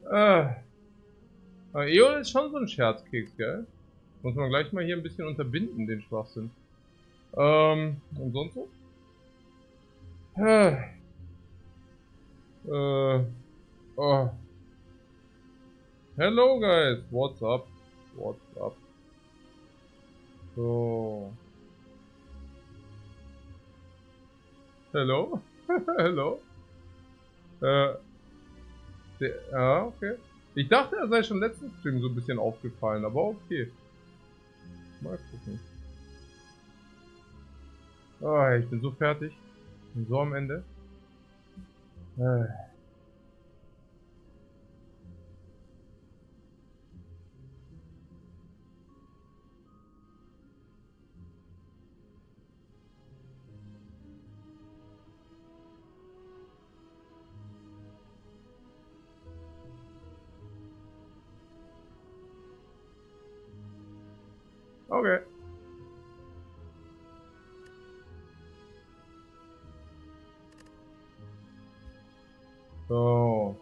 EO ist schon so ein Scherzkeks, gell? Muss man gleich mal hier ein bisschen unterbinden, den Schwachsinn. Und sonst so? Oh. Hello guys, what's up? What's up? So. Hello? Hello? Okay. Ich dachte, er sei schon letzten Stream so ein bisschen aufgefallen, aber okay. Mal gucken. Oh, ich bin so fertig. Ich bin so am Ende. Okay. So.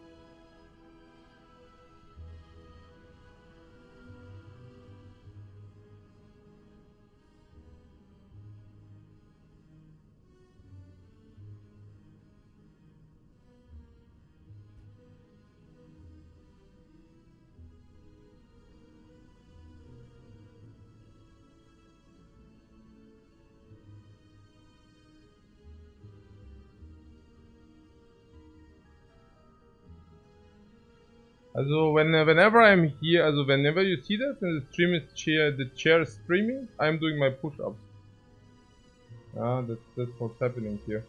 Also whenever I'm here, also whenever you see that and the stream is the chair is streaming, I'm doing my push-ups. Yeah, that's what's happening here.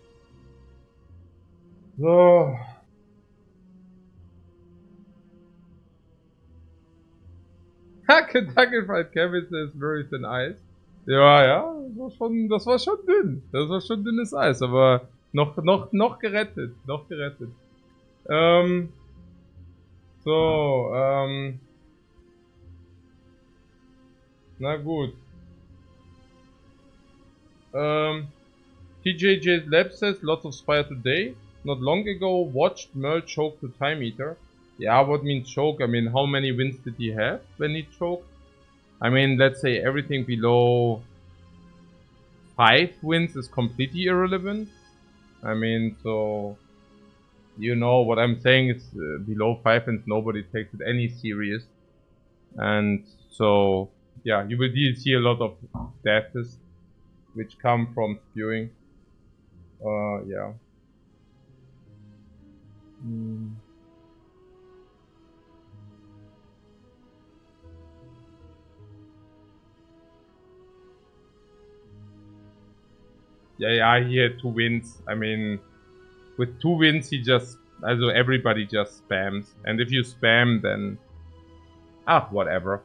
So. Kentucky Fried Cabbage is very thin ice. Ja, das war schon dünn. Das war schon dünnes Eis, aber noch gerettet. Noch gerettet. Na gut. TJJ's Lab says lots of Spire today. Not long ago, watched Merle choke to time eater. Yeah, what means choke? I mean, how many wins did he have when he choked? I mean, let's say everything below 5 wins is completely irrelevant. I mean, so you know what I'm saying is below 5 wins, nobody takes it any serious. And so, yeah, you will see a lot of deaths which come from spewing. Yeah. Yeah, he had 2 wins. I mean, with 2 wins, also everybody just spams. And if you spam, then, whatever.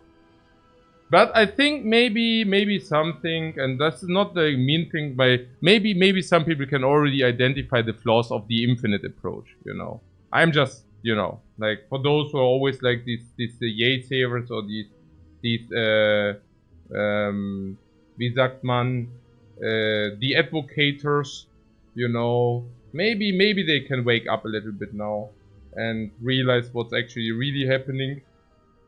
But I think maybe something, and that's not the mean thing, but maybe some people can already identify the flaws of the infinite approach, you know. I'm just, you know, like, for those who are always like these yay savers or these wie sagt man, the advocators, you know, maybe they can wake up a little bit now and realize what's actually really happening.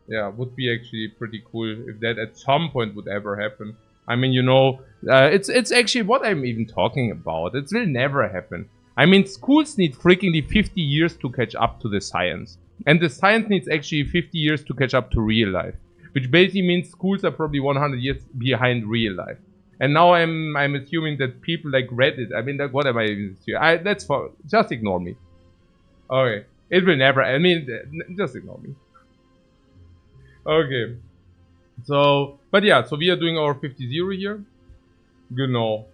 Yeah, would be actually pretty cool if that at some point would ever happen. I mean, you know, it's actually what I'm even talking about. It will never happen. I mean, schools need freakingly 50 years to catch up to the science. And the science needs actually 50 years to catch up to real life. Which basically means schools are probably 100 years behind real life. And now I'm assuming that people like Reddit, I mean, like, what am I even assuming? That's for, just ignore me. Okay. It will never, I mean, just ignore me. Okay. So, but yeah, so we are doing our 50-0 here. Genau.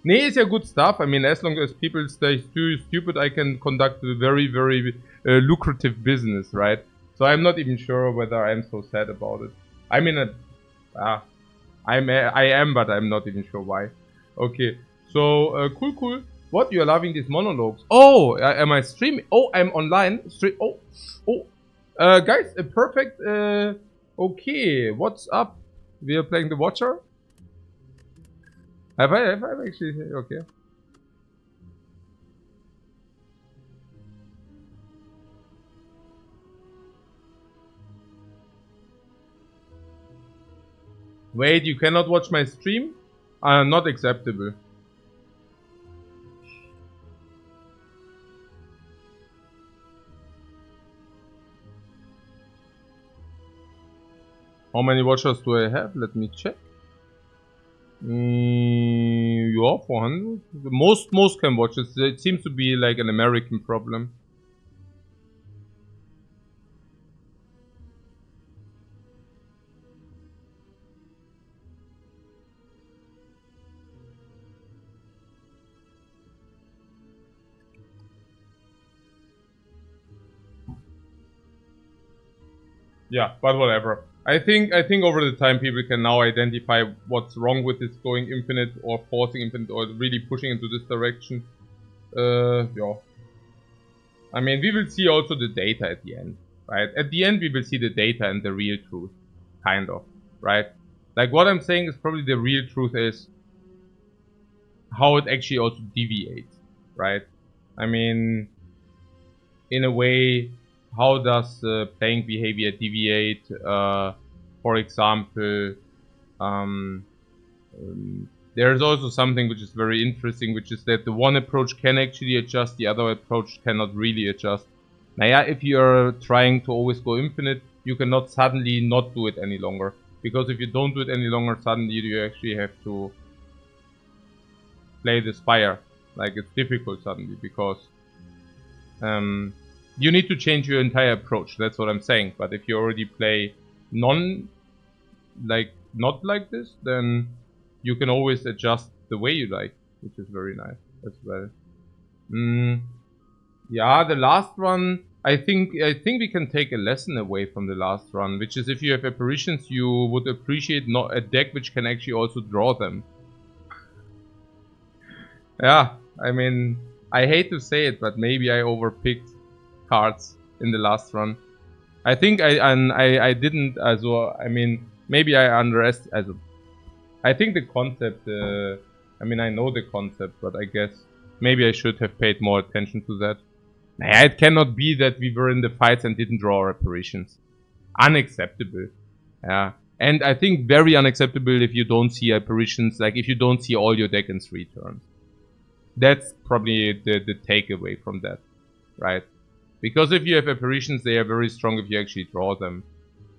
Nee, ist ja good stuff. I mean, as long as people stay stupid, I can conduct a very, very lucrative business, right? So I'm not even sure whether I'm so sad about it. I mean, I am, but I'm not even sure why. Okay, so cool. What? You are loving these monologues? Oh, am I streaming? Oh, I'm online. Guys, perfect. Okay, what's up? We are playing the Watcher. Have I actually? Okay. Wait, you cannot watch my stream? Not acceptable. How many watchers do I have? Let me check. Yeah, 400. Most can watch it. It seems to be like an American problem. Yeah, but whatever. I think over the time people can now identify what's wrong with this going infinite or forcing infinite or really pushing into this direction. Yeah. I mean, we will see also the data at the end, right? At the end, we will see the data and the real truth, kind of, right? Like what I'm saying is probably the real truth is how it actually also deviates, right? I mean, in a way, how does playing behavior deviate? For example, there's also something which is very interesting, which is that the one approach can actually adjust, the other approach cannot really adjust. Now, if you're trying to always go infinite, you cannot suddenly not do it any longer. Because if you don't do it any longer, suddenly you actually have to play the Spire. Like, it's difficult suddenly, because you need to change your entire approach. That's what I'm saying. But if you already play not like this, then you can always adjust the way you like, which is very nice as well. Yeah, the last one, I think we can take a lesson away from the last run, which is if you have apparitions, you would appreciate not a deck which can actually also draw them. Yeah, I mean, I hate to say it, but maybe I overpicked cards in the last run. I think I didn't, also, I mean, maybe I underestimated. I think the concept, I mean, I know the concept, but I guess maybe I should have paid more attention to that. Naja, it cannot be that we were in the fights and didn't draw our apparitions. Unacceptable. Yeah. And I think very unacceptable if you don't see apparitions, like if you don't see all your deck in 3 turns. That's probably the takeaway from that, right? Because if you have apparitions, they are very strong if you actually draw them.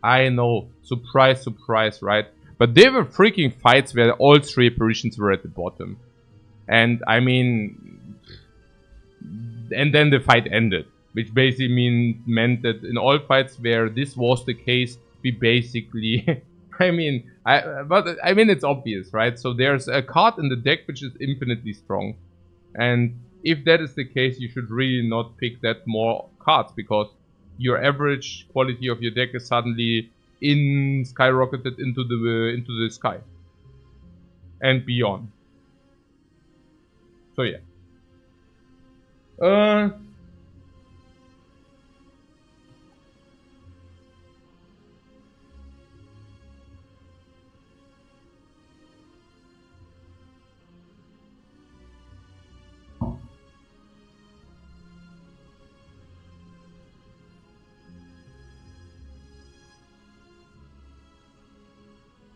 I know, surprise, surprise, right? But there were freaking fights where all 3 apparitions were at the bottom. And I mean, and then the fight ended. Which basically meant that in all fights where this was the case, we basically... I mean, it's obvious, right? So there's a card in the deck which is infinitely strong. And if that is the case, you should really not pick that more cards, because your average quality of your deck is suddenly skyrocketed into the sky and beyond. So yeah.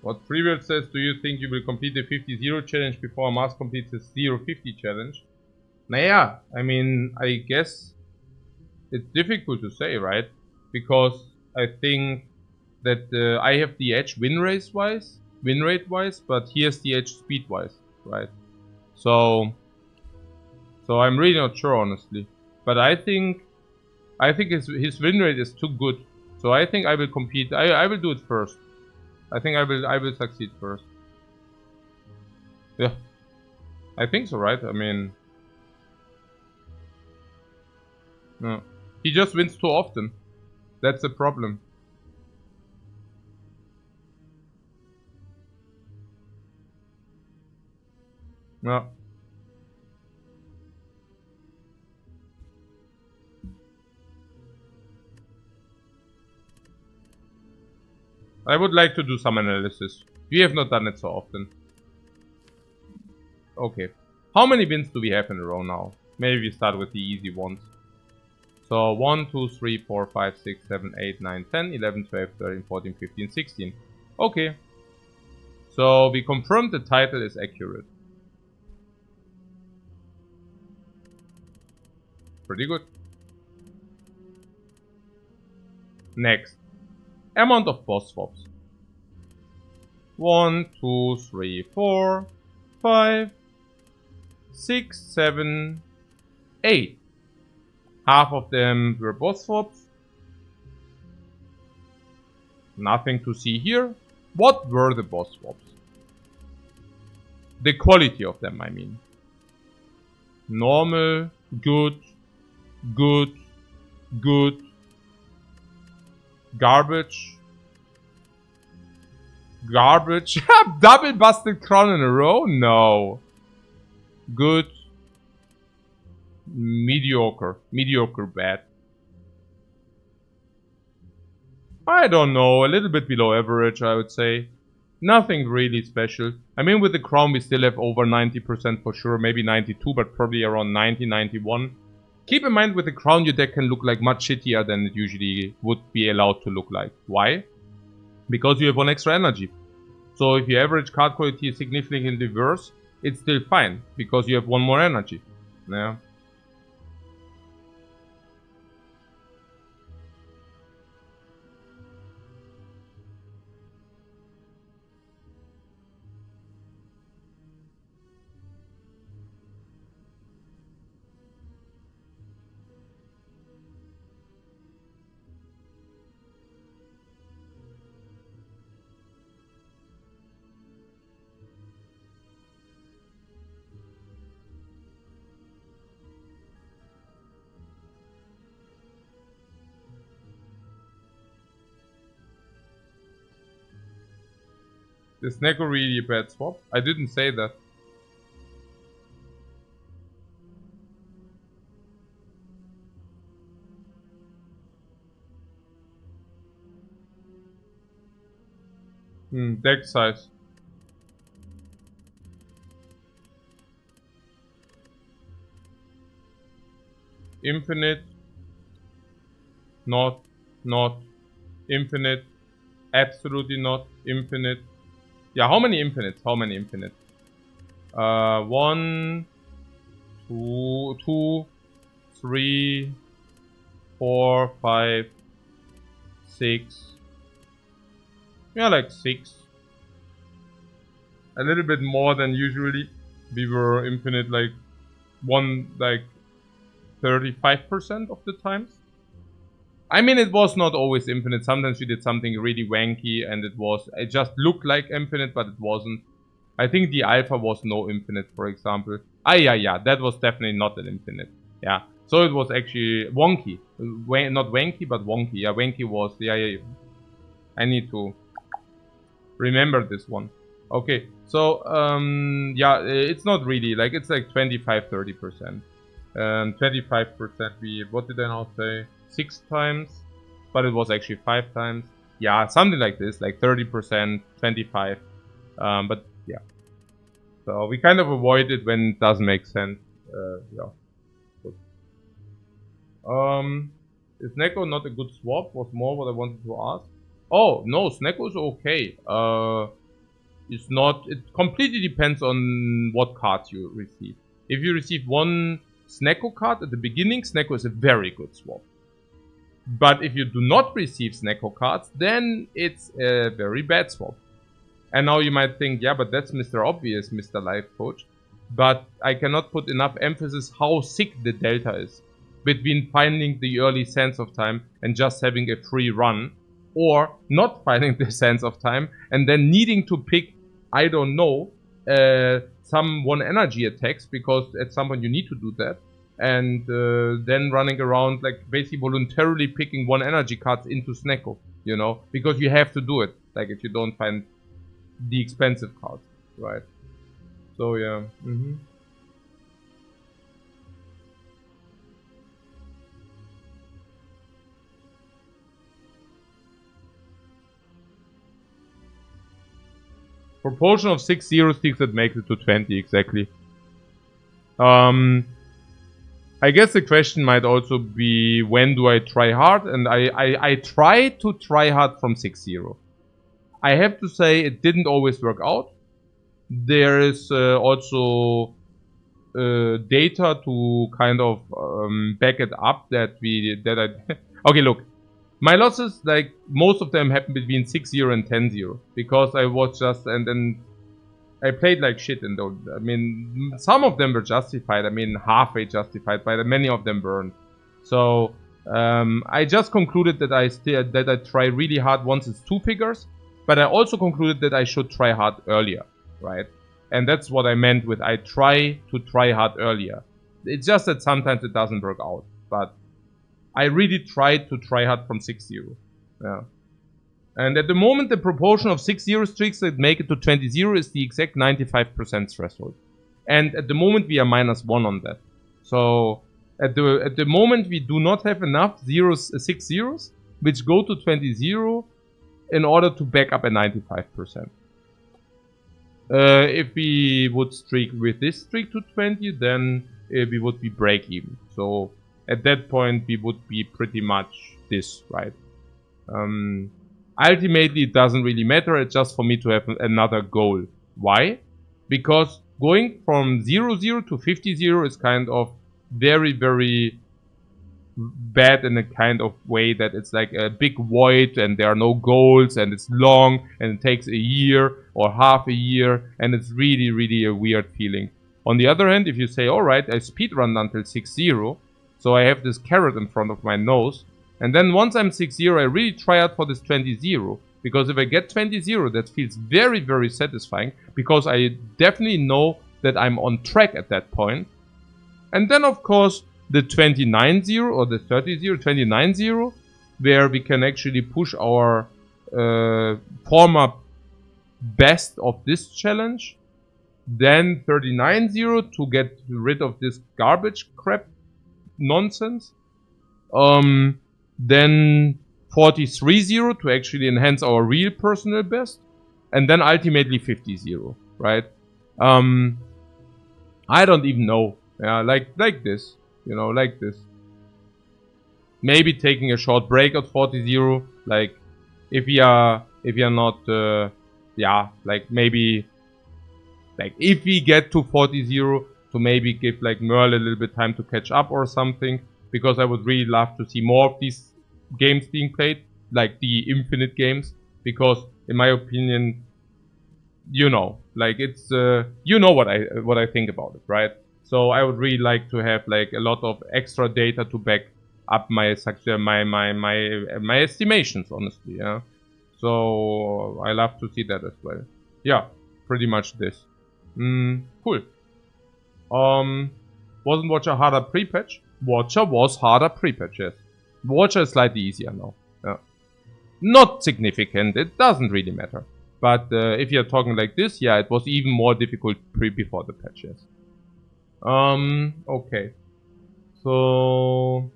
What Freebird says, do you think you will complete the 50-0 challenge before Mars completes the 0-50 challenge? Naja, I mean, I guess it's difficult to say, right? Because I think that I have the edge win rate wise, but he has the edge speed wise, right? So I'm really not sure, honestly. But I think his win rate is too good. So I think I will compete. I will do it first. I think I will succeed first. Yeah. I think so, right? I mean... No. He just wins too often. That's the problem. No. I would like to do some analysis. We have not done it so often. Okay. How many wins do we have in a row now? Maybe we start with the easy ones. So 1, 2, 3, 4, 5, 6, 7, 8, 9, 10, 11, 12, 13, 14, 15, 16. Okay. So we confirmed the title is accurate. Pretty good. Next. Amount of boss swaps. 1, 2, 3, 4, 5, 6, 7, 8. Half of them were boss swaps. Nothing to see here. What were the boss swaps? The quality of them, I mean. Normal, good, good, good, garbage, garbage. Double busted crown in a row? No. Good, mediocre, mediocre bad. I don't know, a little bit below average, I would say. Nothing really special. I mean, with the crown we still have over 90% for sure, maybe 92, but probably around 90, 91. Keep in mind, with the crown your deck can look like much shittier than it usually would be allowed to look like. Why? Because you have 1 extra energy. So if your average card quality is significantly worse, it's still fine, because you have 1 more energy. Yeah. Is Neko really a bad swap? I didn't say that. Deck size. Infinite. Not. Infinite. Absolutely not. Infinite. Yeah, how many infinites? How many infinites? 1, 2, 3, 4, 5, 6. Yeah, like 6. A little bit more than usually. We were infinite like 35% of the times. I mean, it was not always infinite. Sometimes we did something really wanky and it just looked like infinite, but it wasn't. I think the alpha was no infinite, for example. Yeah, that was definitely not an infinite. Yeah, so it was actually wonky. Not wanky, but wonky. Yeah, wanky was, yeah. I need to remember this one. Okay, so, yeah, it's not really, like, it's like 25-30%. 25% what did I now say? 6 times, but it was actually 5 times. Yeah, something like this, like 30%, 25. But yeah. So we kind of avoid it when it doesn't make sense. Yeah. Good. Is Neko not a good swap? Was more what I wanted to ask. Oh, no, Sneko is okay. It's not, it completely depends on what cards you receive. If you receive 1 Sneko card at the beginning, Sneko is a very good swap. But if you do not receive Sneko cards, then it's a very bad swap. And now you might think, yeah, but that's Mr. Obvious, Mr. Lifecoach. But I cannot put enough emphasis how sick the delta is between finding the early Sands of Time and just having a free run, or not finding the Sands of Time and then needing to pick, I don't know, some 1 energy attacks, because at some point you need to do that. And then running around, like, basically voluntarily picking 1 energy cards into Sneko, you know, because you have to do it, like, if you don't find the expensive cards, right? So, yeah. Proportion of 6 zero sticks that makes it to 20, exactly. I guess the question might also be, when do I try hard? And I try to try hard from 6-0. I have to say it didn't always work out. There is also data to kind of back it up that I okay, look, my losses, like most of them happened between 6-0 and 10-0 because I was just, and then I played like shit in those. I mean, some of them were justified. I mean, halfway justified, but many of them weren't. So I just concluded that I try really hard once it's 2 figures, but I also concluded that I should try hard earlier, right? And that's what I meant with I try hard earlier. It's just that sometimes it doesn't work out, but I really tried to try hard from 6-0. Yeah. And at the moment, the proportion of 6-0 streaks that make it to 20-0 is the exact 95% threshold. And at the moment, we are -1 on that. So at the moment, we do not have enough 6-0s, which go to 20-0 in order to back up a 95%. If we would streak with this streak to 20, then we would be break even. So at that point, we would be pretty much this, right? Ultimately, it doesn't really matter. It's just for me to have another goal. Why? Because going from 0-0 to 50-0 is kind of very, very bad in a kind of way that it's like a big void and there are no goals and it's long and it takes a year or half a year and it's really, really a weird feeling. On the other hand, if you say, alright, I speedrun until 6-0, so I have this carrot in front of my nose, and then once I'm 6-0, I really try out for this 20-0, because if I get 20-0, that feels very, very satisfying, because I definitely know that I'm on track at that point. And then, of course, the 29-0 or the 30-0, 29-0, where we can actually push our former best of this challenge. Then 39-0 to get rid of this garbage crap nonsense. Then 43-0 to actually enhance our real personal best. And then ultimately 50-0, right? I don't even know. Yeah, like this. You know, like this. Maybe taking a short break at 40-0. Like, if we are not, yeah, like maybe, like if we get to 40-0, to maybe give like Merle a little bit time to catch up or something. Because I would really love to see more of these games being played, like the Infinite games. Because, in my opinion, you know, like it's, you know what I think about it, right? So I would really like to have like a lot of extra data to back up my estimations, honestly, yeah. So I love to see that as well. Yeah, pretty much this. Cool. Wasn't Watcher harder pre-patch? Watcher was harder pre-patch, yes. Watcher is slightly easier now. Yeah. Not significant, it doesn't really matter. But if you're talking like this, yeah, it was even more difficult before the patch, yes. Okay. So...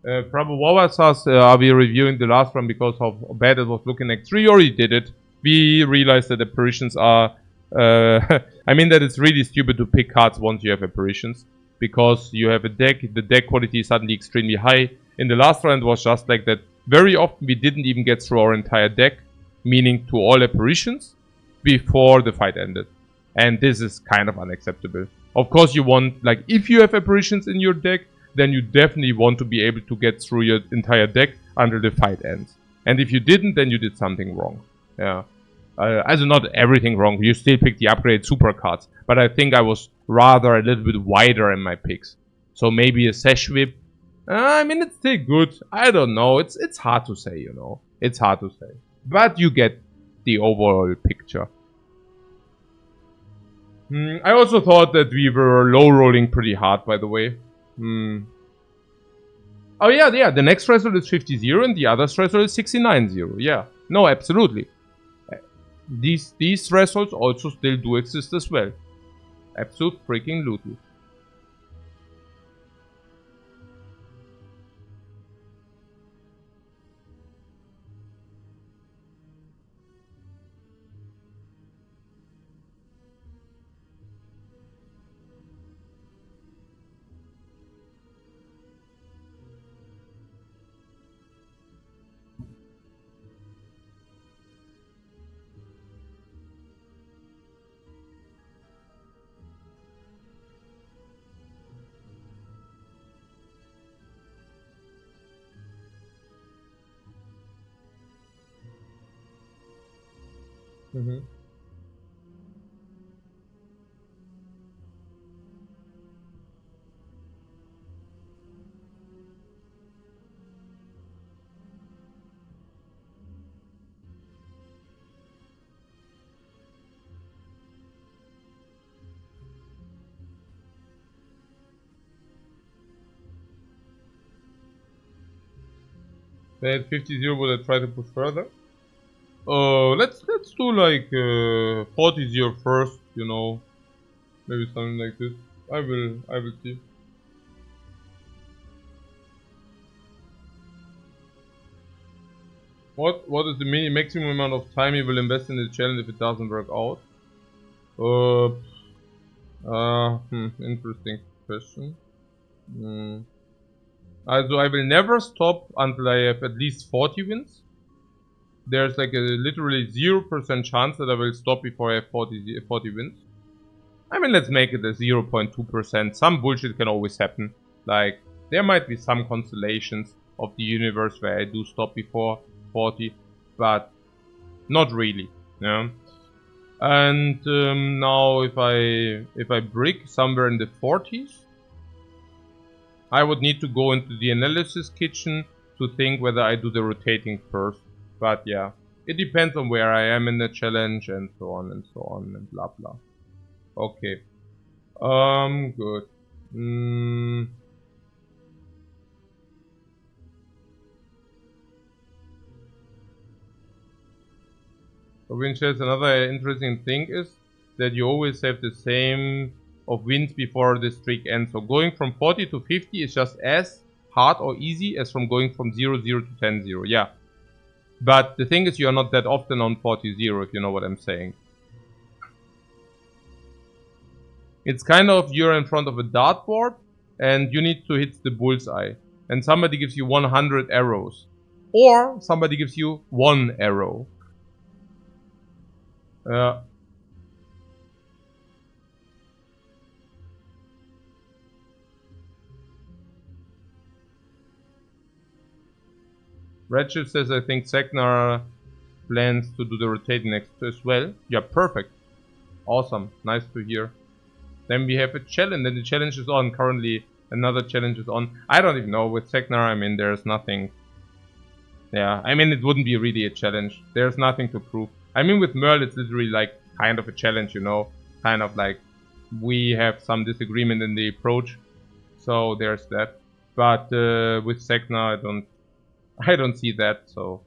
Prabhu says, are we reviewing the last one because of how bad it was looking like? 3 already did it. We realized that apparitions are... I mean that it's really stupid to pick cards once you have apparitions. Because you have a deck, the deck quality is suddenly extremely high. In the last round it was just like that. Very often we didn't even get through our entire deck, meaning to all apparitions, before the fight ended. And this is kind of unacceptable. Of course you want, like, if you have apparitions in your deck, then you definitely want to be able to get through your entire deck until the fight ends. And if you didn't, then you did something wrong. Yeah. Also not everything wrong, you still picked the upgrade super cards. But I think I was rather a little bit wider in my picks. So maybe a Sesh Whip. I mean, it's still good. I don't know. It's hard to say, you know. It's hard to say. But you get the overall picture. I also thought that we were low rolling pretty hard, by the way. Oh yeah, the next threshold is 50-0 and the other threshold is 69-0. Yeah. No, absolutely. These thresholds also still do exist as well. Absolute freaking lootly. Mm-hmm. They had 50-0, would I try to push further? Let's do like 40-0 first, you know. Maybe something like this. I will see. What is the maximum amount of time you will invest in the challenge if it doesn't work out? Interesting question. Also I will never stop until I have at least 40 wins. There's like a literally 0% chance that I will stop before I have 40 wins. I mean, let's make it a 0.2%. Some bullshit can always happen. Like, there might be some constellations of the universe where I do stop before 40, but not really. Yeah. And now if I brick somewhere in the 40s, I would need to go into the analysis kitchen to think whether I do the rotating first. But yeah, it depends on where I am in the challenge and so on and so on and blah blah. Okay. Good. For win shares, another interesting thing is that you always have the same of wins before the streak ends. So going from 40 to 50 is just as hard or easy as from going from 0-0 to 10-0. Yeah. But the thing is, you're not that often on 40-0, if you know what I'm saying. It's kind of you're in front of a dartboard and you need to hit the bullseye. And somebody gives you 100 arrows. Or somebody gives you 1 arrow. Redshift says, I think Seknar plans to do the rotating next as well. Yeah, perfect. Awesome. Nice to hear. Then we have a challenge, and the challenge is on. Currently, another challenge is on. I don't even know. With Seknar, I mean, there's nothing. Yeah, I mean, it wouldn't be really a challenge. There's nothing to prove. I mean, with Merle, it's literally like kind of a challenge, you know? Kind of like we have some disagreement in the approach. So there's that. But with Seknar, I don't see that, so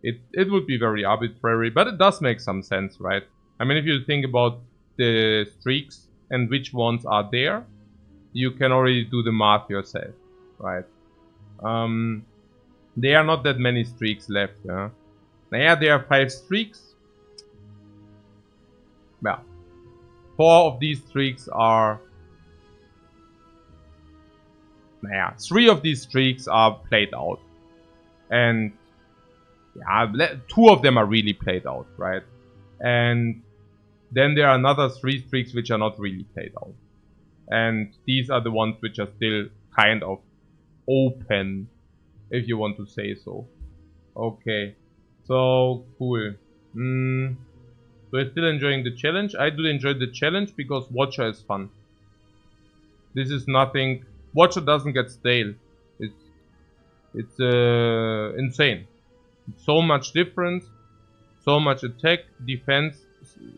it would be very arbitrary, but it does make some sense, right? I mean, if you think about the streaks and which ones are there, you can already do the math yourself, right? There are not that many streaks left, yeah? Yeah, there are 5 streaks. Well, 4 of these streaks are... 3 of these streaks are played out. And yeah, 2 of them are really played out, right? And then there are another 3 streaks which are not really played out. And these are the ones which are still kind of open, if you want to say so. Okay, so cool. So I'm still enjoying the challenge. I do enjoy the challenge because Watcher is fun. This is nothing. Watcher doesn't get stale. It's insane. So much difference, so much attack, defense.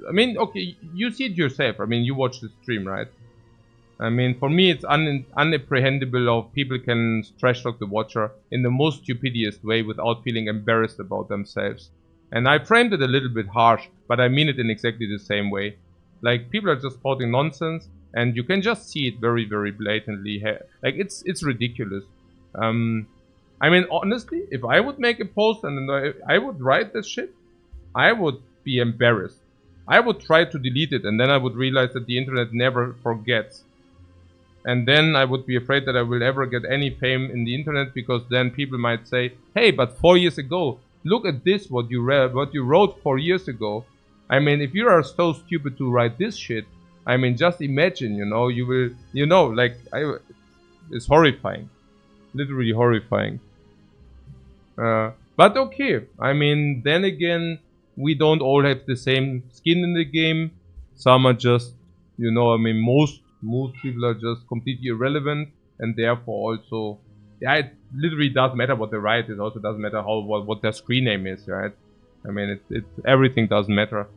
I mean, okay, you see it yourself. I mean, you watch the stream, right? I mean, for me, it's unapprehendable how people can trash talk the Watcher in the most stupidest way without feeling embarrassed about themselves. And I framed it a little bit harsh, but I mean it in exactly the same way. Like, people are just spouting nonsense, and you can just see it very, very blatantly. Like, it's ridiculous. I mean, honestly, if I would make a post and then I would write this shit, I would be embarrassed. I would try to delete it, and then I would realize that the internet never forgets. And then I would be afraid that I will ever get any fame in the internet, because then people might say, hey, but 4 years ago, look at this, what you wrote 4 years ago. I mean, if you are so stupid to write this shit, I mean, just imagine, you know, you will, you know, like, it's horrifying. Literally horrifying. But okay, I mean, then again, we don't all have the same skin in the game. Some are just, you know, I mean, most people are just completely irrelevant, and therefore also, yeah, it literally doesn't matter what they write. It also doesn't matter what their screen name is, right? I mean, everything doesn't matter.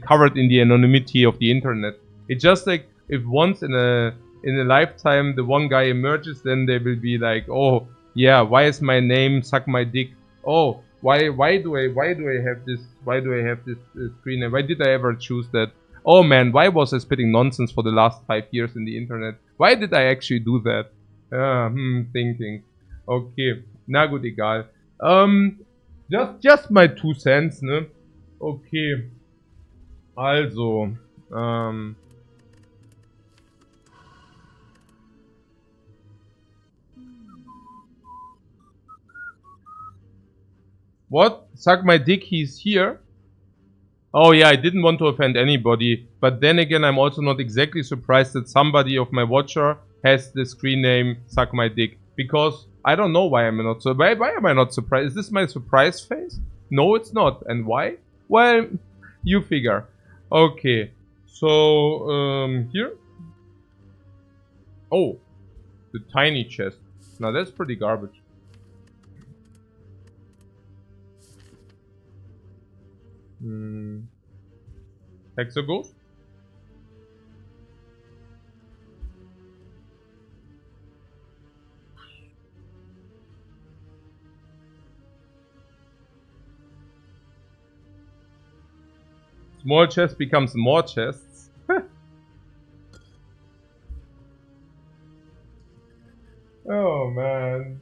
Covered in the anonymity of the internet. It's just like if once in a lifetime the one guy emerges, then they will be like, oh yeah, why is my name Suck My Dick? Oh, why do I have this screen name? Why did I ever choose that? Oh man, why was I spitting nonsense for the last 5 years in the internet? Why did I actually do that? Thinking. Okay, na gut, egal. Just my 2 cents, ne? Okay. Also, what? Suck my dick, he's here? Oh yeah, I didn't want to offend anybody, but then again, I'm also not exactly surprised that somebody of my watcher has the screen name Suck My Dick. Because I don't know why I'm not so. Why am I not surprised? Is this my surprise face? No, it's not. And why? Well, you figure. Okay, so here. Oh, the tiny chest. Now that's pretty garbage. Hexaghost? Small chest becomes more chests. Oh man.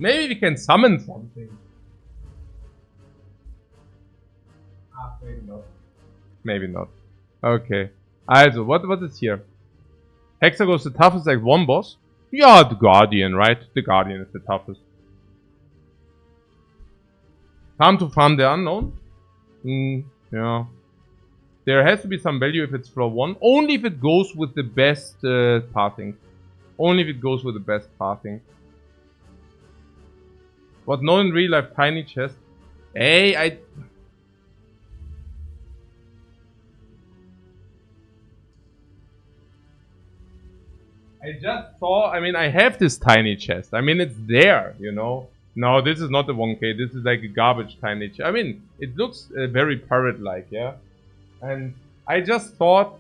Maybe we can summon something. Maybe not. Maybe not. Okay. Also, what is here? Hexaghost is the toughest like one boss? Yeah, the Guardian, right? The Guardian is the toughest. Time to farm the unknown? Yeah. There has to be some value if it's floor 1. Only if it goes with the best pathing. Only if it goes with the best pathing. What known in real life tiny chest? Hey, I just saw, I mean, I have this tiny chest. I mean, it's there, you know. No, this is not the 1K. This is like a garbage tiny chest. I mean, it looks very pirate-like, yeah. And I just thought,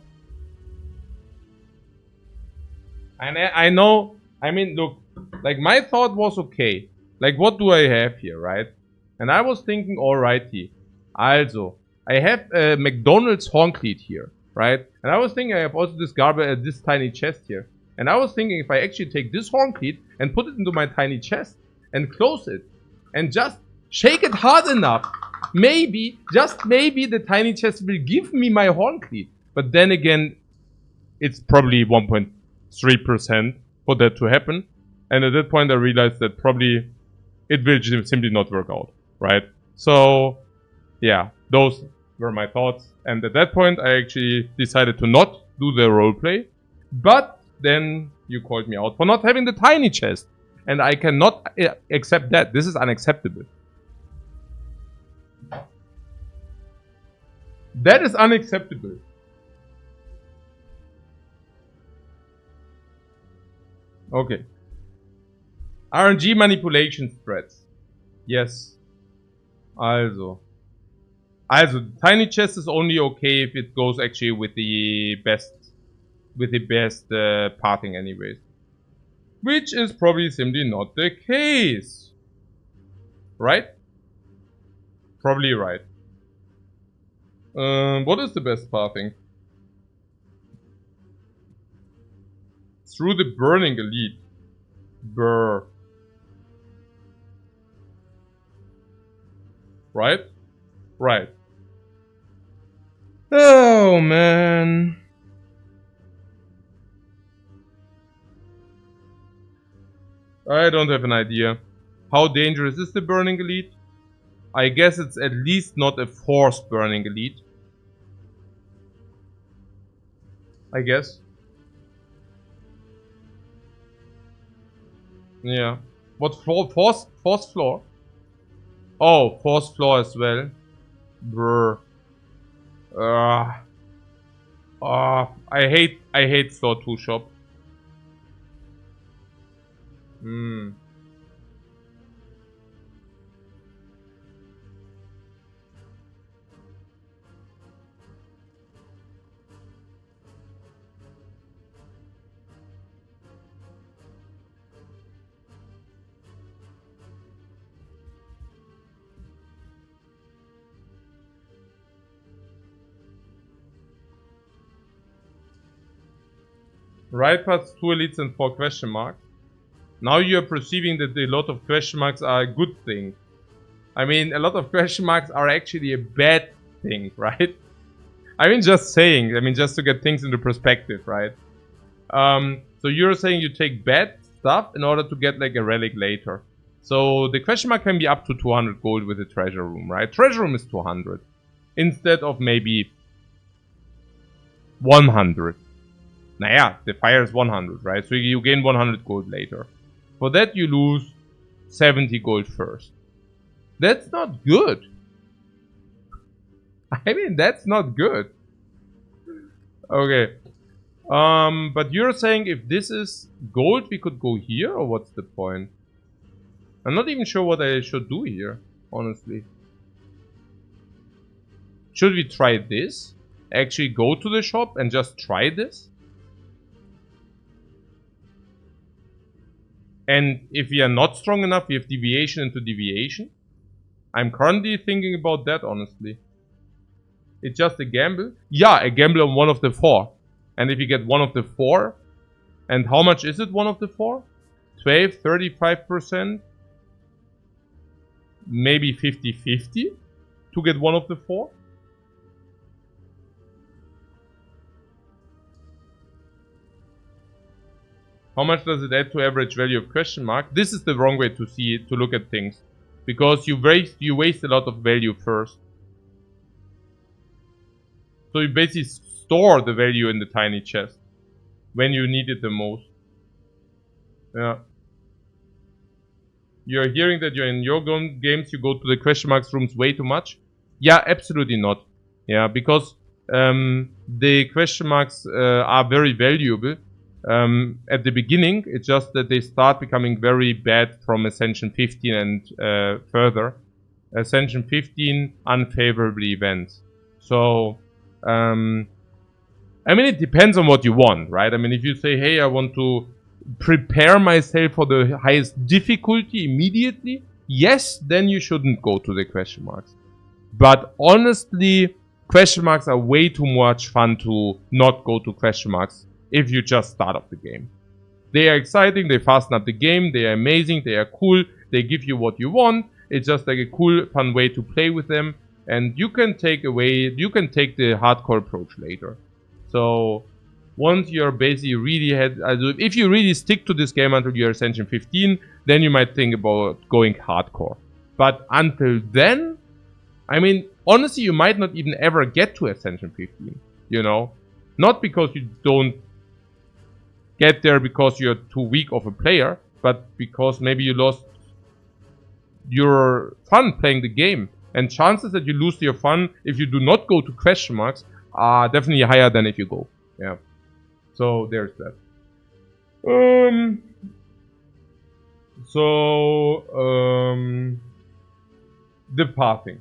and I know, I mean, look, like my thought was okay. Like, what do I have here, right? And I was thinking, alrighty. Also, I have a McDonald's Horncleat here, right? And I was thinking I have also this garbage, this tiny chest here. And I was thinking if I actually take this Horncleat and put it into my tiny chest and close it and just shake it hard enough, maybe, just maybe the tiny chest will give me my Horncleat. But then again, it's probably 1.3% for that to happen. And at that point I realized that probably it will simply not work out, right? So, yeah, those were my thoughts. And at that point I actually decided to not do the roleplay. But then you called me out for not having the tiny chest. And I cannot accept that. This is unacceptable. That is unacceptable. Okay. RNG manipulation spreads. Yes. Also, tiny chest is only okay if it goes actually with the best pathing anyways. Which is probably simply not the case. Right? Probably right. What is the best pathing? Through the burning elite. Brr. Right? Right. Oh man. I don't have an idea. How dangerous is the burning elite? I guess it's at least not a forced burning elite. I guess. Yeah. What floor? Fourth floor? Oh, fourth floor as well. Brr. I hate floor 2 shop. Right past 2 elites and 4 question marks. Now you're perceiving that a lot of question marks are a good thing. I mean, a lot of question marks are actually a bad thing, right? I mean, just saying. I mean, just to get things into perspective, right? So you're saying you take bad stuff in order to get like a relic later. So the question mark can be up to 200 gold with the treasure room, right? Treasure room is 200 instead of maybe 100. Naja, the fire is 100, right? So you gain 100 gold later. For that you lose 70 gold first. That's not good. I mean, that's not good. Okay. But you're saying if this is gold, we could go here, or what's the point? I'm not even sure what I should do here, honestly. Should we try this? Actually go to the shop and just try this? And if we are not strong enough, we have deviation into deviation. I'm currently thinking about that, honestly. It's just a gamble. Yeah, a gamble on one of the 4. And if you get one of the 4, and how much is it, one of the 4? 12, 35%? Maybe 50-50 to get one of the 4? How much does it add to average value of question mark? This is the wrong way to see it, to look at things. Because you waste a lot of value first. So you basically store the value in the tiny chest when you need it the most. Yeah. You're hearing that you're in your games, you go to the question marks rooms way too much? Yeah, absolutely not. Yeah, because the question marks are very valuable. At the beginning, it's just that they start becoming very bad from Ascension 15 and further. Ascension 15, unfavorable events. So, I mean, it depends on what you want, right? I mean, if you say, hey, I want to prepare myself for the highest difficulty immediately, yes, then you shouldn't go to the question marks. But honestly, question marks are way too much fun to not go to question marks if you just start off the game. They are exciting, they fasten up the game, they are amazing, they are cool, they give you what you want. It's just like a cool, fun way to play with them. And you can take the hardcore approach later. So, once you're basically really if you really stick to this game until you're Ascension 15, then you might think about going hardcore. But until then, I mean, honestly, you might not even ever get to Ascension 15, you know? Not because you don't get there because you're too weak of a player, but because maybe you lost your fun playing the game. And chances that you lose your fun if you do not go to question marks are definitely higher than if you go. Yeah. So there's that. The pathing.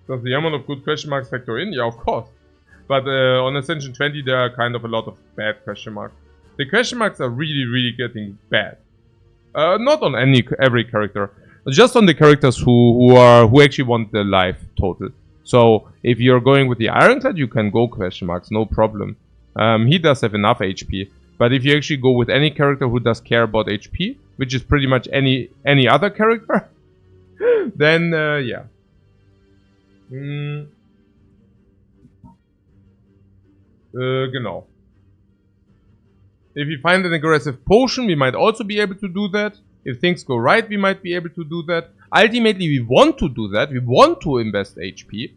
Does the amount of good question marks factor in? Yeah, of course. But on Ascension 20 there are kind of a lot of bad question marks. The question marks are really, really getting bad. Not on every character. Just on the characters who actually want the life total. So if you're going with the Ironclad, you can go question marks, no problem. He does have enough HP. But if you actually go with any character who does care about HP, which is pretty much any other character, then yeah. Genau. If we find an aggressive potion, we might also be able to do that. If things go right, we might be able to do that. Ultimately, we want to do that. We want to invest HP.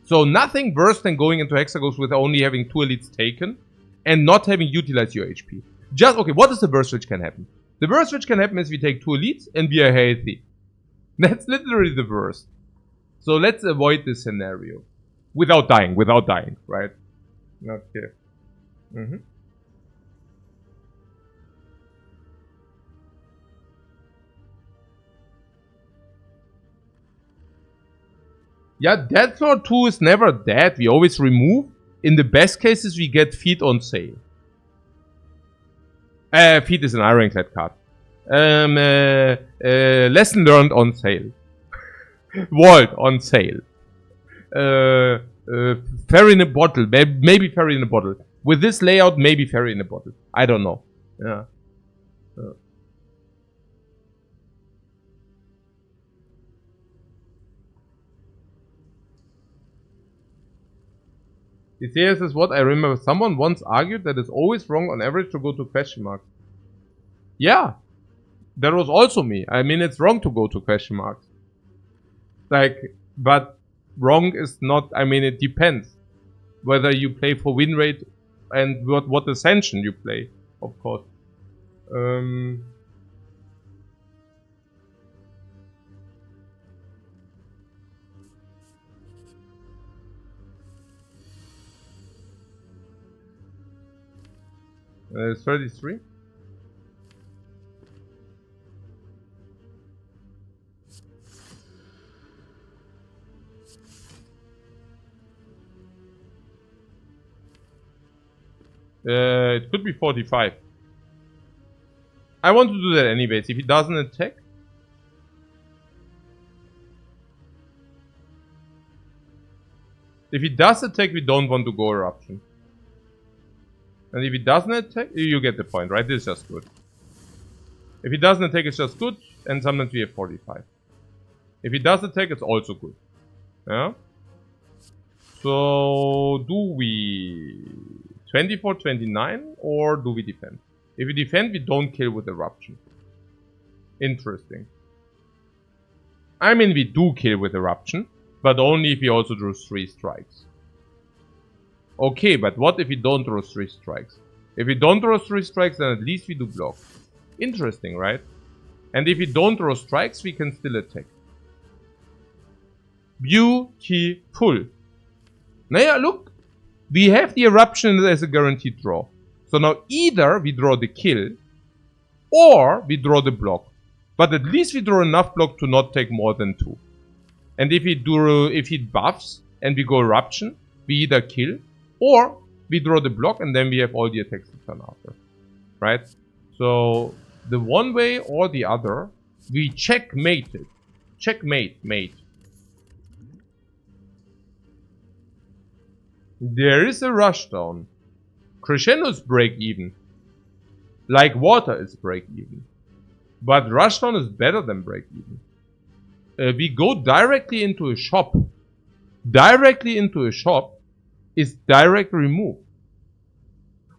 So nothing worse than going into Hexagons with only having 2 elites taken. and not having utilized your HP. Just, okay, what is the worst which can happen? The worst which can happen is we take 2 elites and we are healthy. That's literally the worst. So let's avoid this scenario. Without dying, right? Okay. Yeah, Death Lord 2 is never dead. We always remove. In the best cases, we get Feet on sale. Feet is an Ironclad card. Lesson learned on sale. Vault on sale. Fairy in a bottle. Maybe fairy in a bottle. With this layout, maybe fairy in a bottle. I don't know. Yeah. It says what I remember. Someone once argued that it's always wrong on average to go to question marks. Yeah. That was also me. I mean, it's wrong to go to question marks. Like, but wrong is not, I mean, it depends. Whether you play for win rate and what Ascension you play, of course. 33? It could be 45. I want to do that anyways. If he doesn't attack. If he does attack, we don't want to go eruption. And if he doesn't attack, you get the point, right? This is just good. If he doesn't attack, it's just good. And sometimes we have 45. If he does attack, it's also good. Yeah? So, do we 24, 29 or do we defend? If we defend, we don't kill with eruption. Interesting. I mean, we do kill with eruption, but only if he also draws 3 strikes. Okay, but what if we don't draw 3 strikes? If we don't draw 3 strikes, then at least we do block. Interesting, right? And if we don't draw strikes, we can still attack. Beautiful. Now, yeah, look. We have the eruption as a guaranteed draw. So now either we draw the kill, or we draw the block. But at least we draw enough block to not take more than 2. And if he buffs and we go eruption, we either kill, or we draw the block and then we have all the attacks to turn after. Right? So the one way or the other, we checkmate it. Checkmate, mate. There is a rushdown. Crescendo's break even. Like water is break even. But rushdown is better than break even. We go directly into a shop. Directly into a shop is direct remove.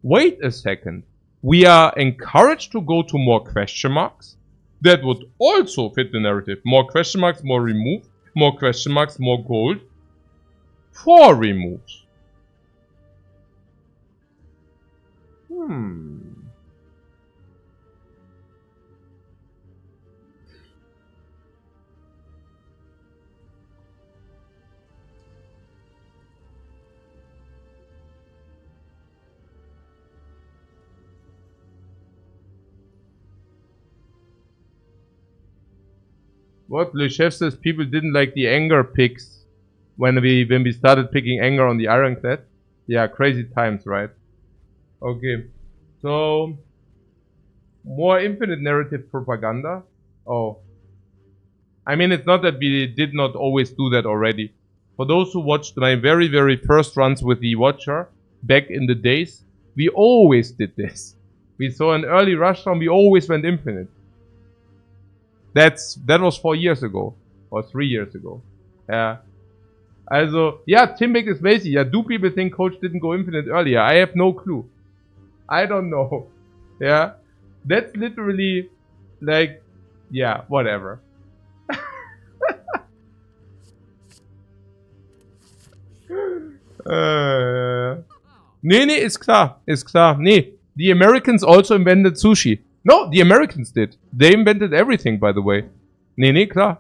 Wait a second. We are encouraged to go to more question marks. That would also fit the narrative. More question marks, more remove. More question marks, more gold. 4 removes. What? Le Chef says people didn't like the anger picks when we started picking anger on the Ironclad. Yeah, crazy times, right? Okay, so more infinite narrative propaganda. Oh, I mean, it's not that we did not always do that already. For those who watched my very, very first runs with the Watcher back in the days, we always did this. We saw an early rushdown, we always went infinite. That was 4 years ago or 3 years ago. Yeah. Also, yeah, Timbeck is lazy. Yeah, do people think Coach didn't go infinite earlier? I have no clue. I don't know. Yeah. That's literally like, yeah, whatever. Nee, nee, ist klar. Ist klar. Nee, the Americans also invented sushi. No, the Americans did. They invented everything, by the way. Nee, nee, klar.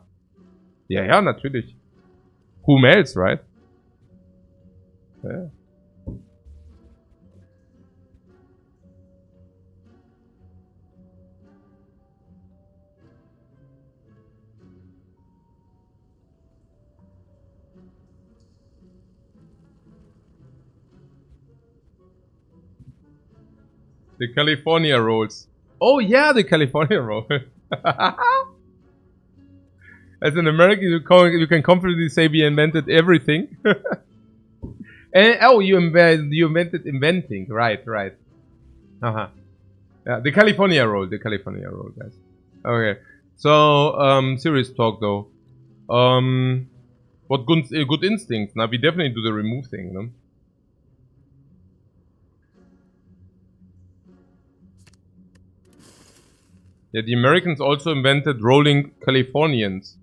Ja, ja, natürlich. Whom else, right? Ja. The California rolls. Oh yeah, the California roll. As an American, you can confidently say we invented everything. And, oh, you invented inventing. Right, right. Uh-huh. Yeah, the California roll, guys. Okay. So, serious talk though. What good instincts? Now we definitely do the remove thing, no? Yeah, the Americans also invented rolling Californians.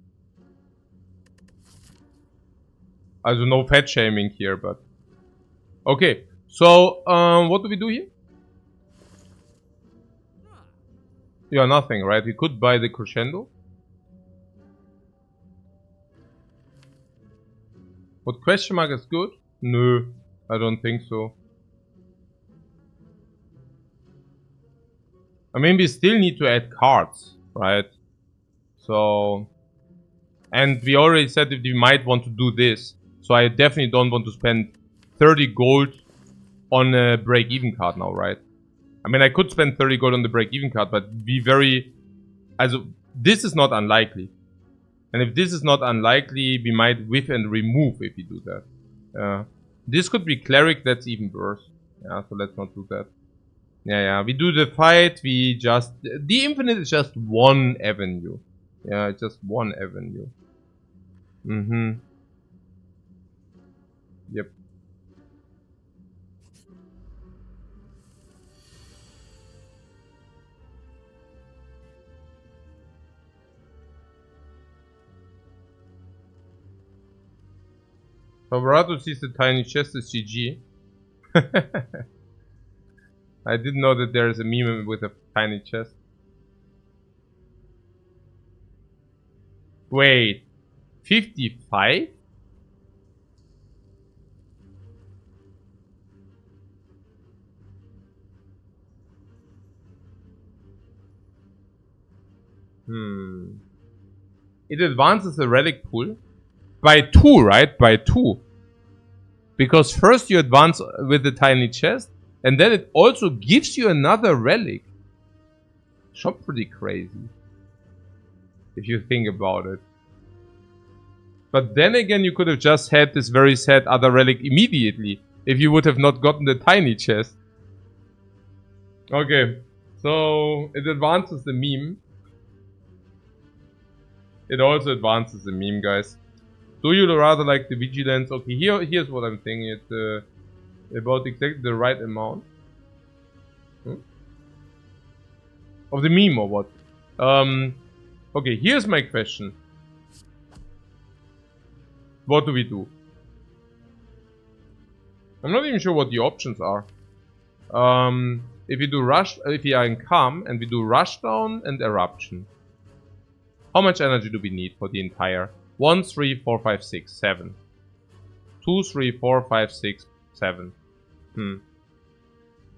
Also no fat shaming here, but... Okay, so, what do we do here? Yeah, nothing, right? We could buy the crescendo. What question mark is good? No, I don't think so. I mean, we still need to add cards, right? So... And we already said that we might want to do this. So I definitely don't want to spend 30 gold on a break-even card now, right? I mean, I could spend 30 gold on the break-even card, but be very... Also, this is not unlikely. And if this is not unlikely, we might whiff and remove if we do that. This could be cleric, that's even worse. Yeah, so let's not do that. Yeah, we do the fight, we just... The infinite is just one avenue. Yeah, it's just one avenue. Yep. Favarato sees the tiny chest as GG. I didn't know that there is a meme with a tiny chest. Wait, 55? It advances the relic pool by 2, right? By 2. Because first you advance with the tiny chest, and then it also gives you another relic. Shot pretty crazy. If you think about it. But then again, you could have just had this very sad other relic immediately. If you would have not gotten the tiny chest. Okay. So, it advances the meme. It also advances the meme, guys. Do you rather like the vigilance? Okay, here's what I'm thinking. It's about exactly the right amount. Of the meme or what? Okay, here's my question. What do we do? I'm not even sure what the options are. If we are in calm and we do rush down and eruption. How much energy do we need for the entire? 1, 3, 4, 5, 6, 7. 2, 3, 4, 5, 6, 7.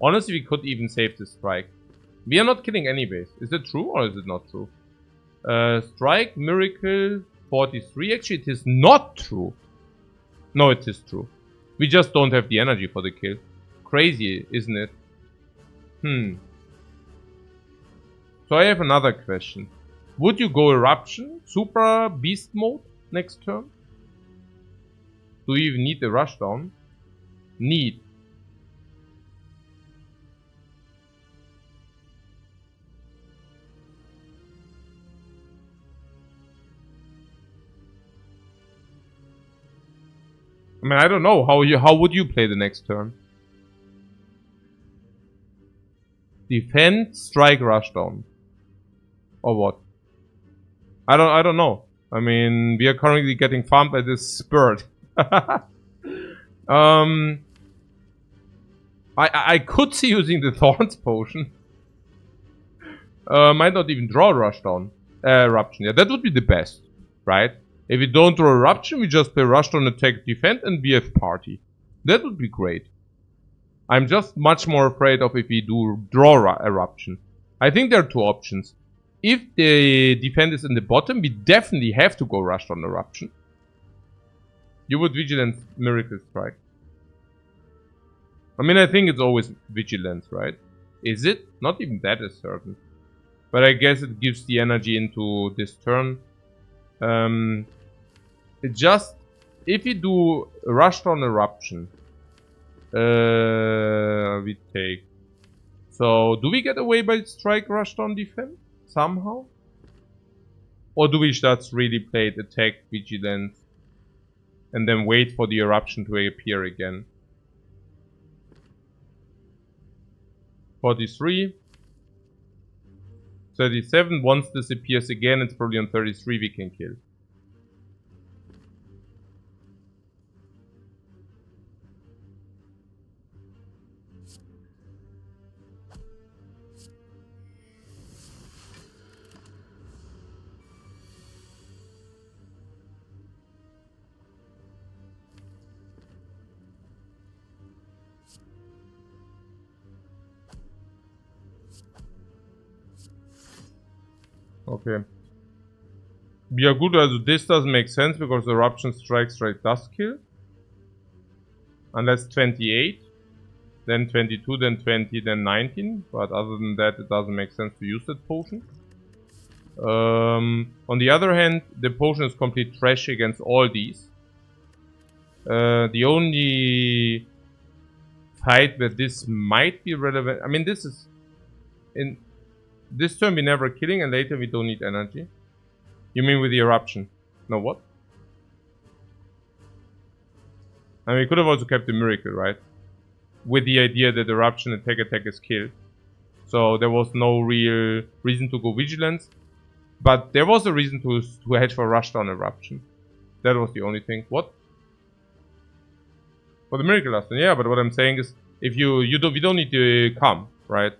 Honestly, we could even save the strike. We are not killing any base. Is it true or is it not true? Strike, miracle, 43. Actually, it is not true. No, it is true. We just don't have the energy for the kill. Crazy, isn't it? So I have another question. Would you go eruption, super beast mode next turn? Do you even need the rush down? Need. I mean, I don't know. How would you play the next turn? Defend, strike, rush down. Or what? I don't know. I mean, we are currently getting farmed by this spurt. I could see using the Thorns potion. Might not even draw Rushdown. Eruption. Yeah, that would be the best. Right? If we don't draw Eruption, we just play Rushdown, attack, defend, and BF party. That would be great. I'm just much more afraid of if we do draw Eruption. I think there are two options. If the defend is in the bottom, we definitely have to go Rushdown Eruption. You would Vigilance Miracle Strike. I mean, I think it's always Vigilance, right? Is it? Not even that is certain. But I guess it gives the energy into this turn. It just... If we do Rushdown Eruption, we take... So, do we get away by Strike, Rushdown, Defend? Somehow? Or do we just really play it, Attack, Vigilance, and then wait for the Eruption to appear again? 43. 37. Once this appears again, it's probably on 33 we can kill. Okay. Yeah, good. Also this doesn't make sense because Eruption Strike does kill. Unless 28, then 22, then 20, then 19. But other than that, it doesn't make sense to use that potion. On the other hand, the potion is complete trash against all these. The only fight where this might be relevant... I mean, this is... In this turn we never killing and later we don't need energy. You mean with the Eruption? No, what? And we could have also kept the Miracle, right? With the idea that Eruption attack is killed. So there was no real reason to go Vigilance. But there was a reason to hedge for Rushdown Eruption. That was the only thing. What? For the Miracle last turn, yeah, but what I'm saying is if we don't need to come, right?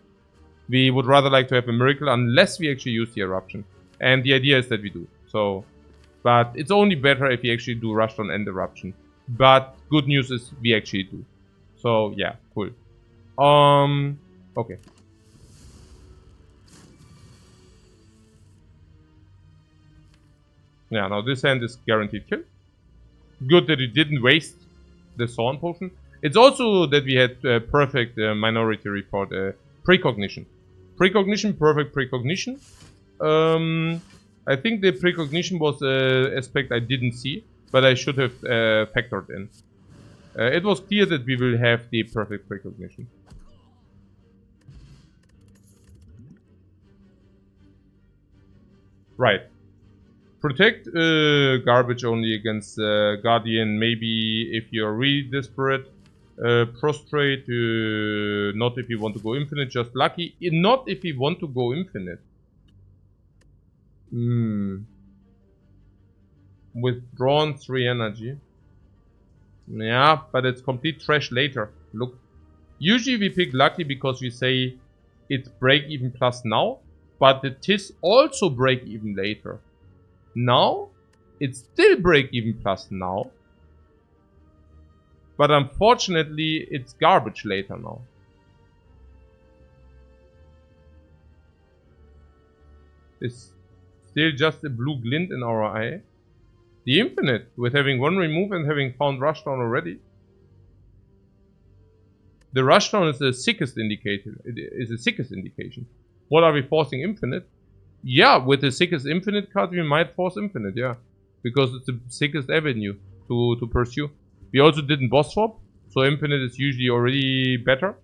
We would rather like to have a Miracle unless we actually use the Eruption. And the idea is that we do. So, but it's only better if we actually do Rushdown and Eruption. But good news is we actually do. So yeah, cool. Okay. Yeah, now this hand is guaranteed kill. Good that it didn't waste the Thorn potion. It's also that we had perfect Minority Report precognition. Precognition, perfect precognition. I think the precognition was an aspect I didn't see, but I should have factored in. It was clear that we will have the perfect precognition. Right. Protect garbage only against Guardian. Maybe if you're really desperate. Prostrate, not if you want to go infinite, just lucky. Not if you want to go infinite. Withdrawn 3 energy. Yeah, but it's complete trash later. Look. Usually we pick lucky because we say it's break even plus now, but it is also break even later. Now, it's still break even plus now. But unfortunately, it's garbage later now. It's still just a blue glint in our eye. The infinite, with having 1 remove and having found Rushdown already. The Rushdown is the sickest indicator. It is the sickest indication. What are we forcing infinite? Yeah, with the sickest infinite card, we might force infinite, yeah. Because it's the sickest avenue to pursue. We also didn't boss swap, so infinite is usually already better.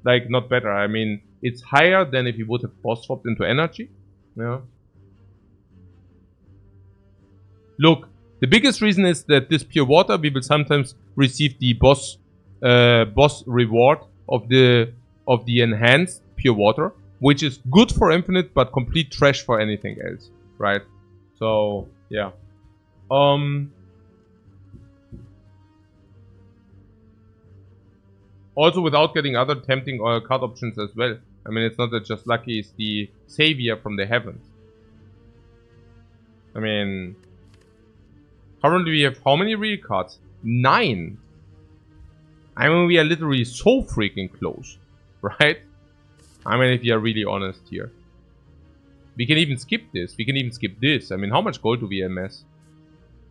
Like, not better, I mean, it's higher than if you would have boss swapped into energy. Yeah. Look, the biggest reason is that this pure water, we will sometimes receive the boss reward of the enhanced pure water, which is good for infinite, but complete trash for anything else, right? So, yeah. Also without getting other tempting card options as well. I mean, it's not that just Lucky is the savior from the heavens. I mean, currently we have how many real cards? 9. I mean, we are literally so freaking close, right? I mean, if you are really honest here. We can even skip this. We can even skip this. I mean, how much gold do we amass?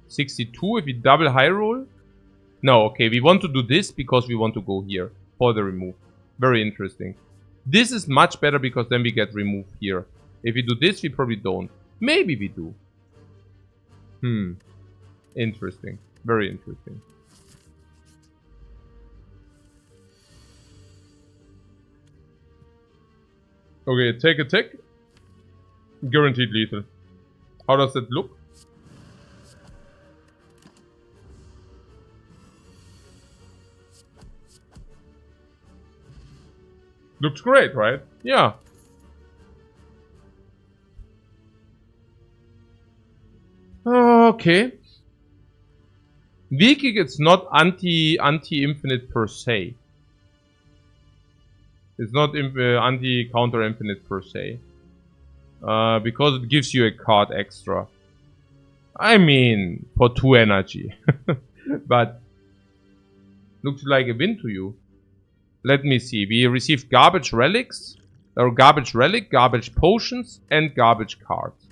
62 if we double high roll? No, okay, we want to do this because we want to go here for the remove. Very interesting. This is much better because then we get removed here. If we do this, we probably don't. Maybe we do. Interesting. Very interesting. Okay, take a tick. Guaranteed lethal. How does that look? Looks great, right? Yeah. Okay. V-Kick, it's not anti-infinite per se. It's not anti-counter infinite per se. Because it gives you a card extra. I mean, for 2 energy. But looks like a win to you. Let me see. We received garbage relics, or garbage relic, garbage potions, and garbage cards.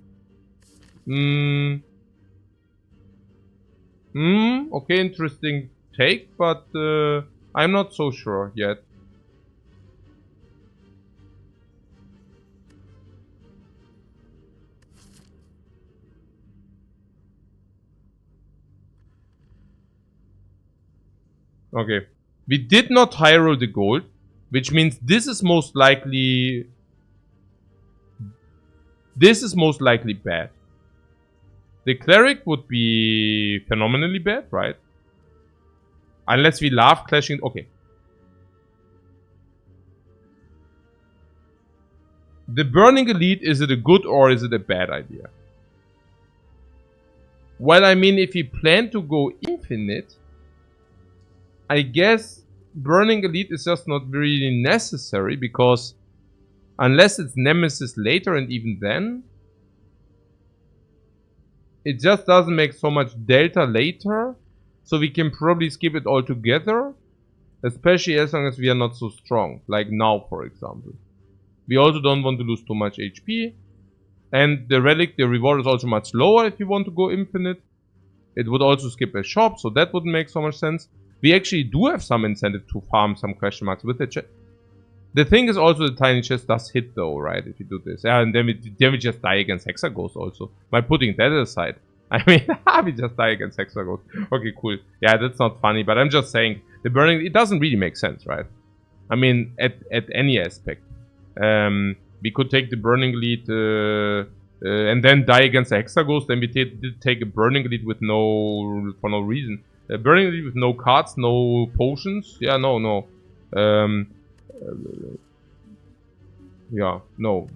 Okay, interesting take, but I'm not so sure yet. Okay. We did not high roll the gold, which means this is most likely bad. The cleric would be phenomenally bad, right? Unless we love clashing. Okay. The burning elite, is it a good or is it a bad idea? Well, I mean, if we plan to go infinite, I guess burning elite is just not really necessary, because unless it's nemesis later, and even then it just doesn't make so much delta later, so we can probably skip it altogether, especially as long as we are not so strong, like now for example. We also don't want to lose too much HP, and the relic, the reward is also much lower if you want to go infinite. It would also skip a shop, so that wouldn't make so much sense. We actually do have some incentive to farm some question marks with the chest. The thing is also the tiny chest does hit though, right? If you do this. Yeah, and then we just die against Hexaghost also. By putting that aside. I mean, we just die against Hexaghost. Okay, cool. Yeah, that's not funny, but I'm just saying, the burning, it doesn't really make sense, right? I mean, at any aspect. We could take the burning lead and then die against the Hexaghost, then we did take a burning lead with for no reason. Burning lead with no cards, no potions. Yeah, no. Yeah, no.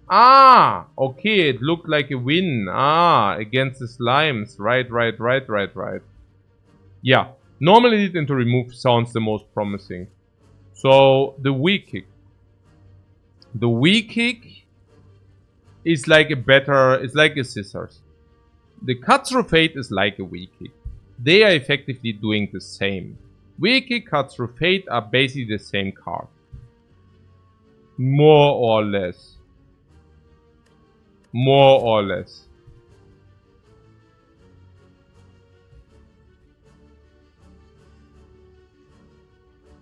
Ah, okay, it looked like a win. Ah, against the slimes. Right. Yeah, normally lead into remove sounds the most promising. So, the weak kick. The weak kick is like it's like a scissors. The cut through fate is like a weak kick. They are effectively doing the same. Weak kick, cut through fate are basically the same card. More or less.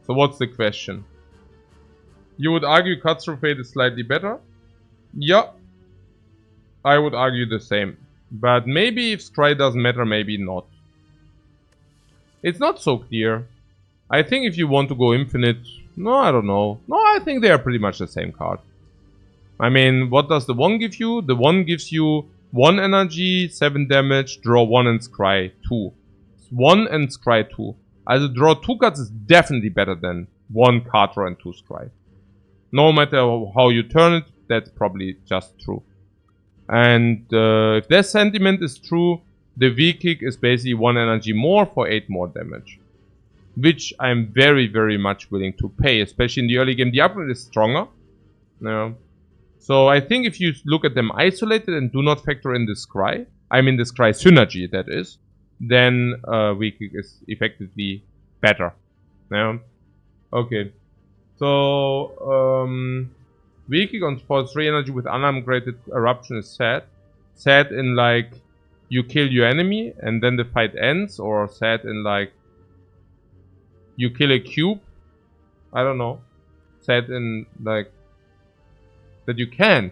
So what's the question? You would argue cut through fate is slightly better? Yeah. I would argue the same. But maybe if Scry doesn't matter, maybe not. It's not so clear. I think if you want to go infinite... No, I don't know. No, I think they are pretty much the same card. I mean, what does the 1 give you? The 1 gives you 1 energy, 7 damage, draw 1 and scry 2. 1 and scry 2. Also draw 2 cards is definitely better than 1 card draw and 2 scry. No matter how you turn it, that's probably just true. And if their sentiment is true, the V-Kick is basically 1 energy more for 8 more damage. Which I'm very, very much willing to pay, especially in the early game. The upgrade is stronger. Yeah. So I think if you look at them isolated and do not factor in the Scry, I mean the Scry synergy, that is, then V-Kick is effectively better. Yeah. Okay. So, V-Kick on for 3 energy with unupgraded Eruption is sad. Sad in like, you kill your enemy and then the fight ends, or sad in like, you kill a cube. I don't know. Sad in like, that you can.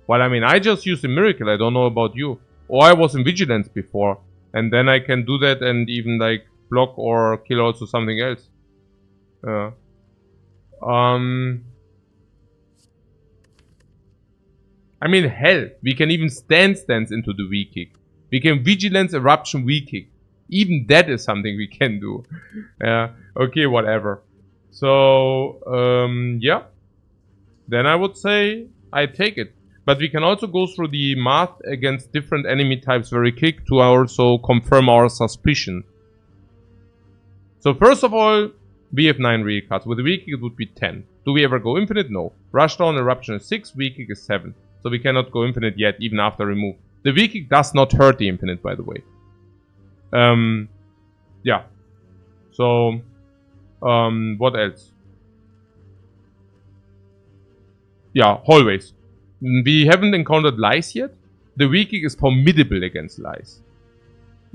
Well, I mean, I just used a miracle. I don't know about you. Or I was in vigilance before. And then I can do that and even like block or kill also something else. I mean, hell, we can even stance into the V-Kick. We can vigilance eruption V-Kick. Even that is something we can do. Yeah, okay, whatever. So, yeah. Then I would say I take it. But we can also go through the math against different enemy types very quick to also confirm our suspicion. So first of all, we have 9 real cards. With the V-Kick it would be 10. Do we ever go infinite? No. Rushdown Eruption is 6, V-Kick is 7. So we cannot go infinite yet, even after remove. The V-Kick does not hurt the infinite, by the way. Yeah. So, what else? Yeah, hallways. We haven't encountered lies yet. The V-Kick is formidable against lies.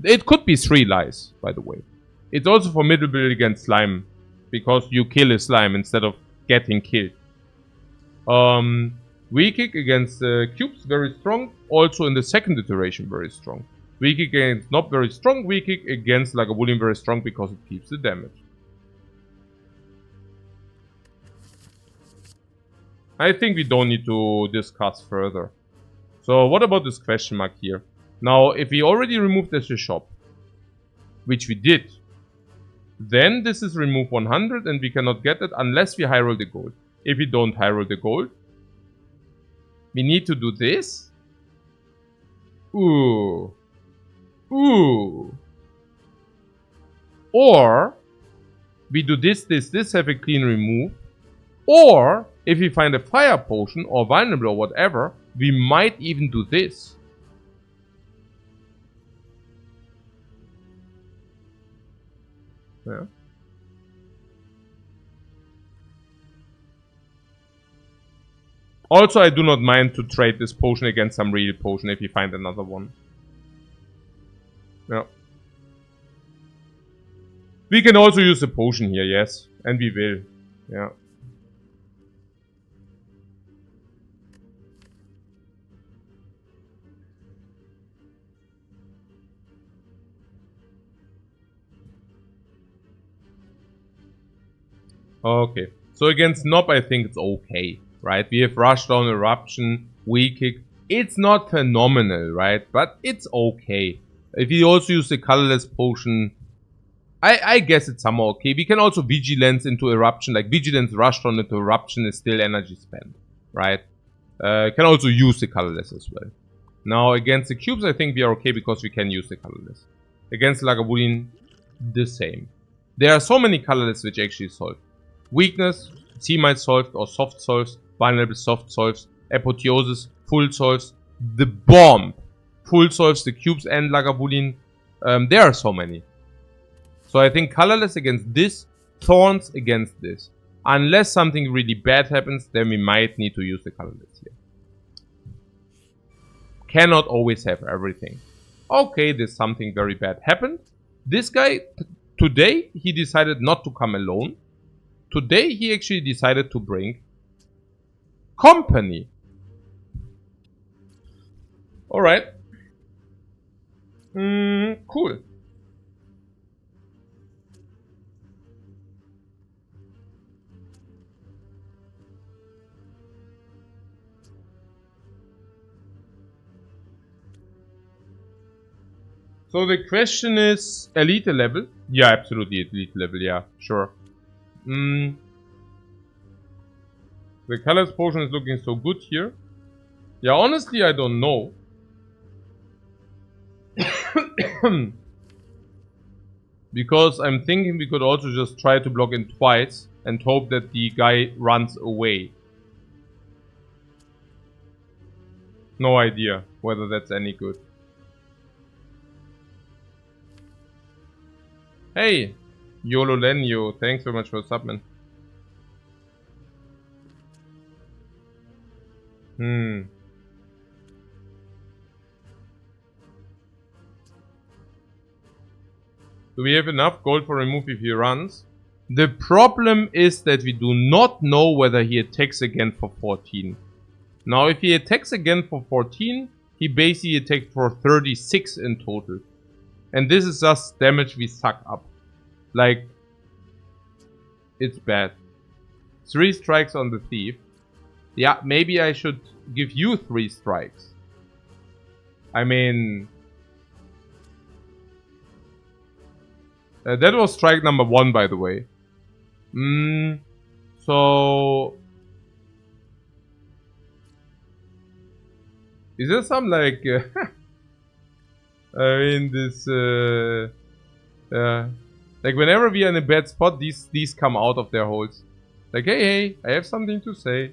It could be 3 lies, by the way. It's also formidable against slime, because you kill a slime instead of getting killed. V-Kick against cubes, very strong. Also in the second iteration, very strong. V-Kick against not very strong. V-Kick against Lagavulin, very strong because it keeps the damage. I think we don't need to discuss further. So what about this question mark here? Now, if we already removed this shop, which we did, then this is remove 100 and we cannot get it unless we high roll the gold. If we don't high roll the gold, we need to do this. Ooh. Ooh. Or we do this, have a clean remove. Or if we find a fire potion or vulnerable or whatever, we might even do this. Yeah. Also, I do not mind to trade this potion against some real potion if you find another one. Yeah. We can also use a potion here, yes. And we will. Yeah. Okay. So against Nob, I think it's okay. Right? We have Rushdown, Eruption, V-Kick. It's not phenomenal, right? But it's okay. If you also use the colorless potion, I guess it's somehow okay. We can also Vigilance into Eruption. Like Vigilance Rushdown into Eruption is still energy spent, right? Can also use the colorless as well. Now against the cubes, I think we are okay because we can use the colorless. Against Lagavulin, the same. There are so many colorless which actually solve. Weakness, C-might solved or soft solves. Vulnerable soft solves, Apotheosis, full solves, the bomb, full solves, the cubes and Lagavulin. There are so many. So I think colorless against this, thorns against this. Unless something really bad happens, then we might need to use the colorless here. Cannot always have everything. Okay, there's something very bad happened. This guy, today, he decided not to come alone. Today, he actually decided to bring company. Alright. Cool. So the question is elite level? Yeah, absolutely elite level, yeah, sure. The colors potion is looking so good here. Yeah, honestly, I don't know. Because I'm thinking we could also just try to block in twice and hope that the guy runs away. No idea whether that's any good. Hey, YOLO Lenyo, thanks very much for submin. Do we have enough gold for remove if he runs? The problem is that we do not know whether he attacks again for 14. Now, if he attacks again for 14, he basically attacks for 36 in total. And this is just damage we suck up. Like, it's bad. 3 strikes on the thief. Yeah, maybe I should give you 3 strikes. I mean... that was strike number 1, by the way. So... Is there some, like... I mean, this... like, whenever we are in a bad spot, these come out of their holes. Like, hey, I have something to say.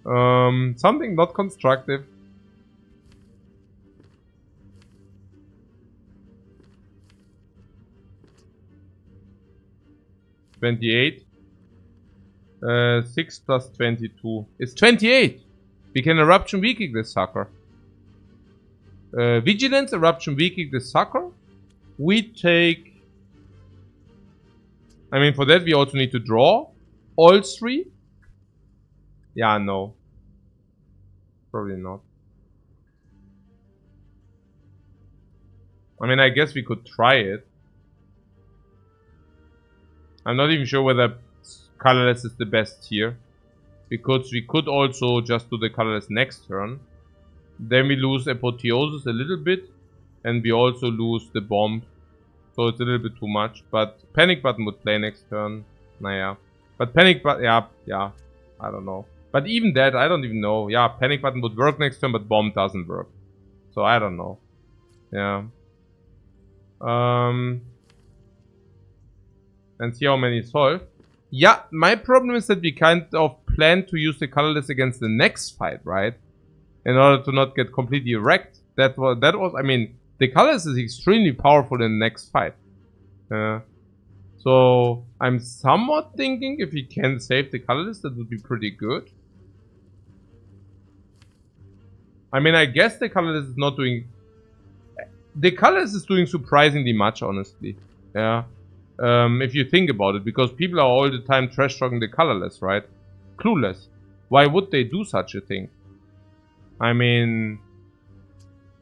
Something not constructive. $28. 6 plus 22. It's 28! We can Eruption Weakening this sucker. Vigilance, Eruption Weakening this sucker. We take... I mean, for that we also need to draw all 3. Yeah, no. Probably not. I mean, I guess we could try it. I'm not even sure whether colorless is the best here. Because we could also just do the colorless next turn. Then we lose Apotheosis a little bit. And we also lose the bomb. So it's a little bit too much. But Panic Button would play next turn. Naja. But Panic Button, yeah. I don't know. But even that, I don't even know. Yeah, Panic Button would work next turn, but Bomb doesn't work. So I don't know. Yeah. And see how many solve. Yeah, my problem is that we kind of plan to use the colorless against the next fight, right? In order to not get completely wrecked. That was, I mean, the colorless is extremely powerful in the next fight. So I'm somewhat thinking if we can save the colorless, that would be pretty good. I mean, I guess the colorless is not doing... The colorless is doing surprisingly much, honestly. Yeah. If you think about it, because people are all the time trash talking the colorless, right? Clueless. Why would they do such a thing? I mean,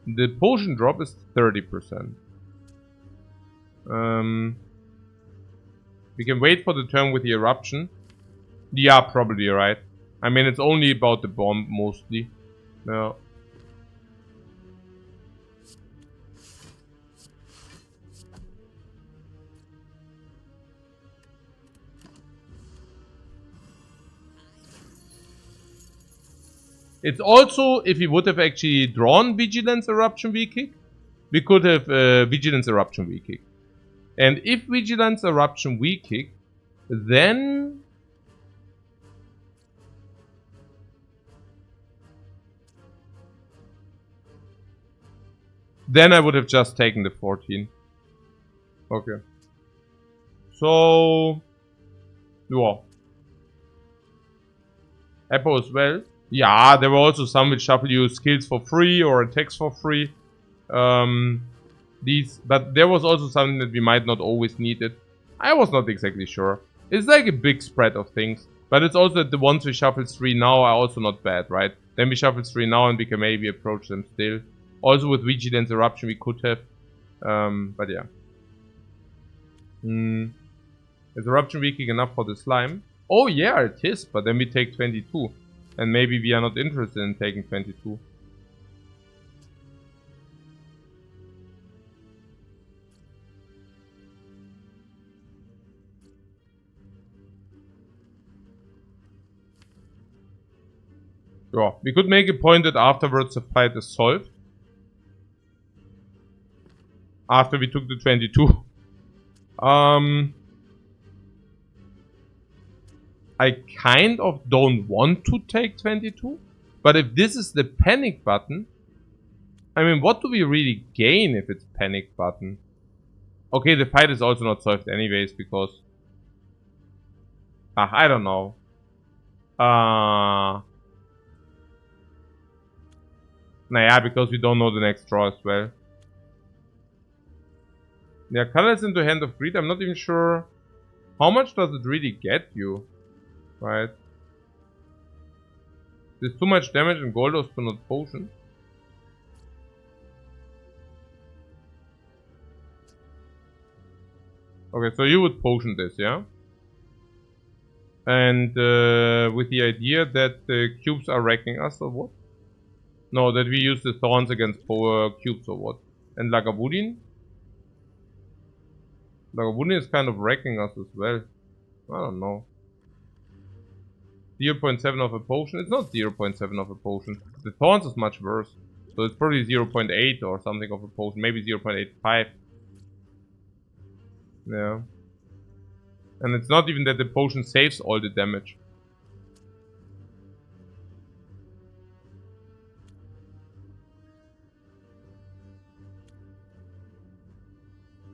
the potion drop is 30%. We can wait for the turn with the eruption. Yeah, probably right. I mean, it's only about the bomb mostly. Yeah. It's also, if we would have actually drawn Vigilance Eruption Weakening, we could have Vigilance Eruption Weakening. And if Vigilance Eruption Weakening, then... Then I would have just taken the 14. Okay. So... Yeah. Apo as well. Yeah, there were also some which shuffle you skills for free or attacks for free. But there was also something that we might not always need it. I was not exactly sure. It's like a big spread of things. But it's also that the ones we shuffle 3 now are also not bad, right? Then we shuffle 3 now and we can maybe approach them still. Also with Vigilance Eruption we could have. But yeah. Is Eruption Weakening enough for the slime? Oh yeah, it is, but then we take 22. And maybe we are not interested in taking 22. Yeah, we could make a point that afterwards the fight is solved. After we took the 22. I kind of don't want to take 22. But if this is the panic button, I mean, what do we really gain if it's panic button? Okay, the fight is also not solved anyways because... I don't know. Naja, because we don't know the next draw as well. Yeah, colors into Hand of Greed. I'm not even sure how much does it really get you, right? There's too much damage in Goldos to not potion. Okay, so you would potion this, yeah? And with the idea that the cubes are wrecking us or what? No, that we use the thorns against cubes or what? And Lagavulin? Lagavulin is kind of wrecking us as well. I don't know. 0.7 of a potion? It's not 0.7 of a potion. The thorns is much worse. So it's probably 0.8 or something of a potion. Maybe 0.85. Yeah. And it's not even that the potion saves all the damage.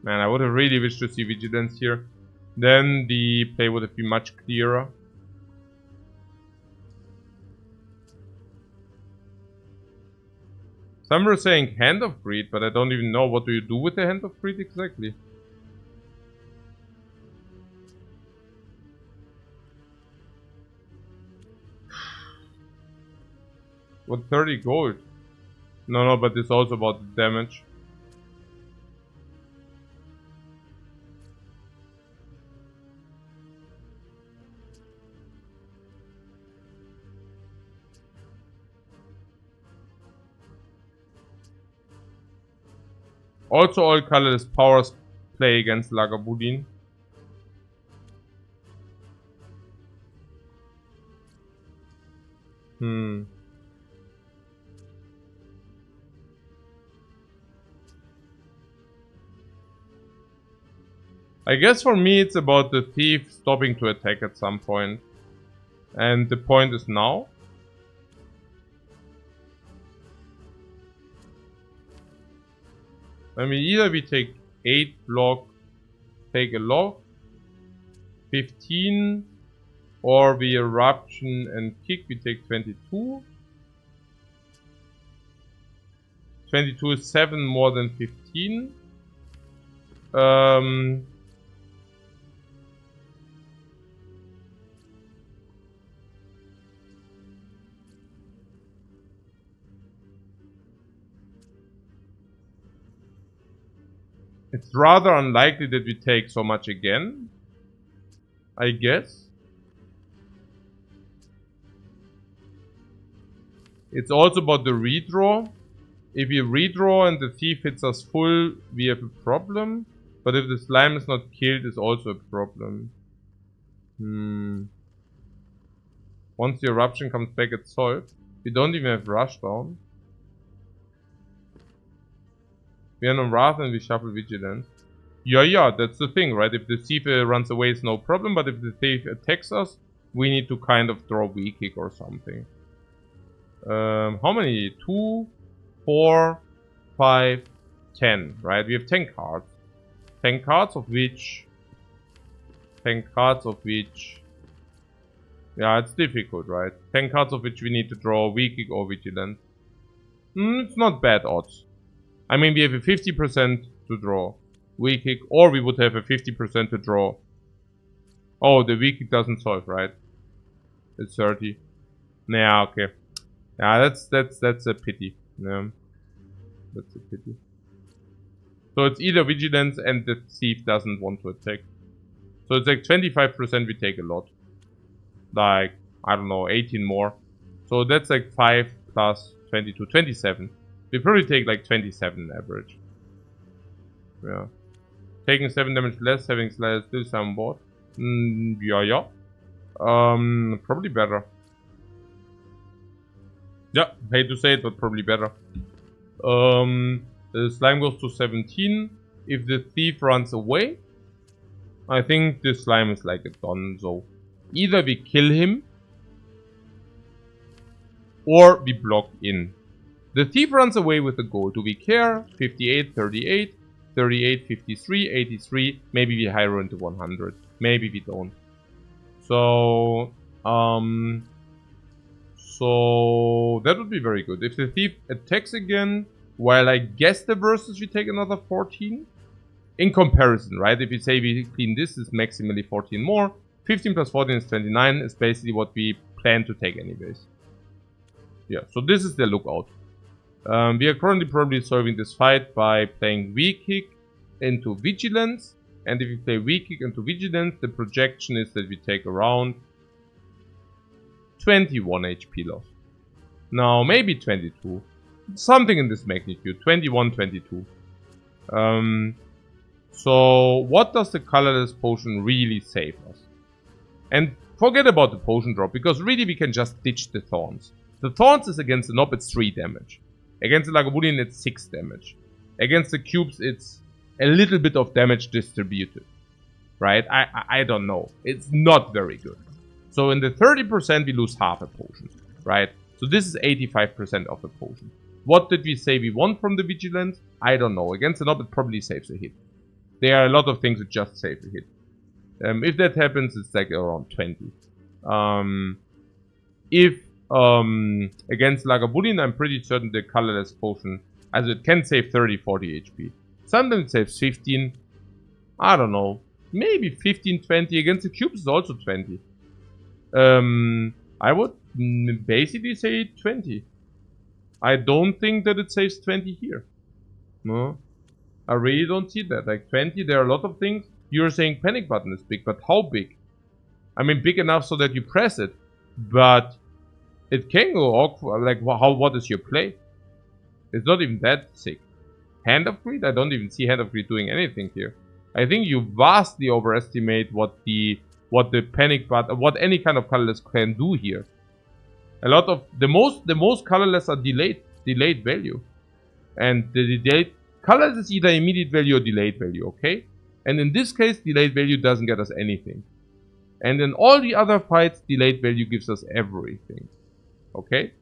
Man, I would have really wished to see Vigilance here. Then the play would have been much clearer. Some were saying Hand of Greed, but I don't even know what do you do with the Hand of Greed exactly. What, 30 gold? No, but it's also about the damage. Also all colorless powers play against Lagavulin. I guess for me it's about the thief stopping to attack at some point. And the point is now. I mean, either we take 8 block, take a lock, 15, or we eruption and kick, we take 22. 22 is 7 more than 15. It's rather unlikely that we take so much again, I guess. It's also about the redraw. If we redraw and the thief hits us full, we have a problem. But if the slime is not killed, it's also a problem. Once the eruption comes back, it's solved. We don't even have rushdown. We are on Wrath and we shuffle Vigilance. Yeah, that's the thing, right? If the thief runs away, it's no problem. But if the thief attacks us, we need to kind of draw weak kick or something. How many? 2, 4, 5, 10, right? We have 10 cards. 10 cards of which... Yeah, it's difficult, right? 10 cards of which we need to draw weak kick or Vigilance. It's not bad odds. I mean, we have a 50% to draw weak kick, or we would have a 50% to draw. Oh, the weak kick doesn't solve, right? It's 30. Yeah, okay. Yeah, that's a pity. Yeah, that's a pity. So it's either Vigilance and the thief doesn't want to attack. So it's like 25% we take a lot. Like, I don't know, 18 more. So that's like 5 plus 22, 27. We probably take like 27 average. Yeah. Taking 7 damage less, having still some board. Yeah. Probably better. Yeah, hate to say it, but probably better. The slime goes to 17. If the thief runs away, I think this slime is like a donzo. Either we kill him, or we block in. The thief runs away with the gold. Do we care? 58, 38, 38, 53, 83. Maybe we high roll into 100. Maybe we don't. So that would be very good. If the thief attacks again, while I guess the versus we take another 14. In comparison, right? If we say we clean this is maximally 14 more. 15 plus 14 is 29 is basically what we plan to take anyways. Yeah, so this is the lookout. We are currently probably solving this fight by playing weak kick into vigilance. And if we play weak kick into vigilance, the projection is that we take around 21 HP loss. Now, maybe 22. Something in this magnitude. 21, 22. So, what does the colorless potion really save us? And forget about the potion drop, because really we can just ditch the thorns. The thorns is against the knob, it's 3 damage. Against the Lagavulin, it's 6 damage. Against the cubes, it's a little bit of damage distributed. Right? I don't know. It's not very good. So in the 30%, we lose half a potion. Right? So this is 85% of a potion. What did we say we want from the Vigilance? I don't know. Against the knob, it probably saves a hit. There are a lot of things that just save a hit. If that happens, it's like around 20. If against Lagavulin, I'm pretty certain the colorless potion, as it can save 30, 40 HP. Sometimes it saves 15. I don't know. Maybe 15, 20. Against the cubes is also 20. I would basically say 20. I don't think that it saves 20 here. No. I really don't see that. Like 20, there are a lot of things. You're saying panic button is big, but how big? I mean, big enough so that you press it, but it can go awkward. Like, what is your play? It's not even that sick. Hand of Greed? I don't even see Hand of Greed doing anything here. I think you vastly overestimate what the panic button, what any kind of colorless can do here. A lot of the most colorless are delayed value, and the delayed colorless is either immediate value or delayed value. Okay. And in this case, delayed value doesn't get us anything. And in all the other fights, delayed value gives us everything. Okay?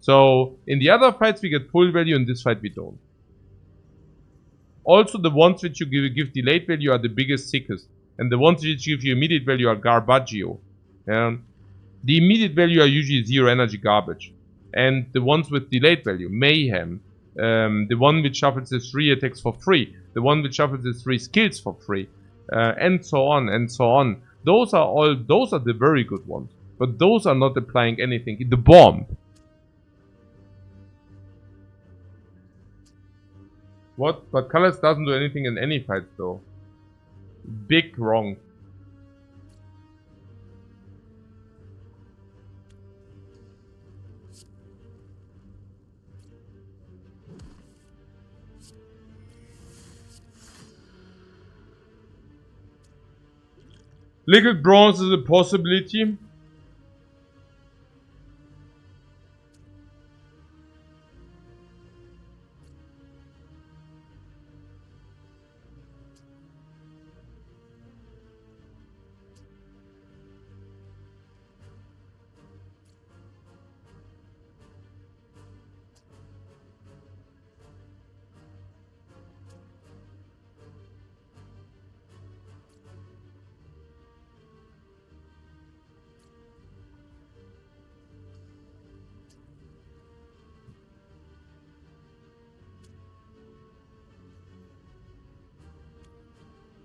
So, in the other fights, we get full value. In this fight, we don't. Also, the ones which you give delayed value are the biggest, sickest. And the ones which give you immediate value are garbaggio. The immediate value are usually 0 energy garbage. And the ones with delayed value, mayhem. The one which shuffles his 3 attacks for free. The one which shuffles his 3 skills for free. And so on and so on. Those are the very good ones. But those are not applying anything. The bomb. What? But colors doesn't do anything in any fight though. Big wrong. Liquid bronze is a possibility.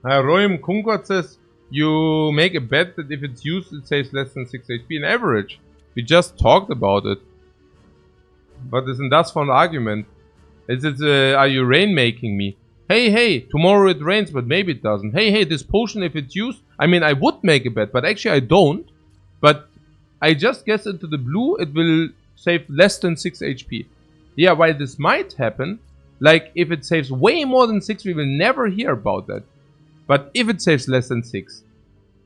Royum Concord says, you make a bet that if it's used, it saves less than 6 HP in average. We just talked about it. But isn't that for an argument? Is it, are you rainmaking me? Hey, tomorrow it rains, but maybe it doesn't. Hey, this potion, if it's used... I mean, I would make a bet, but actually I don't. But I just guess into the blue, it will save less than 6 HP. Yeah, while this might happen, like, if it saves way more than 6, we will never hear about that. But if it saves less than 6,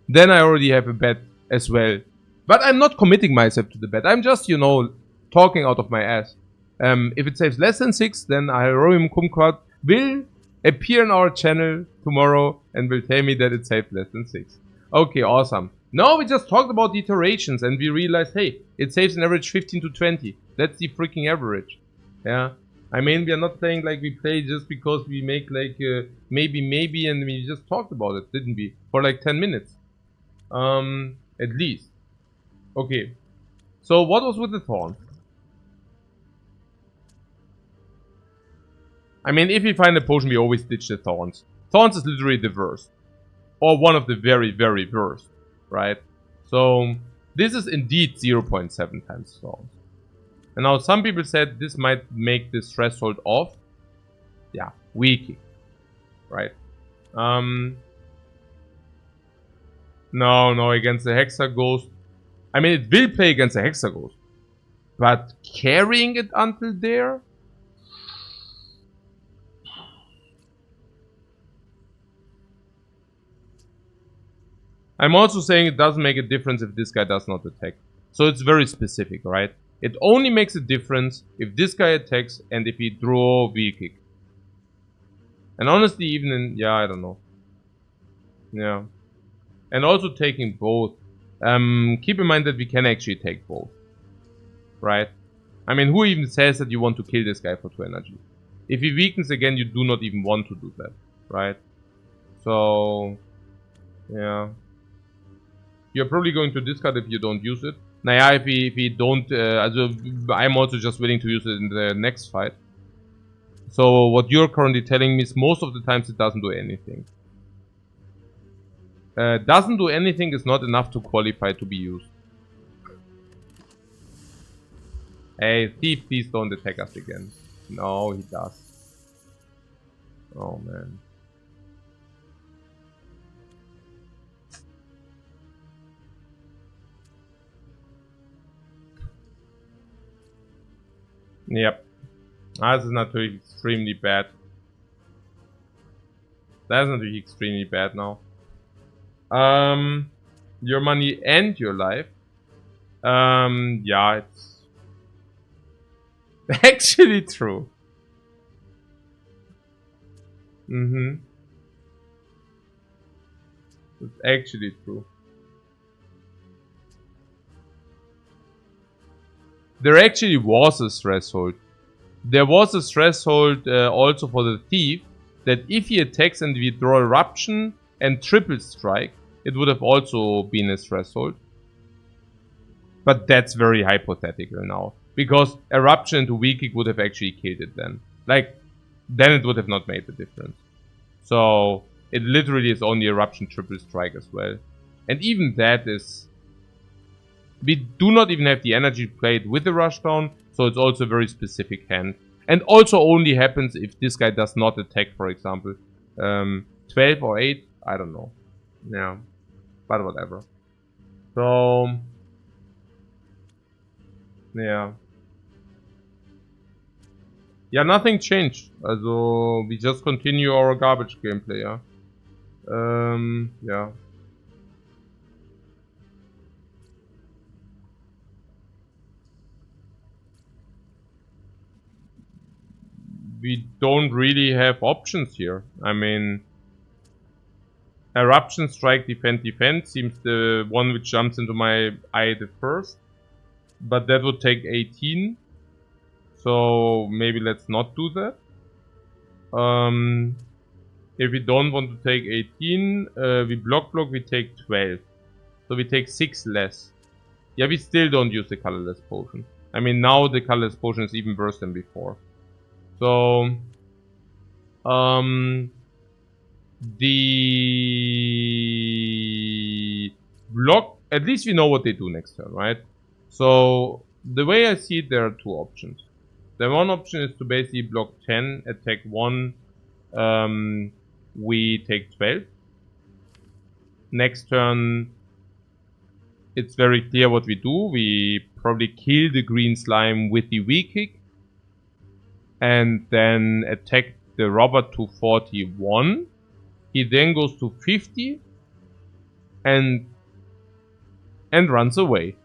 then I already have a bet as well. But I'm not committing myself to the bet. I'm just, talking out of my ass. If it saves less than 6, then a heroium kumquat will appear on our channel tomorrow and will tell me that it saved less than 6. Okay, awesome. Now we just talked about the iterations and we realized, hey, it saves an average 15 to 20. That's the freaking average. Yeah. I mean, we are not saying like we play just because we make like maybe and we just talked about it, didn't we? For like 10 minutes. At least. Okay. So what was with the thorn? I mean, if we find a potion, we always ditch the thorns. Thorns is literally the worst. Or one of the very, very worst. Right? So, this is indeed 0.7 times thorns. And now some people said this might make this threshold off. Yeah, weaking. Right? No, against the Hexa Ghost. I mean, it will play against the Hexa Ghost. But carrying it until there? I'm also saying it doesn't make a difference if this guy does not attack. So it's very specific, right? It only makes a difference if this guy attacks and if he draw V-Kick. And honestly, even in... yeah, I don't know. Yeah. And also taking both. Keep in mind that we can actually take both. Right? I mean, who even says that you want to kill this guy for 2 energy? If he weakens again, you do not even want to do that. Right? So... yeah. You're probably going to discard if you don't use it. Naja, if we don't... I'm also just willing to use it in the next fight. So what you're currently telling me is most of the times it doesn't do anything. Doesn't do anything is not enough to qualify to be used. Hey, Thief, please don't attack us again. No, he does. Oh, man. Yep. Das ist natürlich extremely bad. That's natürlich extremely bad now. Your money and your life. Yeah, it's actually true. It's actually true. There actually was a threshold. There was a threshold also for the Thief, that if he attacks and we draw Eruption and Triple Strike, it would have also been a threshold. But that's very hypothetical now. Because Eruption into Weak-Kick would have actually killed it then. Like, then it would have not made the difference. So, it literally is only Eruption Triple Strike as well. And even that is... we do not even have the energy played with the Rushdown, so it's also a very specific hand. And also only happens if this guy does not attack, for example. 12 or 8, I don't know. Yeah, but whatever. So, yeah. Yeah, nothing changed. Also, we just continue our garbage gameplay, yeah. Yeah. We don't really have options here. I mean, Eruption, Strike, Defend seems the one which jumps into my eye the first. But that would take 18. So maybe let's not do that. If we don't want to take 18, we block, we take 12. So we take 6 less. Yeah, we still don't use the colorless potion. I mean, now the colorless potion is even worse than before. So, the block, at least we know what they do next turn, right? So, the way I see it, there are 2 options. The one option is to basically block 10, attack 1, we take 12. Next turn, it's very clear what we do. We probably kill the green slime with the Weak-Kick. And then attack the robber to 41. He then goes to 50 and runs away.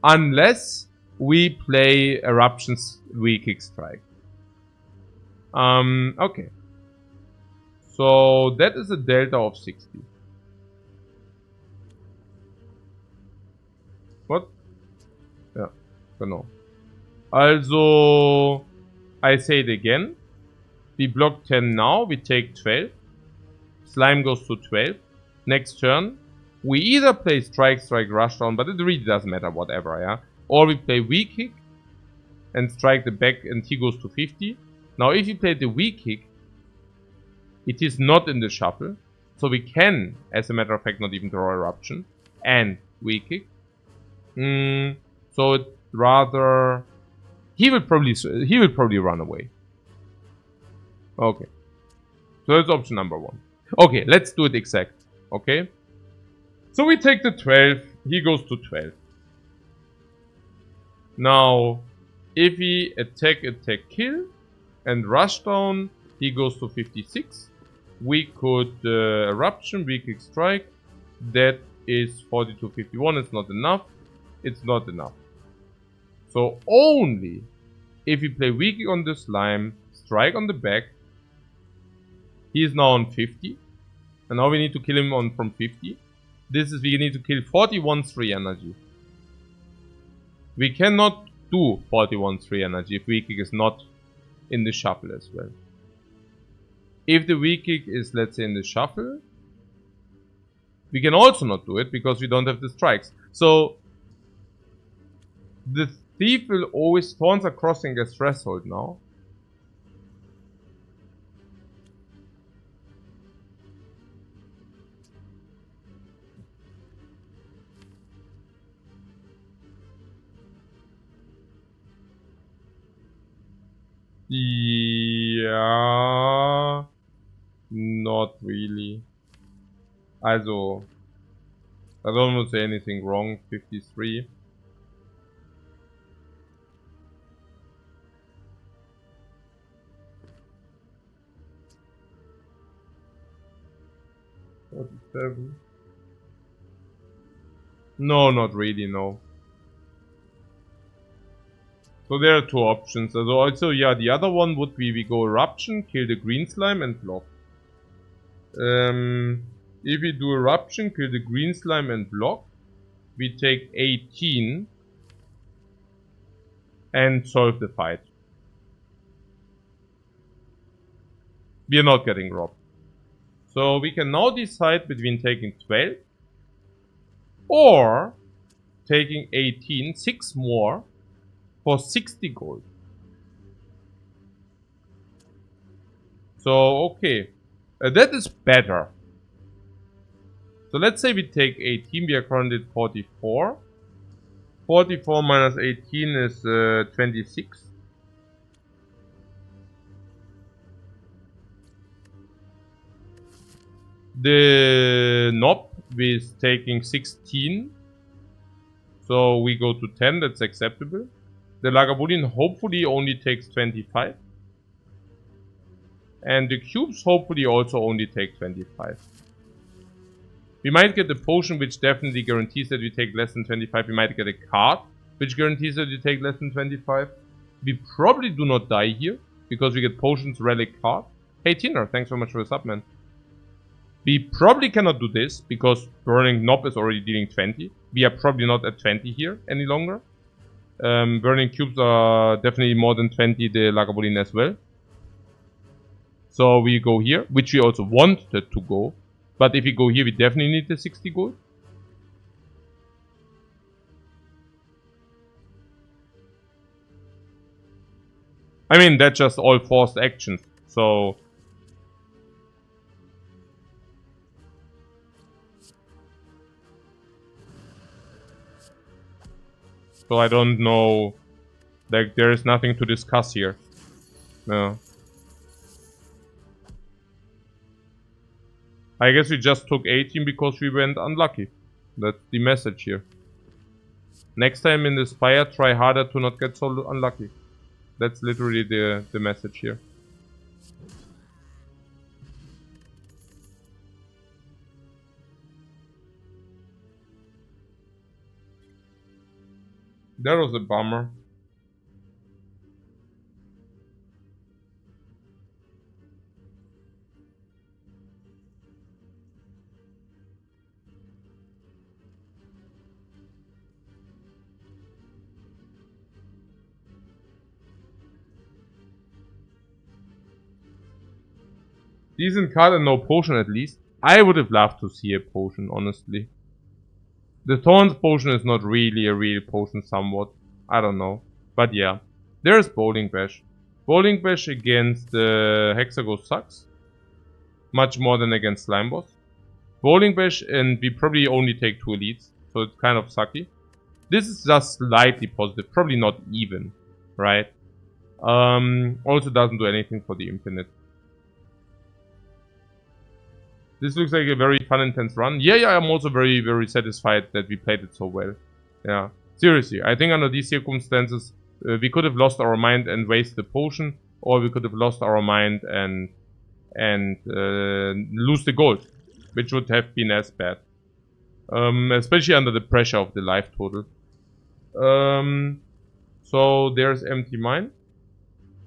Unless we play Eruption's weak-kick strike. Okay. So that is a delta of 60. What? Ja, genau. Also, I say it again. We block 10 now, we take 12. Slime goes to 12. Next turn, we either play strike, rushdown, but it really doesn't matter, whatever, yeah? Or we play weak kick and strike the back and he goes to 50. Now if you play the weak kick, it is not in the shuffle. So we can, as a matter of fact, not even draw Eruption and weak kick. So it's rather... He will probably run away. Okay. So that's option number 1. Okay, let's do it exact. Okay. So we take the 12. He goes to 12. Now, if we attack, kill, and rush down, he goes to 56. We could Eruption, weak kick strike. That is 40 to 51. It's not enough. It's not enough. So only if we play weak kick on the slime, strike on the back. He is now on 50. And now we need to kill him on from 50. We need to kill 41-3 energy. We cannot do 41-3 energy if weak kick is not in the shuffle as well. If the weak kick is, let's say, in the shuffle, we can also not do it because we don't have the strikes. So the thief will always... Thorns are crossing a threshold now. Yeah, not really. Also, I don't want to say anything wrong. 53. $47. No, not really, no. So there are 2 options. Also, yeah, the other one would be we go Eruption, kill the green slime and block. If we do Eruption, kill the green slime and block, we take 18 and solve the fight. We are not getting robbed. So we can now decide between taking 12 or taking 18, 6 more for 60 gold. So, okay. That is better. So let's say we take 18, we are currently at 44. 44 minus 18 is 26. The knob is taking 16. So we go to 10, that's acceptable. The Lagavulin hopefully only takes 25. And the cubes hopefully also only take 25. We might get a potion which definitely guarantees that we take less than 25. We might get a card which guarantees that we take less than 25. We probably do not die here because we get potions, relic, card. Hey Tina, thanks so much for the sub, man. We probably cannot do this because Burning Knob is already dealing 20. We are probably not at 20 here any longer. Burning Cubes are definitely more than 20, the Lagavulin as well. So we go here, which we also wanted to go. But if we go here, we definitely need the 60 gold. I mean, that's just all forced actions. So I don't know. Like, there is nothing to discuss here. No. I guess we just took 18 because we went unlucky. That's the message here. Next time in the Spire, try harder to not get so unlucky. That's literally the message here. That was a bummer. Decent card and no potion at least. I would have loved to see a potion, honestly. The Thorns potion is not really a real potion somewhat. I don't know. But yeah. There's Bowling Bash. Bowling Bash against Hexaghost sucks. Much more than against Slime Boss. Bowling Bash, and we probably only take 2 elites. So it's kind of sucky. This is just slightly positive. Probably not even. Right? Also doesn't do anything for the Infinite. This looks like a very fun, intense run. Yeah, I'm also very, very satisfied that we played it so well. Yeah. Seriously, I think under these circumstances, we could have lost our mind and wasted the potion, or we could have lost our mind and lose the gold, which would have been as bad. Especially under the pressure of the life total. So there's Empty Mind.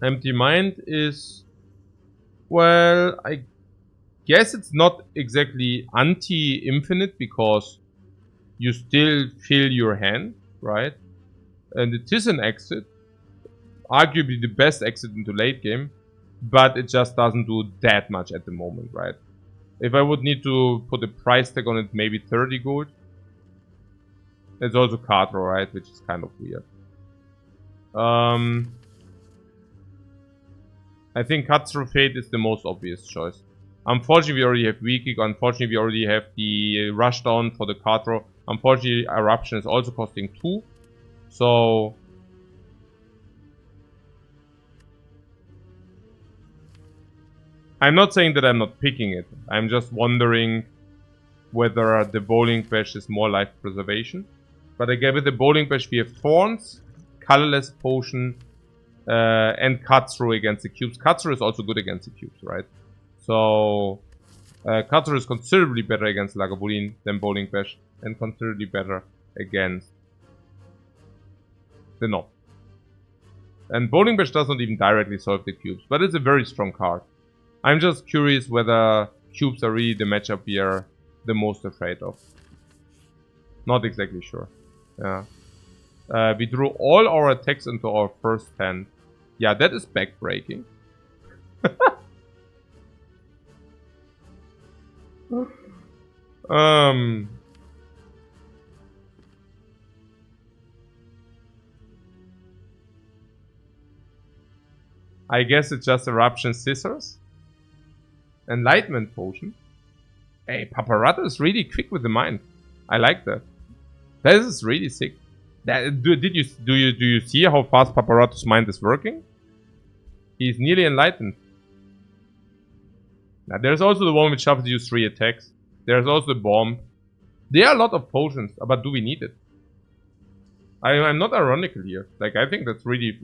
Empty Mind is, well, I guess it's not exactly anti-infinite because you still fill your hand, right? And it is an exit. Arguably the best exit into late game. But it just doesn't do that much at the moment, right? If I would need to put a price tag on it, maybe 30 gold. It's also card draw, right? Which is kind of weird. I think Cut Through Fate is the most obvious choice. Unfortunately, we already have Weak Kick. Unfortunately, we already have the Rush Down for the card draw. Unfortunately, Eruption is also costing 2. So I'm not saying that I'm not picking it. I'm just wondering whether the Bowling Bash is more life preservation. But again, with the Bowling Bash, we have Thorns, Colorless Potion, and Cut Through against the cubes. Cut Through is also good against the cubes, right? So, Cut Through is considerably better against Lagavulin than Bowling Bash, and considerably better against the Knob. And Bowling Bash does not even directly solve the cubes, but it's a very strong card. I'm just curious whether cubes are really the matchup we are the most afraid of. Not exactly sure. Yeah. We drew all our attacks into our first hand. Yeah, that is backbreaking. I guess it's just Eruption Scissors. Enlightenment Potion. Hey, Paparazzo is really quick with the mind. I like that. That is really sick. Do you see how fast Paparazzo's mind is working? He's nearly enlightened. Now there's also the one which shuffles you 3 attacks. There's also the bomb. There are a lot of potions, but do we need it? I'm not ironical here. Like, I think that's really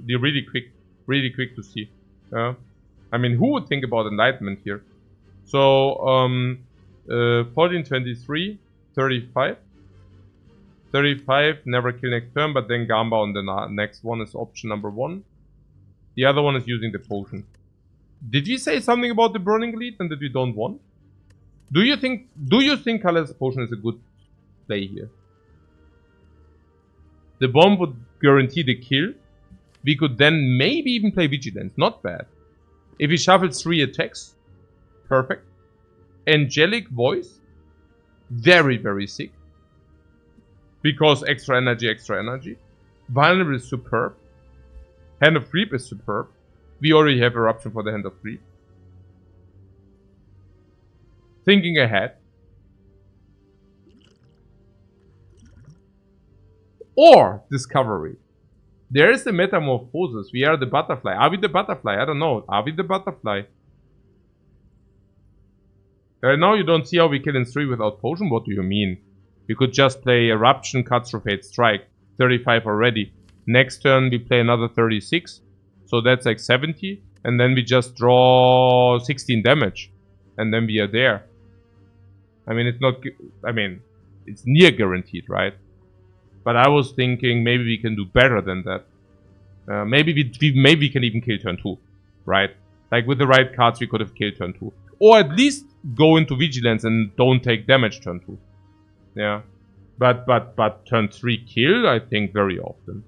quick to see. I mean, who would think about enlightenment here? So 14, 23, 35. 35, never kill next turn, but then Gamba on the next one is option number 1. The other one is using the potion. Did we say something about the burning elite and that we don't want? Do you think Colorless Potion is a good play here? The bomb would guarantee the kill. We could then maybe even play Vigilance. Not bad. If he shuffles 3 attacks, perfect. Angelic Voice, very, very sick. Because extra energy. Vulnerable is superb. Hand of Creep is superb. We already have Eruption for the Hand of Creep. Thinking ahead. Or Discovery. There is the Metamorphosis. We are the butterfly. Are we the butterfly? I don't know. Are we the butterfly? Right now you don't see how we kill in 3 without potion. What do you mean? We could just play Eruption, Cut Through Fate, Strike. 35 already. Next turn we play another 36. So that's like 70. And then we just draw 16 damage. And then we are there. I mean, it's not... I mean, it's near guaranteed, right? But I was thinking maybe we can do better than that. Maybe we can even kill turn 2, right? Like with the right cards we could have killed turn 2. Or at least go into vigilance and don't take damage turn 2. Yeah. But turn 3 kill, I think, very often.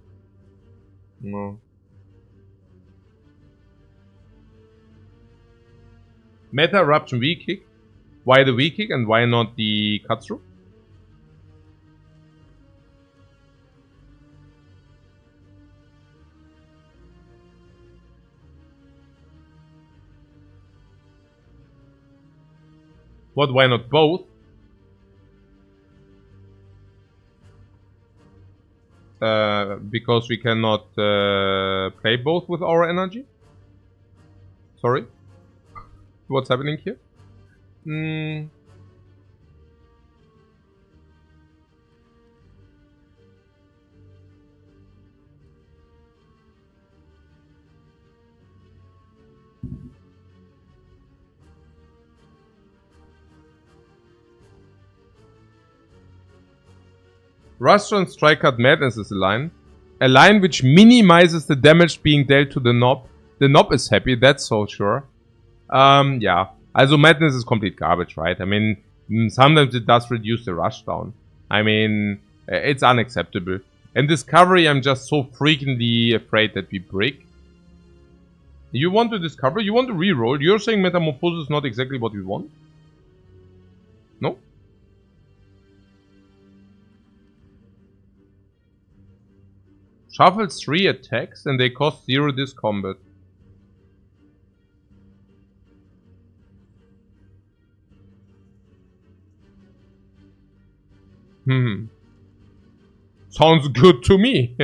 No. Meta Eruption weak kick. Why the weak kick and why not the Katsuru? What, why not both? Because we cannot play both with our energy? Sorry? What's happening here? Restaurant Strike Card Madness is a line. A line which minimizes the damage being dealt to the knob. The knob is happy, that's so sure. Yeah. Also Madness is complete garbage, right? I mean, sometimes it does reduce the rushdown. I mean, it's unacceptable. And Discovery, I'm just so freakingly afraid that we break. You want to discover? You want to reroll? You're saying Metamorphosis is not exactly what we want? No? Shuffles 3 attacks and they cost 0 this combat. Sounds good to me.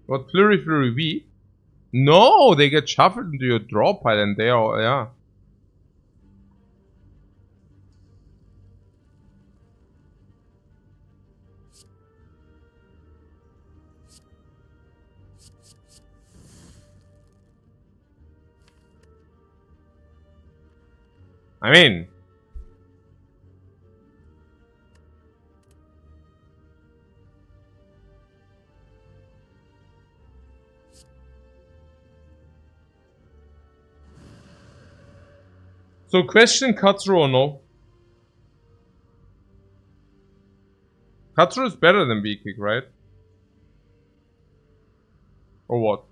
What, Flurry V? No, they get shuffled into your draw pile and they are, yeah. I mean, so question Katsuru or no? Katsuru is better than V-Kick, right? Or what?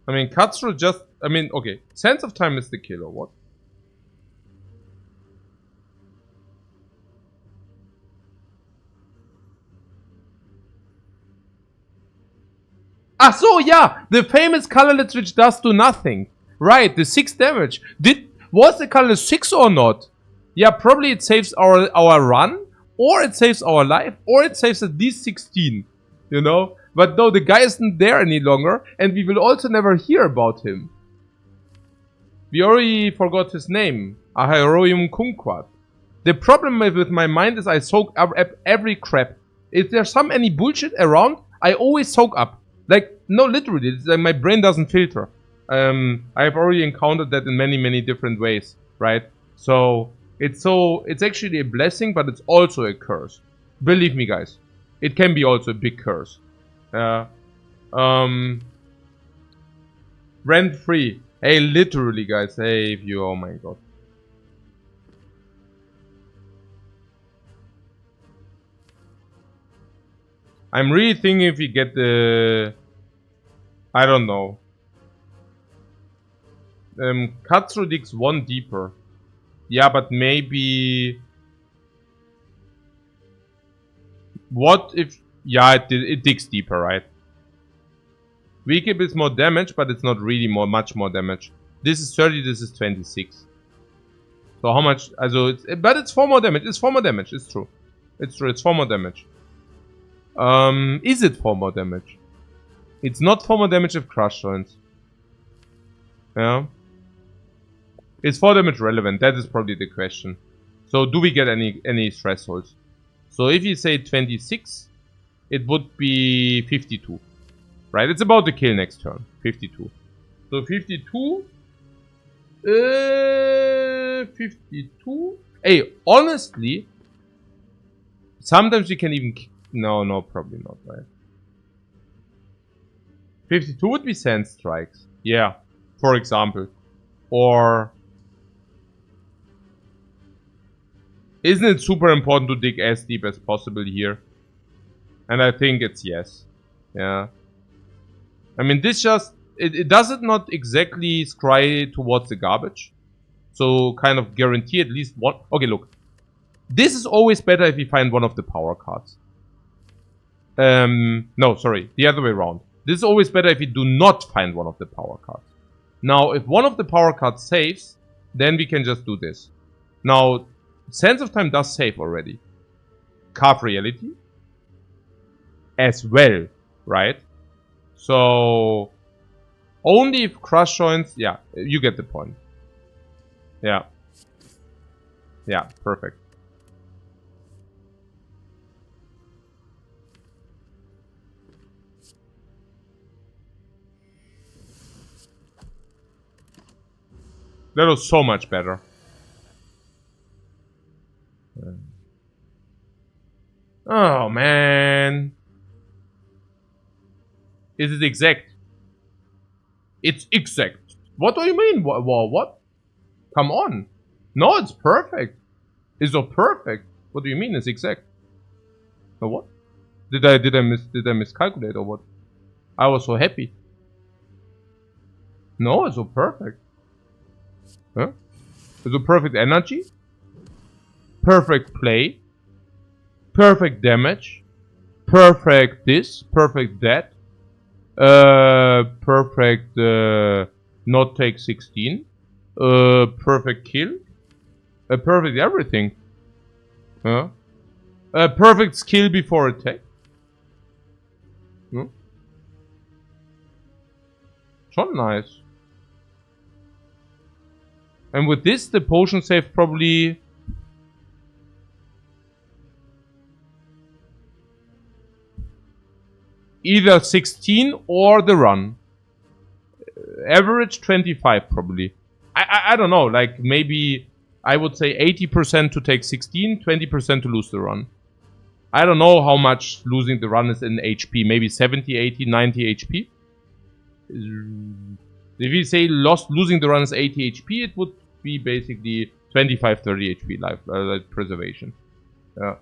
I mean, Katsuru just... I mean, okay. Sense of Time is the kill, or what? Ah, so yeah! The famous colorless which does do nothing. Right, the 6 damage. Was the colorless 6 or not? Yeah, probably it saves our run, or it saves our life, or it saves at least 16. You know? But no, the guy isn't there any longer, and we will also never hear about him. We already forgot his name. Aharoyum Kumquat. The problem with my mind is I soak up every crap. If there's any bullshit around, I always soak up. Like, no, literally, it's like my brain doesn't filter. I've already encountered that in many different ways, right? So it's actually a blessing, but it's also a curse. Believe me, guys, it can be also a big curse. Rent free. Hey, literally, guys, save you. Oh my god. I'm really thinking if we get the... I don't know. Katsuru digs 1 deeper. Yeah, but maybe... What if... Yeah, it digs deeper, right? Weakip is more damage, but it's not really much more damage. This is 30, this is 26. So how much... Also, but it's 4 more damage. It's 4 more damage. It's true. It's true. It's 4 more damage. Is it 4 more damage? It's not 4 more damage if Crush joins. Yeah. Is 4 damage relevant? That is probably the question. So do we get any thresholds? So if you say 26, it would be 52. Right? It's about to kill next turn. 52. So 52 52? Hey, honestly, sometimes you can even... No, probably not, right? 52 would be sand strikes. Yeah, for example. Or... Isn't it super important to dig as deep as possible here? And I think it's yes. Yeah. I mean, this just... It does it not exactly scry towards the garbage? So kind of guarantee at least one... Okay, look. This is always better if you find one of the power cards. No, sorry. The other way around. This is always better if you do not find one of the power cards. Now, if one of the power cards saves, then we can just do this. Now, Sands of Time does save already. Carve Reality. As well, right? So... Only if Crush joins... Yeah, you get the point. Yeah. Yeah, perfect. That was so much better. Oh, man. Is it exact? It's exact. What do you mean? What? Come on. No, it's perfect. It's so perfect. What do you mean it's exact? No, what? Did I miscalculate or what? I was so happy. No, it's so perfect. Huh? It's a perfect energy. Perfect play. Perfect damage. Perfect this. Perfect that. Perfect not take 16. Perfect kill. Perfect everything. Huh? Perfect skill before attack. Hmm? So nice. And with this, the potion save probably... Either 16 or the run. Average 25 probably. I don't know, like maybe I would say 80% to take 16, 20% to lose the run. I don't know how much losing the run is in HP. Maybe 70, 80, 90 HP. If you say losing the run is 80 HP, it would be basically 25, 30 HP life preservation. Yeah.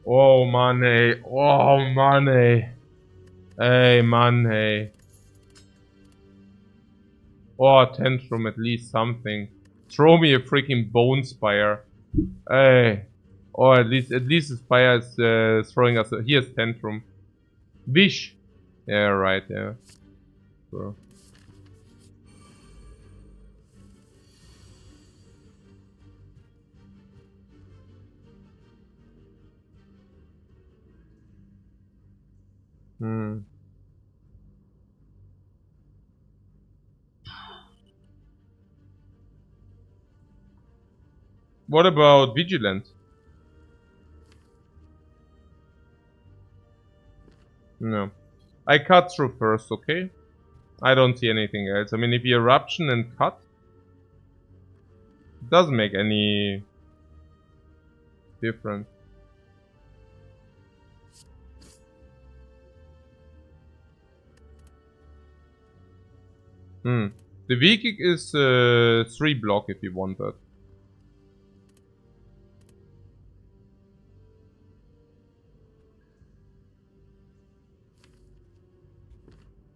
Oh, money. Oh, money. Hey, money. Oh, Tantrum, at least something. Throw me a freaking Bone Spire. Hey. Or at least the Spire is throwing us. Here's Tantrum. Wish. Yeah, right, yeah. Sure. What about Vigilant? No. I cut through first, okay? I don't see anything else. I mean, if you Eruption and cut, it doesn't make any difference. The V-Kick is 3 block if you want that.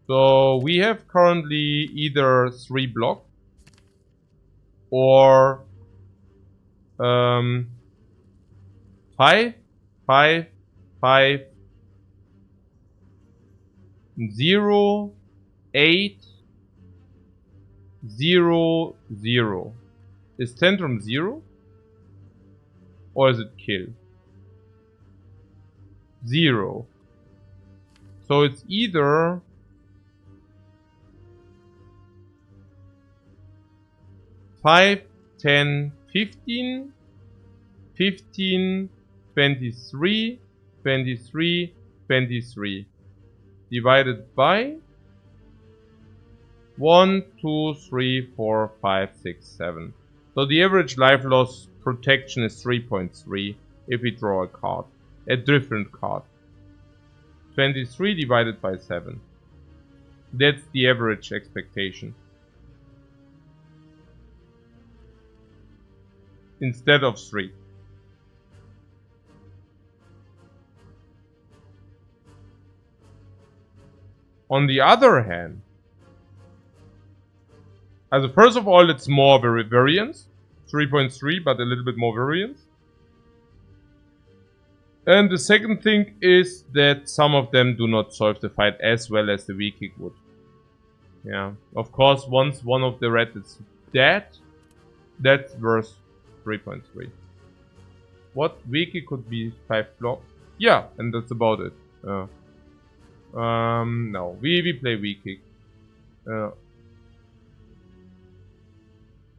So we have currently either 3 block or 5, 5, 5, 0, 8, 0, 0. Is Tantrum 0? Or is it kill? 0. So it's either 5, 10, 15, 15, 23, 23, 23. Divided by 1, 2, 3, 4, 5, 6, 7. So the average life loss protection is 3.3 if we draw a card. A different card. 23 divided by 7. That's the average expectation. Instead of 3. On the other hand, as first of all, it's more variance. 3.3, but a little bit more variance. And the second thing is that some of them do not solve the fight as well as the weak kick would. Yeah, of course, once one of the red is dead, that's worth 3.3. What weak kick could be 5 block? Yeah, and that's about it. No, we play weak kick.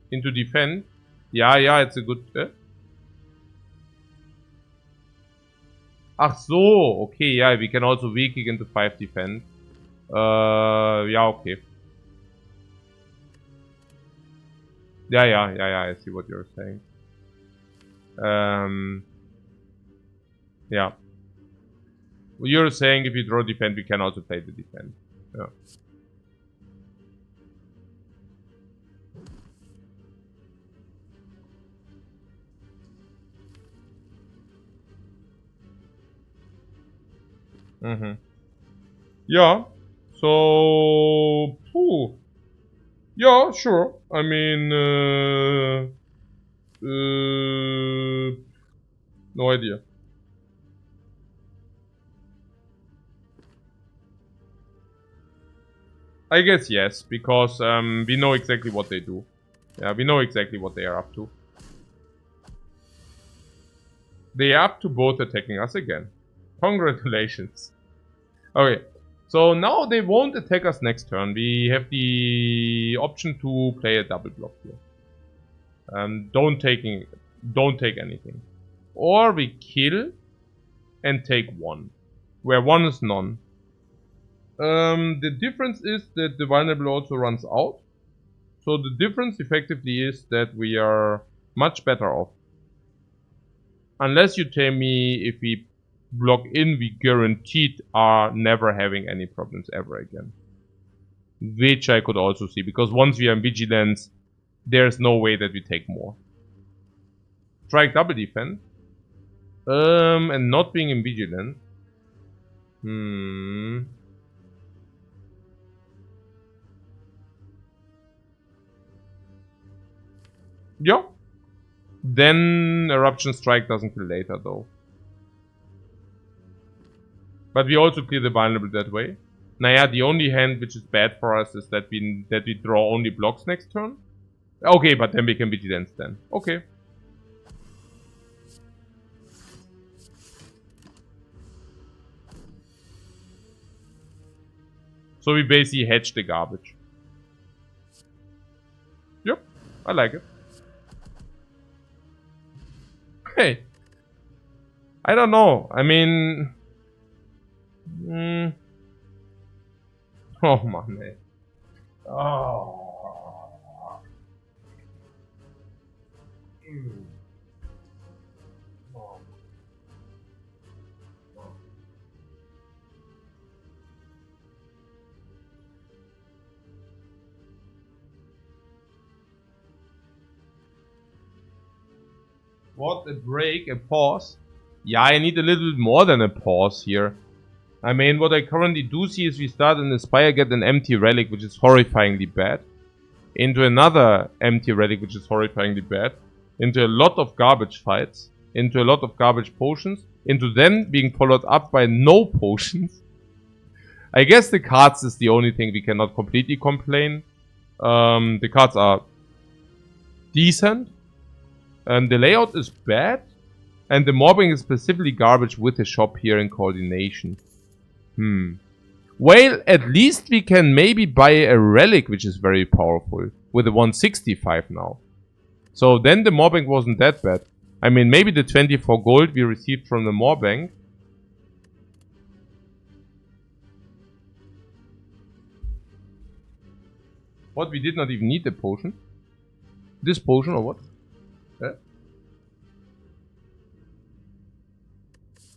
Into defend. Yeah, it's a good. Ach so, okay, yeah, we can also weak kick into 5 defend. Yeah, okay. Yeah, I see what you're saying. Yeah. You're saying if you draw defend, we can also play the defend. Yeah. Yeah. So, yeah, sure. I mean, no idea. I guess yes, because we know exactly what they do. Yeah, we know exactly what they are up to. They are up to both attacking us again. Congratulations. Okay, so now they won't attack us next turn. We have the option to play a double block here. Don't take anything. Or we kill and take 1, where 1 is none. The difference is that the vulnerable also runs out. So the difference effectively is that we are much better off. Unless you tell me if we block in, we guaranteed are never having any problems ever again. Which I could also see, because once we are in vigilance, there's no way that we take more. Strike double defend. And not being in vigilance. Yeah. Then Eruption Strike doesn't kill later though. But we also clear the vulnerable that way. Naya, the only hand which is bad for us is that we draw only blocks next turn. Okay, but then we can vigilance then. Okay. So we basically hedge the garbage. Yep, I like it. Hey, I don't know. I mean, oh man. Oh. What a break, a pause. Yeah, I need a little bit more than a pause here. I mean, what I currently do see is we start in the Spire, get an empty relic, which is horrifyingly bad. Into another empty relic, which is horrifyingly bad. Into a lot of garbage fights. Into a lot of garbage potions. Into them being followed up by no potions. I guess the cards is the only thing we cannot completely complain. The cards are decent. The layout is bad. And the mobbing is specifically garbage with the shop here in coordination. Well, at least we can maybe buy a relic, which is very powerful. With a 165 now. So then the mobbing wasn't that bad. I mean, maybe the 24 gold we received from the mobbing. What? We did not even need the potion? This potion or what?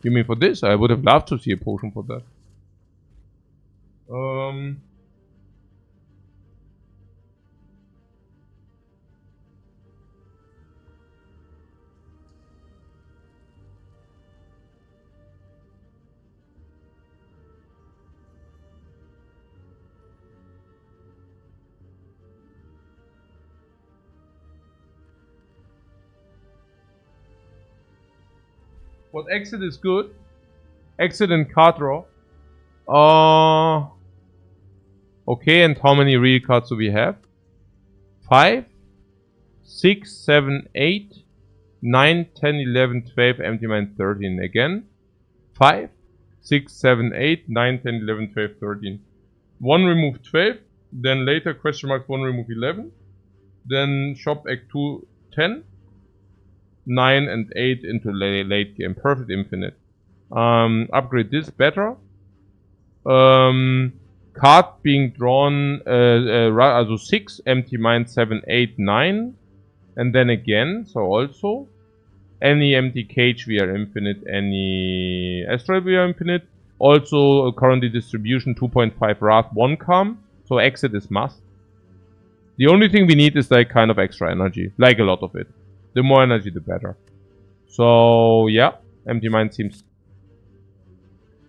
You mean for this? I would have loved to see a potion for that. What exit is good? Exit and card draw. Okay, and how many real cards do we have? 5, 6, 7, 8, 9, 10, 11, 12, empty mind 13. Again. 5, 6, 7, 8, 9, 10, 11, 12, 13. 1 remove 12. Then later question mark 1 remove 11. Then shop act 2, 10. 9 and 8 into late game. Perfect infinite. Upgrade this better. Card being drawn, also 6, empty mind 7, 8, 9. And then again, so also. Any empty cage we are infinite, any astral we are infinite. Also currently distribution 2.5 wrath, 1 calm. So exit is must. The only thing we need is like kind of extra energy. Like a lot of it. The more energy, the better. So, yeah. Empty mind seems...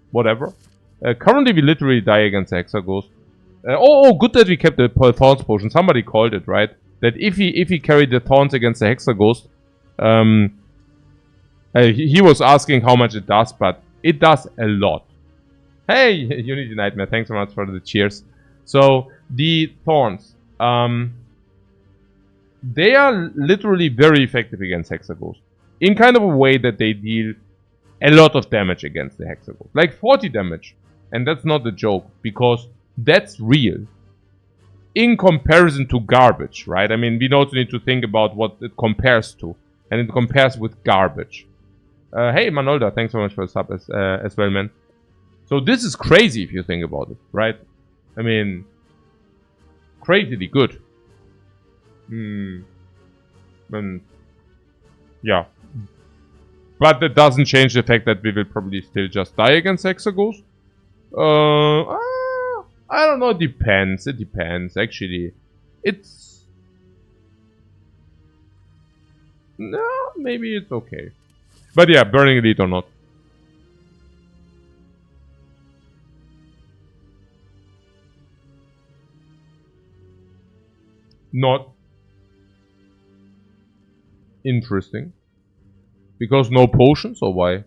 whatever. Currently, we literally die against the Hexaghost. Good that we kept the Thorns Potion. Somebody called it, right? That if he carried the Thorns against the Hexaghost... he was asking how much it does, but it does a lot. Hey, Unity Nightmare, thanks so much for the cheers. So, the Thorns... they are literally very effective against Hexaghost. In kind of a way that they deal a lot of damage against the Hexaghost. Like 40 damage. And that's not a joke, because that's real. In comparison to garbage, right? I mean, we also need to think about what it compares to. And it compares with garbage. Hey, Manolda, thanks so much for the sub as well, man. So this is crazy if you think about it, right? I mean, crazily good. And yeah. But that doesn't change the fact that we will probably still just die against Hexaghost. I don't know, it depends. It depends, actually. It's... no, maybe it's okay. But yeah, Burning Elite or not. Not interesting. Because no potions, or why?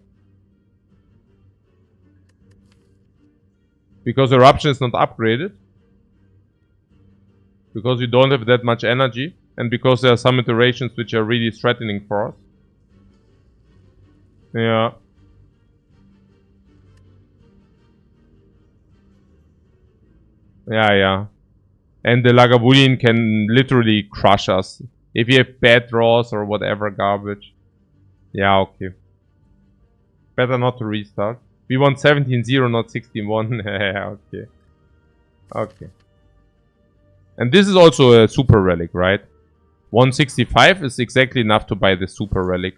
Because Eruption is not upgraded. Because we don't have that much energy. And because there are some iterations which are really threatening for us. Yeah. Yeah. And the Lagavulin can literally crush us. If you have bad draws or whatever garbage. Yeah, okay. Better not to restart. We want 17-0, not 16-1. Okay. Okay. And this is also a super relic, right? 165 is exactly enough to buy the super relic.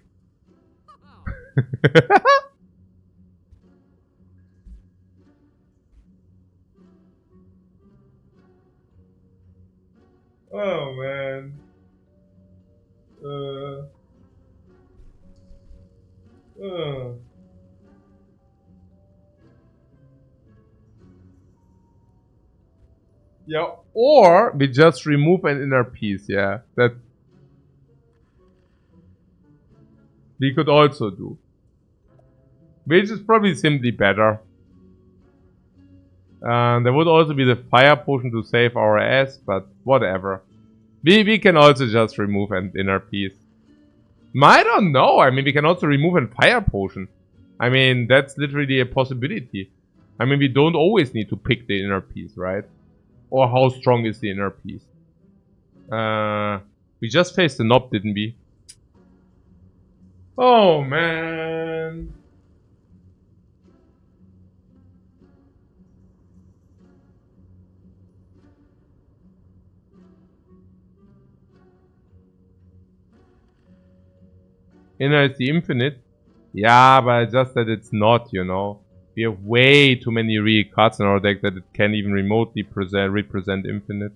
Oh, man. Yeah, or we just remove an inner piece, yeah. That we could also do. Which is probably simply better. There would also be the fire potion to save our ass, but whatever. We can also just remove an inner piece. I don't know. I mean, we can also remove a fire potion. I mean, that's literally a possibility. I mean, we don't always need to pick the inner piece, right? Or how strong is the inner piece? We just faced the knob, didn't we? Oh, man. Inner is the infinite. Yeah, but just that it's not, you know. We have way too many real cards in our deck that it can't even remotely represent infinite.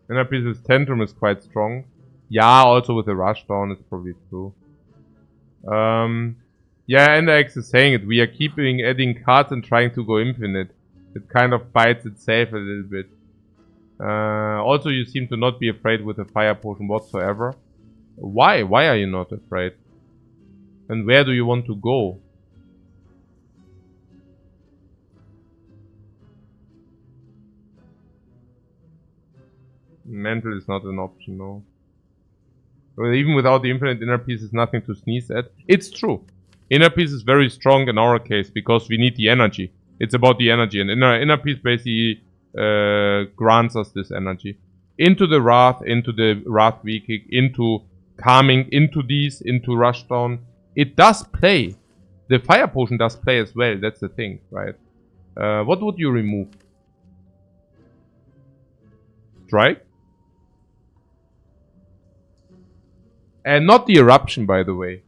Inner piece's Tantrum is quite strong. Yeah, also with the Rushdown, it's probably true. Yeah, and X is saying it. We are keeping adding cards and trying to go infinite. It kind of bites itself a little bit. Also, you seem to not be afraid with a fire potion whatsoever. Why? Why are you not afraid? And where do you want to go? Mental is not an option, no. Well, even without the infinite, inner piece is nothing to sneeze at. It's true. Inner piece is very strong in our case because we need the energy. It's about the energy, and inner piece basically grants us this energy. Into the Wrath V-Kick, into Calming, into these, into Rushdown. It does play. The fire potion does play as well, that's the thing, right? What would you remove? Strike? And not the eruption, by the way.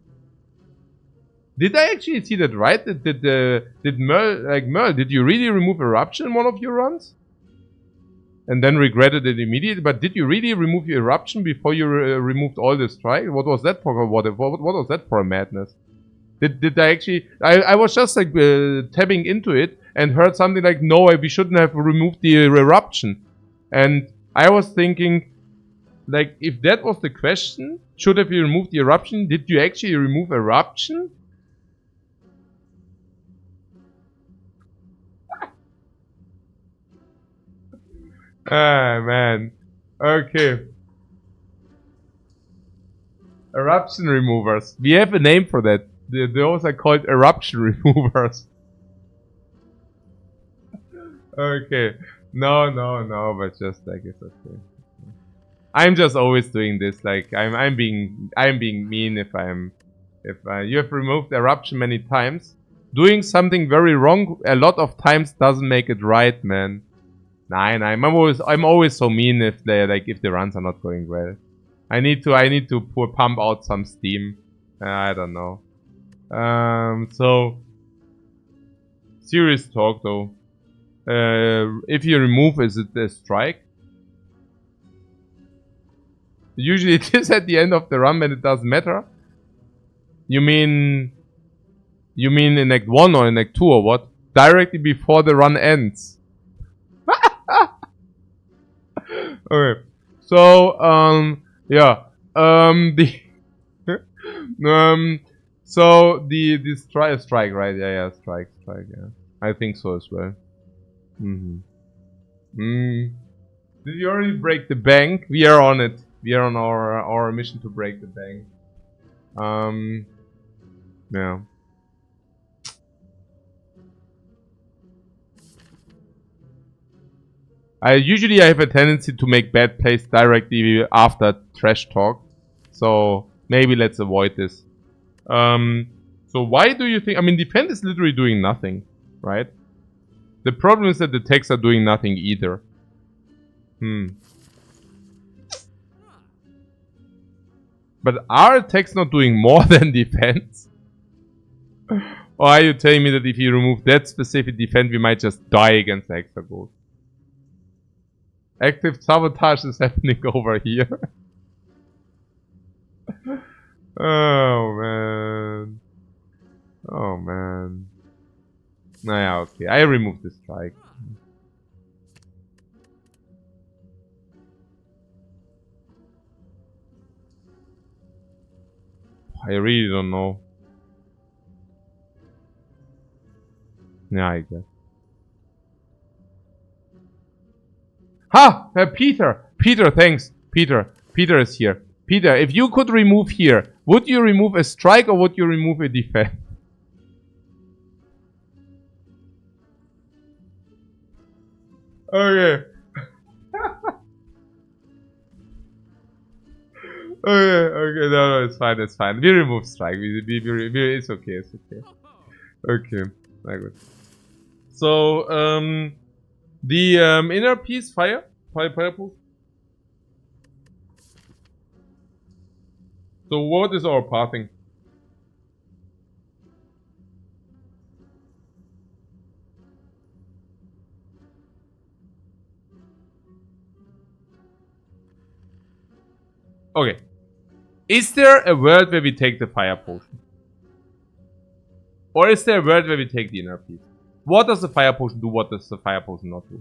Did I actually see that right? Did Merle, did you really remove eruption in one of your runs? And then regretted it immediately? But did you really remove your eruption before you removed all the strike? What was that for? What was that for a madness? Did I actually... I was just like tapping into it and heard something like, no, we shouldn't have removed the eruption. And I was thinking, like, if that was the question, should have you removed the eruption? Did you actually remove eruption? Ah, man. Okay. Eruption removers. We have a name for that. Those are called eruption removers. Okay. No, but just like it's okay. I'm just always doing this. Like I'm being mean if you have removed eruption many times. Doing something very wrong a lot of times doesn't make it right, man. Nah, I'm always so mean if the runs are not going well. I need to pump out some steam. I don't know. So serious talk though. If you remove, is it a strike? Usually it is at the end of the run when it doesn't matter. You mean in Act 1 or in Act 2 or what? Directly before the run ends. Okay. So, yeah. So the strike, right? Yeah, strike, yeah. I think so as well. Did you already break the bank? We are on it. We are on our mission to break the bank. Yeah. I have a tendency to make bad plays directly after trash talk. So maybe let's avoid this. So why do you think... I mean, defend is literally doing nothing, right? The problem is that the attacks are doing nothing either. But are attacks not doing more than defense? Or are you telling me that if you remove that specific defense, we might just die against the Hexaghost? Active sabotage is happening over here. Oh man. Oh man. Nah, okay. I removed the strike. I really don't know. Yeah, I guess. Ha! Peter! Peter, thanks. Peter, Peter is here. Peter, if you could remove here, would you remove a strike or would you remove a defense? Okay. Okay, no, it's fine, it's fine. We remove strike. It's okay, it's okay. Okay, very good. So, the inner piece, fire pulse. So, what is our pathing? Okay. Is there a world where we take the fire potion? Or is there a world where we take the inner piece? What does the fire potion do? What does the fire potion not do?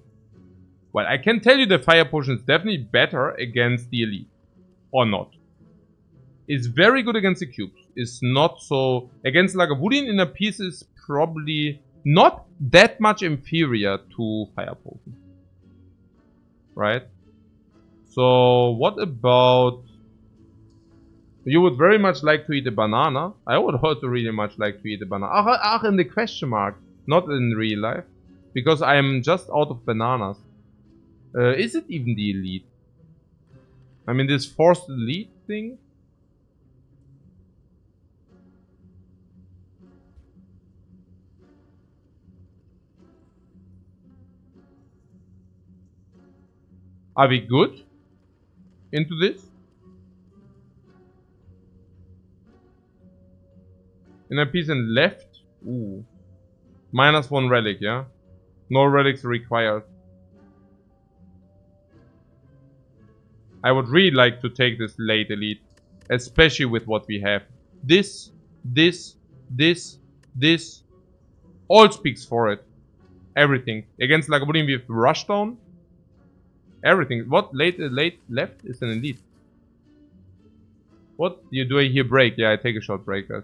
Well, I can tell you the fire potion is definitely better against the elite. Or not. It's very good against the cubes. It's not so... Against Lagavulin, inner piece is probably not that much inferior to fire potion. Right? So, what about... You would very much like to eat a banana. I would also really much like to eat a banana. Ach, in the question mark. Not in real life. Because I am just out of bananas. Is it even the elite? I mean, this forced elite thing? Are we good into this? In a piece and left? Ooh. -1 relic, yeah? No relics required. I would really like to take this late elite. Especially with what we have. This. All speaks for it. Everything. Against Lagavulin we have Rushdown. Everything. What? Late left is an elite. What? Do I hear break? Yeah, I take a short break, guys.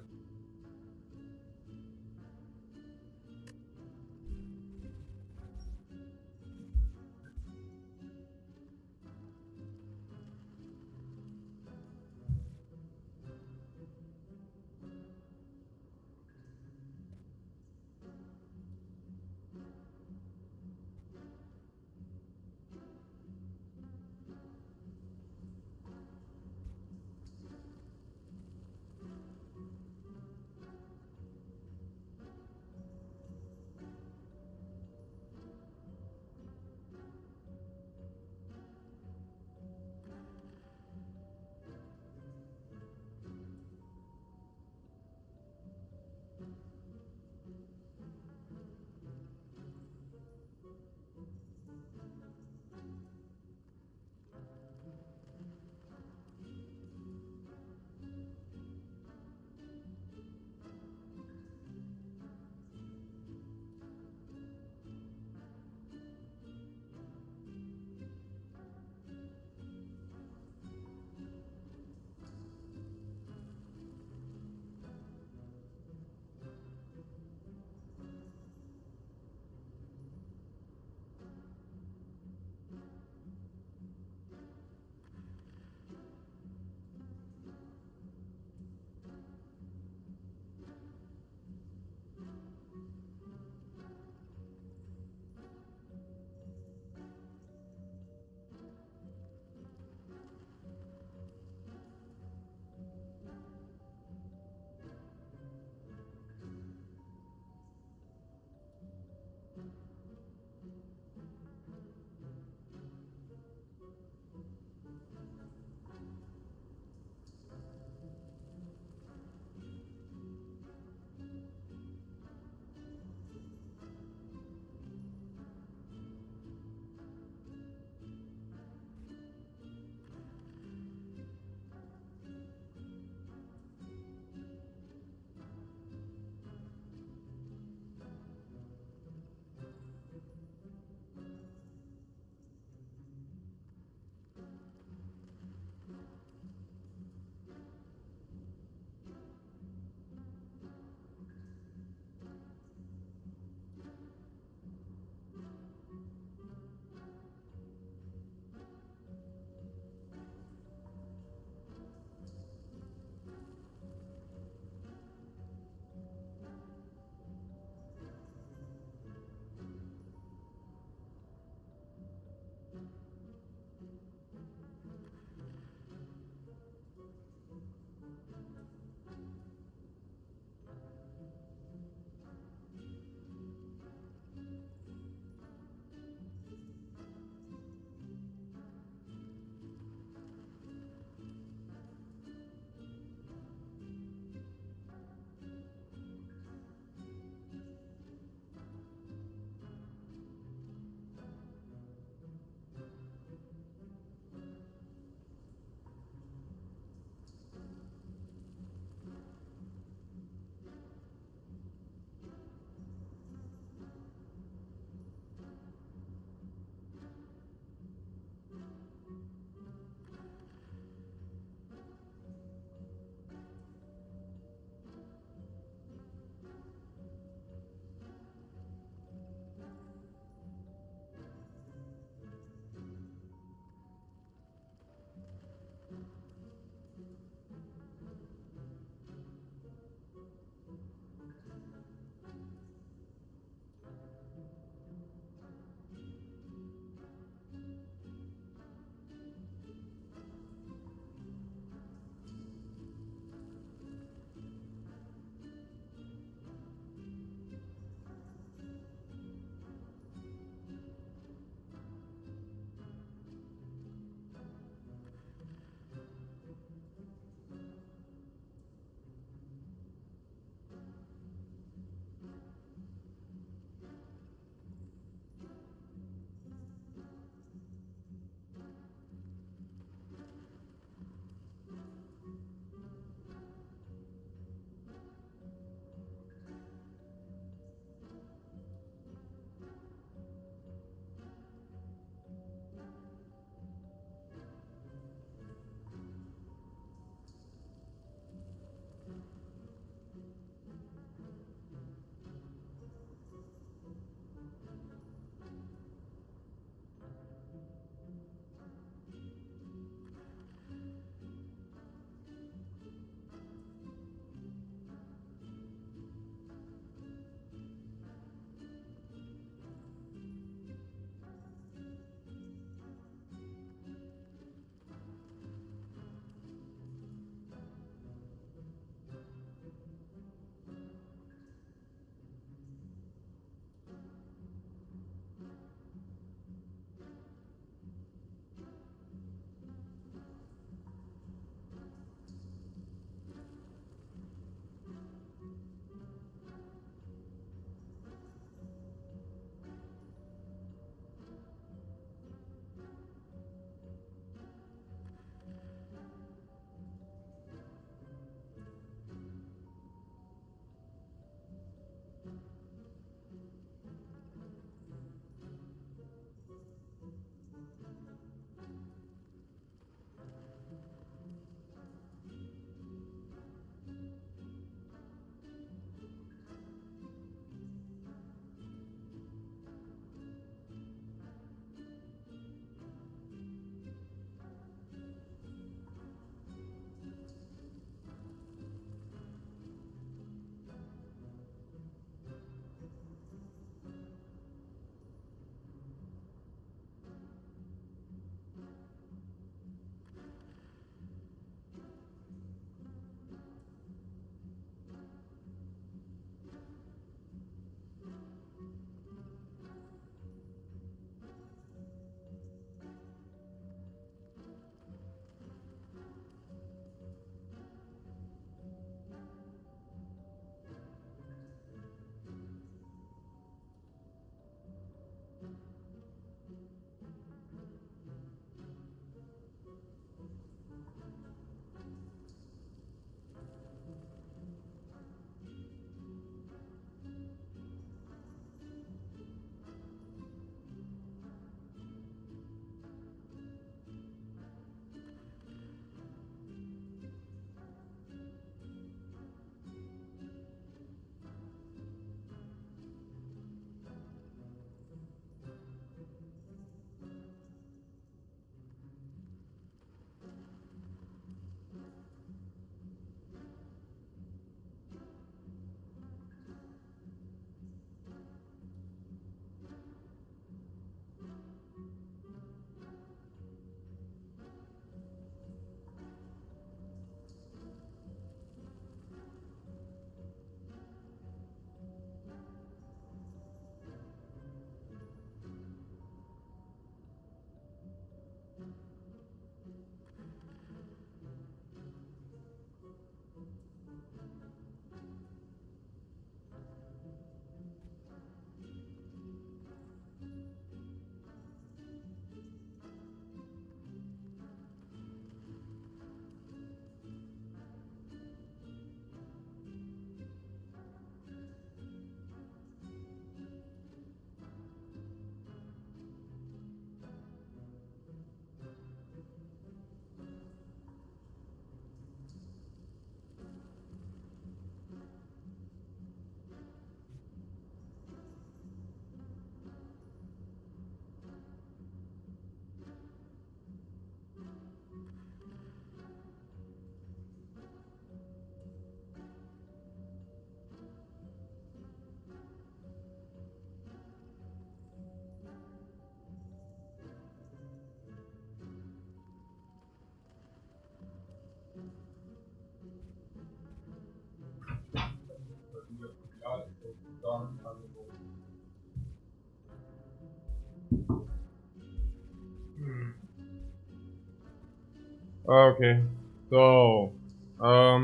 Okay. So, I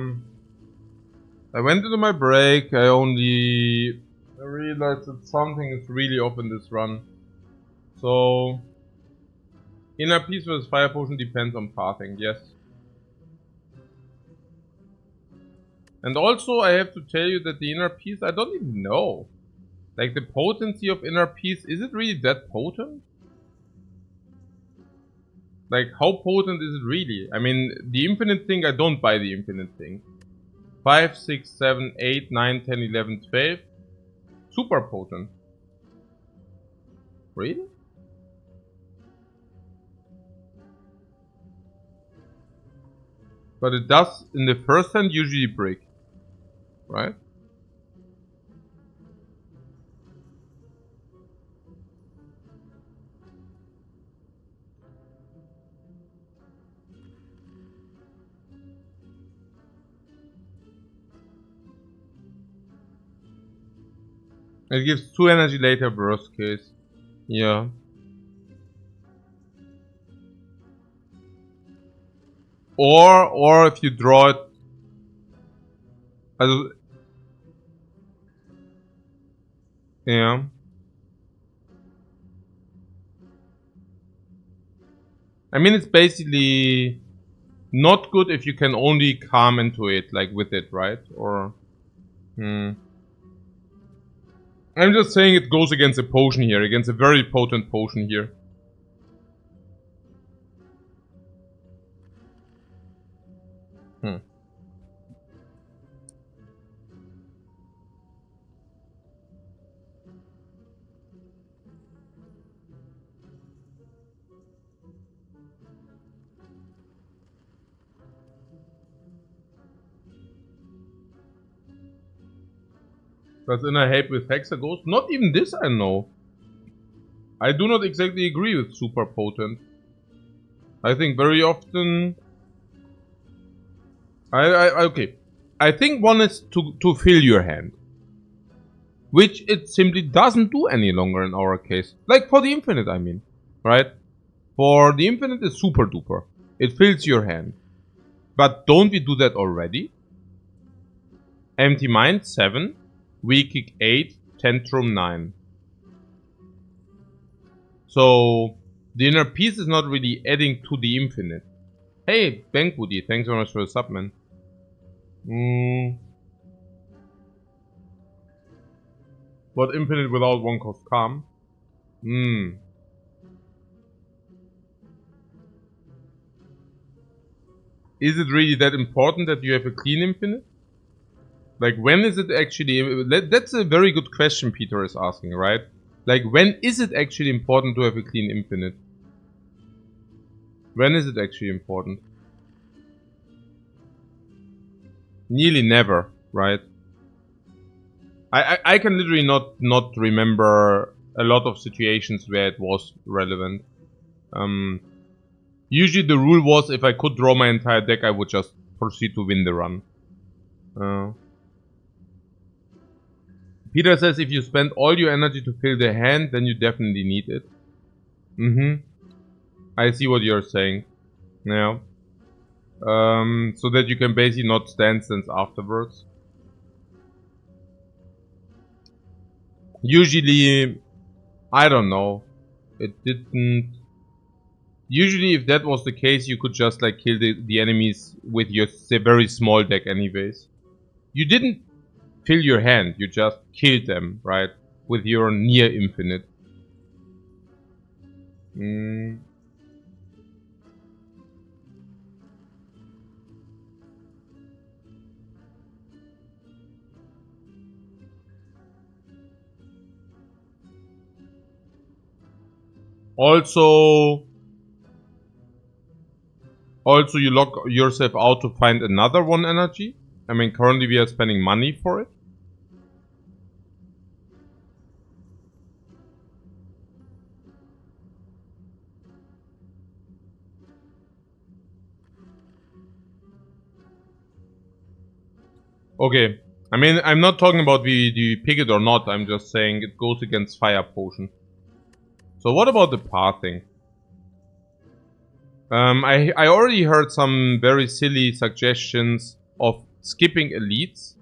went into my break. I realized that something is really off in this run. So, inner peace versus fire potion depends on pathing, yes. And also, I have to tell you that the inner peace, I don't even know. Like, the potency of inner peace, is it really that potent? Like, how potent is it really? I mean, the infinite thing, I don't buy the infinite thing. 5, 6, 7, 8, 9, 10, 11, 12. Super potent. Really? But it does, in the first hand, usually break. Right? It gives 2 energy later, worst case. Yeah. Or if you draw it... Also, yeah. I mean, it's basically not good if you can only calm into it, like with it, right? Or... I'm just saying it goes against a potion here, against a very potent potion here. Does inner help with Hexaghost? Not even this I know. I do not exactly agree with super potent. I think very often... okay. I think one is to fill your hand. Which it simply doesn't do any longer in our case. Like for the infinite, I mean. Right? For the infinite is super duper. It fills your hand. But don't we do that already? Empty mind 7. Weak kick 8. Tantrum 9. So the inner peace is not really adding to the infinite. Hey, Bankwoody, thanks so much for the sub, man. What infinite without 1 cost calm? Is it really that important that you have a clean infinite? Like, when is it actually... That's a very good question Peter is asking, right? Like, when is it actually important to have a clean infinite? When is it actually important? Nearly never, right? I can literally not remember a lot of situations where it was relevant. Usually the rule was if I could draw my entire deck, I would just proceed to win the run. Peter says if you spend all your energy to fill the hand, then you definitely need it. I see what you're saying. Yeah. So that you can basically not stand since afterwards. Usually, I don't know. It didn't... Usually if that was the case, you could just like kill the enemies with your very small deck anyways. You didn't fill your hand, you just killed them, right? With your near infinite. Also, you lock yourself out to find another 1 energy. I mean, currently we are spending money for it. Okay. I mean, I'm not talking about do you pick it or not. I'm just saying it goes against fire potion. So what about the pathing? I already heard some very silly suggestions of skipping elites.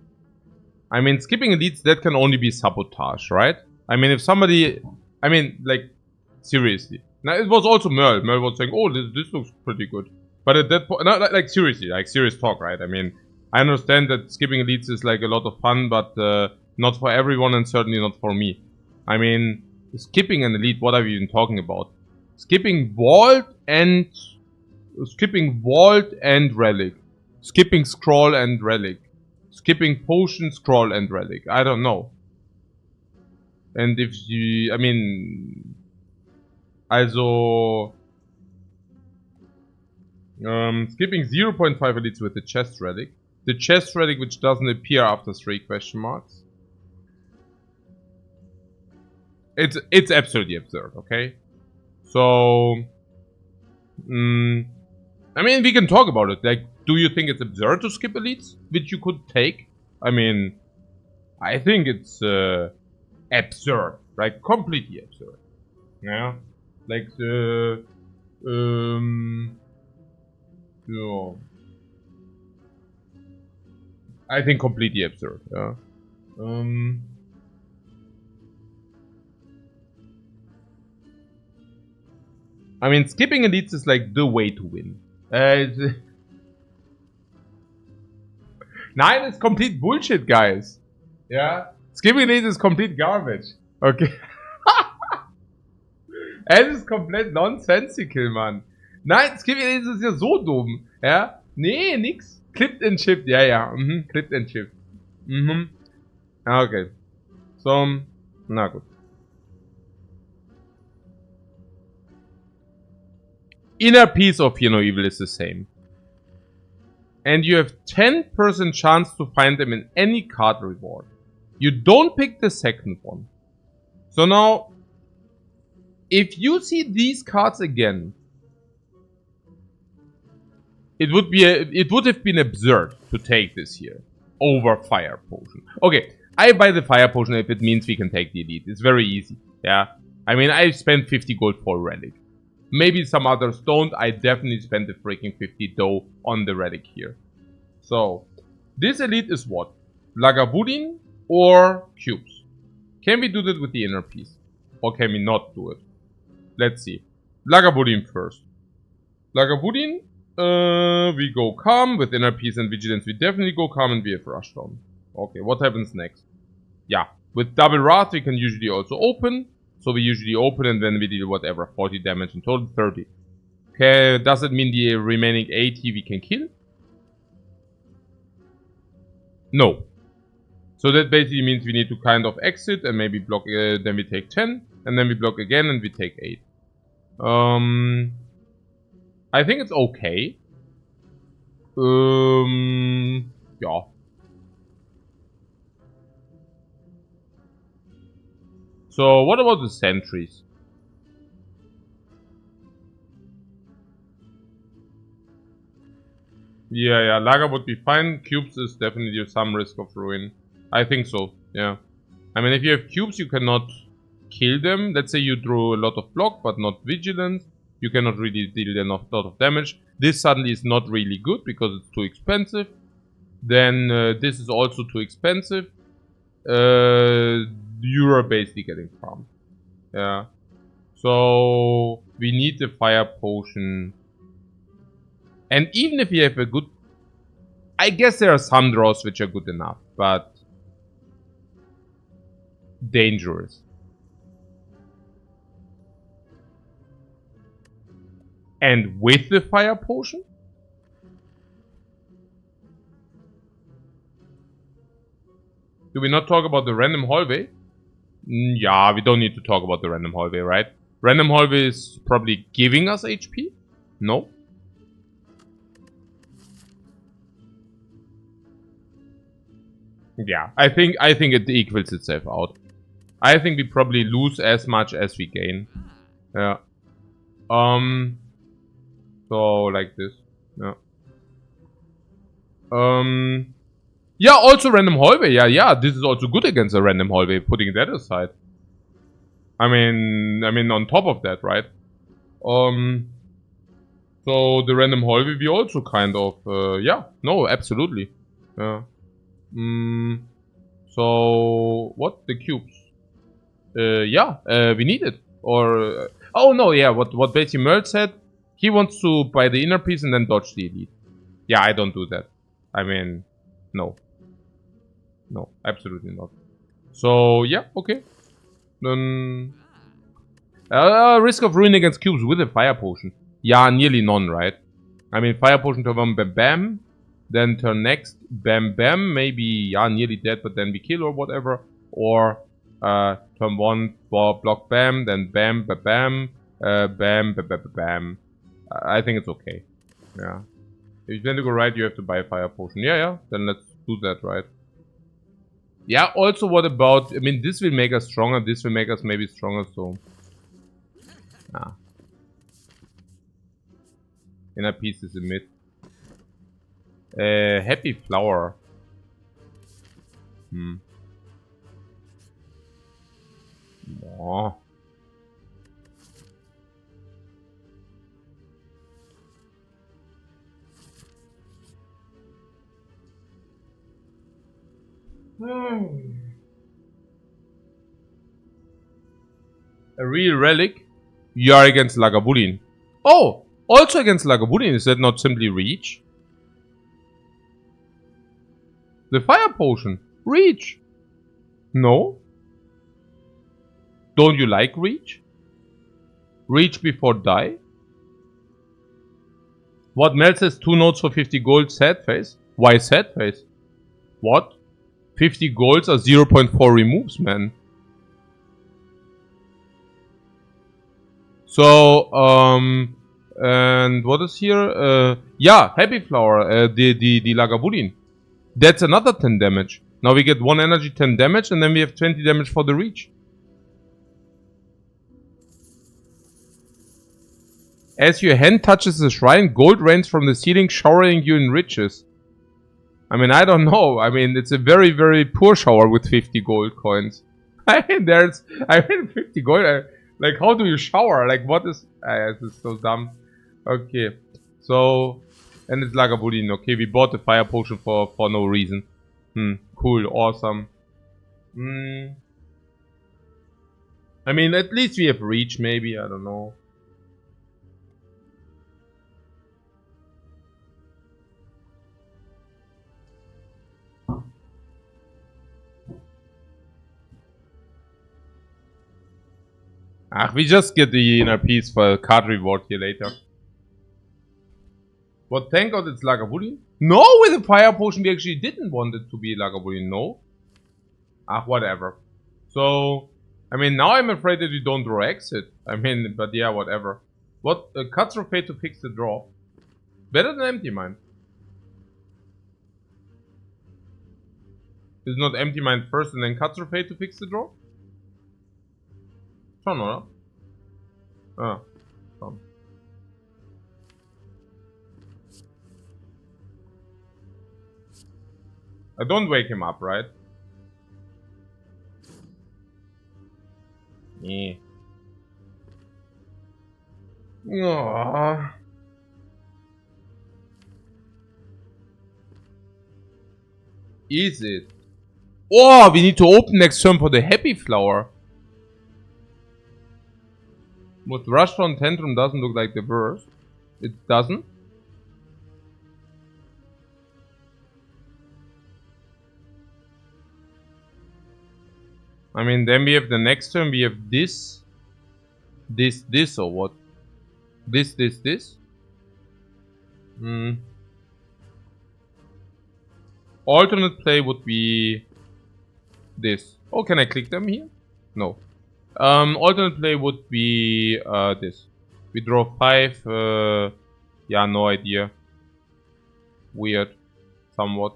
I mean, skipping elites, that can only be sabotage, right? I mean, if somebody... I mean, like, seriously. Now, it was also Merle. Merle was saying, oh, this looks pretty good. But at that point... No, like, seriously. Like, serious talk, right? I mean, I understand that skipping elites is, like, a lot of fun, but not for everyone and certainly not for me. I mean, skipping an elite, what are we even talking about? Skipping Vault and Relic. Skipping Scroll and Relic. Skipping Potion, Scroll and Relic. I don't know. And if you... I mean... Also... skipping 0.5 elites with the Chest Relic. The Chest Relic which doesn't appear after 3 question marks. It's absolutely absurd, okay? So... I mean, we can talk about it. Like, do you think it's absurd to skip elites, which you could take? I mean, I think it's absurd, right? Completely absurd. Yeah, like yeah. I think completely absurd. Yeah. I mean, skipping elites is like the way to win. 9 is complete bullshit, guys. Yeah? Skipping elites is complete garbage. Okay. Es ist komplett nonsensical, Mann. Nein, Skipping elites ist ja so dumm. Ja? Nee, nix. Clipped and chipped. Ja, ja. Clipped and chipped. Okay. So, na gut. Inner piece of Fear No Evil is the same. And you have 10% chance to find them in any card reward. You don't pick the second one. So now, if you see these cards again, it would have been absurd to take this here over Fire Potion. Okay, I buy the Fire Potion if it means we can take the Elite. It's very easy, yeah? I mean, I spent 50 gold for Relic. Maybe some others don't. I definitely spent the freaking 50 dough on the Relic here. So, this Elite is what? Lagavulin or Cubes? Can we do that with the inner piece? Or can we not do it? Let's see. Lagavulin first. Lagavulin, we go Calm. With inner piece and Vigilance, we definitely go Calm and we have Rushdown. Okay, what happens next? Yeah, with double Wrath, we can usually also open. So we usually open and then we deal whatever, 40 damage in total, 30. Okay, does it mean the remaining 80 we can kill? No. So that basically means we need to kind of exit and maybe block, then we take 10. And then we block again and we take 8. I think it's okay. Yeah. So, what about the sentries? Yeah, Lager would be fine. Cubes is definitely some risk of ruin. I think so, yeah. I mean, if you have cubes, you cannot kill them. Let's say you drew a lot of block, but not vigilance. You cannot really deal a lot of damage. This suddenly is not really good, because it's too expensive. Then, this is also too expensive. You're basically getting farmed. Yeah. So we need the Fire Potion. And even if you have a good... I guess there are some draws which are good enough, but... dangerous. And with the Fire Potion? Do we not talk about the random hallway? Yeah, we don't need to talk about the random hallway, right? Random hallway is probably giving us HP? No? Yeah, I think it equals itself out. I think we probably lose as much as we gain. Yeah. So like this. Yeah. Yeah, also random hallway. Yeah, this is also good against a random hallway, putting that aside. I mean, on top of that, right? So So the random hall will be also kind of, yeah, no, absolutely. Yeah. So, what? The cubes? Yeah, we need it. Or, oh no, yeah, what basically Merl said, he wants to buy the inner piece and then dodge the elite. Yeah, I don't do that. I mean, no. No, absolutely not. So, yeah, okay. Then, risk of ruin against cubes with a fire potion. Yeah, nearly none, right? I mean, fire potion turn 1, bam bam. Then turn next, bam bam. Maybe, yeah, nearly dead, but then we kill or whatever. Or, turn 1, block bam, then bam, bam, bam, bam, bam, bam, bam. I think it's okay. Yeah. If you plan to go right, you have to buy a fire potion. Yeah, yeah. Then let's do that, right? Yeah, also what about... I mean, this will make us stronger. This will make us maybe stronger, so... Ah. Inner piece is a myth. Happy flower. Oh. A real relic? You are against Lagavulin. Oh! Also against Lagavulin, is that not simply reach? The fire potion. Reach. No? Don't you like reach? Reach before die? What Mel says 2 notes for 50 gold, sad face. Why sad face? What? 50 golds are 0.4 removes, man. So, and what is here? Yeah, Happy Flower, the Lagavulin. That's another 10 damage. Now we get 1 energy, 10 damage, and then we have 20 damage for the reach. As your hand touches the shrine, gold rains from the ceiling, showering you in riches. I mean, I don't know. I mean, it's a very, very poor shower with 50 gold coins. I mean, 50 gold. Like, how do you shower? Like, what is... this is so dumb. Okay. So, and it's Lagavulin. Okay, we bought the fire potion for no reason. Cool, awesome. I mean, at least we have reach, maybe. I don't know. We just get the inner piece for a card reward here later. But thank God it's Lagavulin. No, with the fire potion we actually didn't want it to be Lagavulin, no. Whatever. So, I mean, now I'm afraid that we don't draw exit. I mean, but yeah, whatever. What? Cuts through fate to fix the draw. Better than Empty Mind. Is not Empty Mind first and then Cuts through fate to fix the draw? Schon, oder? Ah, schon. I don't wake him up, right? Yeah. Aww. Is it? Oh, we need to open next turn for the Happy Flower. But Rushdown Tantrum doesn't look like the worst. It doesn't. I mean, then we have the next turn, we have this. This, or what? This. Alternate play would be this. Oh, can I click them here? No. Alternate play would be this. We draw 5. Yeah, no idea. Weird. Somewhat.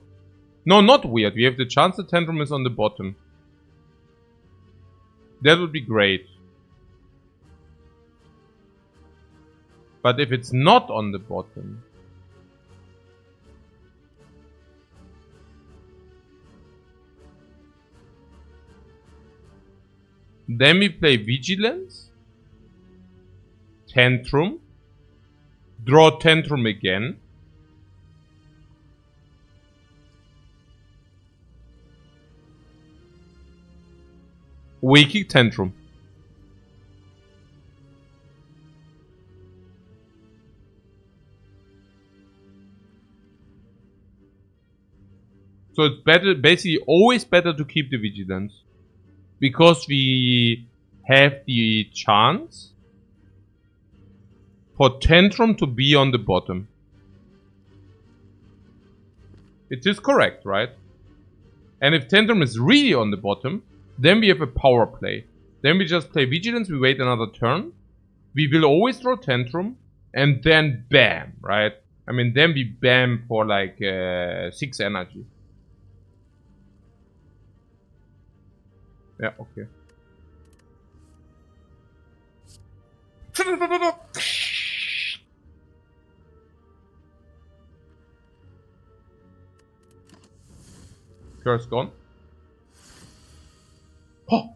No, not weird. We have the chance the tantrum is on the bottom. That would be great. But if it's not on the bottom... Then we play Vigilance, Tantrum, Draw Tantrum again. Waking Tantrum. So it's better, basically always better to keep the vigilance. Because we have the chance for Tantrum to be on the bottom. It is correct, right? And if Tantrum is really on the bottom, then we have a power play. Then we just play Vigilance, we wait another turn. We will always draw Tantrum, and then bam, right? I mean, then we bam for like 6 energy. Yeah, okay. Curse gone. Oh!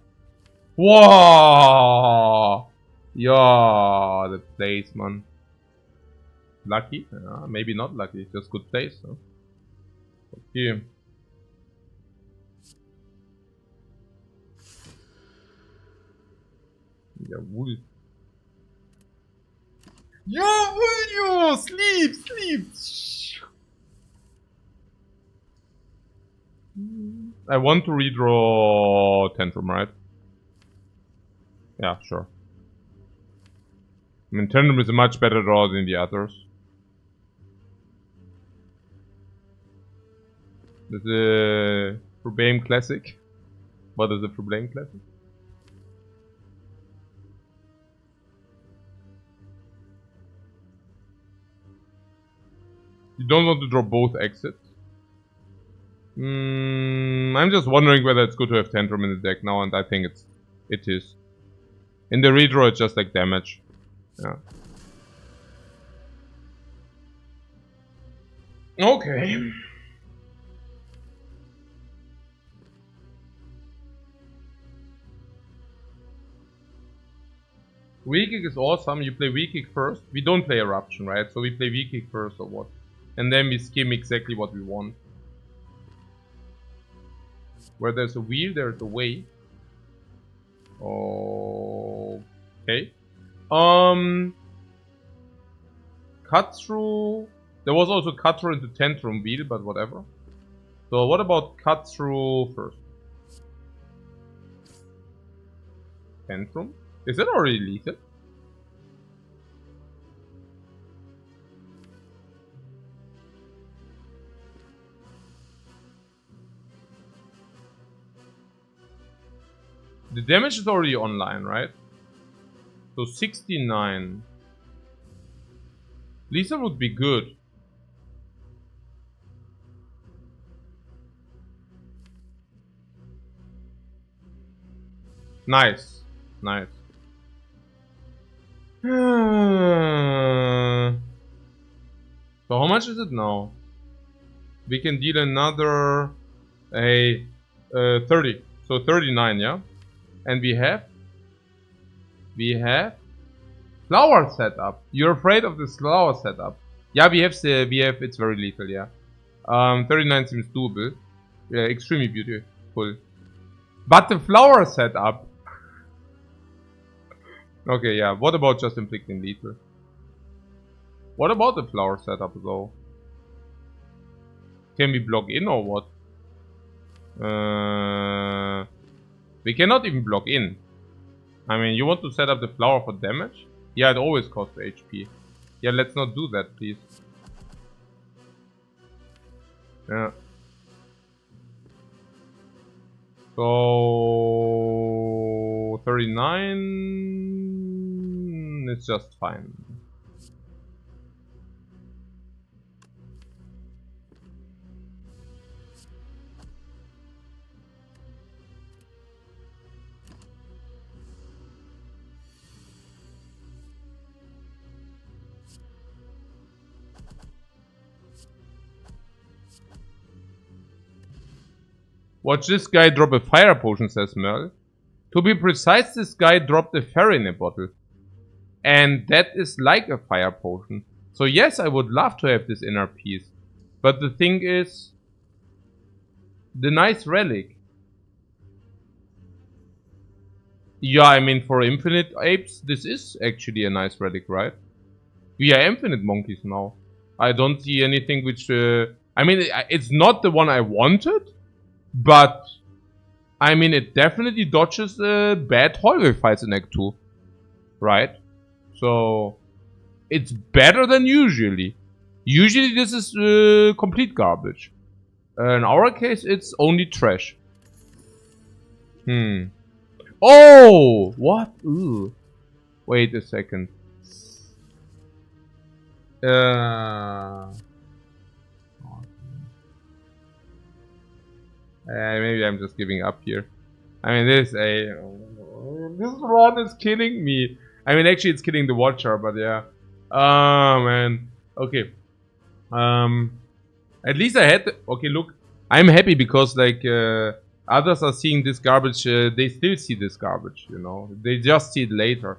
Wow! Yeah, the place, man. Lucky? Maybe not lucky, just good place. Huh? Okay. Jawohl. Jawohl, sleep, sleep. I want to redraw Tantrum, right? Yeah, sure. I mean, Tantrum is a much better draw than the others. This is a Problem Classic. What is a Problem Classic? You don't want to draw both exits. I'm just wondering whether it's good to have Tantrum in the deck now, and I think it is. In the redraw, it's just like damage. Yeah. Okay. Weak kick is awesome. You play weak kick first. We don't play Eruption, right? So we play weak kick first or what? And then we skim exactly what we want. Where there's a wheel, there's a way. Okay. Cut through. There was also cut through into Tantrum wheel, but whatever. So what about cut through first? Tantrum? Is it already lethal? The damage is already online, right? So 69. Lethal would be good. Nice. Nice. So how much is it now? We can deal another 30. So 39, yeah? And we have flower setup. You're afraid of this flower setup? Yeah, we have it's very lethal, yeah. 39 seems doable. Yeah, extremely beautiful. But the flower setup. Okay, yeah. What about just inflicting lethal? What about the flower setup though? Can we block in or what? We cannot even block in. I mean, you want to set up the flower for damage? Yeah, it always costs HP. Yeah, let's not do that, please. Yeah. So 39 is just fine. Watch this guy drop a fire potion, says Merle. To be precise, this guy dropped a fairy in a bottle. And that is like a fire potion. So yes, I would love to have this inner peace. But the thing is, the nice relic. Yeah, I mean, for infinite apes, this is actually a nice relic, right? We are infinite monkeys now. I don't see anything which... I mean, it's not the one I wanted, but... I mean, it definitely dodges bad hallway fights in Act 2. Right? So... It's better than usually. Usually this is complete garbage. In our case, it's only trash. Oh! What? Ooh. Wait a second. Maybe I'm just giving up here. I mean, this run is killing me. I mean, actually, it's killing the watcher, but yeah. Oh man. Okay. At least I had. Okay, look. I'm happy because like others are seeing this garbage. They still see this garbage. You know. They just see it later.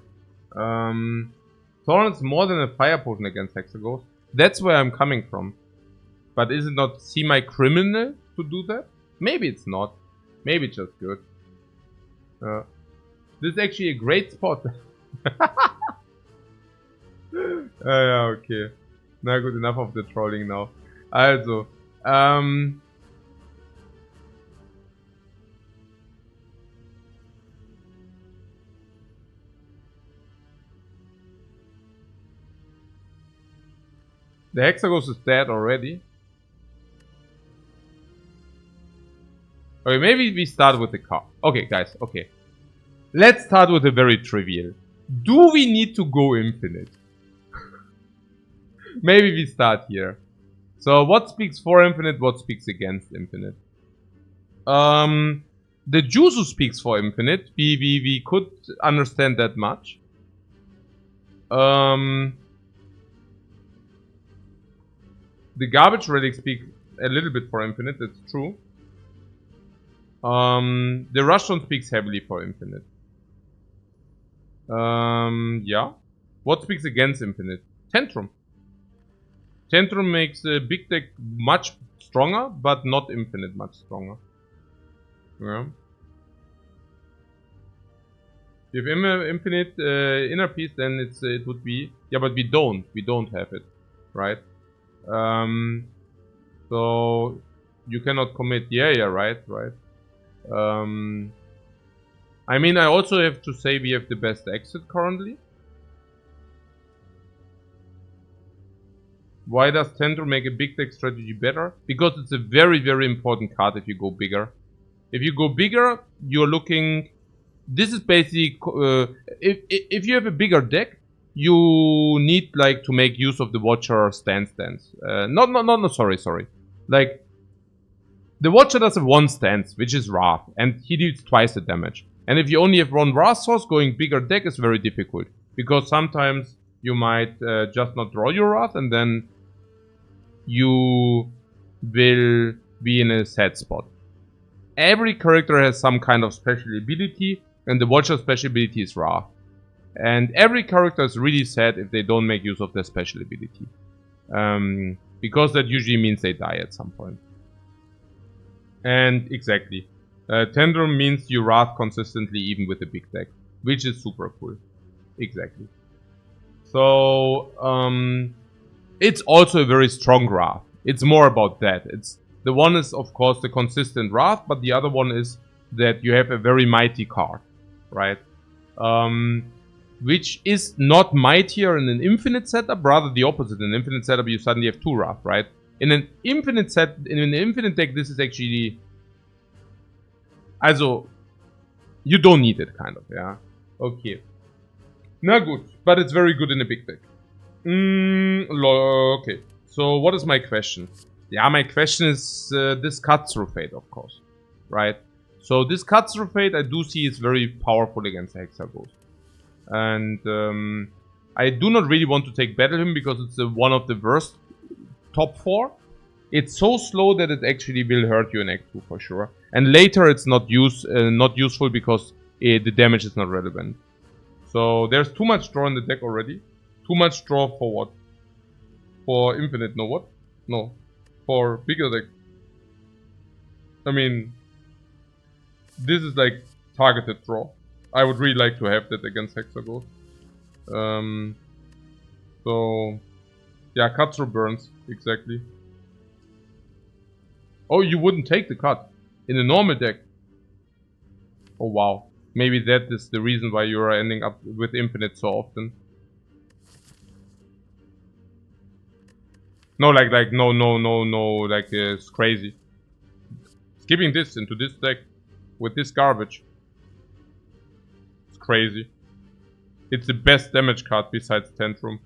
Thorn's more than a fire potion against Hexaghost. That's where I'm coming from. But is it not semi-criminal to do that? Maybe it's not. Maybe it's just good. This is actually a great spot. Yeah, okay. Na gut, enough of the trolling now. Also, the Hexaghost is dead already. Okay, maybe we start with the car. Okay, guys, okay. Let's start with a very trivial. Do we need to go infinite? Maybe we start here. So, what speaks for infinite, what speaks against infinite? The Juzu speaks for infinite. We could understand that much. The garbage relic speaks a little bit for infinite, that's true. The Rushstone speaks heavily for infinite. Yeah. What speaks against infinite? Tantrum. Tantrum makes a big deck much stronger, but not infinite much stronger. Yeah. If infinite inner peace, then it would be... Yeah, but we don't have it, right? So you cannot commit. Yeah, right. I mean, I also have to say we have the best exit currently. Why does Tantrum make a big deck strategy better? Because it's a very, very important card if you go bigger. If you go bigger, you're looking... This is basically... if you have a bigger deck, you need like to make use of the Watcher stance. No, sorry. Like, the Watcher does have one stance, which is Wrath, and he deals twice the damage. And if you only have one Wrath source, going bigger deck is very difficult. Because sometimes you might just not draw your Wrath, and then you will be in a sad spot. Every character has some kind of special ability, and the Watcher's special ability is Wrath. And every character is really sad if they don't make use of their special ability. Because that usually means they die at some point. And exactly. Tantrum means you Wrath consistently even with a big deck. Which is super cool. Exactly. So, it's also a very strong Wrath. It's more about that. The one is, of course, the consistent Wrath, but the other one is that you have a very mighty card, right? Which is not mightier in an infinite setup, rather the opposite. In an infinite setup, you suddenly have two Wrath, right? In an infinite deck, this is actually... Also, you don't need it, kind of, yeah? Okay. Na gut, but it's very good in a big deck. Okay. So, what is my question? Yeah, my question is this cut-through fate, of course. Right? So, this cut-through fate, I do see is very powerful against Hexaghost. And I do not really want to take Battle Hymn because it's one of the worst top 4. It's so slow that it actually will hurt you in Act 2 for sure. And later it's not useful because the damage is not relevant. So there's too much draw in the deck already. Too much draw for what? for infinite, no what? No. For bigger deck. I mean, this is like targeted draw. I would really like to have that against Hexaghost. So yeah, cut through burns, exactly. Oh, you wouldn't take the cut in a normal deck. Oh wow. Maybe that is the reason why you are ending up with infinite so often. No, like no, like it's crazy. Skipping this into this deck with this garbage. It's crazy. It's the best damage card besides Tantrum.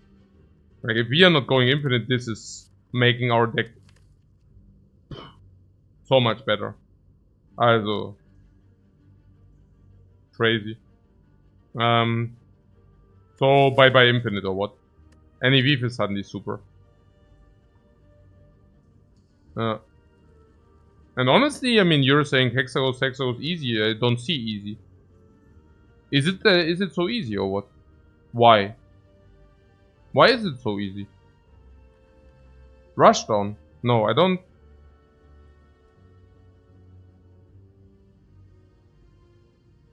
Like if we are not going infinite, this is making our deck so much better. Also crazy. So bye infinite or what? Any Weave is suddenly super. And honestly, I mean, you're saying Hexaghost easy. I don't see easy. Is it so easy or what? Why? Why is it so easy? Rushdown? No, I don't.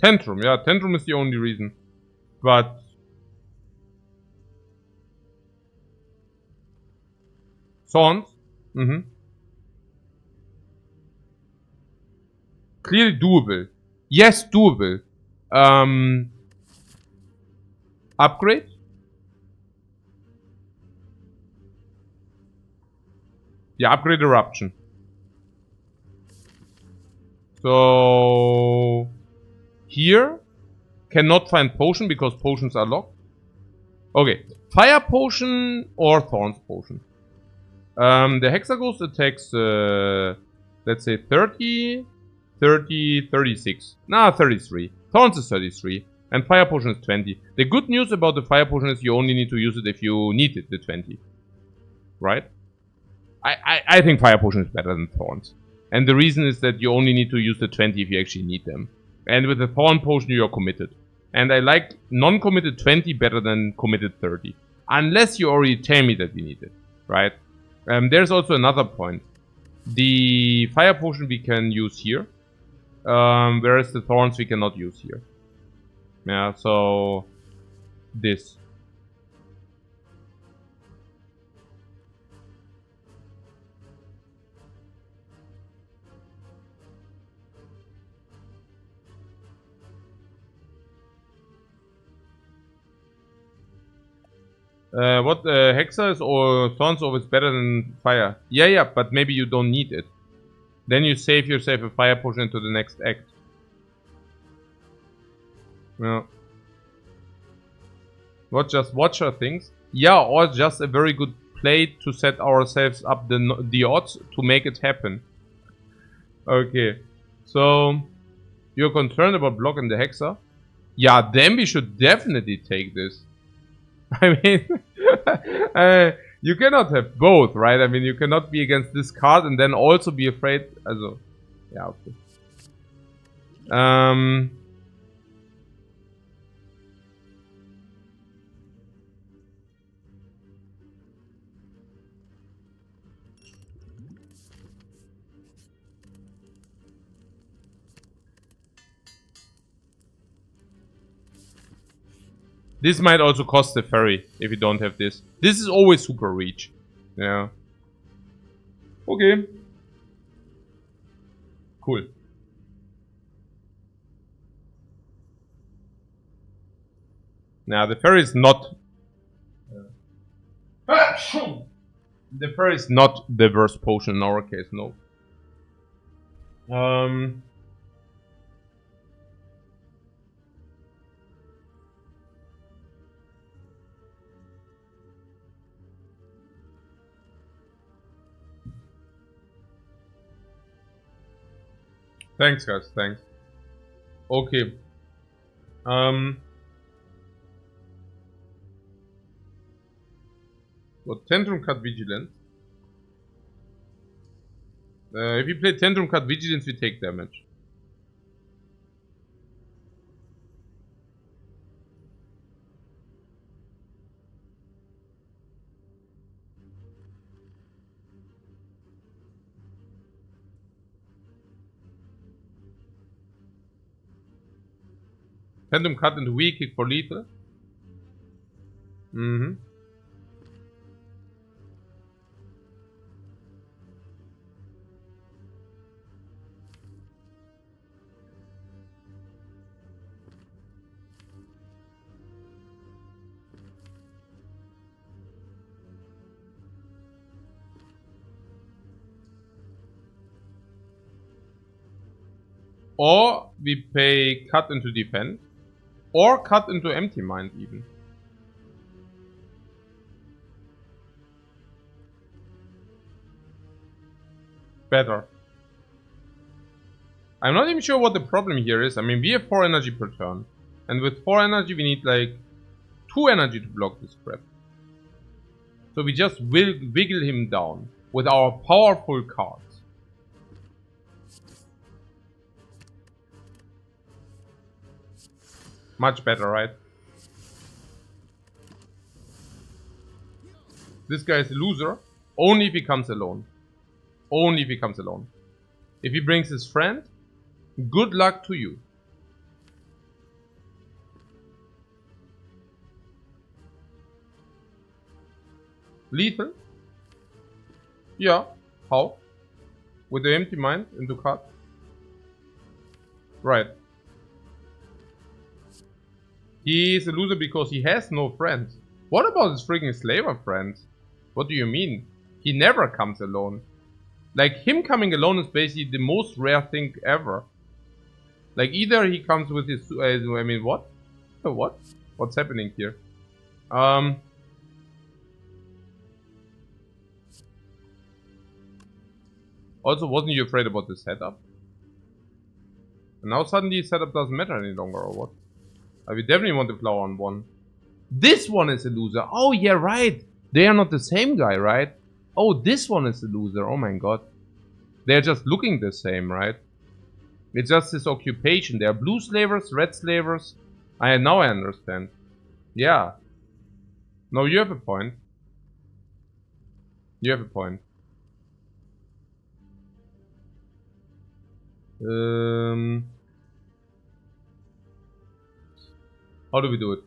Tantrum, yeah, Tantrum is the only reason. But Thorns? Clearly doable. Yes, doable. Upgrade? Yeah, upgrade Eruption. So here cannot find potion because potions are locked. Okay, fire potion or thorns potion. The Hexaghost attacks, let's say 30, 30, 36. Nah, 33. Thorns is 33. And fire potion is 20. The good news about the fire potion is you only need to use it if you need it, the 20. Right? I think fire potion is better than thorns. And the reason is that you only need to use the 20 if you actually need them. And with the thorn potion you are committed. And I like non-committed 20 better than committed 30. Unless you already tell me that we need it. Right? There's also another point. The fire potion we can use here. Whereas the thorns we cannot use here. Yeah, so this. What Hexa is or Thorns always better than fire? Yeah, but maybe you don't need it. Then you save yourself a fire potion into the next act. Yeah. What just Watcher things? Yeah, or just a very good play to set ourselves up the odds to make it happen. Okay, so you're concerned about blocking the Hexa? Yeah, then we should definitely take this. I mean, you cannot have both, right? I mean, you cannot be against this card and then also be afraid. Also, yeah, okay. This might also cost the ferry if you don't have this. This is always super reach. Yeah. Okay. Cool. Now the ferry is not. The ferry is not the worst potion in our case, no. Thanks, guys. Thanks. Okay. What Tantrum cut Vigilance? If you play Tantrum cut Vigilance, we take damage. Phantom cut into weak kick for lethal. Or we pay cut into defend. Or cut into empty mind even. Better. I'm not even sure what the problem here is. I mean, we have 4 energy per turn. And with 4 energy we need like 2 energy to block this crap. So we just will wiggle him down with our powerful cards. Much better, right? This guy is a loser. Only if he comes alone. Only if he comes alone. If he brings his friend, good luck to you. Lethal? Yeah. How? With the empty mind into cut? Right. He is a loser because he has no friends. What about his freaking slaver friends? What do you mean? He never comes alone. Like, him coming alone is basically the most rare thing ever. Like, either he comes with his... I mean, what? What? What's happening here? Also, wasn't you afraid about the setup? And now suddenly setup doesn't matter any longer, or what? We definitely want the flower on 1. This one is a loser. Oh, yeah, right. They are not the same guy, right? Oh, this one is a loser. Oh my god. They're just looking the same, right? It's just his occupation. They are blue slavers, red slavers. Now I understand. Yeah. No, you have a point. You have a point. How do we do it?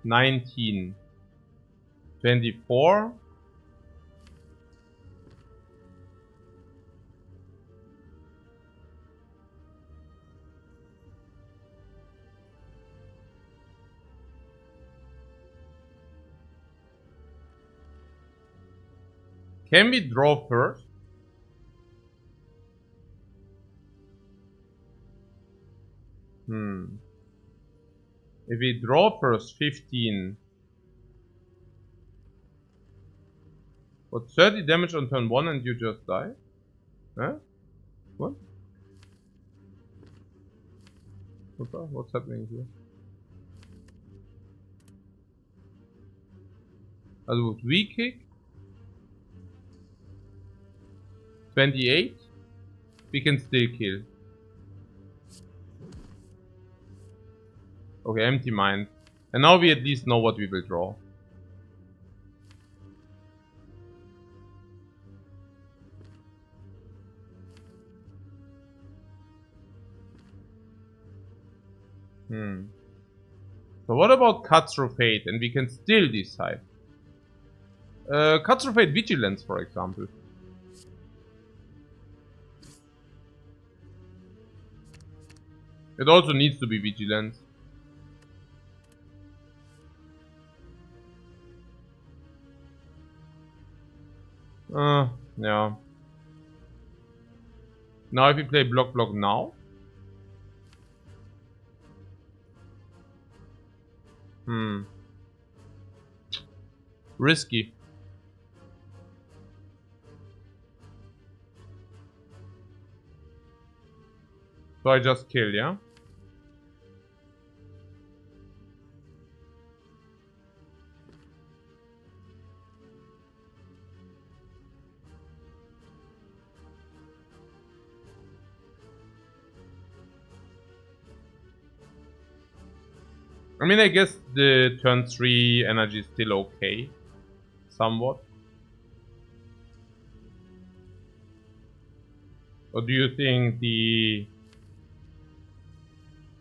19. 24. Can we draw first? If we draw first 15. What, 30 damage on turn 1 and you just die? Huh? What? What's happening here? Also with weak kick 28. We can still kill. Okay, empty mind. And now we at least know what we will draw. So what about Cut Through Fate? And we can still decide. Cut Through Fate Vigilance, for example. It also needs to be Vigilance. Yeah. Now if we play block now. Risky. So I just kill, yeah? I mean, I guess the turn 3 energy is still okay. Somewhat. Or do you think the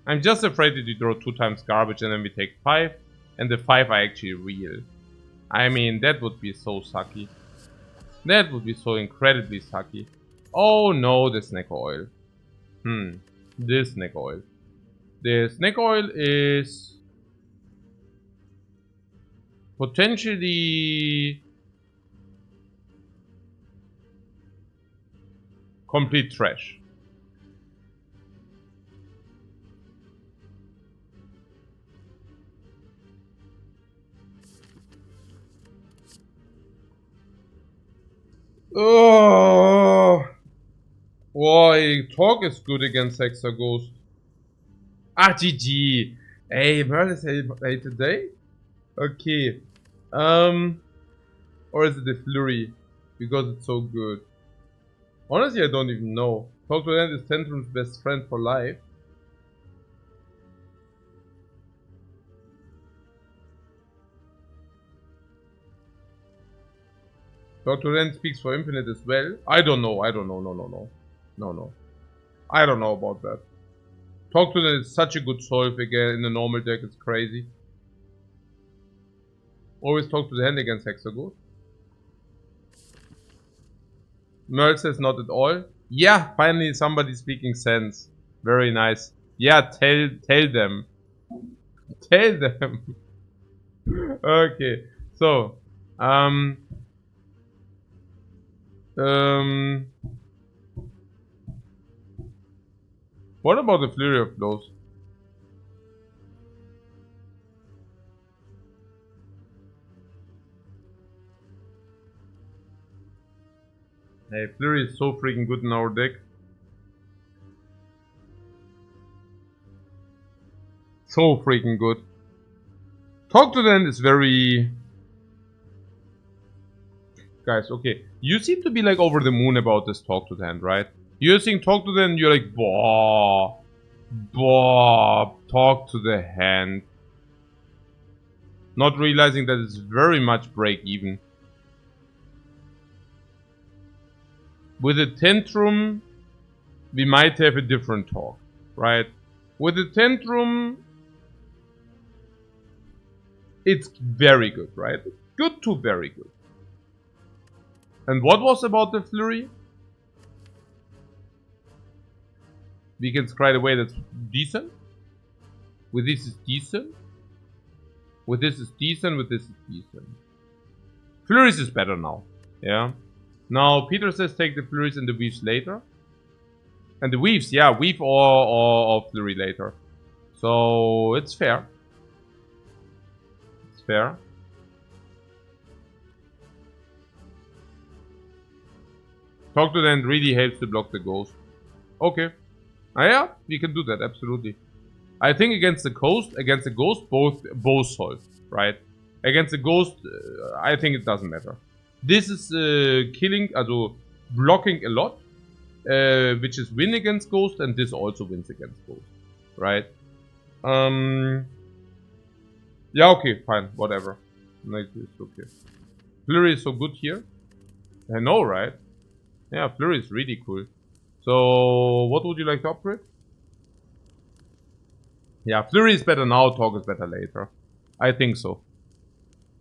I'm just afraid that you draw 2 times garbage and then we take 5. And the 5 are actually real. I mean, that would be so sucky. That would be so incredibly sucky. Oh no, the snake oil. This snake oil. The snake oil is potentially complete trash. Oh, why talk is good against Hexa Ghost. Ah, GG. Hey, Merle is hey today? Okay. Or is it the Flurry? Because it's so good. Honestly, I don't even know. Talk to End is Tentrum's best friend for life. Talk to End speaks for Infinite as well. I don't know. No. I don't know about that. Talk to End is such a good solve again in the normal deck. It's crazy. Always talk to the hand against Hexaghost. Merle says not at all. Yeah, finally somebody speaking sense. Very nice. Yeah, tell them. Tell them. Okay, so what about the Flurry of Blows? Hey, Flurry is so freaking good in our deck. So freaking good. Talk to them is very... Guys, okay. You seem to be like over the moon about this talk to the hand, right? You're saying talk to them and you're like, Bob, talk to the hand. Not realizing that it's very much break even. With a Tantrum, we might have a different talk, right? With a Tantrum, it's very good, right? Good to very good. And what was about the Flurry? We can scry away, that's decent. With this is decent. With this is decent, with this is decent. Flurries is better now, yeah? Now, Peter says take the Flurries and the Weaves later. And the Weaves, yeah, Weave or Flurry later. So, it's fair. It's fair. Talk to them really helps to block the ghost. Okay. Yeah, we can do that, absolutely. I think against the ghost, both solve, right? Against the ghost, I think it doesn't matter. This is killing, also blocking a lot, which is win against ghost, and this also wins against ghost, right? Yeah, okay, fine, whatever. Like this, okay. Flurry is so good here. I know, right? Yeah, Flurry is really cool. So, what would you like to upgrade? Yeah, Flurry is better now, Talk is better later. I think so.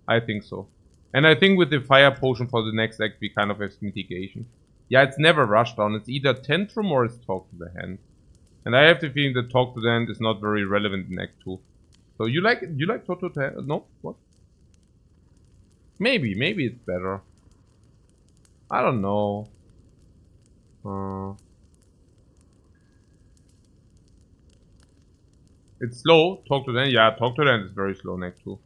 I think so. And I think with the Fire Potion for the next act, we kind of have mitigation. Yeah, it's never Rushdown. It's either Tantrum or it's Talk to the Hand. And I have the feeling that Talk to the Hand is not very relevant in Act 2. So you like Talk to the Hand? No? What? Maybe it's better. I don't know. It's slow. Talk to the Hand. Yeah, Talk to the Hand is very slow in Act 2.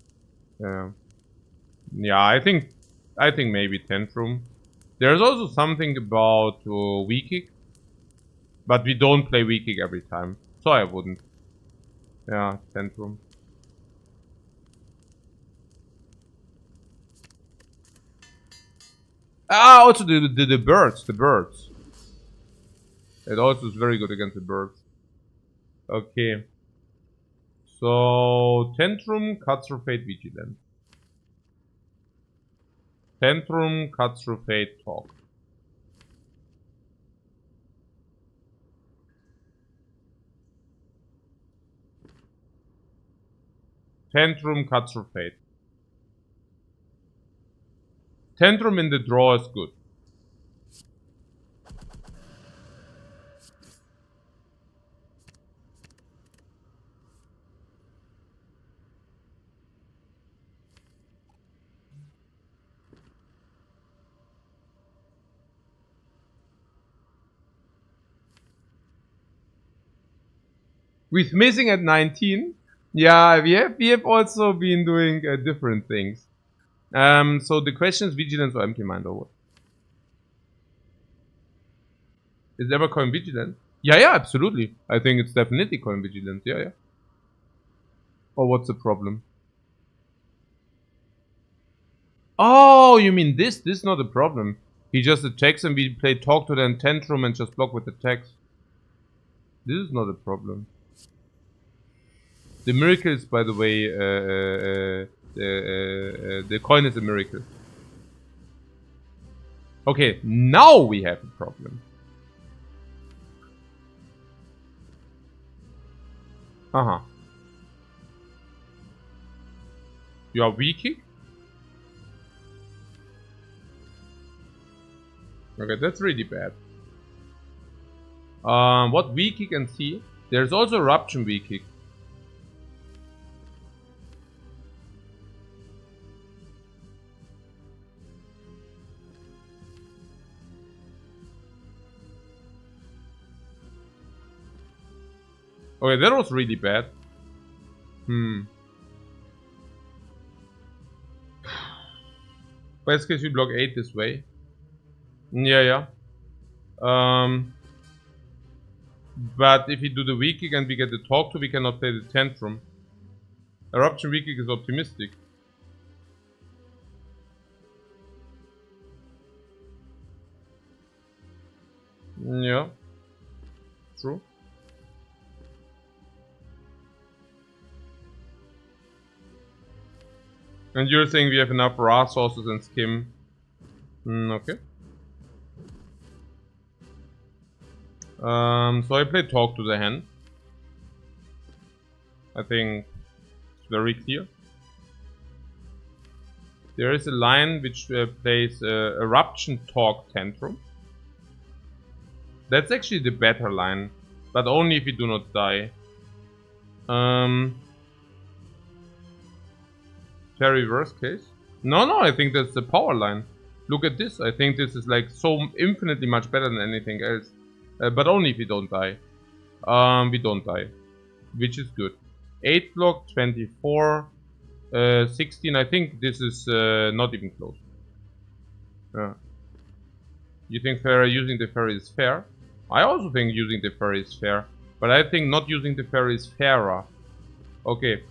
Yeah, I think maybe Tantrum. There's also something about Weak Kick. But we don't play Weak Kick every time. So I wouldn't. Yeah, Tantrum. Ah, also the birds. The birds. It also is very good against the birds. Okay. So, Tantrum, Cuts through Fate, Vigilant. Tantrum, Cuts through Fate, Talk. Tantrum, cuts through fate. Tantrum in the draw is good. With missing at 19, yeah, we have also been doing different things. So the question is vigilance or empty mind or what? Is ever coin vigilance? Yeah, absolutely. I think it's definitely coin vigilance. Yeah. Or what's the problem? Oh, you mean this? This is not a problem. He just attacks and we play talk to the tantrum and just block with attacks. This is not a problem. The miracle is, by the way, the coin is a miracle. Okay, now we have a problem. You are weaking? Okay, that's really bad. What weak kick and see? There's also eruption weak kick. Okay, that was really bad. Best case we block 8 this way. Yeah. But if we do the weak kick and we get the talk to, we cannot play the tantrum. Eruption weak kick is optimistic. Yeah. True. And you're saying we have enough raw sources and skim. Okay. So I play talk to the hand. I think it's very clear. There is a line which plays eruption talk tantrum. That's actually the better line, but only if you do not die. Very worst case. No, I think that's the power line. Look at this. I think this is like so infinitely much better than anything else. But only if we don't die. We don't die. Which is good. 8 block, 24, 16. I think this is not even close. You think using the ferry is fair? I also think using the ferry is fair. But I think not using the ferry is fairer. Okay.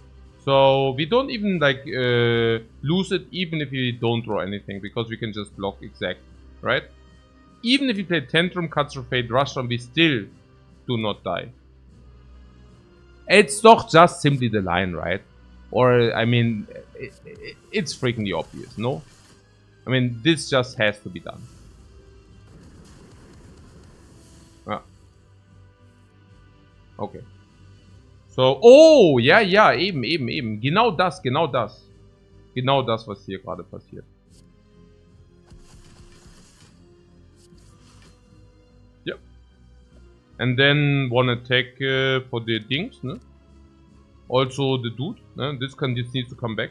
So we don't even like lose it even if we don't draw anything. Because we can just block exact. Right? Even if we play Tantrum, Cuts through Fate, Rush on, we still do not die. It's doch just simply the line, right? Or, I mean, it's freaking obvious, no? I mean, this just has to be done. Okay. So, oh, ja, eben. Genau das. Genau das, was hier gerade passiert. Yep. And then one attack for the Dings, ne? Also the dude, ne? This needs to come back.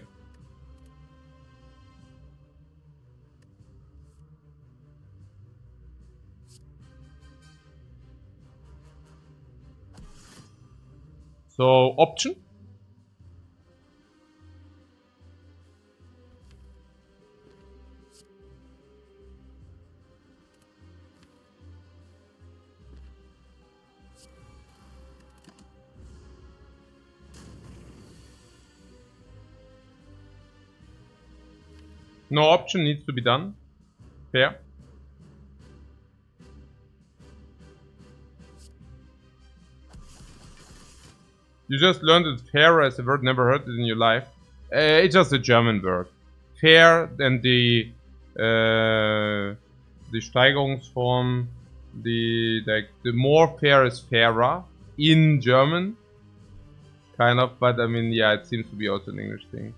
So, option. No option needs to be done. Fair. You just learned that fair as a word, never heard it in your life. It's just a German word. Fair, then the Steigerungsform, the more fair is fairer in German. Kind of, but I mean, yeah, it seems to be also an English thing.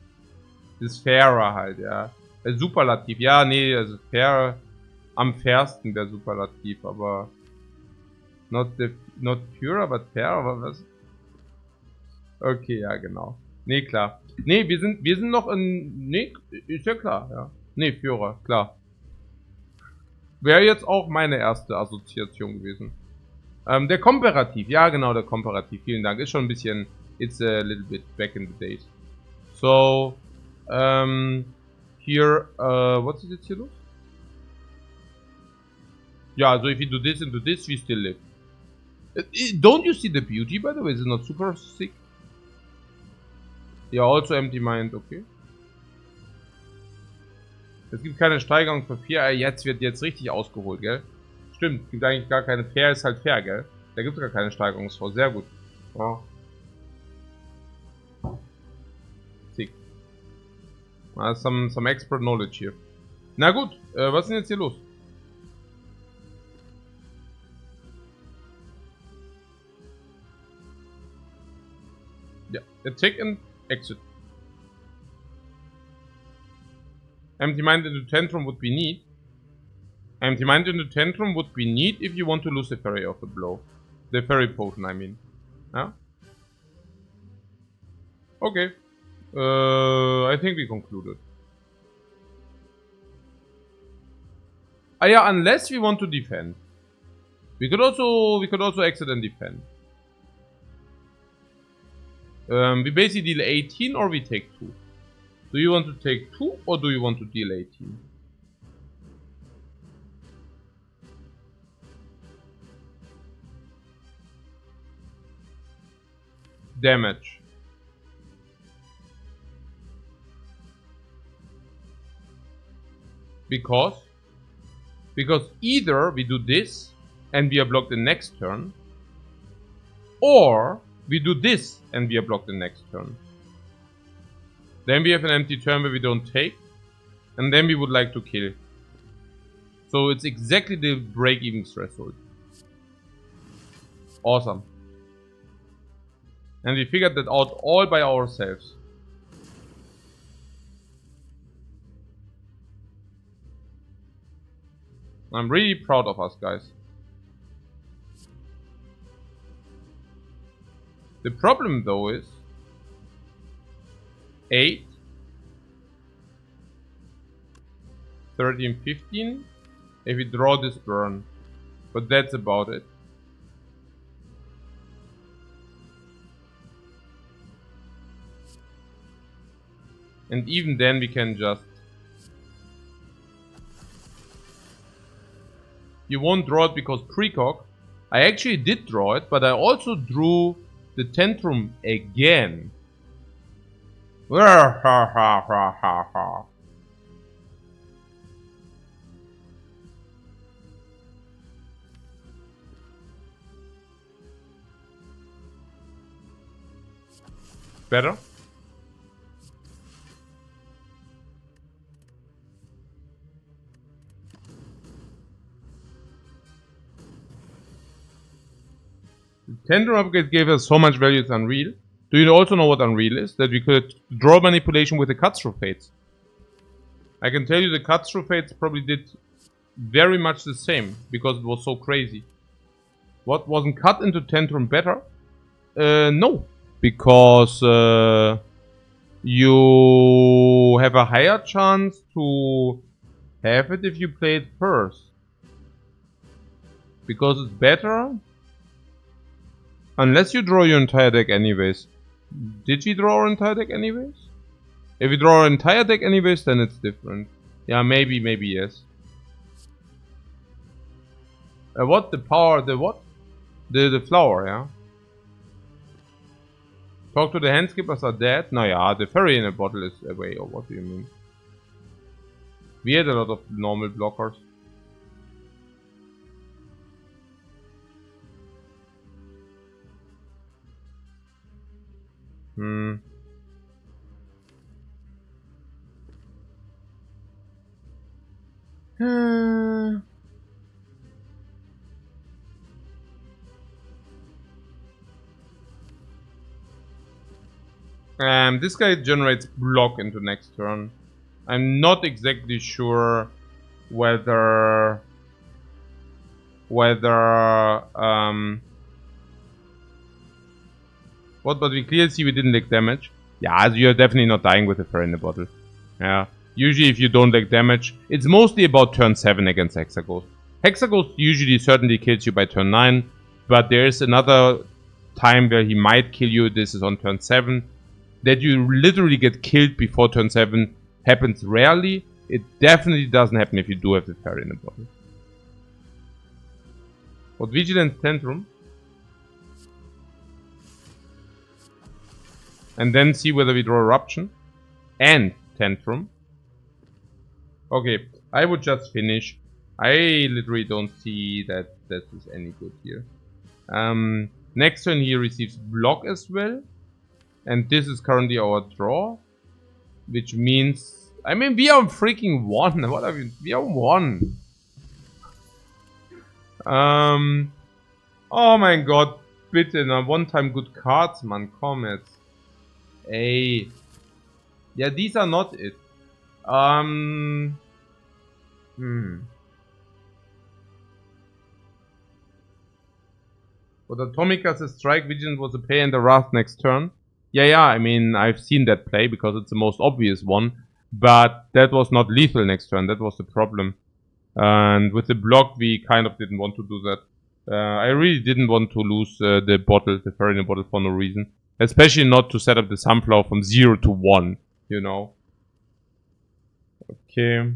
Das Fairer halt, ja. Superlativ, ja, nee, also fair, am fairsten der Superlativ, aber not pure, but fair, aber was? Okay, ja, genau. Nee, klar. Nee, wir sind noch in, nee, ist ja klar, ja. Nee, Führer, klar. Wäre jetzt auch meine erste Assoziation gewesen. Der Komparativ, ja genau, der Komparativ, vielen Dank. Ist schon ein bisschen, it's a little bit back in the days. So, here, was ist jetzt hier los? Yeah, so if you do this and do this, we still live. Don't you see the beauty, by the way? Is it not super sick? Yeah, also empty mind, okay. Es gibt keine Steigerung für Fair. Jetzt wird richtig ausgeholt, gell? Stimmt, es gibt eigentlich gar keine. Fair ist halt fair, gell? Da gibt es gar keine Steigerungsfrau. Sehr gut. Ja. Sick. Some expert knowledge hier. Na gut, was ist denn jetzt hier los? Ja, attack and exit. Empty mind into tantrum would be neat. Empty mind into tantrum would be neat if you want to lose the fairy of the blow. The fairy potion, I mean. Yeah? Okay. I think we concluded. Yeah, unless we want to defend. We could also exit and defend. We basically deal 18 or we take 2. Do you want to take 2 or do you want to deal 18? Damage. Because either we do this and we are blocked the next turn, or we do this and we are blocked the next turn. Then we have an empty turn where we don't take, and then we would like to kill. So it's exactly the break-even threshold. Awesome. And we figured that out all by ourselves. I'm really proud of us, guys. The problem though is 8, 13, 15 if we draw this burn, but that's about it. And even then we can just... You won't draw it because precog. I actually did draw it, but I also drew the tantrum again. Better? The tantrum upgrade gave us so much value, it's unreal. Do you also know what unreal is? That we could draw manipulation with the cut-through fates. I can tell you the cut-through fates probably did very much the same, because it was so crazy. What, wasn't cut into tantrum better? No. Because you have a higher chance to have it if you play it first. Because it's better. Unless you draw your entire deck anyways. Did we draw our entire deck anyways? If we draw our entire deck anyways, then it's different. Yeah, maybe yes. What? The power, the what? The flower, yeah? Talk to the hand skippers are dead? No, yeah, the fairy in a bottle is away, or what do you mean? We had a lot of normal blockers. This guy generates block into next turn. I'm not exactly sure whether but we clearly see we didn't take damage. Yeah, you're definitely not dying with a fairy in the bottle. Yeah. Usually if you don't take damage, it's mostly about turn 7 against Hexaghost. Hexaghost usually certainly kills you by turn 9, but there is another time where he might kill you. This is on turn 7. That you literally get killed before turn 7 happens rarely. It definitely doesn't happen if you do have the fairy in the bottle. What Vigilance Tantrum? And then see whether we draw Eruption and Tantrum. Okay, I would just finish. I literally don't see that this is any good here. Next turn he receives block as well. And this is currently our draw. Which means... I mean, we are on freaking 1. What are we? We are on 1. Oh my god. Bitte, na, one-time good cards, man. Komm jetzt. Ey. Yeah, these are not it. But Atomica says Strike Vigilance was a play and the Wrath next turn. Yeah, I mean, I've seen that play because it's the most obvious one. But that was not lethal next turn, that was the problem. And with the block, we kind of didn't want to do that. I really didn't want to lose the bottle, the fairy in the bottle, for no reason. Especially not to set up the Sunflower from 0 to 1, you know. Okay.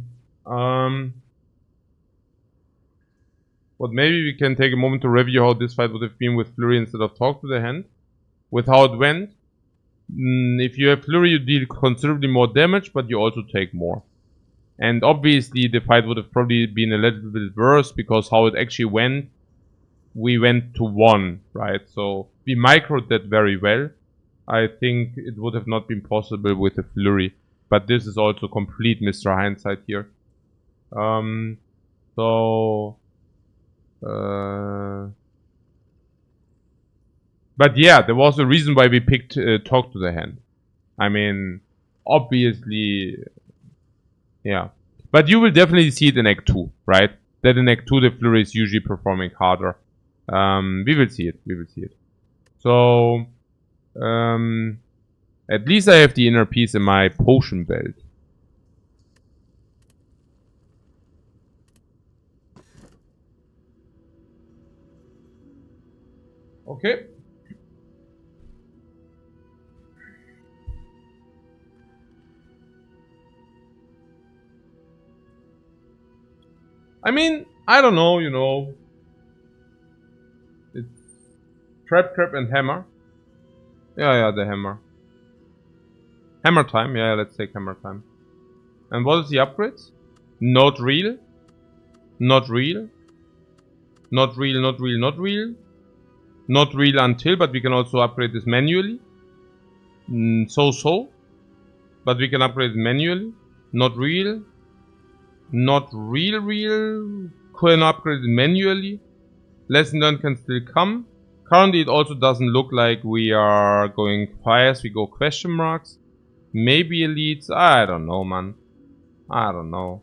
But maybe we can take a moment to review how this fight would have been with Flurry instead of Talk to the Hand. With how it went. If you have Flurry, you deal considerably more damage, but you also take more. And obviously the fight would have probably been a little bit worse, because how it actually went, we went to 1, right? So we microed that very well. I think it would have not been possible with a Flurry. But this is also complete Mr. Hindsight here. But yeah, there was a reason why we picked Talk to the Hand. I mean, obviously, yeah. But you will definitely see it in Act 2, right? That in Act 2 the Flurry is usually performing harder. We will see it, So, at least I have the inner piece in my potion belt. Okay. I mean, I don't know, you know. It's Trap, and Hammer. Yeah, the Hammer. Hammer time, yeah, let's take Hammer time. And what is the upgrades? Not real. Not real. Not real, not real, not real. Not real until, but we can also upgrade this manually. So. But we can upgrade it manually. Not real. Not real. Can upgrade it manually. Lesson learned can still come. Currently it also doesn't look like we are going fires. We go question marks. Maybe elites. I don't know, man. I don't know.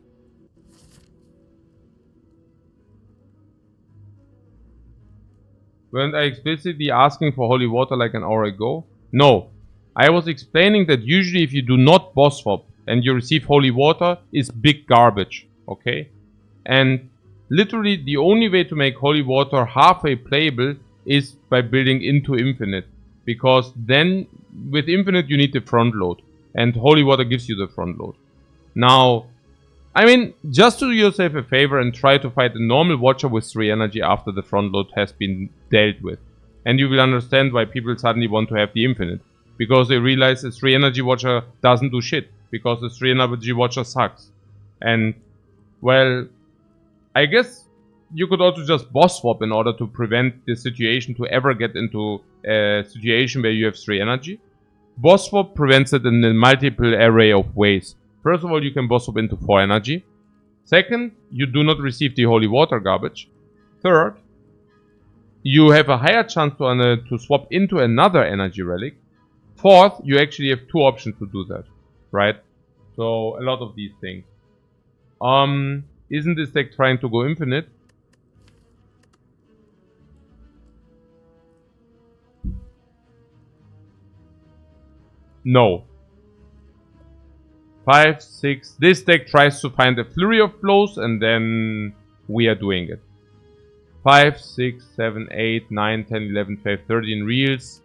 Weren't I explicitly asking for holy water like an hour ago? No. I was explaining that usually if you do not boss swap and you receive holy water is big garbage. Okay? And literally the only way to make holy water halfway playable is by building into infinite. Because then with infinite you need the front load. And holy water gives you the front load. Now, I mean, just do yourself a favor and try to fight a normal watcher with 3 energy after the front load has been dealt with. And you will understand why people suddenly want to have the infinite. Because they realize a 3 energy watcher doesn't do shit. Because the 3 energy watcher sucks. And, well, I guess you could also just boss swap in order to prevent this situation to ever get into a situation where you have 3 energy. Boss swap prevents it in a multiple array of ways. First of all, you can boss swap into 4 energy. Second, you do not receive the holy water garbage. Third, you have a higher chance to swap into another energy relic. Fourth, you actually have 2 options to do that, right? So a lot of these things. Isn't this deck trying to go infinite? No. 5, 6. This deck tries to find a flurry of blows, and then we are doing it. 5, 6, 7, 8, 9, 10, 11, 12, 13 reels.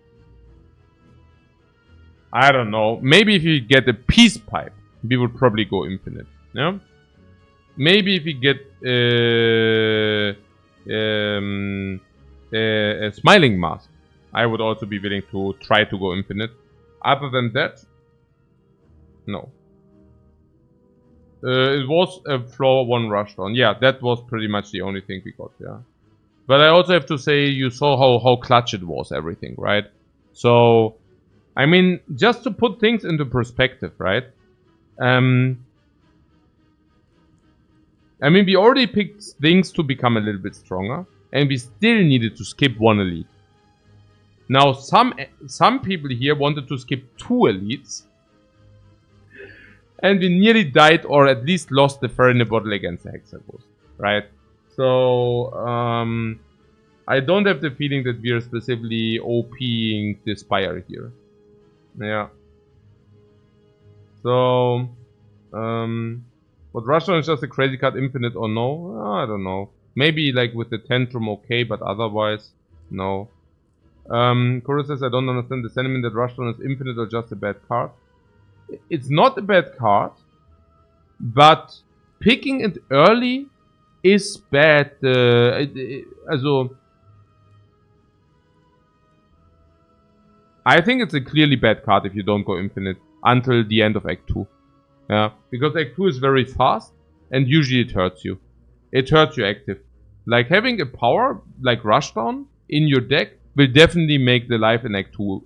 I don't know. Maybe if you get a peace pipe, we would probably go infinite. Yeah. Maybe if you get a smiling mask, I would also be willing to try to go infinite. Other than that, no. It was a floor 1 rushdown. Yeah, that was pretty much the only thing we got, yeah. But I also have to say, you saw how clutch it was, everything, right? So, I mean, just to put things into perspective, right? I mean, we already picked things to become a little bit stronger, and we still needed to skip 1 elite. Now, some people here wanted to skip 2 elites, and we nearly died, or at least lost the fur in the bottle against the Hexagons, right? So, I don't have the feeling that we are specifically OPing the Spire here. Yeah. So, what Rushdown is just a crazy card, infinite or no? I don't know. Maybe like with the Tantrum okay, but otherwise, no. Kuro says, I don't understand the sentiment that Rushdown is infinite or just a bad card. It's not a bad card, but picking it early is bad. Also, I think it's a clearly bad card if you don't go infinite until the end of Act 2. Yeah, because Act 2 is very fast and usually it hurts you. It hurts you active. Like having a power like Rushdown in your deck will definitely make the life in Act 2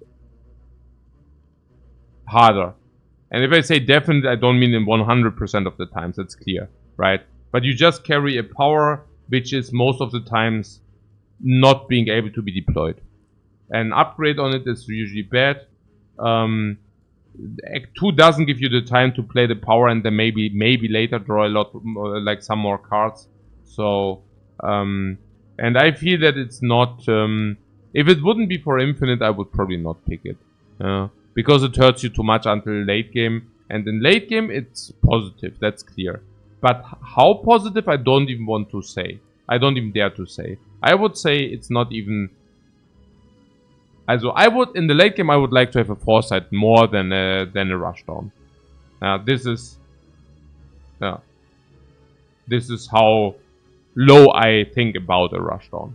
harder. And if I say definitely, I don't mean in 100% of the times, that's clear, right? But you just carry a power which is most of the times not being able to be deployed. An upgrade on it is usually bad. Act 2 doesn't give you the time to play the power and then maybe later draw a lot, like some more cards. So, and I feel that it's not, if it wouldn't be for infinite, I would probably not pick it. Because it hurts you too much until late game. And in late game, it's positive, that's clear. But how positive, I don't even want to say. I don't even dare to say. I would say it's not even... Also, in the late game, I would like to have a foresight more than a rushdown. This is how low I think about a rushdown.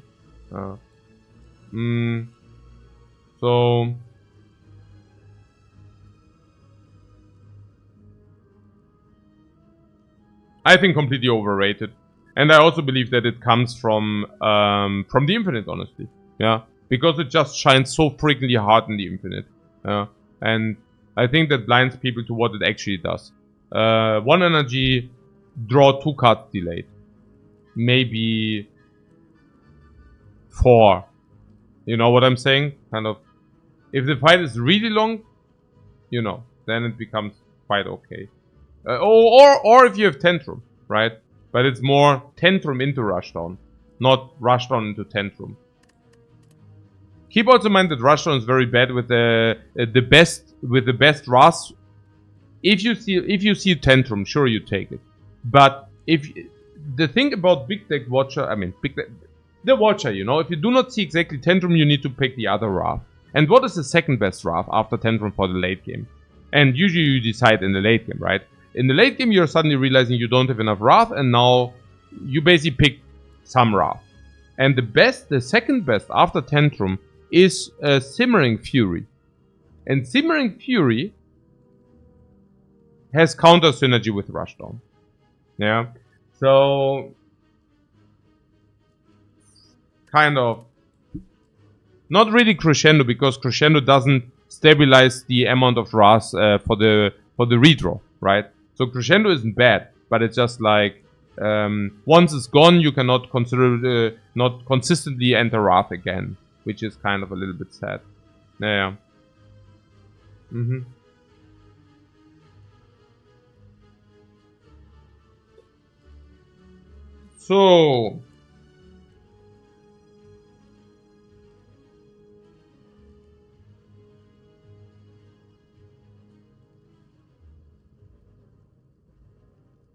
So... I think completely overrated. And I also believe that it comes from the Infinite, honestly. Yeah. Because it just shines so freakingly hard in the Infinite. And I think that blinds people to what it actually does. 1 energy, draw 2 cards delayed. Maybe 4. You know what I'm saying? Kind of. If the fight is really long, you know, then it becomes quite okay. Or if you have Tantrum, right? But it's more Tantrum into Rushdown, not Rushdown into Tantrum. Keep also in mind that Rushdown is very bad with the best Ras. If you see Tantrum, sure you take it. But if the thing about Big Deck Watcher, I mean the Watcher, you know, if you do not see exactly Tantrum, you need to pick the other Wrath. And what is the second best Wrath after Tantrum for the late game? And usually you decide in the late game, right? In the late game, you're suddenly realizing you don't have enough Wrath, and now you basically pick some Wrath. And the second best after Tantrum is Simmering Fury. And Simmering Fury has counter synergy with Rushdown. Yeah. So, kind of, not really Crescendo, because Crescendo doesn't stabilize the amount of Wrath for the redraw, right? So Crescendo isn't bad, but it's just like once it's gone, you cannot consider not consistently enter Wrath again, which is kind of a little bit sad. Yeah. Mm-hmm. So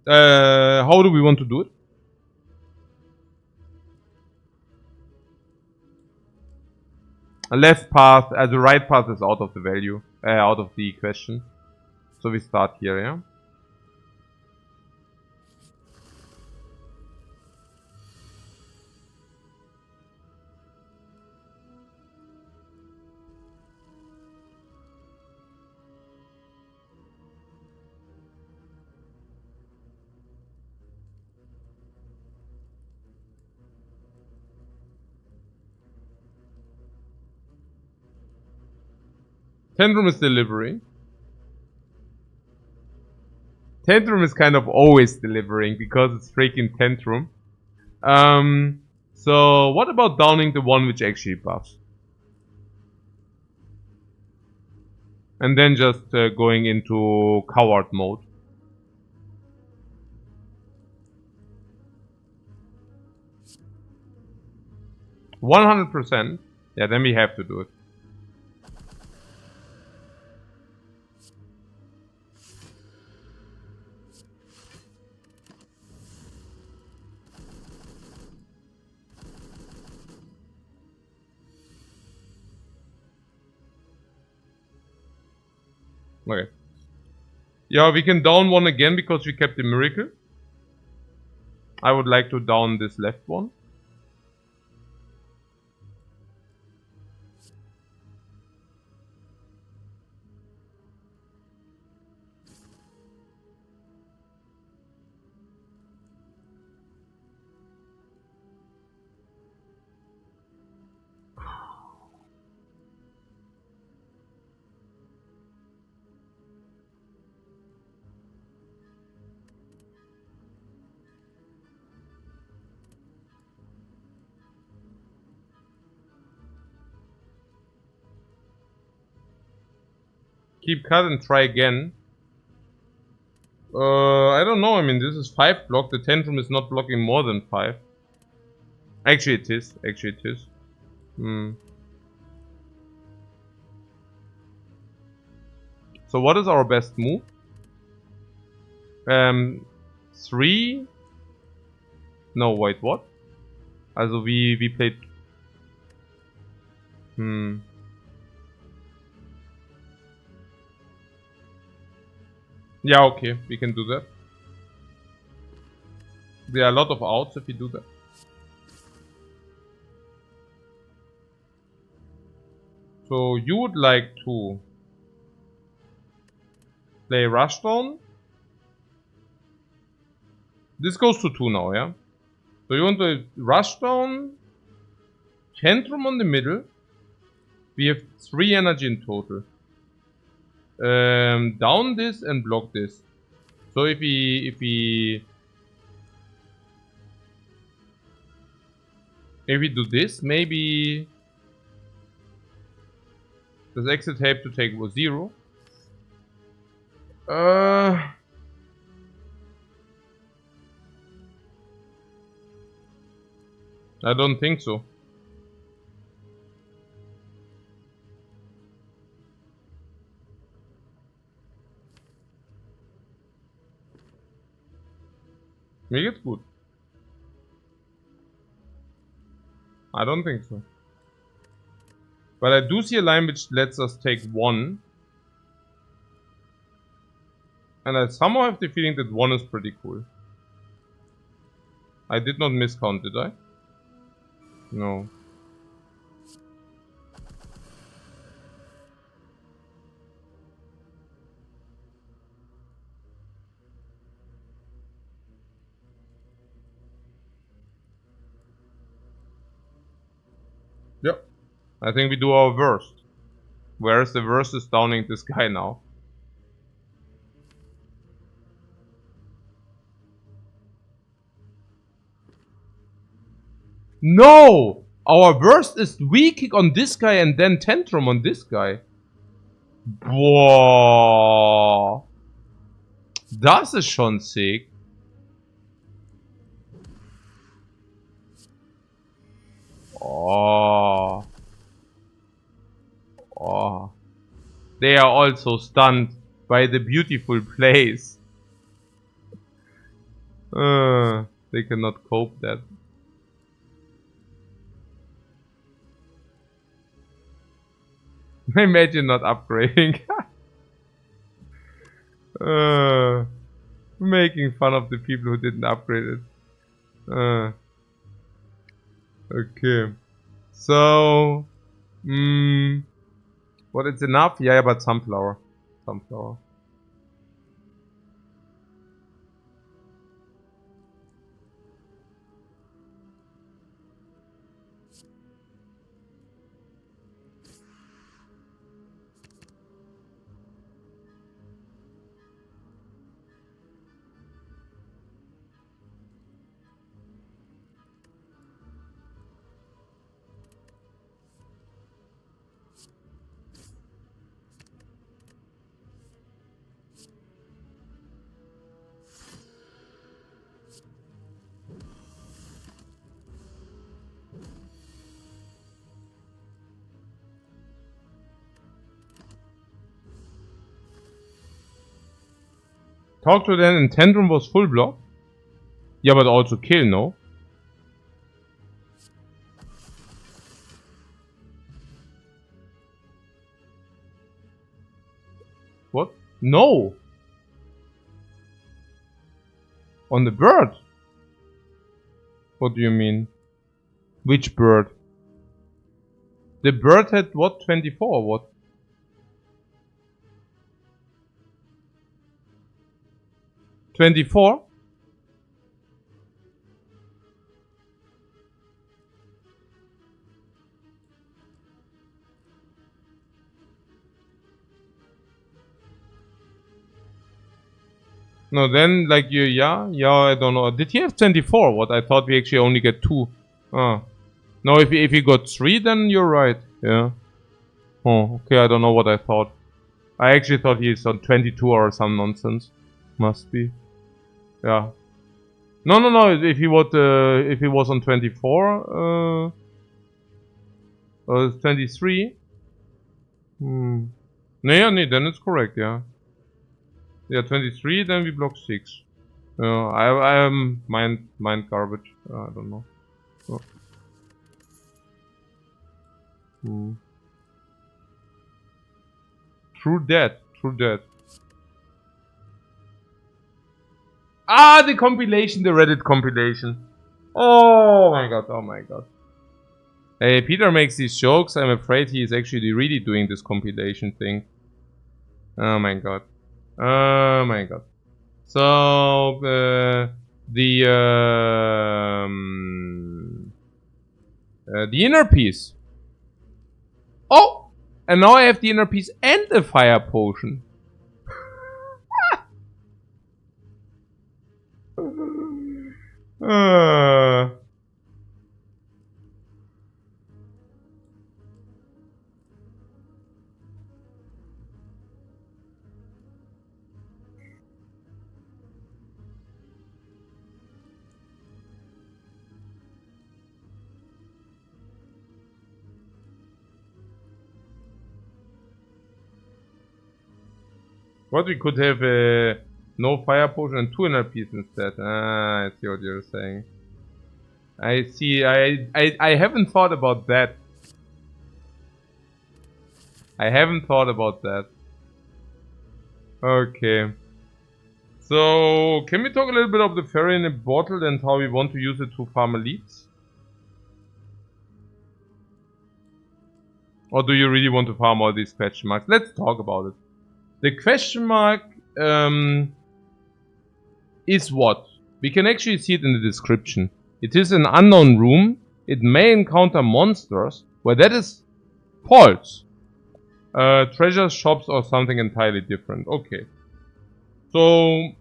how do we want to do it? A left path, as the right path is out of the value, out of the question. So we start here, yeah? Tantrum is delivering. Tantrum is kind of always delivering because it's freaking Tantrum. So what about downing the one which actually buffs? And then just going into coward mode. 100%. Yeah, then we have to do it. Okay. Yeah, we can down one again because we kept the miracle. I would like to down this left one. Keep cut and try again. I don't know. I mean, this is 5 block. The Tantrum is not blocking more than 5. Actually, it is. Actually, it is. So what is our best move? 3. No, wait, what? Also we played. Yeah, okay, we can do that. There are a lot of outs if we do that. So you would like to play Rushdown. This goes to 2 now, yeah? So you want to Rushdown, Tantrum on the middle. We have 3 energy in total. Down this and block this. So if we do this, maybe does exit have to take 0? I don't think so. Mir geht's gut. I don't think so. But I do see a line which lets us take 1. And I somehow have the feeling that 1 is pretty cool. I did not miscount, did I? No. Yep. I think we do our worst. Whereas the worst is downing this guy now. No! Our worst is weak kick on this guy and then Tantrum on this guy. Boah. Das ist schon sick. Oh. Oh. They are also stunned by the beautiful place. They cannot cope that. Imagine not upgrading. Making fun of the people who didn't upgrade it. Okay. So, what, it's enough? Yeah, but sunflower. Sunflower. Talk to them and Tantrum was full block. Yeah, but also kill, no? What? No! On the bird? What do you mean? Which bird? The bird had what? 24 or what? $24? No, then like you, yeah, I don't know. Did he have 24? What? I thought we actually only get 2. Ah. No, if he got 3, then you're right. Yeah. Oh, okay, I don't know what I thought. I actually thought he's on 22 or some nonsense. Must be. Yeah. No. If he was on 24, 23. No, yeah, no, then it's correct. Yeah. Yeah, 23. Then we block 6. I am mind garbage. I don't know. Oh. True that. Ah, the compilation, the Reddit compilation. Oh my god. Hey, Peter makes these jokes. I'm afraid he is actually really doing this compilation thing. Oh my god. So, the inner piece. Oh! And now I have the inner piece and the fire potion. What, we could have no fire potion and 2 inner pieces instead. Ah, I see what you're saying. I see. I haven't thought about that. Okay. So, can we talk a little bit of the fairy in a bottle and how we want to use it to farm elites? Or do you really want to farm all these question marks? Let's talk about it. The question mark is what? We can actually see it in the description. It is an unknown room. It may encounter monsters. Where that is false. Treasures, shops, or something entirely different. Okay. So,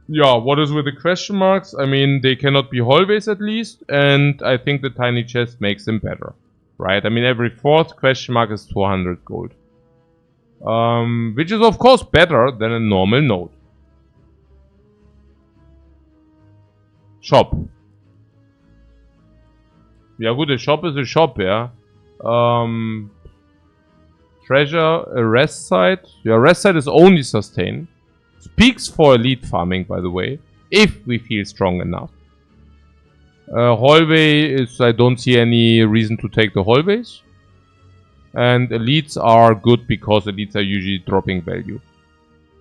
yeah, what is with the question marks? I mean, they cannot be hallways at least, and I think the tiny chest makes them better. right? I mean, every fourth question mark is 200 gold. Which is of course better than a normal node. Shop. Yeah, good, a shop is a shop, yeah. Treasure, a rest site. Yeah, rest site is only sustain. Speaks for elite farming, by the way, if we feel strong enough. Hallway is, I don't see any reason to take the hallways. And elites are good because elites are usually dropping value.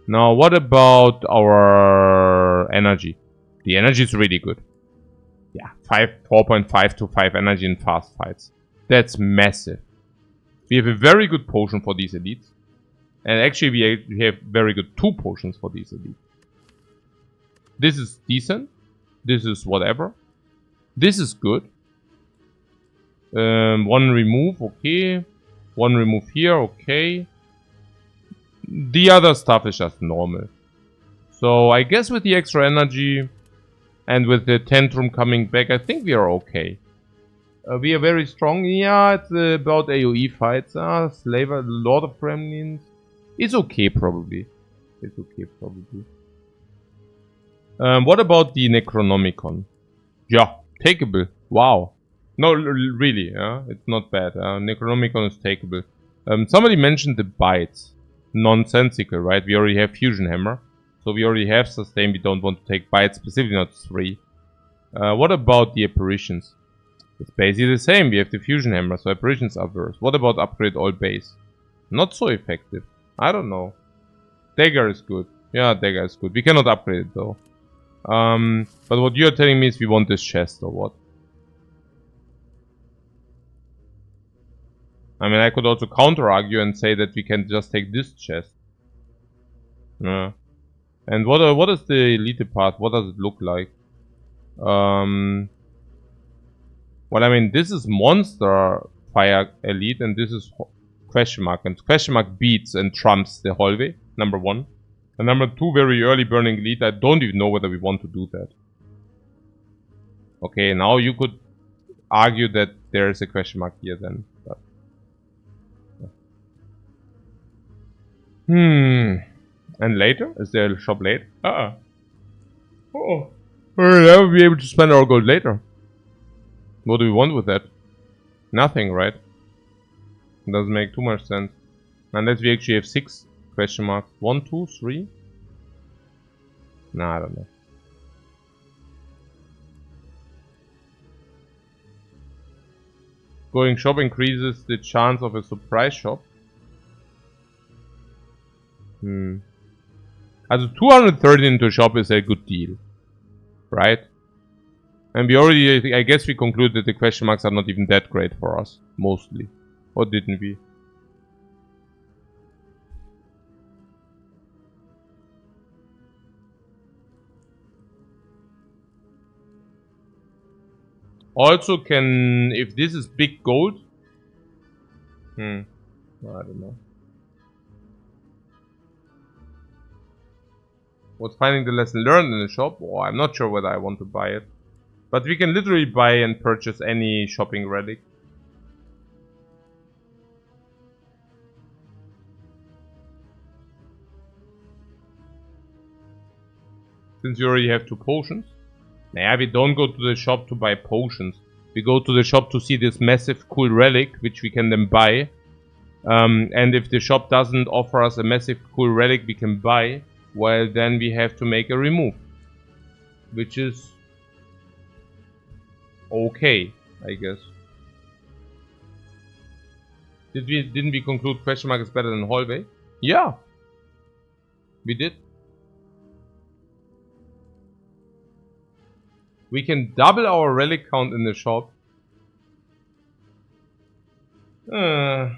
Now, what about our energy? The energy is really good. Yeah, 4.5 to 5 energy in fast fights. That's massive. We have a very good potion for these elites. And actually we have very good 2 potions for these elites. This is decent. This is whatever. This is good. 1 remove, okay. 1 remove here, okay. The other stuff is just normal. So I guess with the extra energy and with the tantrum coming back, I think we are okay. We are very strong. Yeah, it's about AoE fights. Slaver, Lord of Gremlins. It's okay, probably. It's okay, probably. What about the Necronomicon? Yeah, takeable. Wow. No, really, yeah, it's not bad. Necronomicon is takeable. Somebody mentioned the bites. Nonsensical, right? We already have Fusion Hammer. So we already have sustain. We don't want to take bites, specifically not 3. What about the apparitions? It's basically the same. We have the Fusion Hammer, so apparitions are worse. What about upgrade all base? Not so effective. I don't know. Dagger is good. Yeah, Dagger is good. We cannot upgrade it though. But what you're telling me is we want this chest or what? I mean, I could also counter-argue and say that we can just take this chest. Yeah. And what is the elite part? What does it look like? Well, I mean, this is monster fire elite, and this is question mark. And question mark beats and trumps the hallway, number 1. And number 2, very early burning elite. I don't even know whether we want to do that. Okay, now you could argue that there is a question mark here then. But, yeah. And later? Is there a shop late? Oh. We'll never be able to spend our gold later. What do we want with that? Nothing, right? It doesn't make too much sense. Unless we actually have 6 question marks. 1, 2, 3? Nah, I don't know. Going shop increases the chance of a surprise shop. Also 230 into a shop is a good deal. Right? And we already, I guess we concluded that the question marks are not even that great for us. Mostly. Or didn't we? Also can, if this is big gold. I don't know. What's finding the lesson learned in the shop? Oh, I'm not sure whether I want to buy it. But we can literally buy and purchase any shopping relic. Since we already have 2 potions. Nah, we don't go to the shop to buy potions. We go to the shop to see this massive cool relic, which we can then buy. And if the shop doesn't offer us a massive cool relic we can buy, well, then we have to make a remove. Which is okay, I guess. Didn't we conclude question mark is better than hallway? Yeah. We did. We can double our relic count in the shop. Yeah.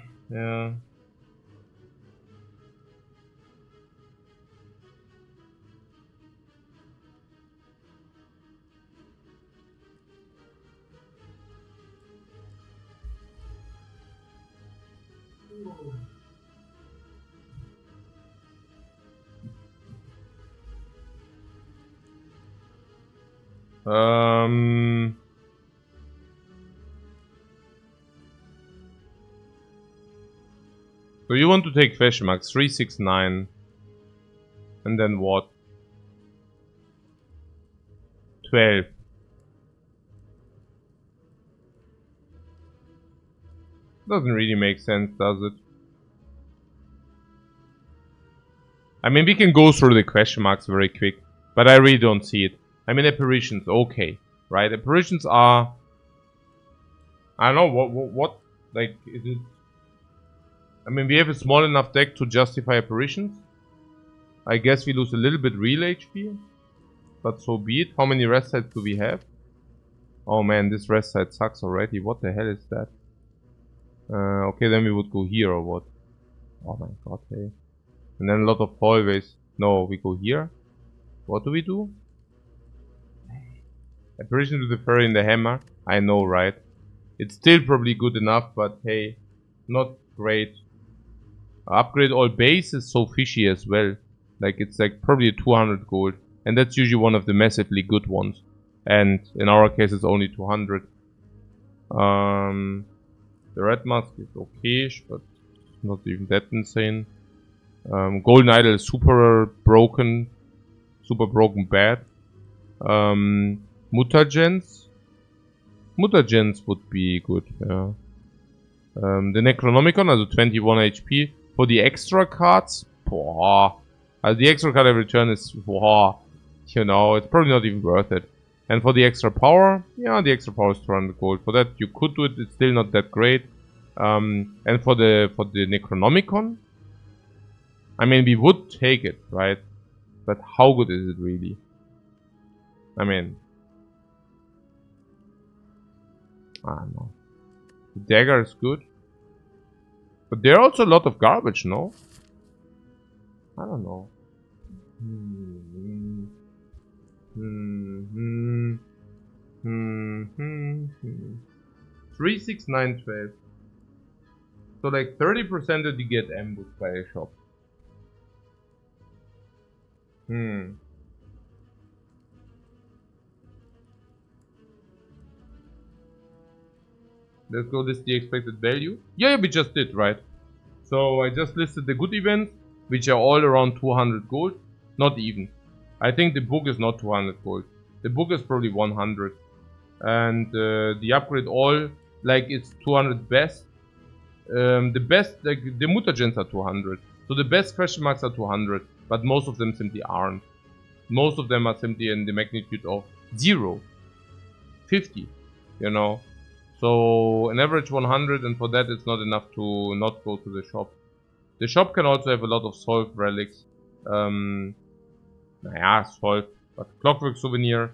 So you want to take question marks 369. And then what? 12. Doesn't really make sense, does it? I mean, we can go through the question marks very quick, but I really don't see it. I mean, apparitions, okay, right? Apparitions are... I don't know, what like, is it... I mean, we have a small enough deck to justify apparitions. I guess we lose a little bit real HP, but so be it. How many rest sites do we have? Oh man, this rest site sucks already. What the hell is that? Okay, then we would go here or what? Oh my god, hey. And then a lot of hallways. No, we go here. What do we do? Apparition to the fairy in the hammer. I know, right? It's still probably good enough, but hey, not great. Upgrade all base is so fishy as well. Like, it's like probably 200 gold. And that's usually one of the massively good ones. And in our case, it's only 200. The red mask is okay-ish, but not even that insane. Golden idol is super broken bad. Mutagens would be good, yeah. The Necronomicon, also 21 HP. For the extra cards, the extra card every turn is, you know, it's probably not even worth it. And for the extra power, yeah, the extra power is 200 gold. For that, you could do it, it's still not that great. And for the Necronomicon, I mean, we would take it, right? But how good is it really? I mean, I don't know. The dagger is good. But there are also a lot of garbage, no? I don't know. 3, 6, 9, 12. So like 30% that you get ambushed by a shop. Let's go, this is the expected value. Yeah, we just did, right? So I just listed the good events, which are all around 200 gold. Not even. I think the book is not 200 gold. The book is probably 100. And the upgrade all, like, it's 200 best. The best, like, the mutagens are 200. So the best question marks are 200. But most of them simply aren't. Most of them are simply in the magnitude of 0. 50. You know. So an average 100, and for that it's not enough to not go to the shop. The shop can also have a lot of solved relics. Solved, but clockwork souvenir,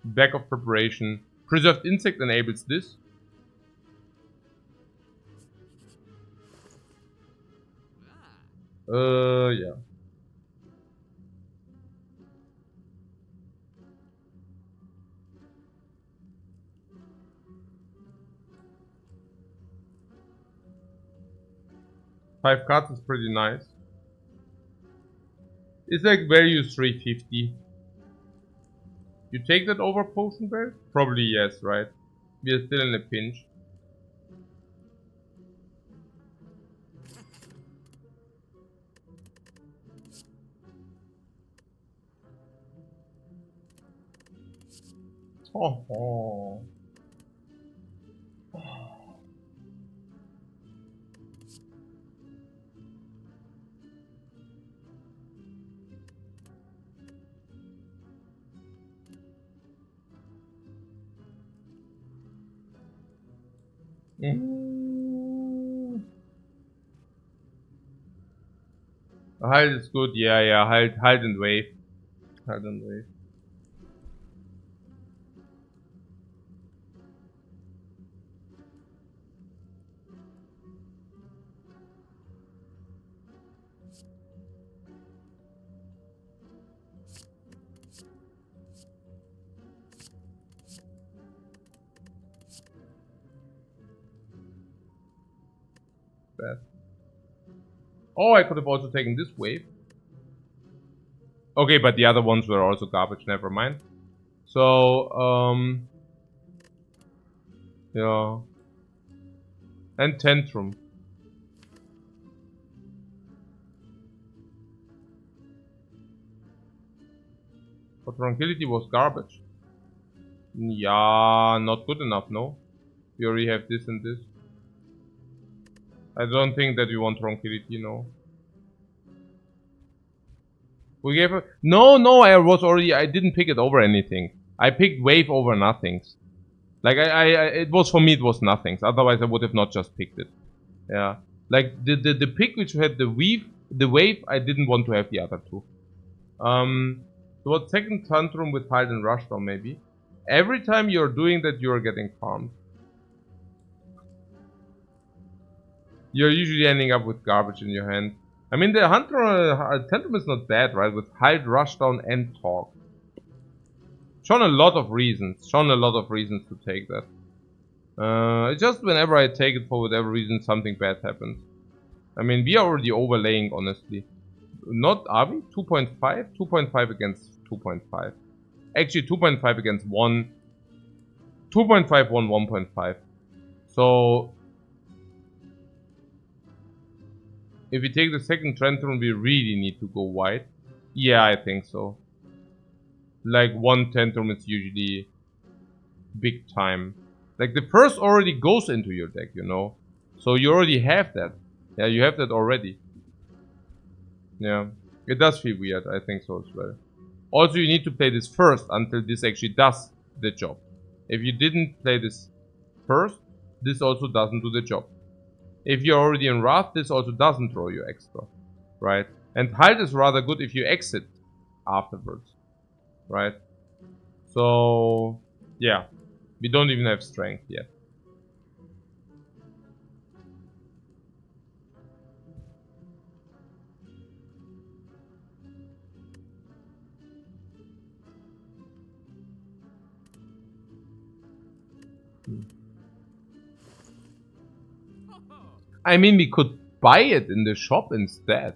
bag of preparation, preserved insect enables this. Yeah. Five cards is pretty nice. It's like value 350. You take that over potion belt? Probably yes, right? We are still in a pinch. Oh. Halt is good, yeah, halt and wave. Halt and wave. Bad. Oh, I could have also taken this wave. Okay, but the other ones were also garbage, never mind. So, yeah. And Tantrum. But tranquility was garbage. Yeah, not good enough, no? We already have this and this. I don't think that we want tranquility, no. We gave her... No, I didn't pick it over anything. I picked wave over nothings. Like, it was, for me, it was nothings. Otherwise, I would have not just picked it. Yeah. Like, the pick which had the wave, I didn't want to have the other two. So what second tantrum with hide and rushdown, maybe? Every time you're doing that, you're getting farmed. You're usually ending up with garbage in your hand. I mean, the hunter tantrum is not bad, right? With hide, rushdown, and talk. Shown a lot of reasons. To take that. It's just whenever I take it for whatever reason, something bad happens. I mean, we are already overlaying, honestly. Not, are we? 2.5? 2.5 against 2.5. Actually, 2.5 against 1. 2.5, 1, 1.5. So, if we take the second tantrum, we really need to go wide. Yeah, I think so. Like, one tantrum is usually big time. Like, the first already goes into your deck, you know? So you already have that. Yeah, you have that already. Yeah. It does feel weird, I think so as well. Also, you need to play this first until this actually does the job. If you didn't play this first, this also doesn't do the job. If you're already in Wrath, this also doesn't throw you extra. Right? And Halt is rather good if you exit afterwards. Right? So, yeah. We don't even have strength yet. I mean, we could buy it in the shop instead.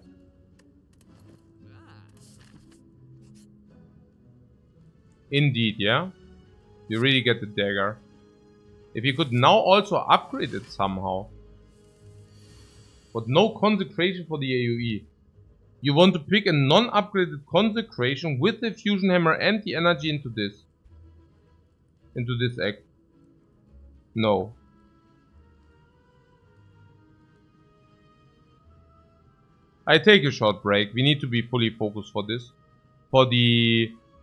Indeed, yeah? You really get the dagger. If you could now also upgrade it somehow. But no consecration for the AoE. You want to pick a non-upgraded consecration with the fusion hammer and the energy into this. Into this act. No. I take a short break. We need to be fully focused for this.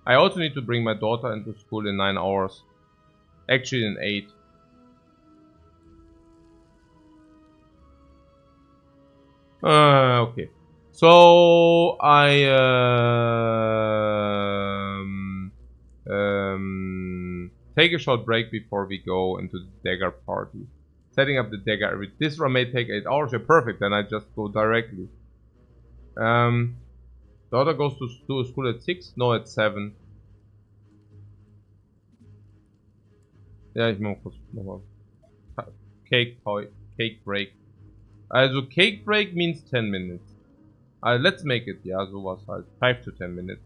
I also need to bring my daughter into school in 9 hours. Actually in 8. Okay. So take a short break before we go into the dagger party. Setting up the dagger. This run may take 8 hours. Yeah, perfect. Then I just go directly. Daughter goes to school at 6? No, at 7. Ja, ich mach kurz nochmal. Cake break. Also cake break means 10 minutes. Let's make it, ja, sowas halt. 5 to 10 minutes.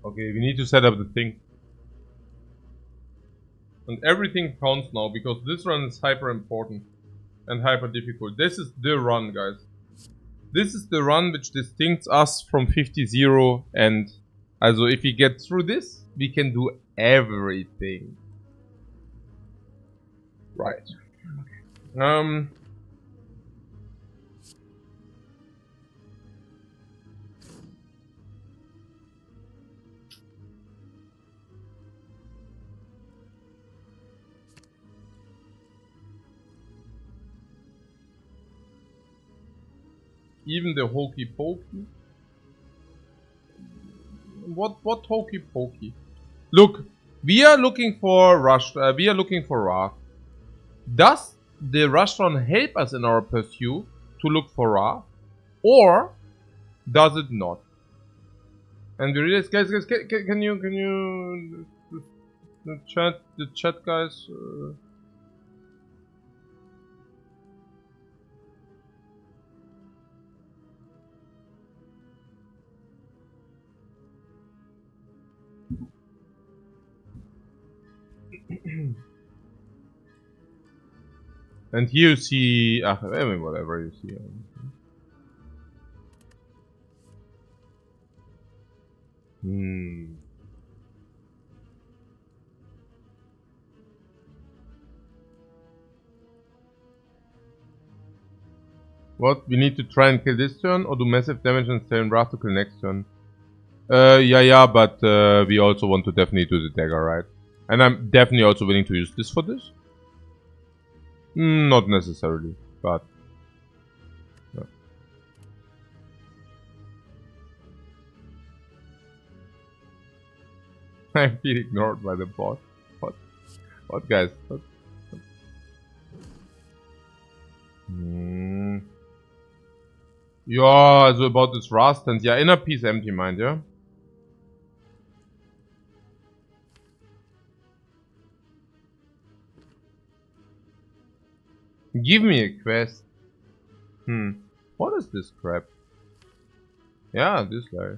Okay, we need to set up the thing. And everything counts now, because this run is hyper important and hyper difficult. This is the run, guys. This is the run which distincts us from 50-0, and also if we get through this, we can do everything. Right. Even the hokey pokey. What hokey pokey? Look, we are looking for rush. We are looking for Ra. Does the rush run help us in our pursuit to look for Ra, or does it not? And we realize, guys, can you the chat, guys? And here you see, I mean, whatever you see. What? We need to try and kill this turn, or do massive damage and stay in wrath to kill next turn? Yeah, but we also want to definitely do the dagger, right? And I'm definitely also willing to use this for this. Not necessarily, but... Yeah. I'm being ignored by the bot. What guys? What? Yeah, so about this rust and yeah, inner peace, empty mind, yeah? Give me a quest. What is this crap? Yeah, this guy.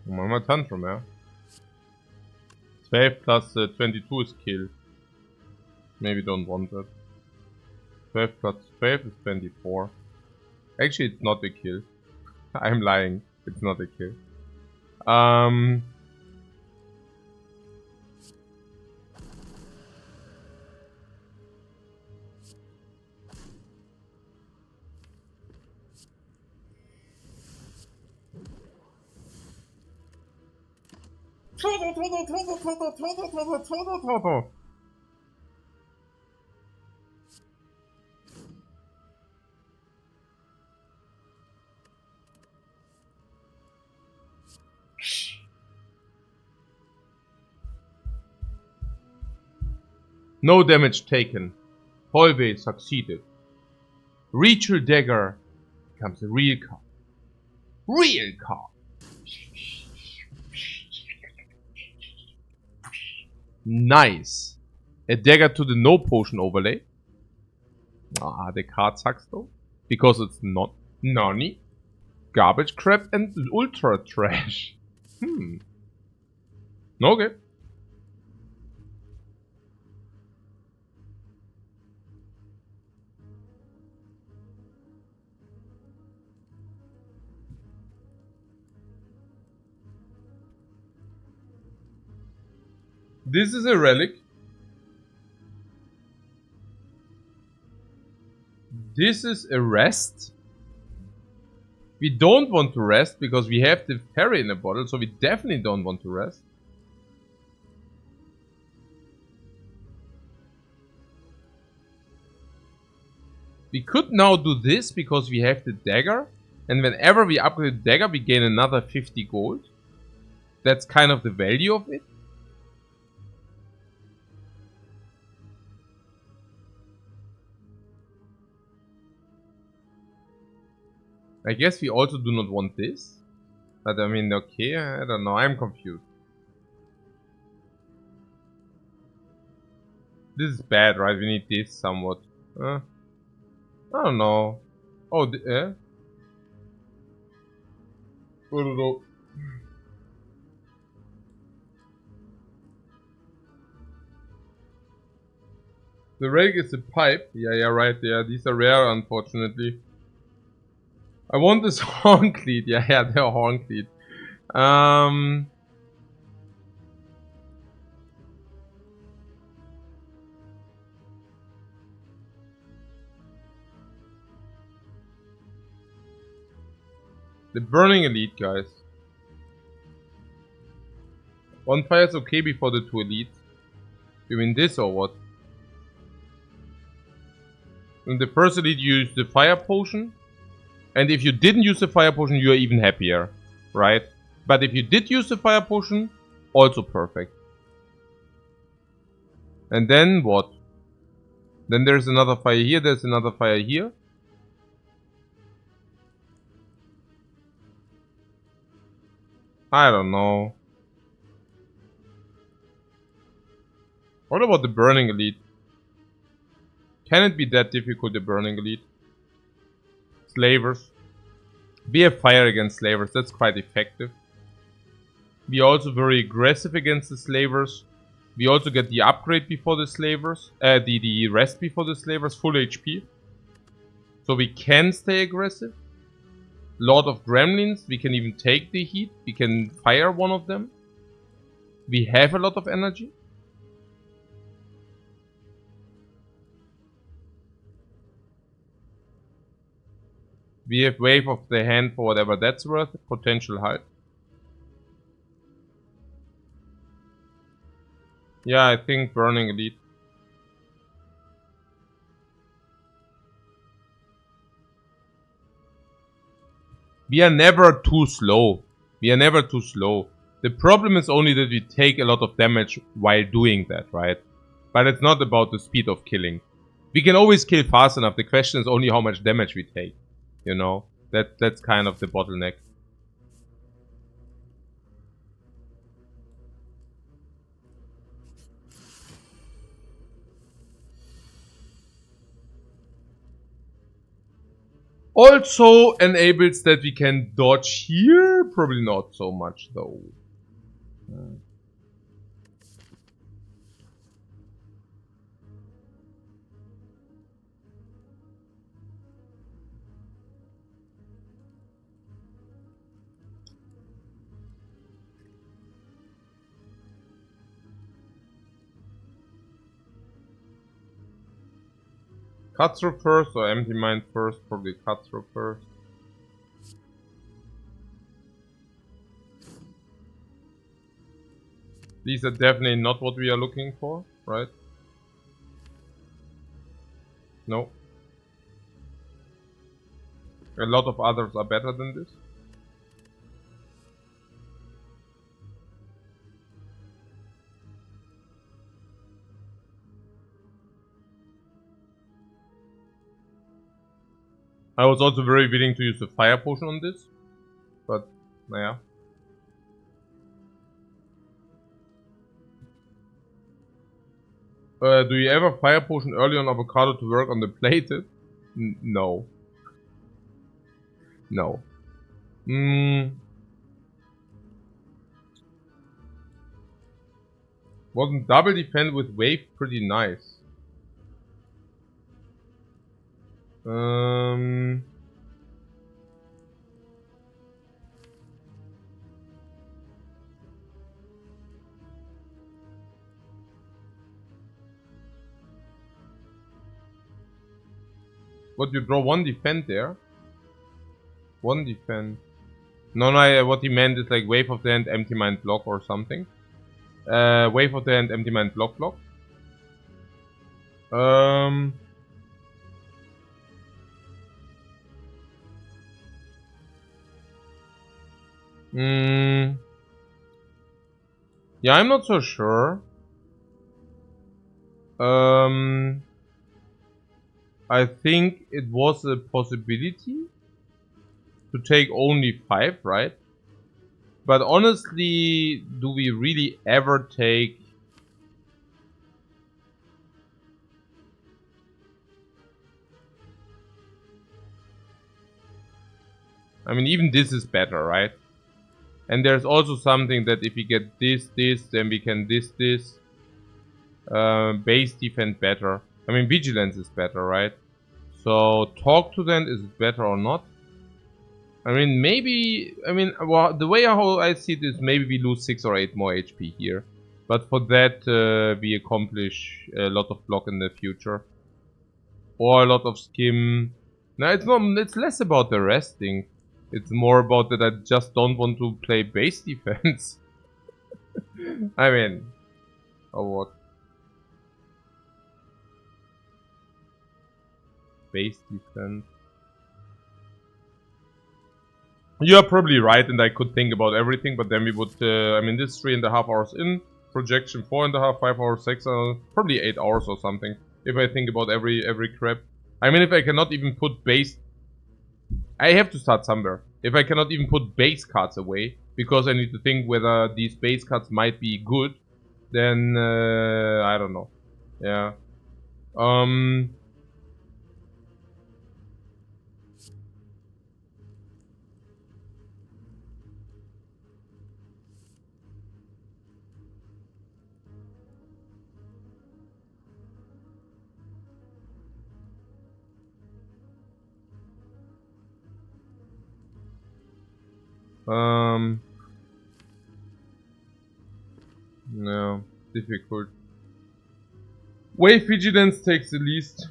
Mama Tantrum, yeah. 12 plus 22 is kill. Maybe don't want that. 12 plus 12 is 24. Actually, it's not a kill. I'm lying. It's not a kill. No damage taken. Hallway succeeded. Ritual Dagger becomes a real card. Real card. Nice. A dagger to the no potion overlay. Ah, the card sucks though. Because it's not Nani, garbage crap, and ultra trash. Okay. This is a relic. This is a rest. We don't want to rest because we have the fairy in a bottle, so we definitely don't want to rest. We could now do this because we have the dagger, and whenever we upgrade the dagger we gain another 50 gold. That's kind of the value of it. I guess we also do not want this. But I mean, okay, I don't know. I'm confused. This is bad, right? We need this somewhat. I don't know. Oh, I don't know. The rake is a pipe. Yeah, right. Yeah, these are rare, unfortunately. I want this horn cleat. Yeah, they're horn cleat. The burning elite, guys. One fire is okay before the two elites. You mean this or what? In the first elite, you use the fire potion. And if you didn't use the fire potion, you are even happier, right? But if you did use the fire potion, also perfect. And then what? Then there's another fire here, there's another fire here. I don't know. What about the burning elite? Can it be that difficult, the burning elite? Slavers. We have fire against slavers, that's quite effective. We are also very aggressive against the slavers. We also get the upgrade before the slavers. The rest before the slavers, full HP. So we can stay aggressive. Lord of Gremlins, we can even take the heat. We can fire one of them. We have a lot of energy. We have Wave of the Hand for whatever that's worth. Potential height. Yeah, I think Burning Elite. We are never too slow. We are never too slow. The problem is only that we take a lot of damage while doing that, right? But it's not about the speed of killing. We can always kill fast enough. The question is only how much damage we take. You know? That's kind of the bottleneck. Also enables that we can dodge here. Probably not so much though. Cut through first or empty mind first? Probably cut through first. These are definitely not what we are looking for, right? No. A lot of others are better than this. I was also very willing to use the fire potion on this. But, naja. Do you ever fire potion early on avocado to work on the plated? No. No. Wasn't double defend with wave pretty nice? What, you draw one defend there? One defend. No, what he meant is like wave of the hand, empty mind block or something. Wave of the hand, empty mind block. Yeah, I'm not so sure. I think it was a possibility. to take only 5, right? But honestly, do we really ever take... I mean, even this is better, right? And there's also something that if we get this, then we can this. Base defense better. I mean, vigilance is better, right? So, talk to them, is it better or not? I mean, maybe... I mean, well, the way how I see it is maybe we lose 6 or 8 more HP here. But for that, we accomplish a lot of block in the future. Or a lot of skim. No, it's not. It's less about the resting. It's more about that I just don't want to play base defense. I mean, or what? Base defense. You're probably right, and I could think about everything, but then we would. I mean, this 3.5 hours in projection, 4.5, 5 hours, 6 hours, probably 8 hours or something. If I think about every crap. I mean, if I cannot even put base... I have to start somewhere. If I cannot even put base cards away, because I need to think whether these base cards might be good, then I don't know. Yeah. No, difficult. Wave vigilance takes the least.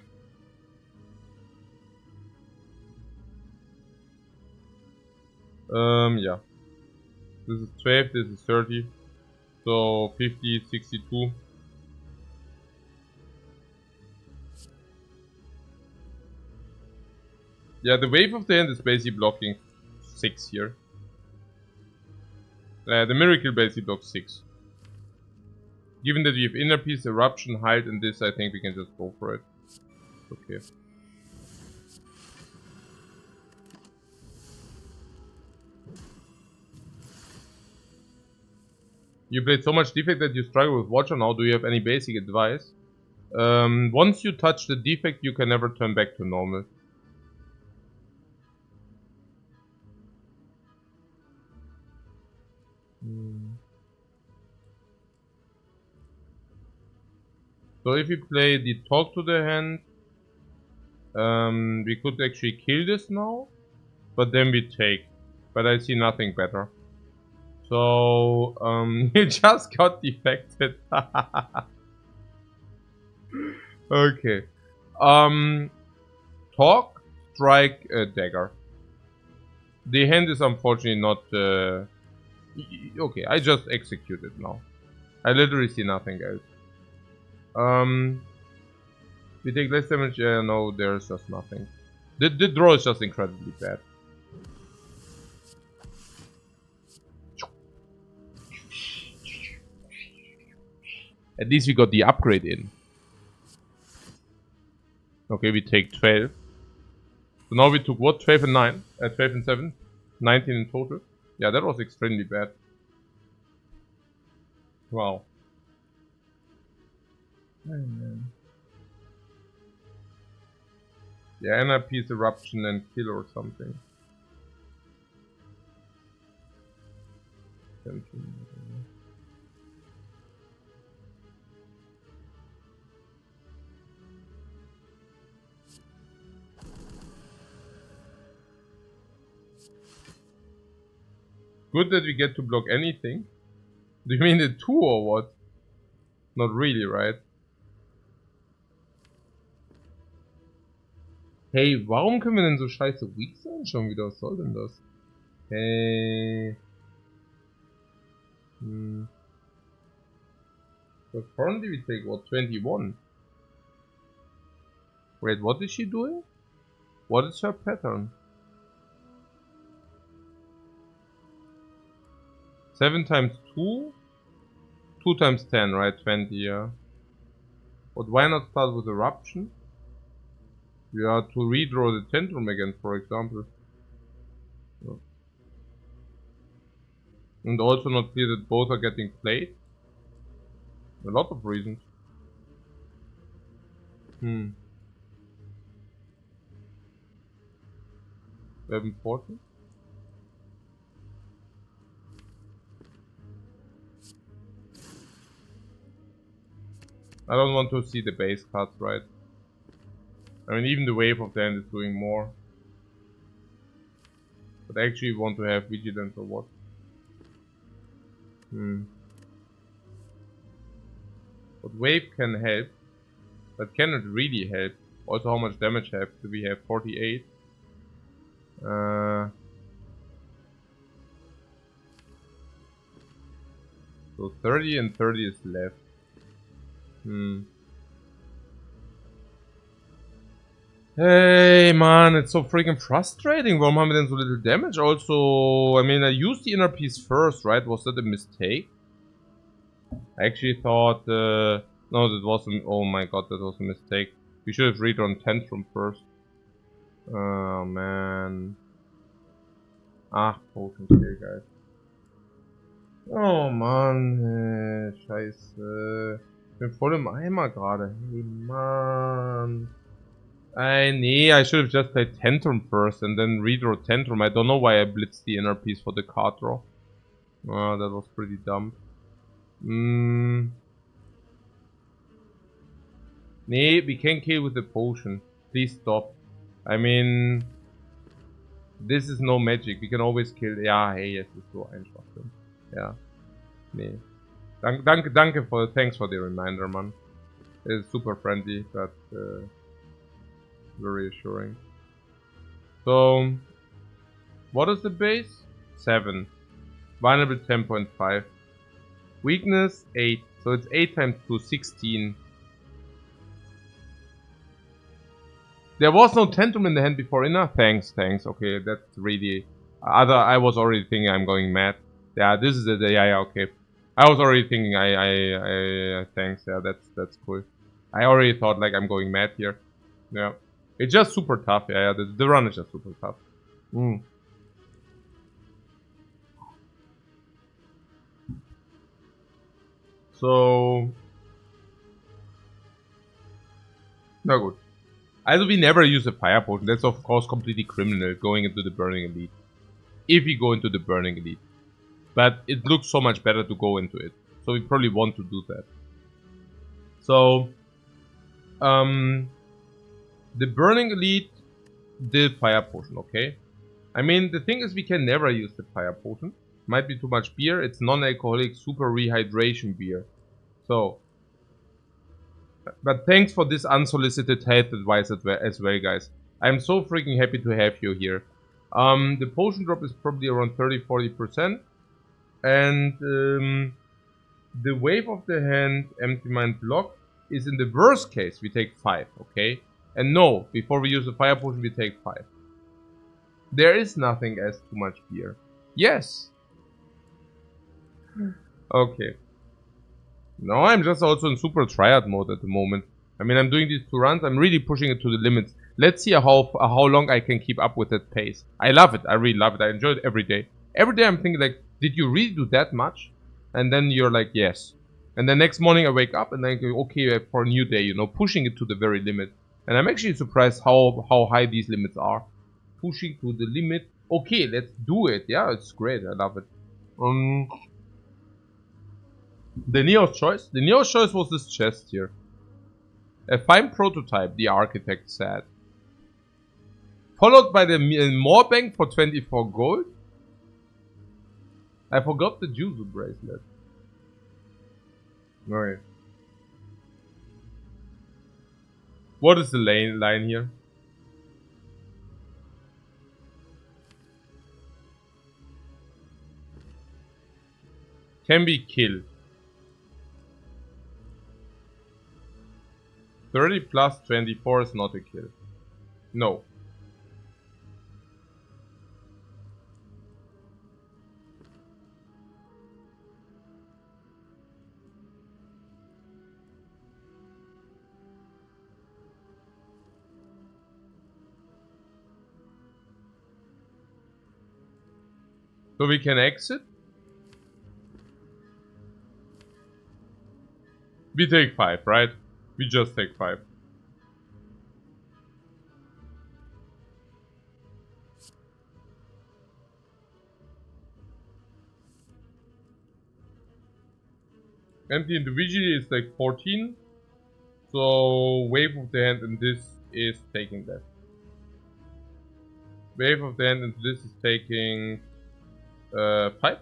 Yeah. This is 12, this is 30. So 50, 62. Yeah, the wave of the end is basically blocking 6 here. The miracle basically blocks 6. Given that we have inner piece, eruption, height, and this, I think we can just go for it. Okay. You played so much defect that you struggle with Watcher now. Do you have any basic advice? Once you touch the defect, you can never turn back to normal. So if we play the talk to the hand, we could actually kill this now, but then we take. But I see nothing better. So, you just got defected. Okay. Talk, strike, dagger. The hand is unfortunately not... okay, I just execute it now. I literally see nothing else. We take less damage. Yeah, no, there's just nothing. The draw is just incredibly bad. At least we got the upgrade in. Okay, we take 12. So now we took what? 12 and 9? 12 and 7? 19 in total. Yeah, that was extremely bad. Wow. Yeah, NRP's eruption and kill or something. Good that we get to block anything. Do you mean the 2 or what? Not really, right? Hey, warum können wir denn so scheiße weak sein schon wieder? Was soll denn das? Hey. So currently we take what? 21. Wait, what is she doing? What is her pattern? 7 times 2? 2 times 10, right? 20, yeah. But why not start with eruption? We are to redraw the tantrum again, for example. No. And also not clear that both are getting played. A lot of reasons. 1140. I don't want to see the base cards, right? I mean, even the wave of the end is doing more. But I actually want to have vigilance or what? But wave can help, but cannot really help. Also, how much damage do we have? 48. So 30 and 30 is left. Hey man, it's so freaking frustrating. Warum haben wir denn so little damage? Also, I mean, I used the inner piece first, right? Was that a mistake? I actually thought, no, that wasn't, oh my god, that was a mistake. We should have redrawn Tantrum first. Oh man. Potion kill, guys. Oh Mann, scheiße. Ich bin voll im Eimer gerade. Hey Mann. Nee, I should have just played Tantrum first and then redraw Tantrum. I don't know why I blitzed the inner piece for the card draw. Oh, that was pretty dumb. Nee, we can kill with the potion. Please stop. I mean, this is no magic. We can always kill. Ja, hey, es ist so einfach. Ja. Nee. Danke thanks for the reminder, man. It's super friendly, but very assuring. So, what is the base? 7. Vulnerable 10.5. Weakness 8. So it's 8 times 2, 16. There was no Tantrum in the hand before inner. Thanks. Okay, that's really... I was already thinking I'm going mad. Yeah, this is it. Yeah, okay. I was already thinking thanks. Yeah, that's cool. I already thought like I'm going mad here. Yeah. It's just super tough. Yeah, the run is just super tough. So... Na gut. Also we never use a fire potion. That's of course completely criminal going into the Burning Elite. If we go into the Burning Elite. But it looks so much better to go into it. So we probably want to do that. So the Burning Elite did fire potion, okay? I mean the thing is we can never use the fire potion. Might be too much beer. It's non-alcoholic super rehydration beer. So but thanks for this unsolicited health advice as well, guys. I'm so freaking happy to have you here. The potion drop is probably around 30-40%. And the wave of the hand, empty mind block, is in the worst case, we take 5, okay? And no, before we use the fire potion, we take 5. There is nothing as too much beer. Yes. Okay. No, I'm just also in super triad mode at the moment. I mean, I'm doing these 2 runs. I'm really pushing it to the limits. Let's see how long I can keep up with that pace. I love it. I really love it. I enjoy it every day. Every day I'm thinking like, did you really do that much? And then you're like, yes. And the next morning I wake up and I go, okay, for a new day, you know, pushing it to the very limit. And I'm actually surprised how high these limits are. Pushing to the limit. Okay, let's do it. Yeah, it's great. I love it. The Neo's choice? The Neo's choice was this chest here. A fine prototype, the architect said. Followed by the Moorbank for 24 gold. I forgot the Juzu bracelet. Okay. What is the line here? Can be killed. 30 plus 24 is not a kill. No. So we can exit. We take 5, right? We just take 5. Empty individually is like 14. So wave of the hand and this is taking that. Wave of the hand and this is taking 5.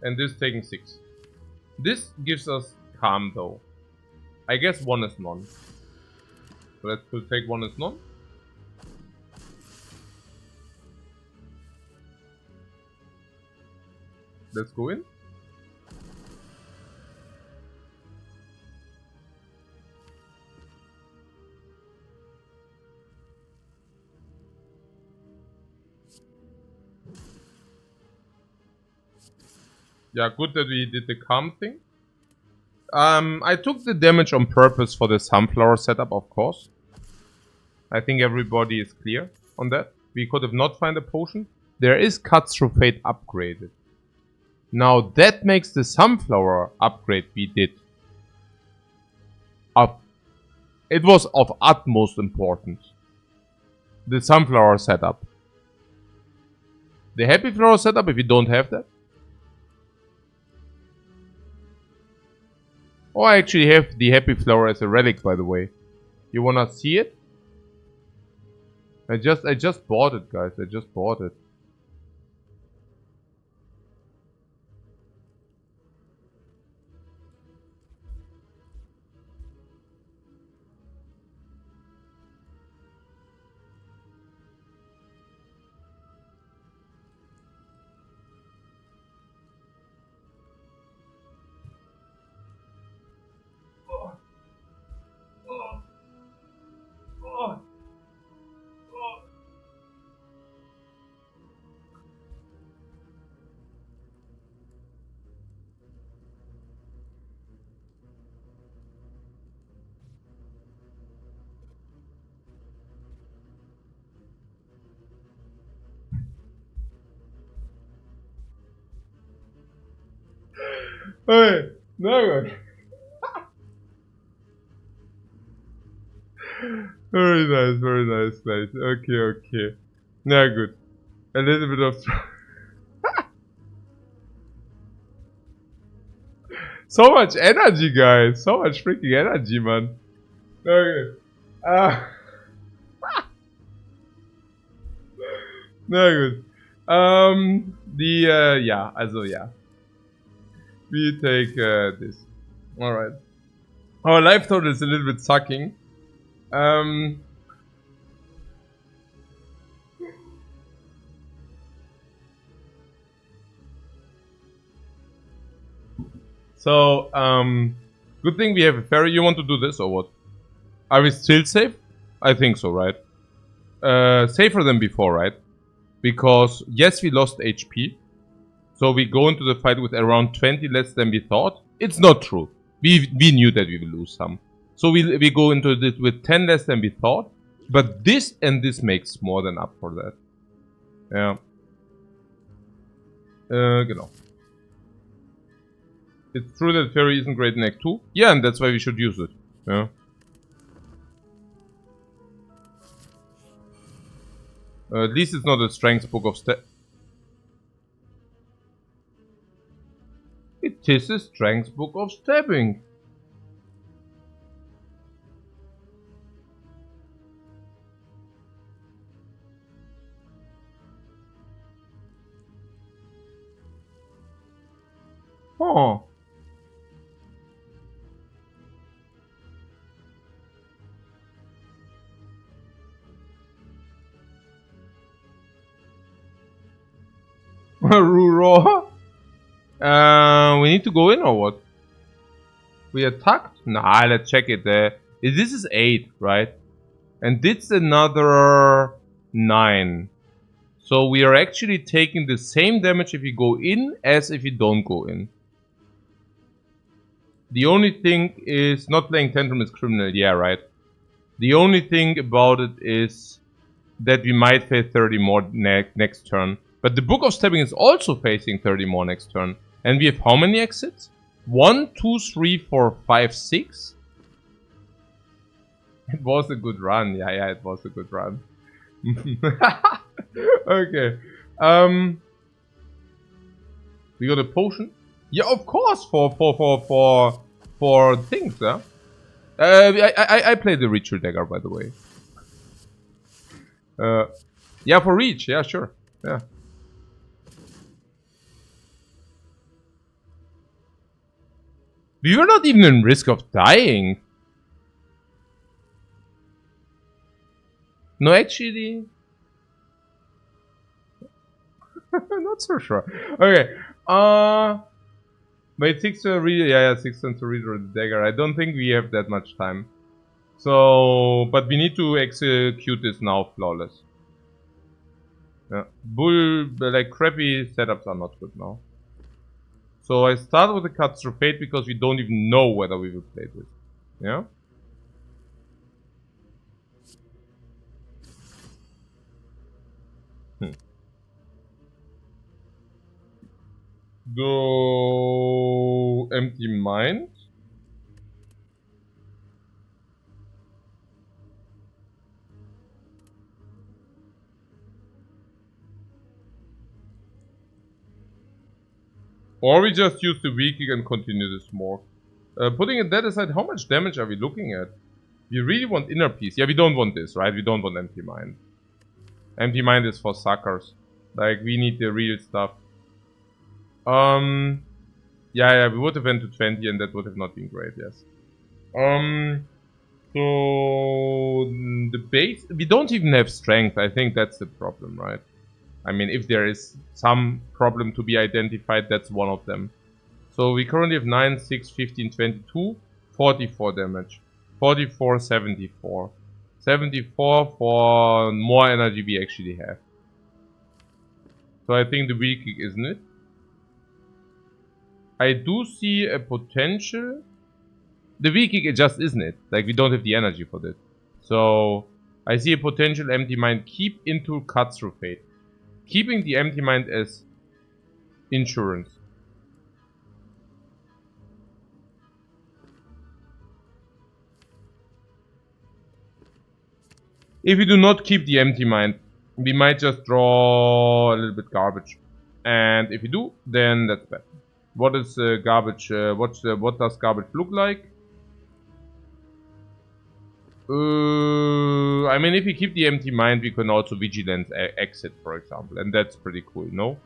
And this taking 6. This gives us calm though. I guess 1 is none. So let's take 1 as none. Let's go in. Yeah, good that we did the calm thing. I took the damage on purpose for the sunflower setup, of course. I think everybody is clear on that. We could have not found a potion. There is Cut Through Fate upgraded. Now that makes the sunflower upgrade we did up. It was of utmost importance. The sunflower setup. The happy flower setup, if you don't have that. Oh, I actually have the happy flower as a relic, by the way. You wanna see it? I just bought it, guys. I just bought it. Hey, no good. Very nice, nice. Okay. No good. A little bit of so much energy, guys. So much freaking energy, man. Okay. No good. Yeah, also yeah. We take this. Alright. Our life total is a little bit sucking. So, good thing we have a ferry. You want to do this or what? Are we still safe? I think so, right? Safer than before, right? Because, yes, we lost HP. So we go into the fight with around 20 less than we thought. It's not true. We knew that we will lose some. So we go into this with 10 less than we thought. But this and this makes more than up for that. Yeah. Genau. It's true that Fairy isn't great in Act 2. Yeah, and that's why we should use it. Yeah. At least it's not a strength book of It is a strength book of stabbing. Huh. Ruro. We need to go in or what? We attacked? Nah, let's check it. This is 8, right? And this another 9. So we are actually taking the same damage if you go in as if you don't go in. The only thing is not playing Tantrum is criminal, yeah, right? The only thing about it is that we might pay 30 more next turn. But the Book of Stabbing is also facing 30 more next turn. And we have how many exits? 1, 2, 3, 4, 5, 6? It was a good run. Yeah, it was a good run. Okay. We got a potion? Yeah, of course, for things, yeah? I played the Ritual Dagger, by the way. Yeah, for reach, yeah, sure. Yeah. We were not even in risk of dying. No, actually... not so sure. Okay. Wait, 6 to read... Yeah, 6 turns to read the dagger. I don't think we have that much time. So... But we need to execute this now flawless. Yeah. Like, crappy setups are not good now. So I start with the Cuts Through Fate because we don't even know whether we will play this. Yeah? Go Empty Mind. Or we just use the weak and continue the smoke. Putting that aside, how much damage are we looking at? We really want Inner Peace. Yeah, we don't want this, right? We don't want Empty Mind. Empty Mind is for suckers. Like, we need the real stuff. Yeah, we would have went to 20 and that would have not been great, yes. So the base, we don't even have strength. I think that's the problem, right? I mean, if there is some problem to be identified, that's one of them. So we currently have 9, 6, 15, 22, 44 damage. 44, 74. 74 for more energy we actually have. So I think the weak kick, isn't it? I do see a potential. The weak kick, it just isn't it. Like, we don't have the energy for this. So I see a potential Empty Mind. Keep into Cuts Through Fate. Keeping the Empty Mind as insurance. If we do not keep the Empty Mind, we might just draw a little bit garbage. And if we do, then that's bad. What is garbage? What does garbage look like? I mean, if we keep the Empty Mind, we can also Vigilance exit, for example. And that's pretty cool, no?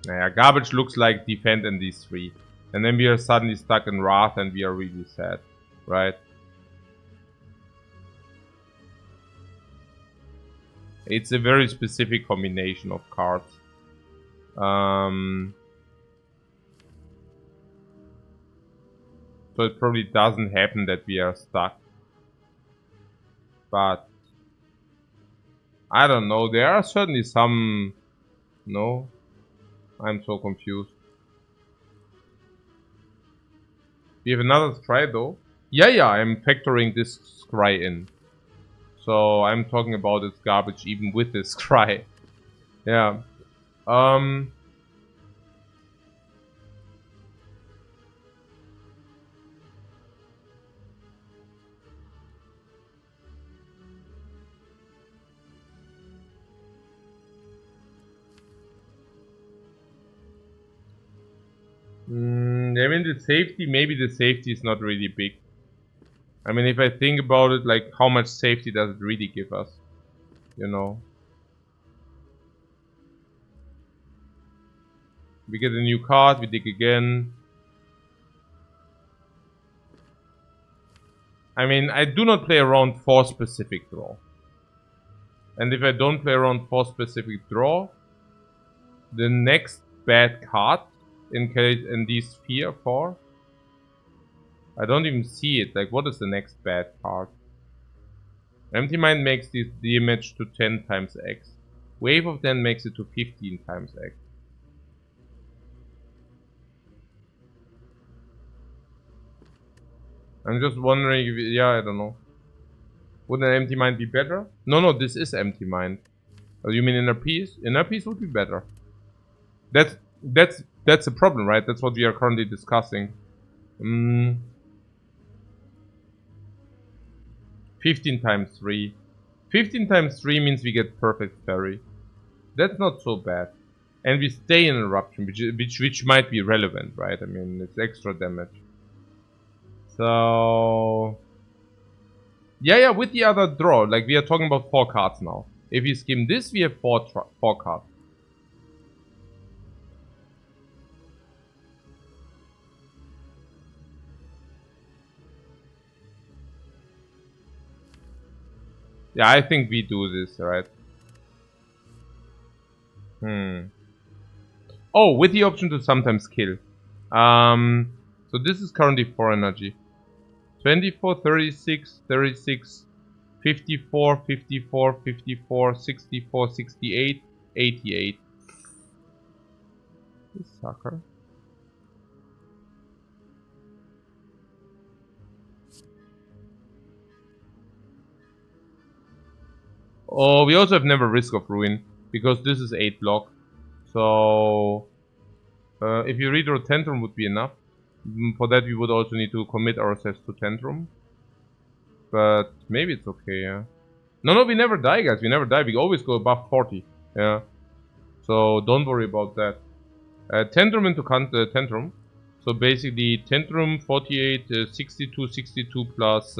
Yeah, garbage looks like defend and these three. And then we are suddenly stuck in Wrath and we are really sad, right? It's a very specific combination of cards. So it probably doesn't happen that we are stuck. But I don't know, there are certainly some... No? I'm so confused. We have another scry though. Yeah, I'm factoring this scry in. So I'm talking about its garbage even with this scry. Yeah. I mean, the safety, maybe the safety is not really big. I mean, if I think about it, like, how much safety does it really give us? You know? We get a new card, we dig again. I mean, I do not play around 4 specific draw. And if I don't play around 4 specific draw, the next bad card in these 4, I don't even see it. Like, what is the next bad card? Empty Mind makes this damage to 10 times X. Wave of then makes it to 15 times X. I'm just wondering if, yeah, I don't know. Would an empty mind be better? No, this is empty mind. Oh, you mean inner peace? Inner peace would be better. That's the problem, right? That's what we are currently discussing. 15 times 3. 15 times 3 means we get perfect parry. That's not so bad. And we stay in eruption, which might be relevant, right? I mean, it's extra damage. So yeah, with the other draw, like we are talking about 4 cards now. If we skim this, we have 4 cards. Yeah, I think we do this, right? Oh, with the option to sometimes kill. So this is currently 4 energy. 24, 36, 36, 54, 54, 54, 64, 68, 88. This sucker. Oh, we also have never Risk of Ruin, because this is 8 block. So, if you redraw Tantrum would be enough. For that we would also need to commit ourselves to Tantrum. But maybe it's okay, yeah. No, we never die, guys. We never die. We always go above 40. Yeah. So don't worry about that. Tantrum into Tantrum. So basically Tantrum 48, 62, 62 plus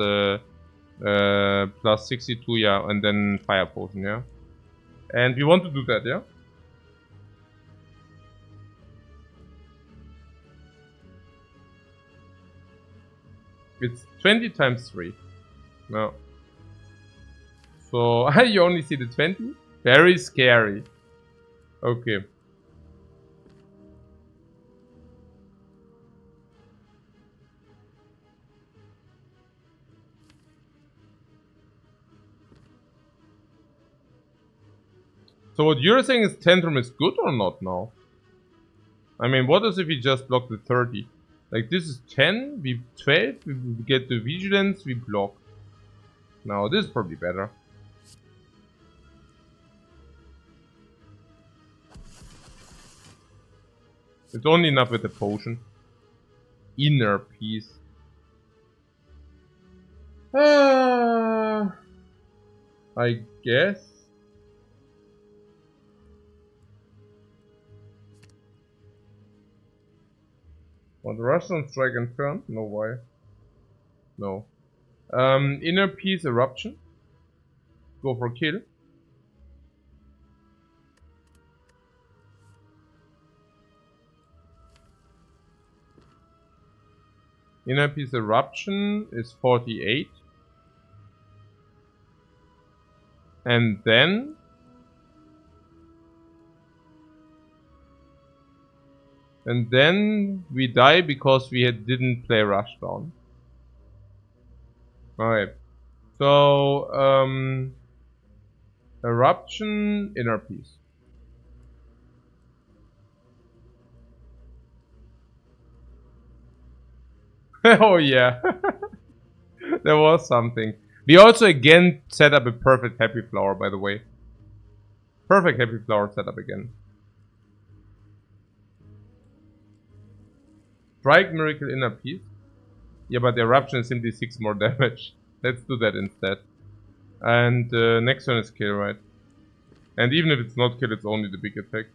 62, yeah, and then Fire Potion, yeah. And we want to do that, yeah. It's 20 times 3. No. So you only see the 20? Very scary. Okay. So what you're saying is Tantrum is good or not now? I mean, what is if we just block the 30? Like this is 10, we 12, we get the Vigilance, we block. Now this is probably better. It's only enough with the potion. Inner peace. I guess. Want Russian strike and turn? No, why? No. Inner peace eruption. Go for kill. Inner peace eruption is 48. And then we die because we didn't play Rushdown. Alright. So eruption, inner peace. Oh yeah. There was something. We also again set up a perfect happy flower, by the way. Perfect happy flower setup again. Strike miracle inner peace. Yeah, but the eruption is simply 6 more damage. Let's do that instead. And next one is kill, right? And even if it's not kill, it's only the big attack.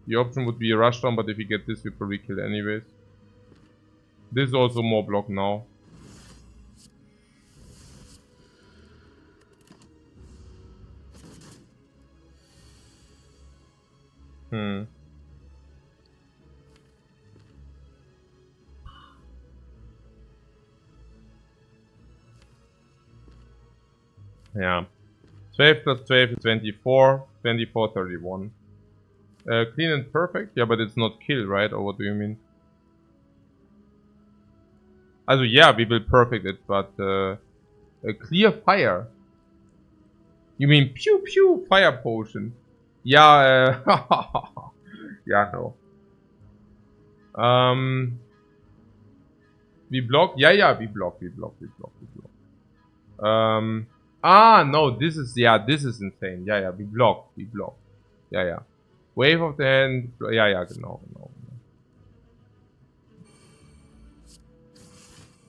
The option would be a rushdown, but if we get this, we probably kill anyways. This is also more block now. Yeah. 12 plus 12 is 24. 24, 31. Clean and perfect? Yeah, but it's not kill, right? Or what do you mean? Also, yeah, we will perfect it, but a clear fire. You mean pew pew fire potion? Yeah, yeah, no. We block? Yeah, we block. No, this is, this is insane. We block. Yeah. Wave of the hand. Yeah, genau.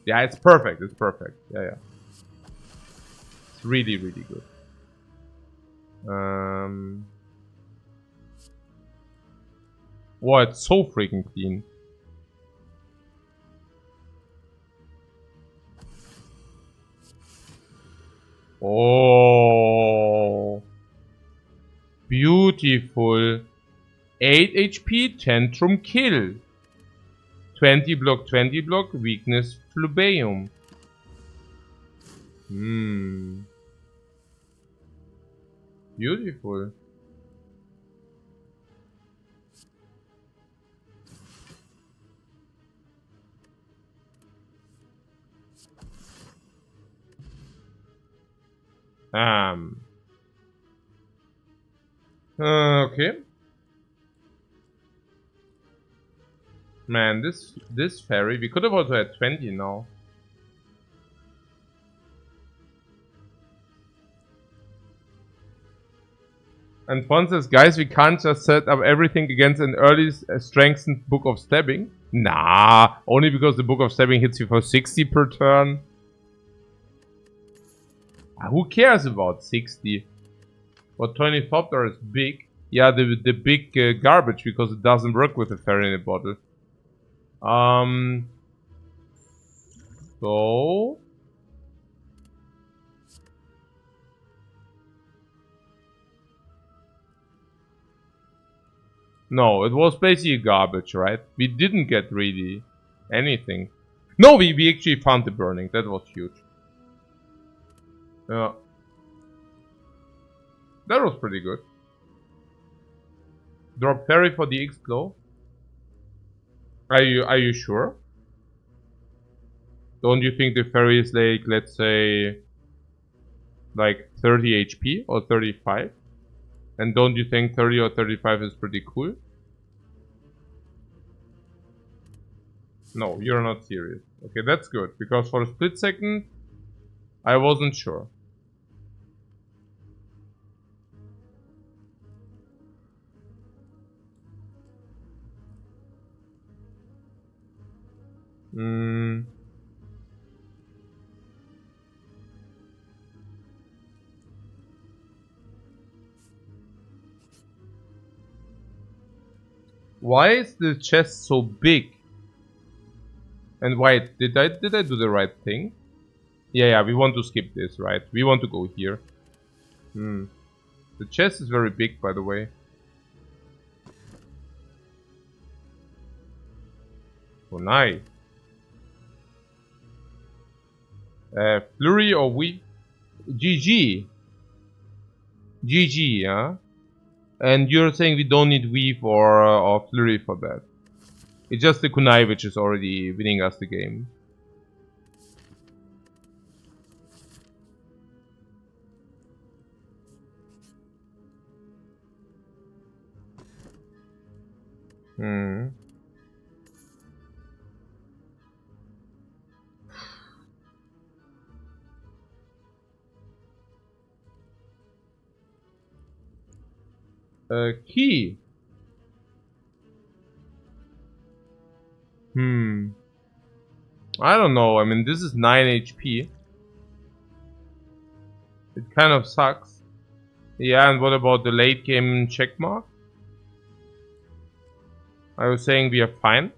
Yeah, it's perfect. Yeah. It's really good. Wow, it's so freaking clean. Oh, beautiful. 8 HP, Tantrum Kill. 20 block, weakness Flubeum. Beautiful. Okay. Man, this fairy, we could have also had 20 now. And Fon says, guys, we can't just set up everything against an early strengthened Book of Stabbing. Nah, only because the Book of Stabbing hits you for 60 per turn. Who cares about 60? But Tornithopter is big. Yeah, the big garbage, because it doesn't work with a fairy in a bottle. So... No, it was basically garbage, right? We didn't get really anything. No, we actually found the burning. That was huge. Yeah. That was pretty good. Drop fairy for the X-Glow. Are you sure? Don't you think the fairy is like, let's say, like 30 HP or 35? And don't you think 30 or 35 is pretty cool? No, you're not serious. Okay, that's good. Because for a split second, I wasn't sure. Why is the chest so big? And why did I do the right thing? Yeah, we want to skip this, right? We want to go here. The chest is very big, by the way. Oh, nice. Flurry or we? GG. GG, yeah? And you're saying we don't need Weave or Flurry for that. It's just the Kunai which is already winning us the game. Key. I don't know. I mean, this is 9 HP. It kind of sucks. Yeah, and what about the late game checkmark? I was saying we are fine.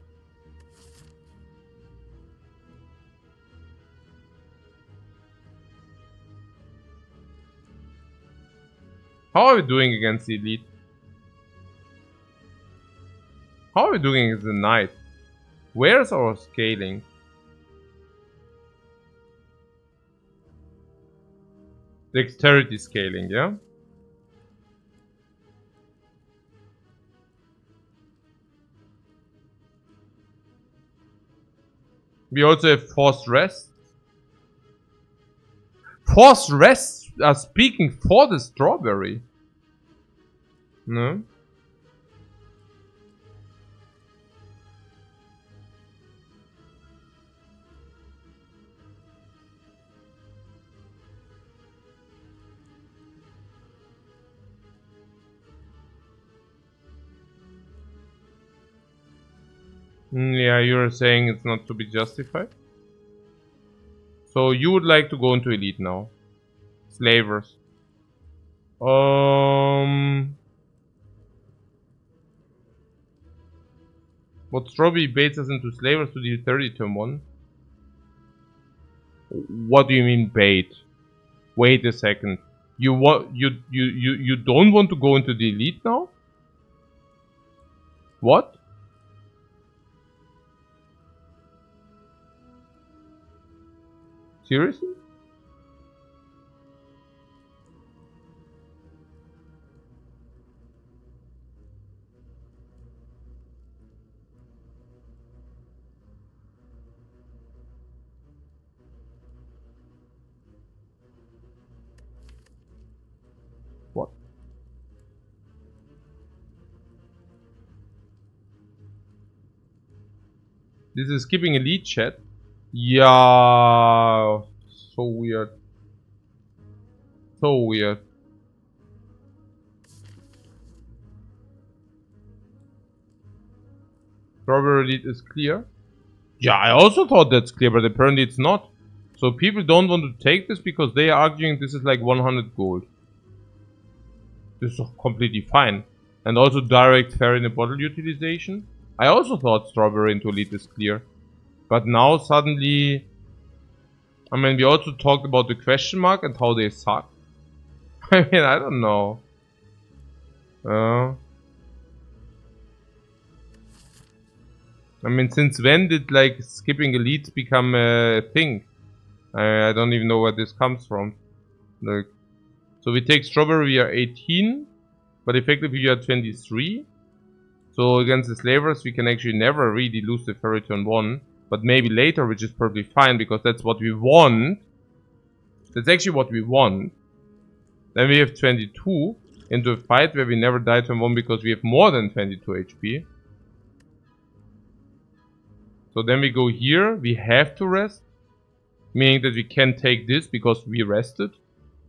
How are we doing against the elite? How are we doing against the knight? Where's our scaling? Dexterity scaling, yeah? We also have forced rest. Forced rest are speaking for the strawberry. No? Yeah, you're saying it's not to be justified. So you would like to go into elite now? Slavers. What strawberry baits us into slavers to deal 30 turn 1? What do you mean bait? Wait a second. You don't want to go into the elite now? What? Seriously? What? This is skipping elite chat? Yeah. So weird. So weird. Strawberry elite is clear. Yeah, I also thought that's clear, but apparently it's not. So people don't want to take this because they are arguing this is like 100 gold. This is completely fine. And also direct fair in a bottle utilization. I also thought strawberry into elite is clear. But now suddenly... I mean, we also talked about the question mark and how they suck. I mean, I don't know. I mean, since when did like skipping elites become a thing? I don't even know where this comes from. Like, so we take strawberry, we are 18, but effectively we are 23. So against the slavers, we can actually never really lose the ferry turn 1. But maybe later, which is perfectly fine, because that's what we want. That's actually what we want. Then we have 22 into a fight where we never die turn 1 because we have more than 22 HP. So then we go here, we have to rest. Meaning that we can take this because we rested.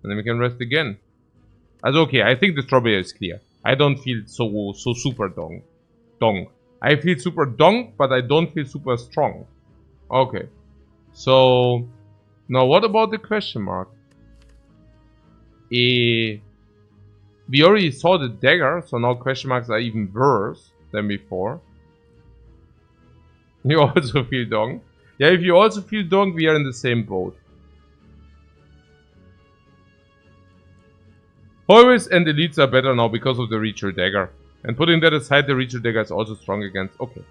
And then we can rest again. That's okay, I think the strawberry is clear. I don't feel so super dong. I feel super dong, but I don't feel super strong. Okay. So, now what about the question mark? We already saw the dagger, so now question marks are even worse than before. You also feel dong? Yeah, if you also feel dong, we are in the same boat. Always and elites are better now because of the Reacher Dagger. And putting that aside, the Reacher Dagger is also strong against... Okay.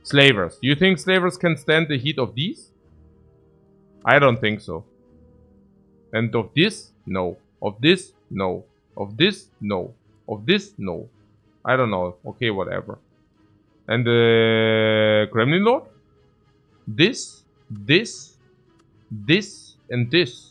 Slavers. Do you think slavers can stand the heat of these? I don't think so. And of this? No. Of this? No. Of this? No. Of this? No. I don't know. Okay, whatever. And the Gremlin Lord? This, and this.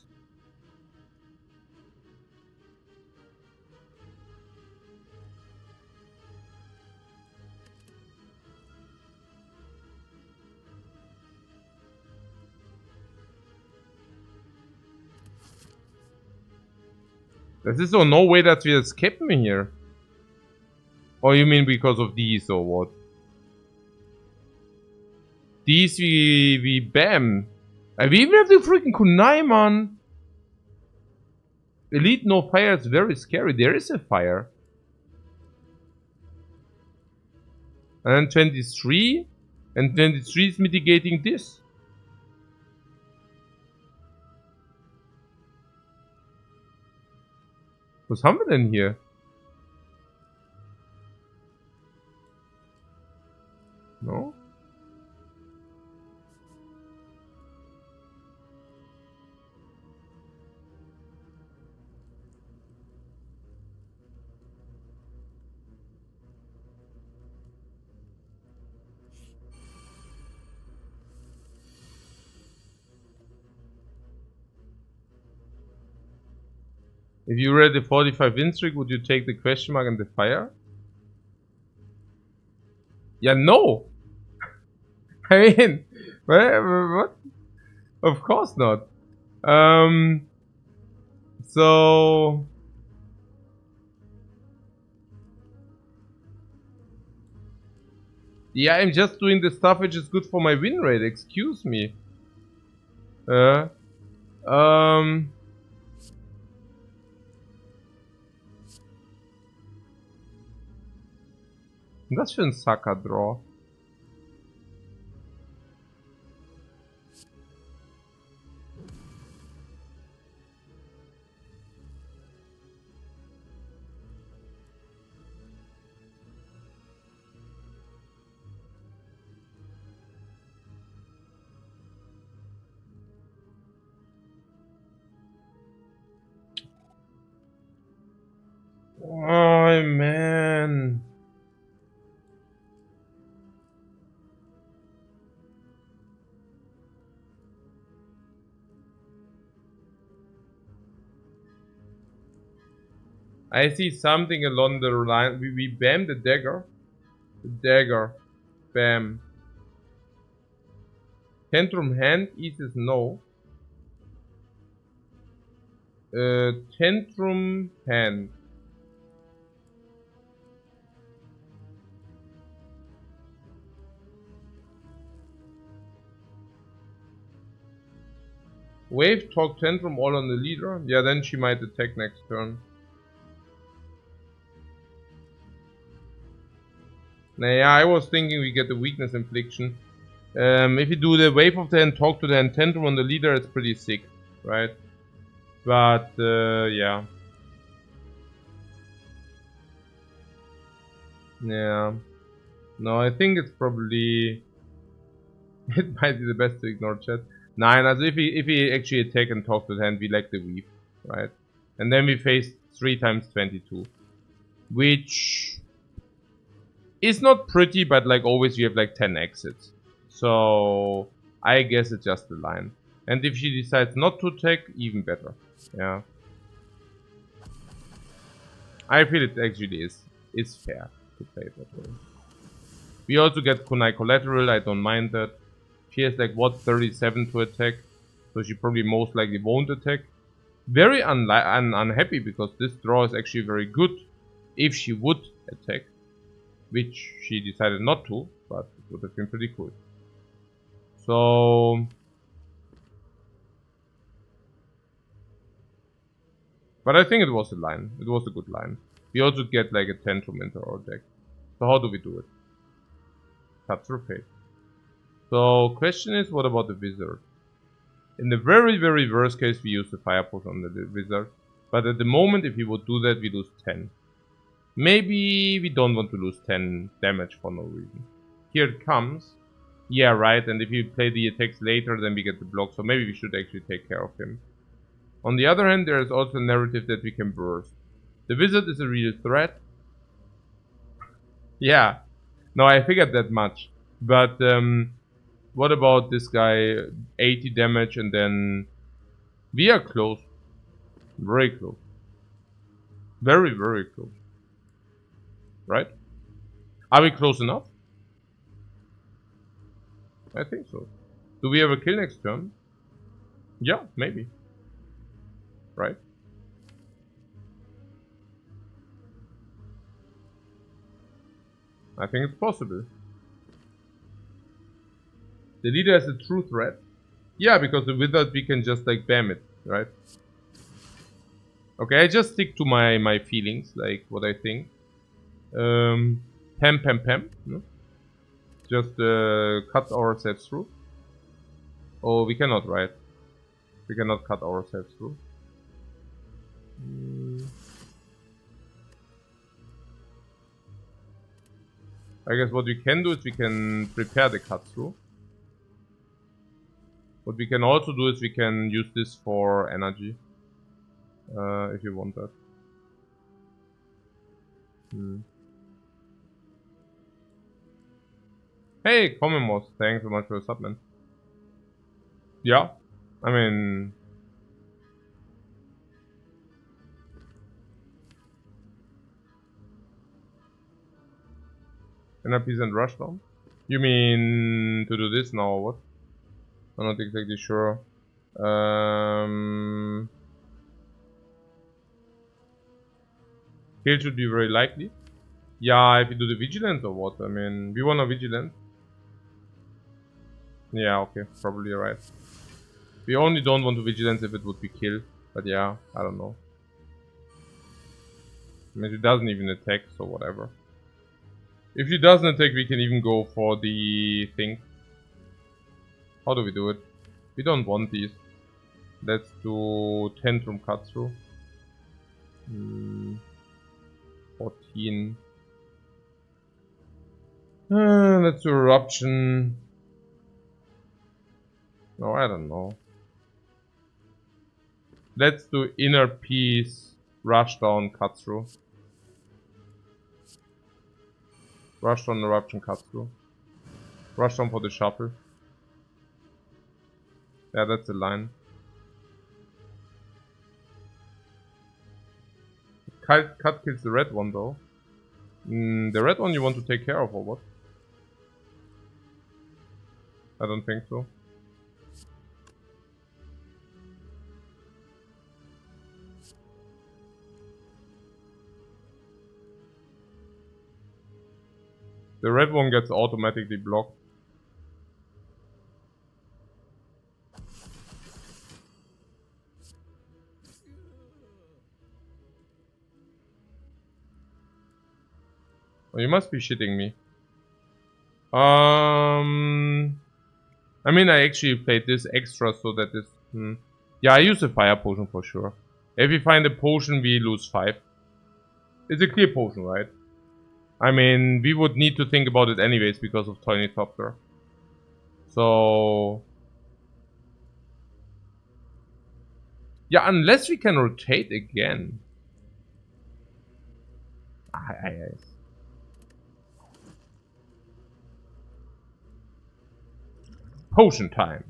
There is no way that we escape me here. Or you mean because of these or what? These we bam. We even have the freaking kunai, man. Elite no fire is very scary. There is a fire. And then 23. And 23 is mitigating this. Was haben wir denn hier? No? If you read the 45 win streak, would you take the question mark and the fire? Yeah, no! I mean, what? Of course not. So... Yeah, I'm just doing the stuff which is good for my win rate, excuse me. Um... Was für ein Sucker-Draw? Oh, man. I see something along the line. We bam the dagger. The dagger. Bam. Tantrum hand eases no. Tantrum hand. Wave talk tantrum all on the leader. Yeah, then she might attack next turn. Nah, I was thinking we get the weakness infliction. If you do the wave of the hand, talk to the hand tantrum on the leader, it's pretty sick, right? But yeah. Yeah. No, I think it's probably it might be the best to ignore chat. Nine, as if we actually attack and talk to the hand, we like the weave, right? And then we face 3 times 22. Which is not pretty, but like always you have like 10 exits. So I guess it's just the line. And if she decides not to attack, even better. Yeah. I feel it actually is fair to play that way. We also get Kunai collateral, I don't mind that. She has like what, 37 to attack. So she probably most likely won't attack. Very unhappy because this draw is actually very good if she would attack. Which she decided not to, but it would have been pretty cool. So... But I think it was a line. It was a good line. We also get like a tantrum into our deck. So how do we do it? Cut through fate. So question is, what about the wizard? In the very, very worst case, we use the fire push on the wizard. But at the moment, if we would do that, we lose 10. Maybe we don't want to lose 10 damage for no reason. Here it comes. Yeah, right, and if you play the attacks later, then we get the block, so maybe we should actually take care of him. On the other hand, there is also a narrative that we can burst. The wizard is a real threat. Yeah, no, I figured that much. But what about this guy? 80 damage and then... We are close. Very close. Very, very close. Right? Are we close enough? I think so. Do we have a kill next turn? Yeah, maybe. Right? I think it's possible. The leader is a true threat. Yeah, because the wizard we can just like bam it, right? Okay, I just stick to my feelings, like what I think. Pam pam pam. No? Just cut ourselves through. Oh, we cannot, right? We cannot cut ourselves through. I guess what we can do is we can prepare the cut through. What we can also do is we can use this for energy. If you want that. Hey, Common thanks so much for the sub, man. Yeah, I mean... NRPs and rush down? You mean to do this now or what? I'm not exactly sure. Kill should be very likely. Yeah, if you do the Vigilance or what? I mean, we want a Vigilance. Yeah, okay, probably right. We only don't want to Vigilance if it would be kill. But yeah, I don't know. I mean, it doesn't even attack, so whatever. If it doesn't attack, we can even go for the thing. How do we do it? We don't want these. Let's do Tantrum cut through. 14. Let's do Eruption. No, I don't know. Let's do Inner Peace, Rush Down, Cut Through. Rush Down, Eruption, Cut Through. Rush Down for the Shuffle. Yeah, that's the line. Cut kills the red one though. The red one you want to take care of or what? I don't think so. The red one gets automatically blocked. Oh, you must be shitting me. I mean, I actually played this extra so that this... Yeah, I use a fire potion for sure. If we find a potion, we lose 5. It's a clear potion, right? I mean, we would need to think about it anyways because of Toynitopter. So... Yeah, unless we can rotate again. Potion time.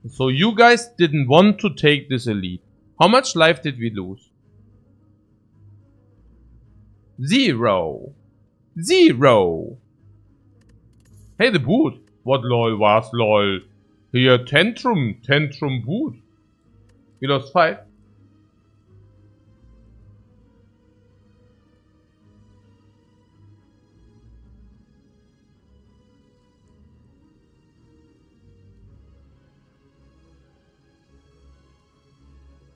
So you guys didn't want to take this elite. How much life did we lose? 0. 0. Hey, the boot. What lol was lol? Here, Tantrum boot. We lost 5.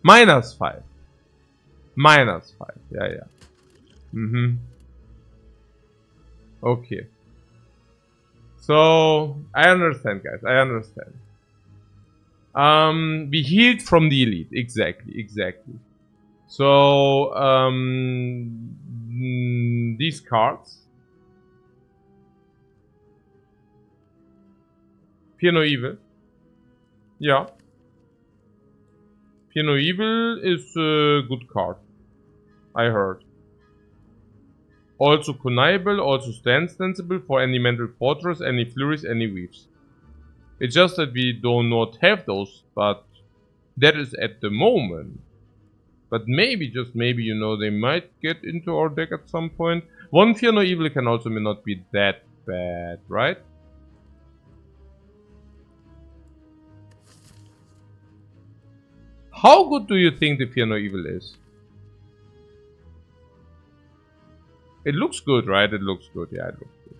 -5. -5. Yeah. Okay. So, I understand, guys. I understand. We healed from the elite. Exactly. So, these cards. Fear No Evil. Yeah. Fear No Evil is a good card. I heard. Also Connivable, also Stand Sensible for any Mental Fortress, any Flurries, any Weaves. It's just that we do not have those, but that is at the moment. But maybe, just maybe, you know, they might get into our deck at some point. One Fear No Evil can also not be that bad, right? How good do you think the Fear No Evil is? It looks good, right? It looks good, yeah, it looks good.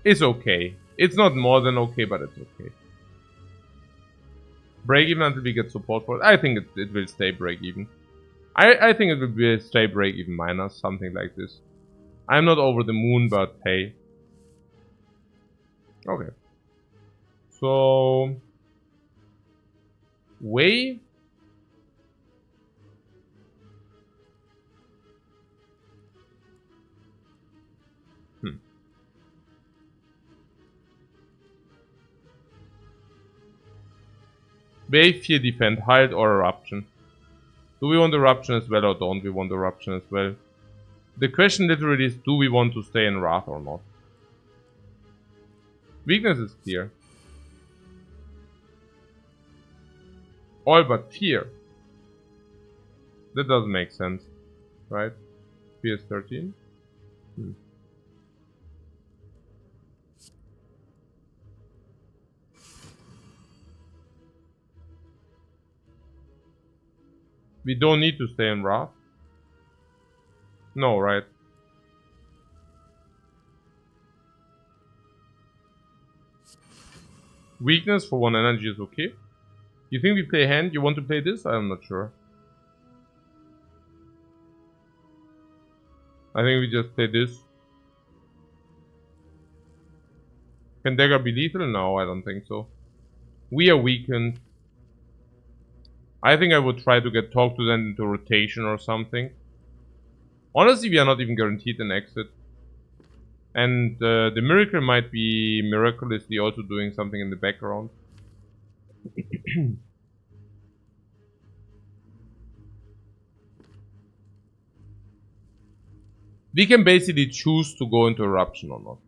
It's okay. It's not more than okay, but it's okay. Break even until we get support for it. I think it will stay break even. I think it will be a stay break even minus, something like this. I'm not over the moon, but hey. Okay. So... Way... Wave 4 defend, hide or eruption. Do we want eruption as well or don't we want eruption as well? The question literally is, do we want to stay in Wrath or not? Weakness is clear. All but fear. That doesn't make sense, right? Fear is 13. We don't need to stay in Wrath. No, right? Weakness for 1 energy is okay. You think we play hand? You want to play this? I'm not sure. I think we just play this. Can dagger be lethal? No, I don't think so. We are weakened. I think I would try to get talk to them into rotation or something. Honestly, we are not even guaranteed an exit. And the miracle might be miraculously also doing something in the background. We can basically choose to go into eruption or not.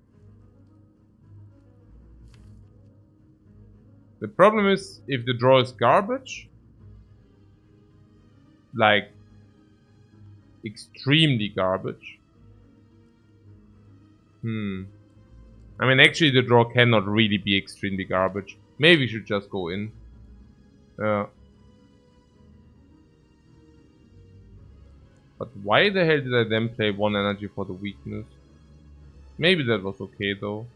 The problem is, if the draw is garbage, like extremely garbage. I mean, actually, the draw cannot really be extremely garbage. Maybe we should just go in. But why the hell did I then play 1 energy for the weakness? Maybe that was okay though.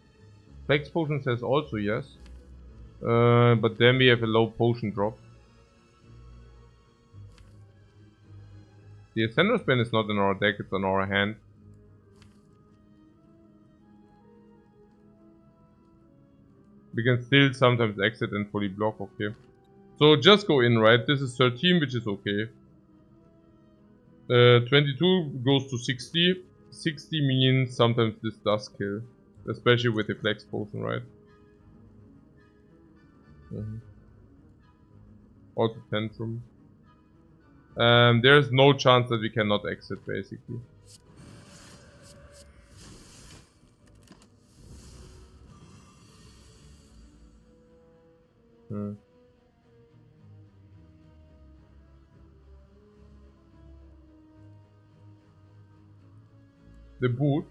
Flex potion says also yes. But then we have a low potion drop. The Ascension spin is not in our deck, it's on our hand. We can still sometimes exit and fully block, okay. So just go in, right? This is 13, which is okay. 22 goes to 60. 60 means sometimes this does kill. Especially with the flex potion, right? Also tantrum. There's no chance that we cannot exit, basically. The boot.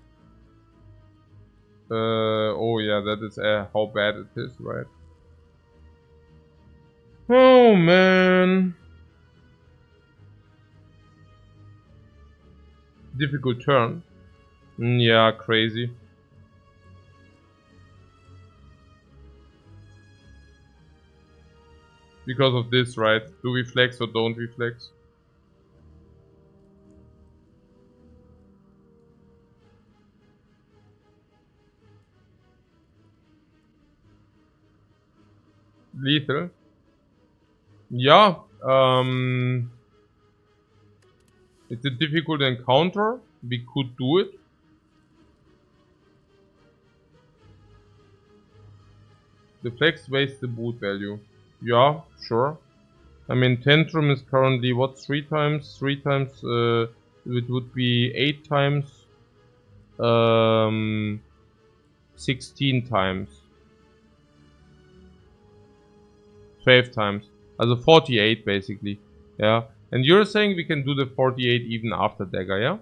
Oh yeah, that is how bad it is, right? Oh man. Difficult turn. Yeah, crazy. Because of this, right? Do we flex or don't we flex? Lethal. Yeah. It's a difficult encounter. We could do it. The flex wastes the boot value. Yeah, sure. I mean, Tantrum is currently what, 3 times? 3 times, it would be 8 times. 16 times. 12 times. Also 48 basically. Yeah. And you're saying we can do the 48 even after dagger, yeah?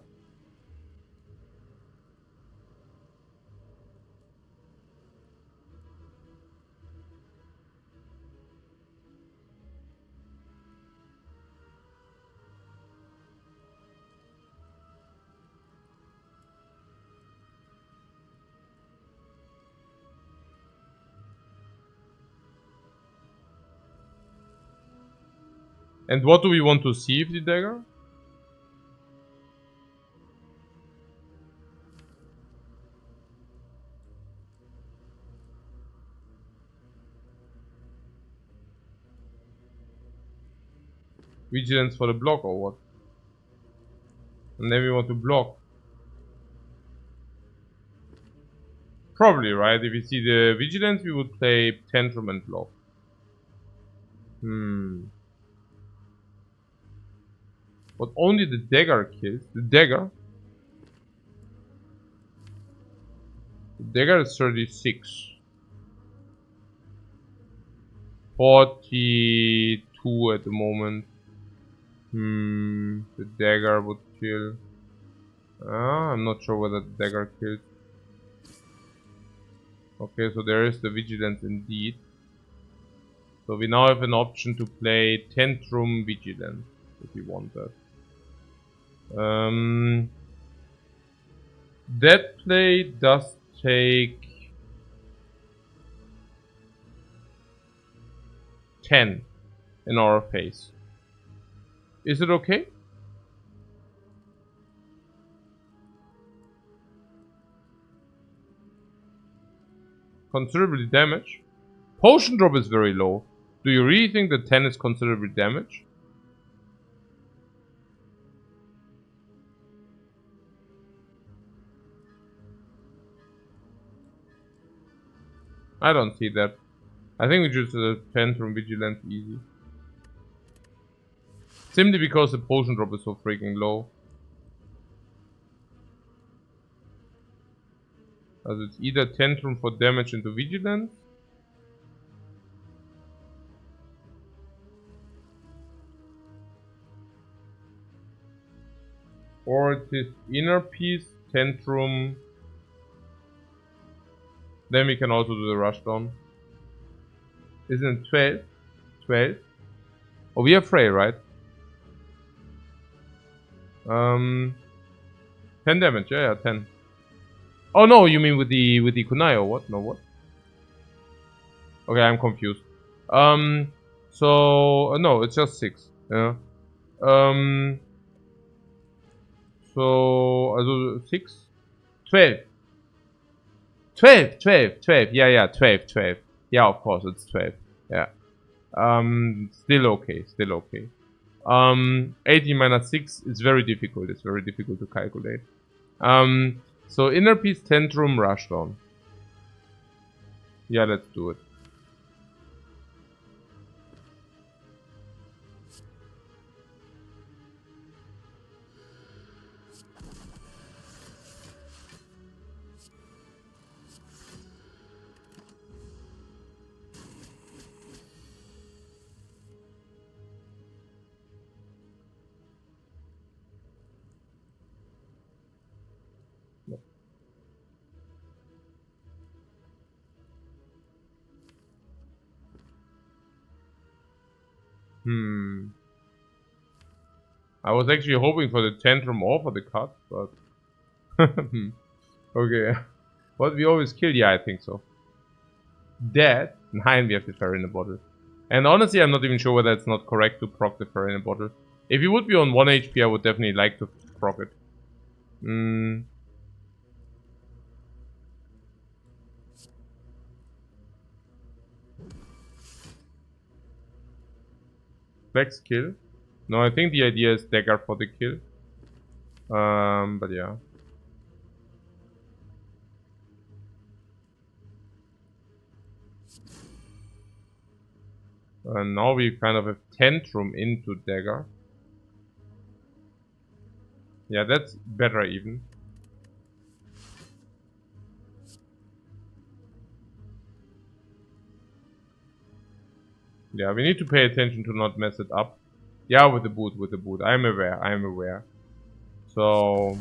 And what do we want to see with the dagger? Vigilance for the block or what? And then we want to block. Probably, right? If we see the vigilance, we would play Tantrum and block. But only the dagger kills. The dagger? The dagger is 36. 42 at the moment. The dagger would kill. I'm not sure whether the dagger kills. Okay, so there is the vigilance indeed. So we now have an option to play Tantrum Vigilance, if we want that. That play does take 10 in our face. Is it okay? Considerably damage. Potion drop is very low. Do you really think that 10 is considerably damage? I don't see that. I think we just Tantrum Vigilance easy. Simply because the potion drop is so freaking low. As it's either Tantrum for damage into Vigilance, or it is Inner Peace, Tantrum. Then we can also do the Rushdown. Isn't it 12? 12? Oh, we have Frey, right? 10 damage, yeah, 10. Oh no, you mean with the kunai or what? No, what? Okay, I'm confused. So no, it's just 6. Yeah. So also 6, 12. 12, 12, 12. Yeah, 12, 12. Yeah, of course, it's 12. Yeah. Still okay, still okay. 18 minus 6 is very difficult. It's very difficult to calculate. So Inner Peace, Tantrum, Rushdown. Yeah, let's do it. I was actually hoping for the Tantrum or for the cut, but... Okay. What, we always kill? Yeah, I think so. Dead? 9, we have the Fairy in a Bottle. And honestly, I'm not even sure whether it's not correct to proc the Fairy in a Bottle. If you would be on 1 HP, I would definitely like to proc it. Flex kill. No, I think the idea is dagger for the kill. But yeah. And now we kind of have Tantrum into dagger. Yeah, that's better even. Yeah, we need to pay attention to not mess it up. Yeah, with the boot, I'm aware. So...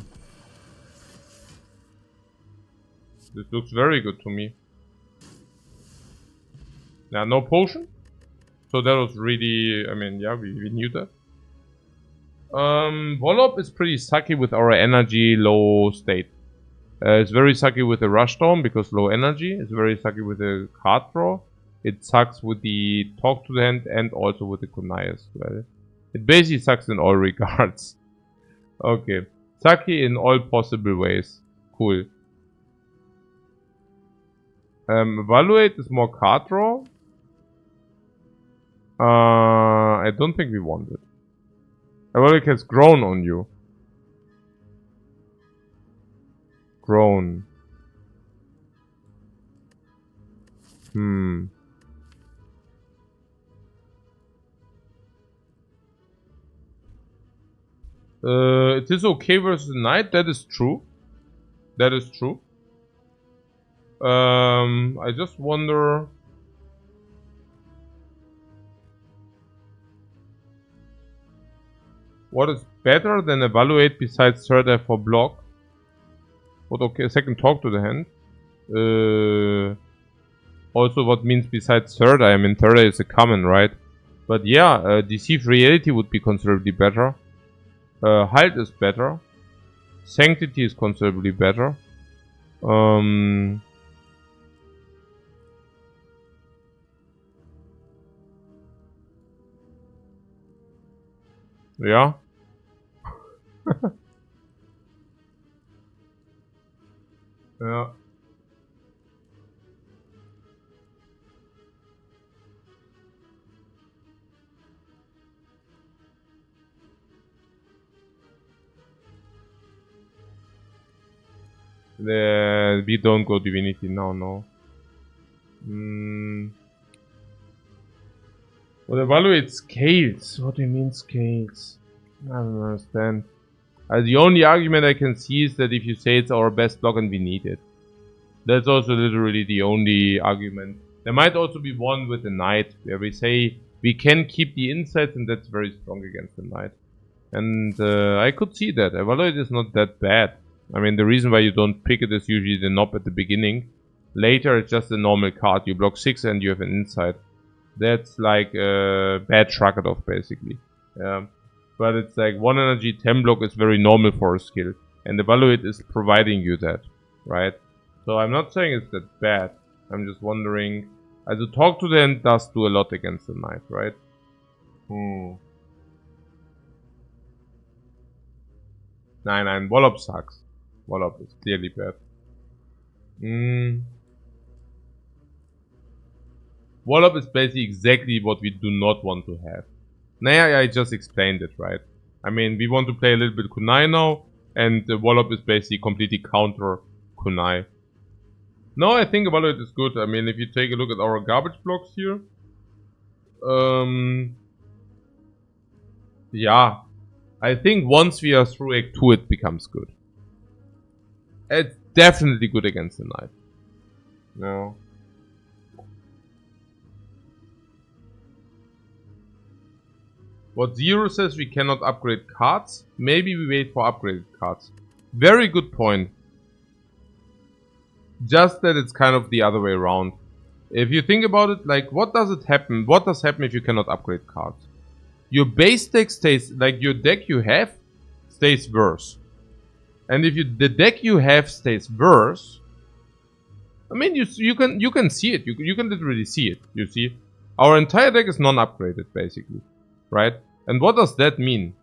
this looks very good to me. Yeah, no potion. So that was really, I mean, yeah, we knew that. Wallop is pretty sucky with our energy low state. It's very sucky with the Rushdown because low energy. It's very sucky with the card draw. It sucks with the talk to the hand and also with the kunai as well. It basically sucks in all regards. Okay. Sucky in all possible ways. Cool. Evaluate is more card draw. I don't think we want it. Evaluate has grown on you. Grown. It is okay versus the knight. That is true. That is true. I just wonder... what is better than evaluate besides third eye for block? What okay? Second talk to the hand. Also, what means besides third eye? I mean, third eye is a common, right? But yeah, Deceived Reality would be considerably better. Halt is better. Sanctity is considerably better. Yeah. Yeah. We don't go Divinity now, no. Well, evaluate scales. What do you mean scales? I don't understand. The only argument I can see is that if you say it's our best block and we need it. That's also literally the only argument. There might also be one with the knight, where we say we can keep the insights and that's very strong against the knight. And I could see that. Evaluate is not that bad. I mean, the reason why you don't pick it is usually the knob at the beginning. Later, it's just a normal card. You block 6 and you have an insight. That's like bad Shragadov, basically. But it's like 1 energy, 10 block is very normal for a skill. And Evaluate is providing you that, right? So I'm not saying it's that bad. I'm just wondering. Also, talk to the end does do a lot against the knight, right? 9-9. Wallop sucks. Wallop is clearly bad. Wallop is basically exactly what we do not want to have. Nah, I just explained it, right? I mean, we want to play a little bit Kunai now, and Wallop is basically completely counter Kunai. No, I think Wallop is good. I mean, if you take a look at our garbage blocks here, yeah, I think once we are through Act 2, it becomes good. It's definitely good against the knight. No. What Zero says, we cannot upgrade cards. Maybe we wait for upgraded cards. Very good point. Just that it's kind of the other way around. If you think about it, like, what does it happen? What does happen if you cannot upgrade cards? Your base deck stays, like, your deck you have stays worse. And if the deck you have stays worse, I mean, you can see it. You can literally see it. You see, our entire deck is non-upgraded, basically, right? And what does that mean?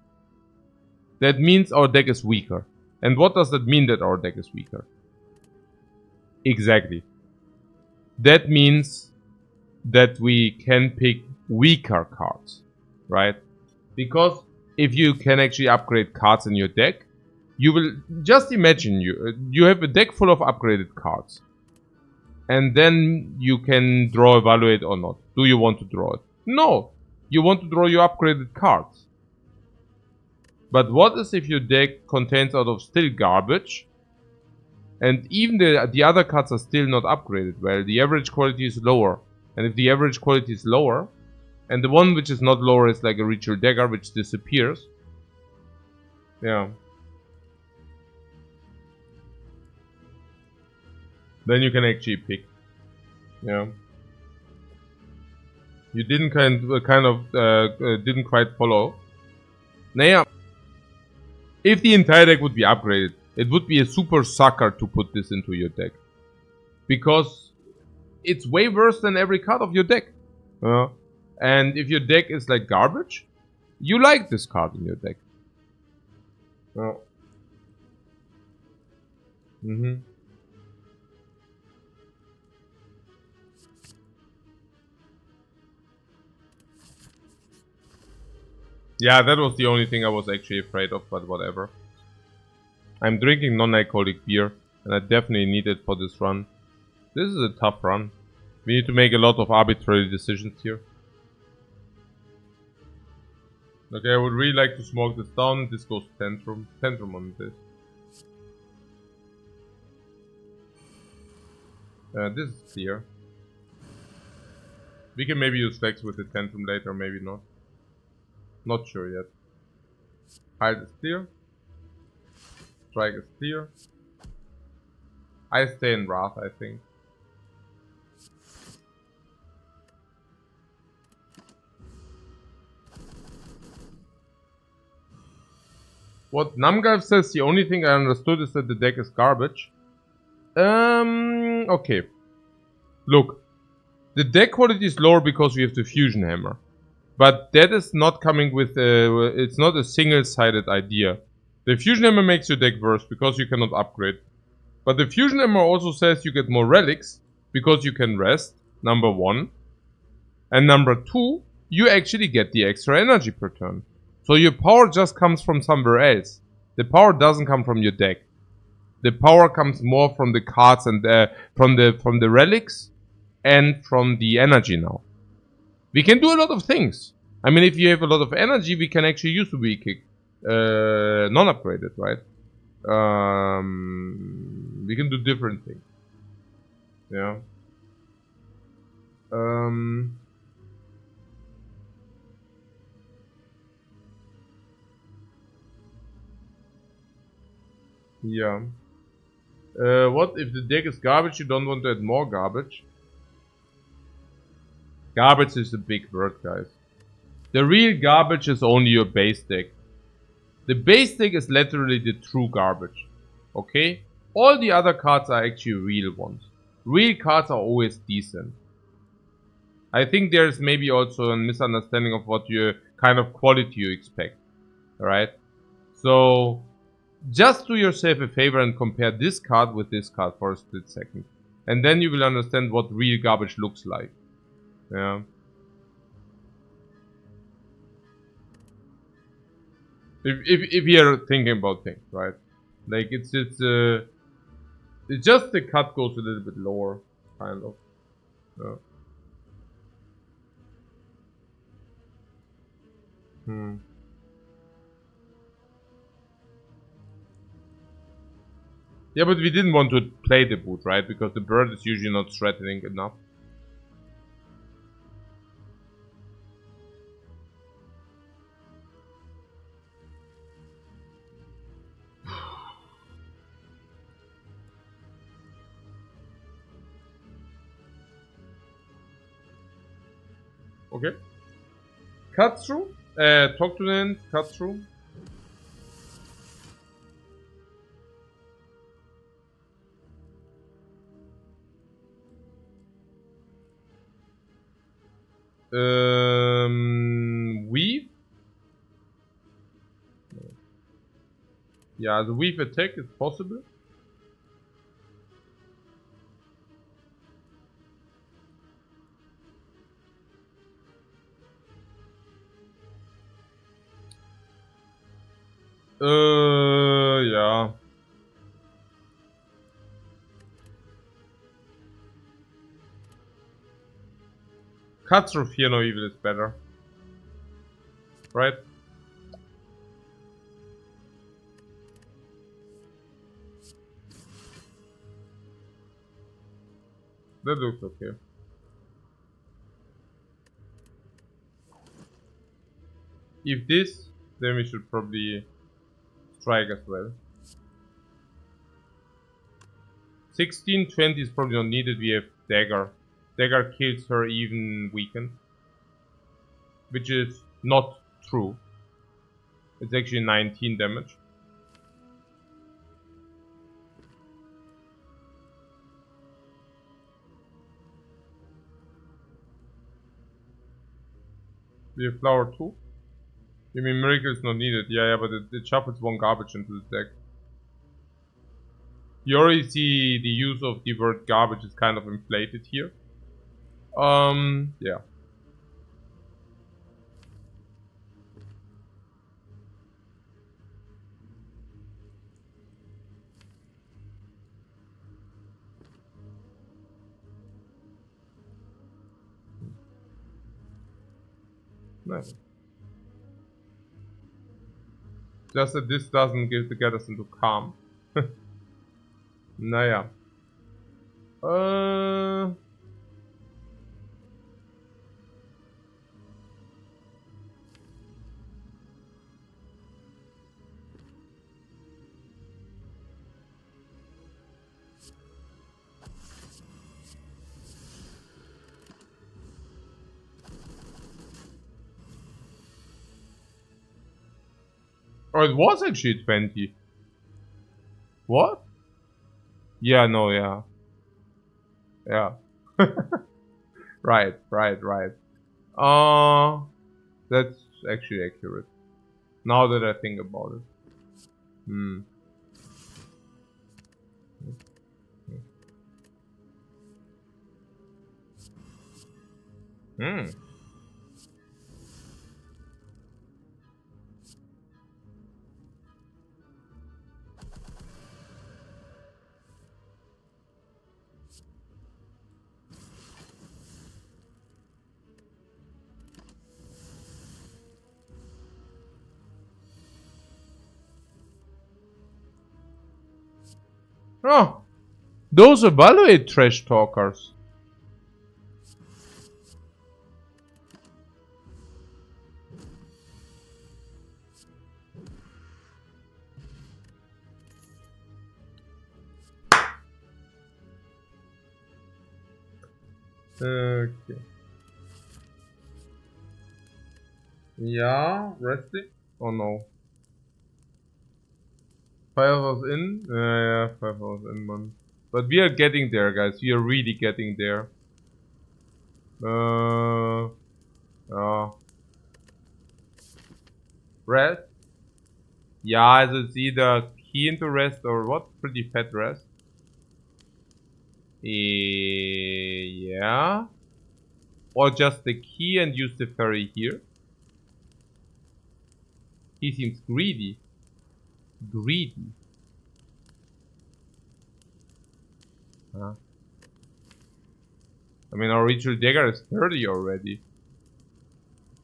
That means our deck is weaker. And what does that mean that our deck is weaker? Exactly. That means that we can pick weaker cards, right? Because if you can actually upgrade cards in your deck, you will just imagine you have a deck full of upgraded cards. And then you can draw Evaluate or not. Do you want to draw it? No! You want to draw your upgraded cards. But what is if your deck contains out of still garbage? And even the other cards are still not upgraded. Well, the average quality is lower. And if the average quality is lower, and the one which is not lower is like a Ritual Dagger which disappears. Yeah. Then you can actually pick. Yeah. You didn't didn't quite follow. Naja. If the entire deck would be upgraded, it would be a super sucker to put this into your deck. Because it's way worse than every card of your deck. And if your deck is like garbage, you like this card in your deck. Yeah, that was the only thing I was actually afraid of, but whatever. I'm drinking non-alcoholic beer, and I definitely need it for this run. This is a tough run. We need to make a lot of arbitrary decisions here. Okay, I would really like to smoke this down. This goes Tantrum. Tantrum on this. This is clear. We can maybe use Flex with the Tantrum later, maybe not. Not sure yet. Hide is clear. Strike is clear. I stay in Wrath, I think. What Namgalv says, the only thing I understood is that the deck is garbage. Okay. Look, the deck quality is lower because we have the Fusion Hammer. But that is not coming with it's not a single-sided idea. The Fusion Hammer makes your deck worse because you cannot upgrade. But the Fusion Hammer also says you get more relics because you can rest, number one. And number two, you actually get the extra energy per turn. So your power just comes from somewhere else. The power doesn't come from your deck. The power comes more from the cards and from the relics and from the energy now. We can do a lot of things. I mean, if you have a lot of energy, we can actually use the weak kick, non-upgraded, right? We can do different things. Yeah. Yeah. What if the deck is garbage? You don't want to add more garbage? Garbage is a big word, guys. The real garbage is only your base deck. The base deck is literally the true garbage. Okay? All the other cards are actually real ones. Real cards are always decent. I think there's maybe also a misunderstanding of what you kind of quality you expect. Alright? So just do yourself a favor and compare this card with this card for a split second. And then you will understand what real garbage looks like. Yeah. If you're thinking about things, right? Like it's just the cut goes a little bit lower, kind of. Yeah. Yeah, but we didn't want to play the boot, right? Because the bird is usually not threatening enough. Okay. Cut through. Talk to them. Cut through. Weave. Yeah, the weave attack is possible. Yeah. Cut through Fear No Evil is better. Right? That looks okay. If this, then we should probably strike as well. 1620 is probably not needed. We have dagger. Dagger kills her even weakened. Which is not true. It's actually 19 damage. We have flower too. You mean miracle is not needed? Yeah, but it shuffles one garbage into the deck. You already see the use of the word garbage is kind of inflated here. Yeah. Nice. Just that this doesn't get us into calm. Naja. Oh, it was actually 20. What? Yeah, no, yeah. Yeah. Right. That's actually accurate. Now that I think about it. Hmm. Hmm. Oh, those evaluate trash talkers. Okay. Yeah, resting? Oh no. 5 hours in? Yeah, 5 hours in, man. But we are getting there, guys. We are really getting there. Rest? Yeah, it's either key into rest or what? Pretty fat rest. Yeah. Or just the key and use the ferry here. He seems greedy. Greedy. Huh? I mean, our ritual dagger is 30 already.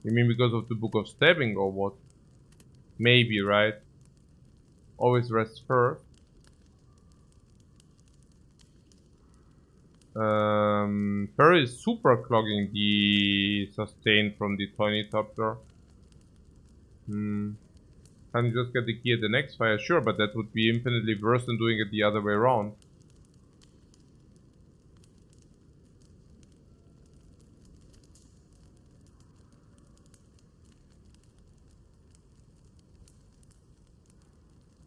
You mean because of the book of stabbing or what? Maybe, right? Always rest first. Ferry is super clogging the sustain from the Tornitopter. Can you just get the key at the next fire? Sure, but that would be infinitely worse than doing it the other way around.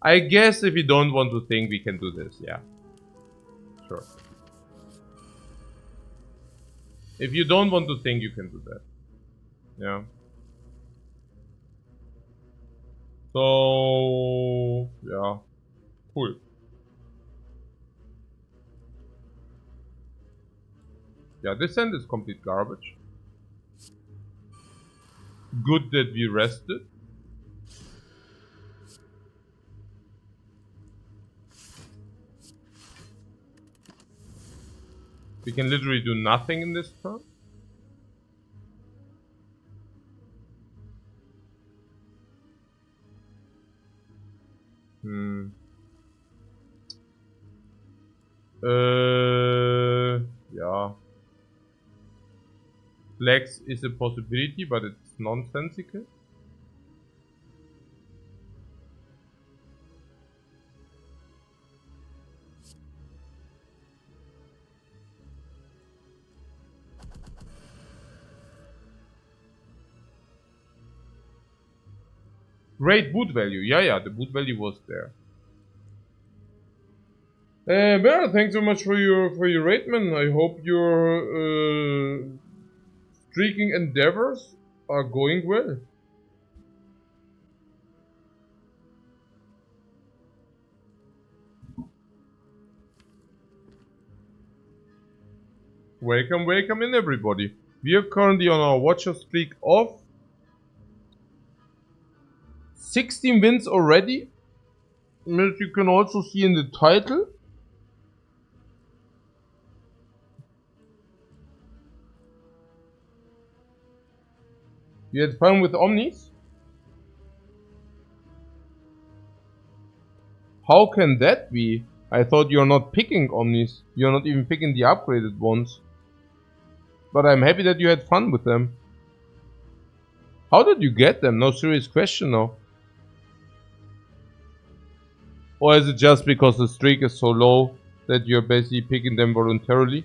I guess if you don't want to think, we can do this, yeah. Sure. If you don't want to think, you can do that. Yeah. So, yeah. Cool. Yeah, this end is complete garbage. Good that we rested. We can literally do nothing in this turn. Yeah. Flex is a possibility, but it's nonsensical. Great boot value. Yeah, the boot value was there. Bear, thanks so much for your raid, man. I hope your streaking endeavors are going well. Welcome in everybody. We are currently on our watcher streak of 16 wins already. As you can also see in the title. You had fun with Omnis? How can that be? I thought you're not picking Omnis. You're not even picking the upgraded ones. But I'm happy that you had fun with them. How did you get them? No, serious question now. Or is it just because the streak is so low that you're basically picking them voluntarily?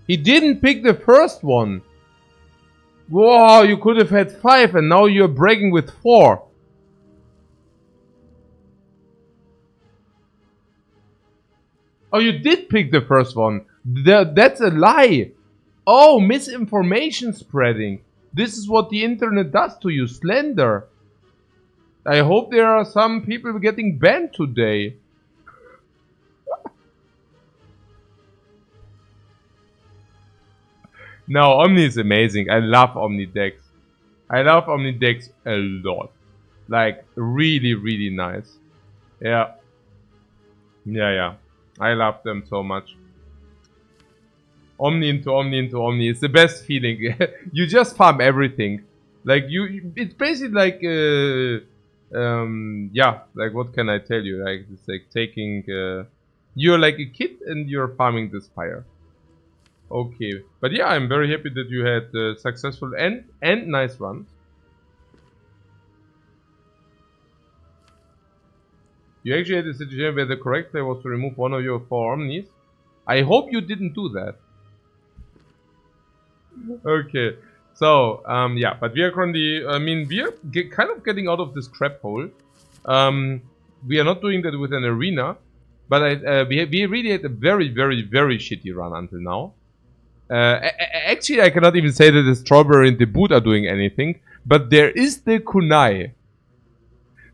He didn't pick the first one. Wow, you could have had 5 and now you're bragging with 4. Oh, you did pick the first one. That's a lie. Oh, misinformation spreading. This is what the internet does to you, Slender. I hope there are some people getting banned today. No, Omni is amazing. I love Omni decks. I love Omni decks a lot. Like, really, really nice. Yeah. Yeah. I love them so much. Omni into Omni into Omni. It's the best feeling. You just farm everything. Like, it's basically like, yeah, like, what can I tell you? Like, it's like taking, you're like a kid and you're farming the Spire. Okay, but yeah, I'm very happy that you had successful and nice runs. You actually had a situation where the correct play was to remove one of your 4 Omnis. I hope you didn't do that. Okay, so, yeah, but we are currently, I mean, we are kind of getting out of this crap hole. We are not doing that with an arena, but we really had a very, very, very shitty run until now. Actually, I cannot even say that the Strawberry and the Boot are doing anything, but there is the Kunai.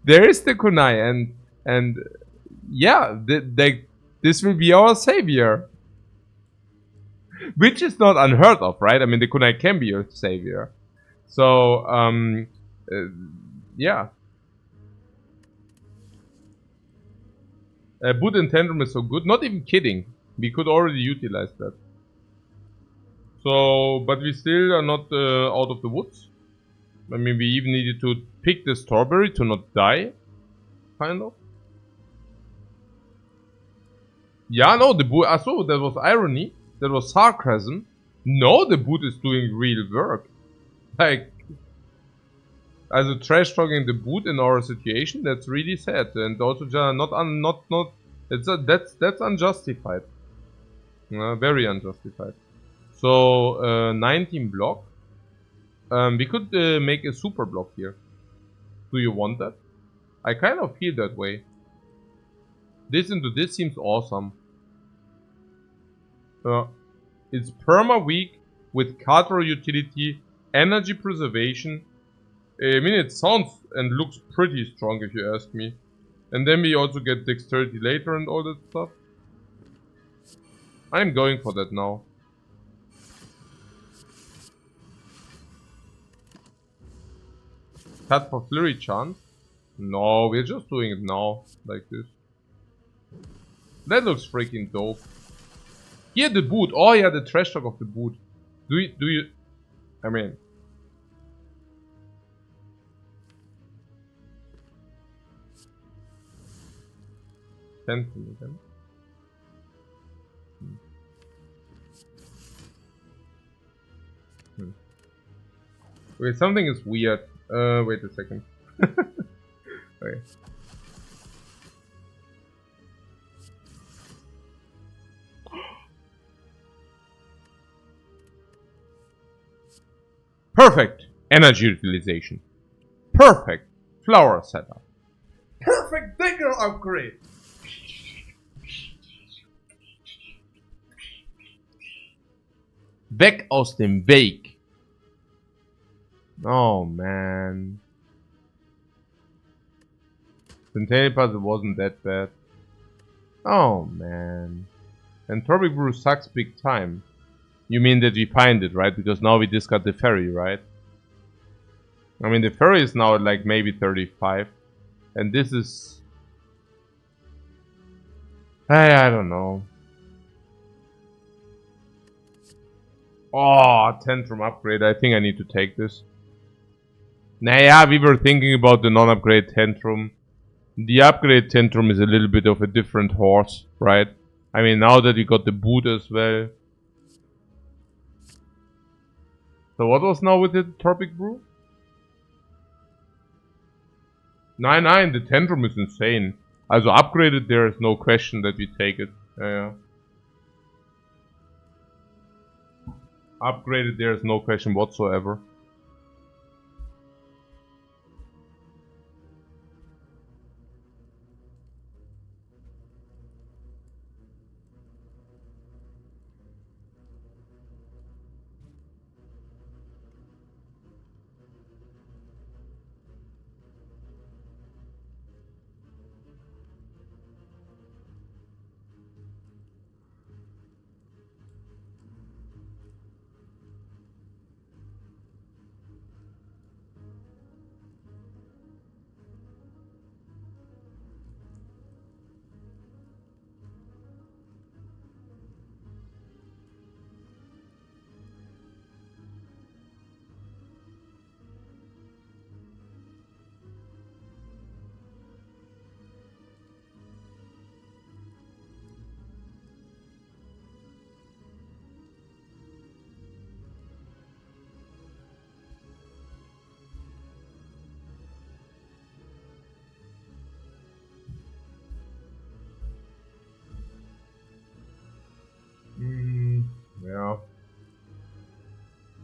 There is the Kunai, and yeah, this will be our savior. Which is not unheard of, right? I mean, the Kunai can be your savior. So, yeah. Boot and Tantrum is so good. Not even kidding. We could already utilize that. So, but we still are not out of the woods. I mean, we even needed to pick the Strawberry to not die. Kind of. Yeah, no, the Boot. So that was irony. That was sarcasm. No, the Boot is doing real work. Like, as a trash talking the Boot in our situation, that's really sad, and also that's unjustified. Very unjustified. So 19 block. We could make a super block here. Do you want that? I kind of feel that way. This into this seems awesome. It's perma weak with card draw utility, energy preservation. I mean, it sounds and looks pretty strong if you ask me. And then we also get dexterity later and all that stuff. I'm going for that now. Cut for Flurry chance? No, we're just doing it now, like this. That looks freaking dope. Here the Boot. Oh yeah, the trash talk of the Boot. Do you? I mean. Again. Wait, something is weird. Wait a second. Okay. Perfect energy utilization. Perfect flower setup. Perfect digger upgrade. Weg aus dem Weg. Oh man. The telepath wasn't that bad. Oh man. And Torbic Brew sucks big time. You mean that we find it, right? Because now we discard the ferry, right? I mean, the ferry is now at like maybe 35. And this is... I don't know. Oh, Tantrum upgrade. I think I need to take this. Nah, we were thinking about the non-upgrade Tantrum. The upgrade Tantrum is a little bit of a different horse, right? I mean, now that we got the Boot as well. So what was now with the Tropic Brew? 9-9, the Tantrum is insane. Also upgraded, there is no question that we take it. Yeah. Upgraded, there is no question whatsoever.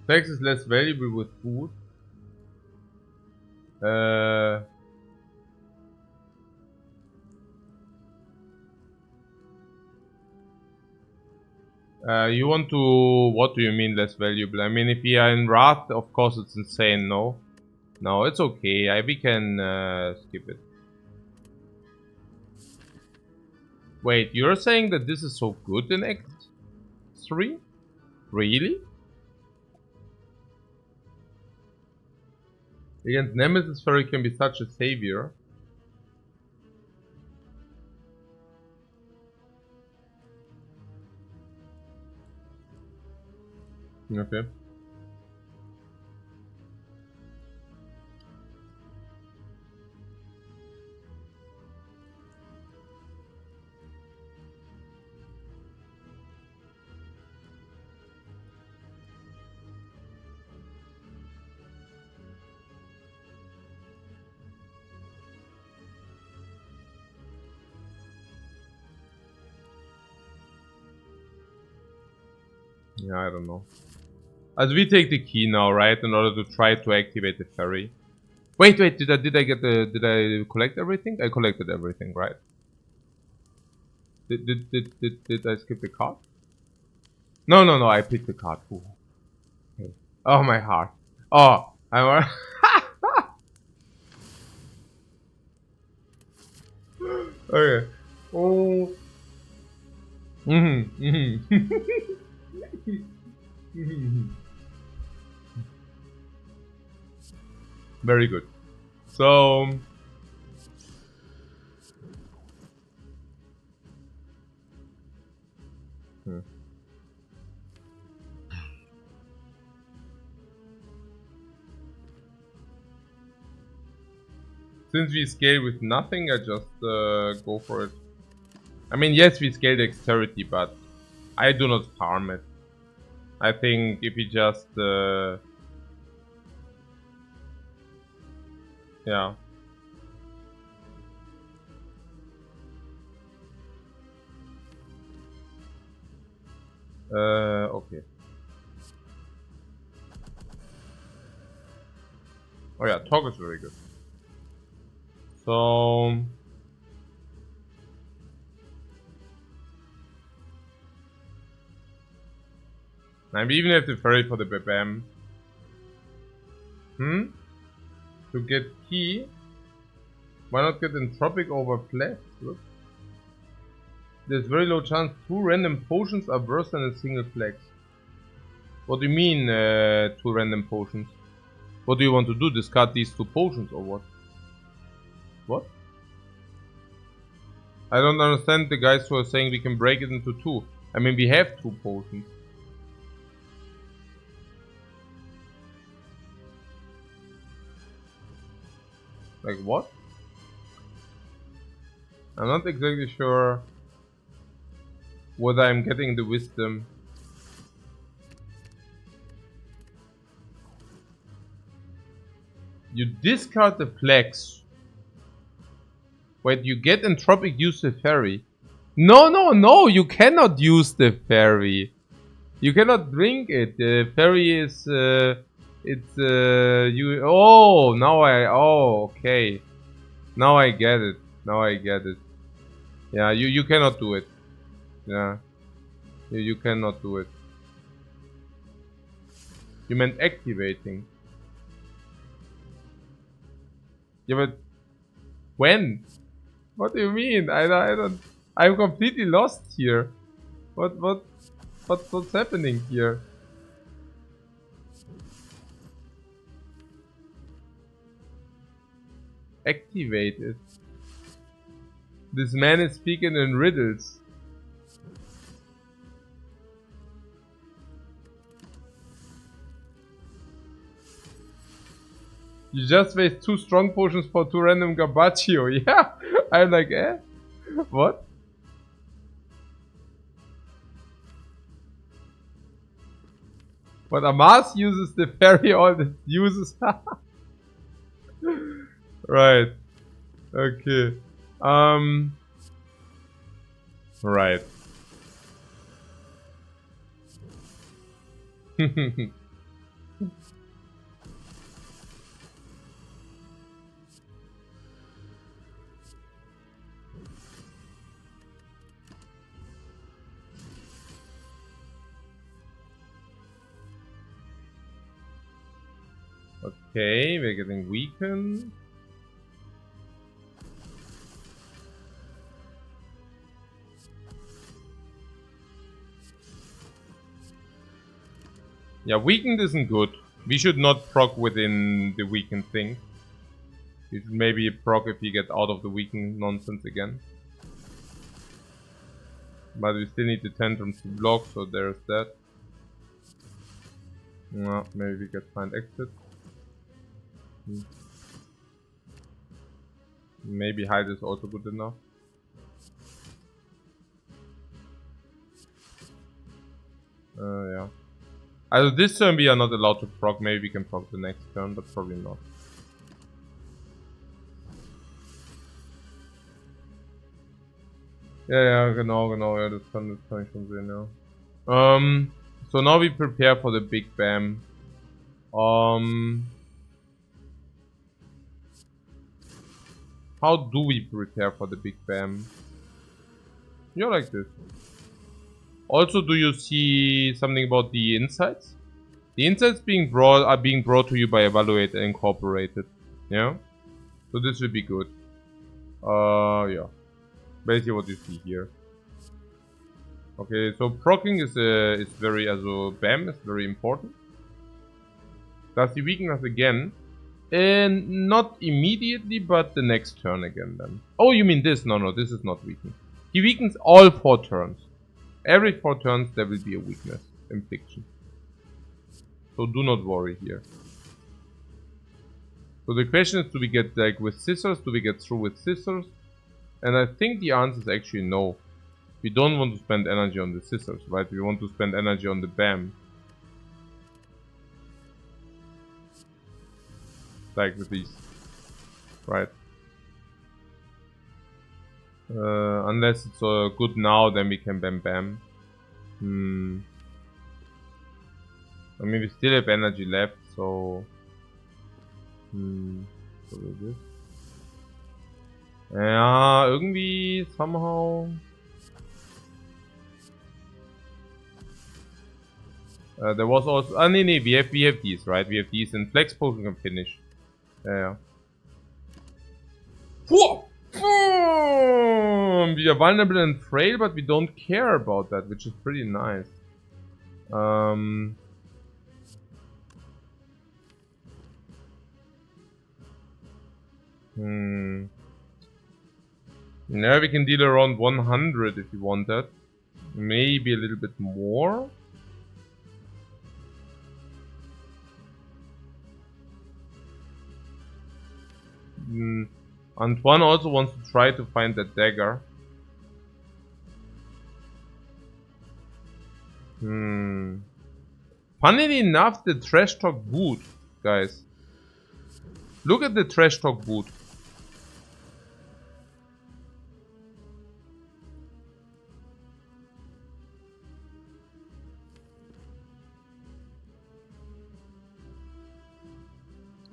Flex is less valuable with food. You want to... What do you mean less valuable? I mean, if we are in Wrath, of course it's insane, no? No, it's okay. We can skip it. Wait, you're saying that this is so good in Act 3? Really? Against Nemesis Fairy can be such a savior. Okay. Yeah, I don't know. As we take the key now, right? In order to try to activate the ferry. Wait, did I collect everything? I collected everything, right? Did I skip the card? No, I picked the card. Ooh. Okay. Oh, my heart. Oh, I'm... Okay. Oh. Very good. So... Since we scale with nothing, I just go for it. I mean, yes, we scale dexterity, but I do not farm it. I think if we just... yeah. Okay. Oh yeah, talk is very good. So... I even have to ferry for the Bam. To get key? Why not get Entropic over Flex? There's very low chance 2 random potions are worse than a single Flex. What do you mean 2 random potions? What do you want to do? Discard these 2 potions or what? What? I don't understand the guys who are saying we can break it into 2. I mean, we have 2 potions. Like what? I'm not exactly sure whether I'm getting the wisdom. You discard the flex. Wait, you get Entropic, use the fairy. No, you cannot use the fairy. You cannot drink it. The fairy is, okay. Now I get it. Yeah, you cannot do it. Yeah. You cannot do it. You meant activating. Yeah, but when? What do you mean? I don't. I'm completely lost here. What's happening here? Activate it. This man is speaking in riddles. You just waste 2 strong potions for 2 random Garbaccio. Yeah, I'm like, eh? What? But Amas uses the fairy, all the uses. Right. Okay. Right. Okay, we're getting weakened. Yeah, weakened isn't good. We should not proc within the weakened thing. We should maybe proc if you get out of the weakened nonsense again. But we still need the tantrums to block, so there's that. No, maybe we can find exit. Maybe hide is also good enough. Yeah. Also this turn we are not allowed to proc. Maybe we can proc the next turn, but probably not. Ja, genau, ja, das kann ich schon sehen, ja. So now we prepare for the big bam. How do we prepare for the big bam? Yeah, like this. Also, do you see something about the insights? The insights are being brought to you by Evaluate and Incorporated. Yeah? So this will be good. Yeah. Basically what you see here. Okay, so proccing is very, also BAM is very important. Does he weaken us again? And not immediately, but the next turn again then. Oh, you mean this? No, this is not weakening. He weakens all 4 turns. Every 4 turns there will be a weakness infliction. So do not worry here. So the question is, do we get like with scissors? Do we get through with scissors? And I think the answer is actually no. We don't want to spend energy on the scissors, right? We want to spend energy on the BAM. Like with these. Right. Unless it's good now, then we can BAM. I mean, we still have energy left, so... So is this. Ja, irgendwie, somehow... there was also... Ah, nee, we have these, right? We have these, and Flex Potion can finish. Yeah. We are vulnerable and frail, but we don't care about that, which is pretty nice. Now we can deal around 100 if you want that. Maybe a little bit more. Antoine also wants to try to find that dagger. Funnily enough, the trash talk boot, guys. Look at the trash talk boot.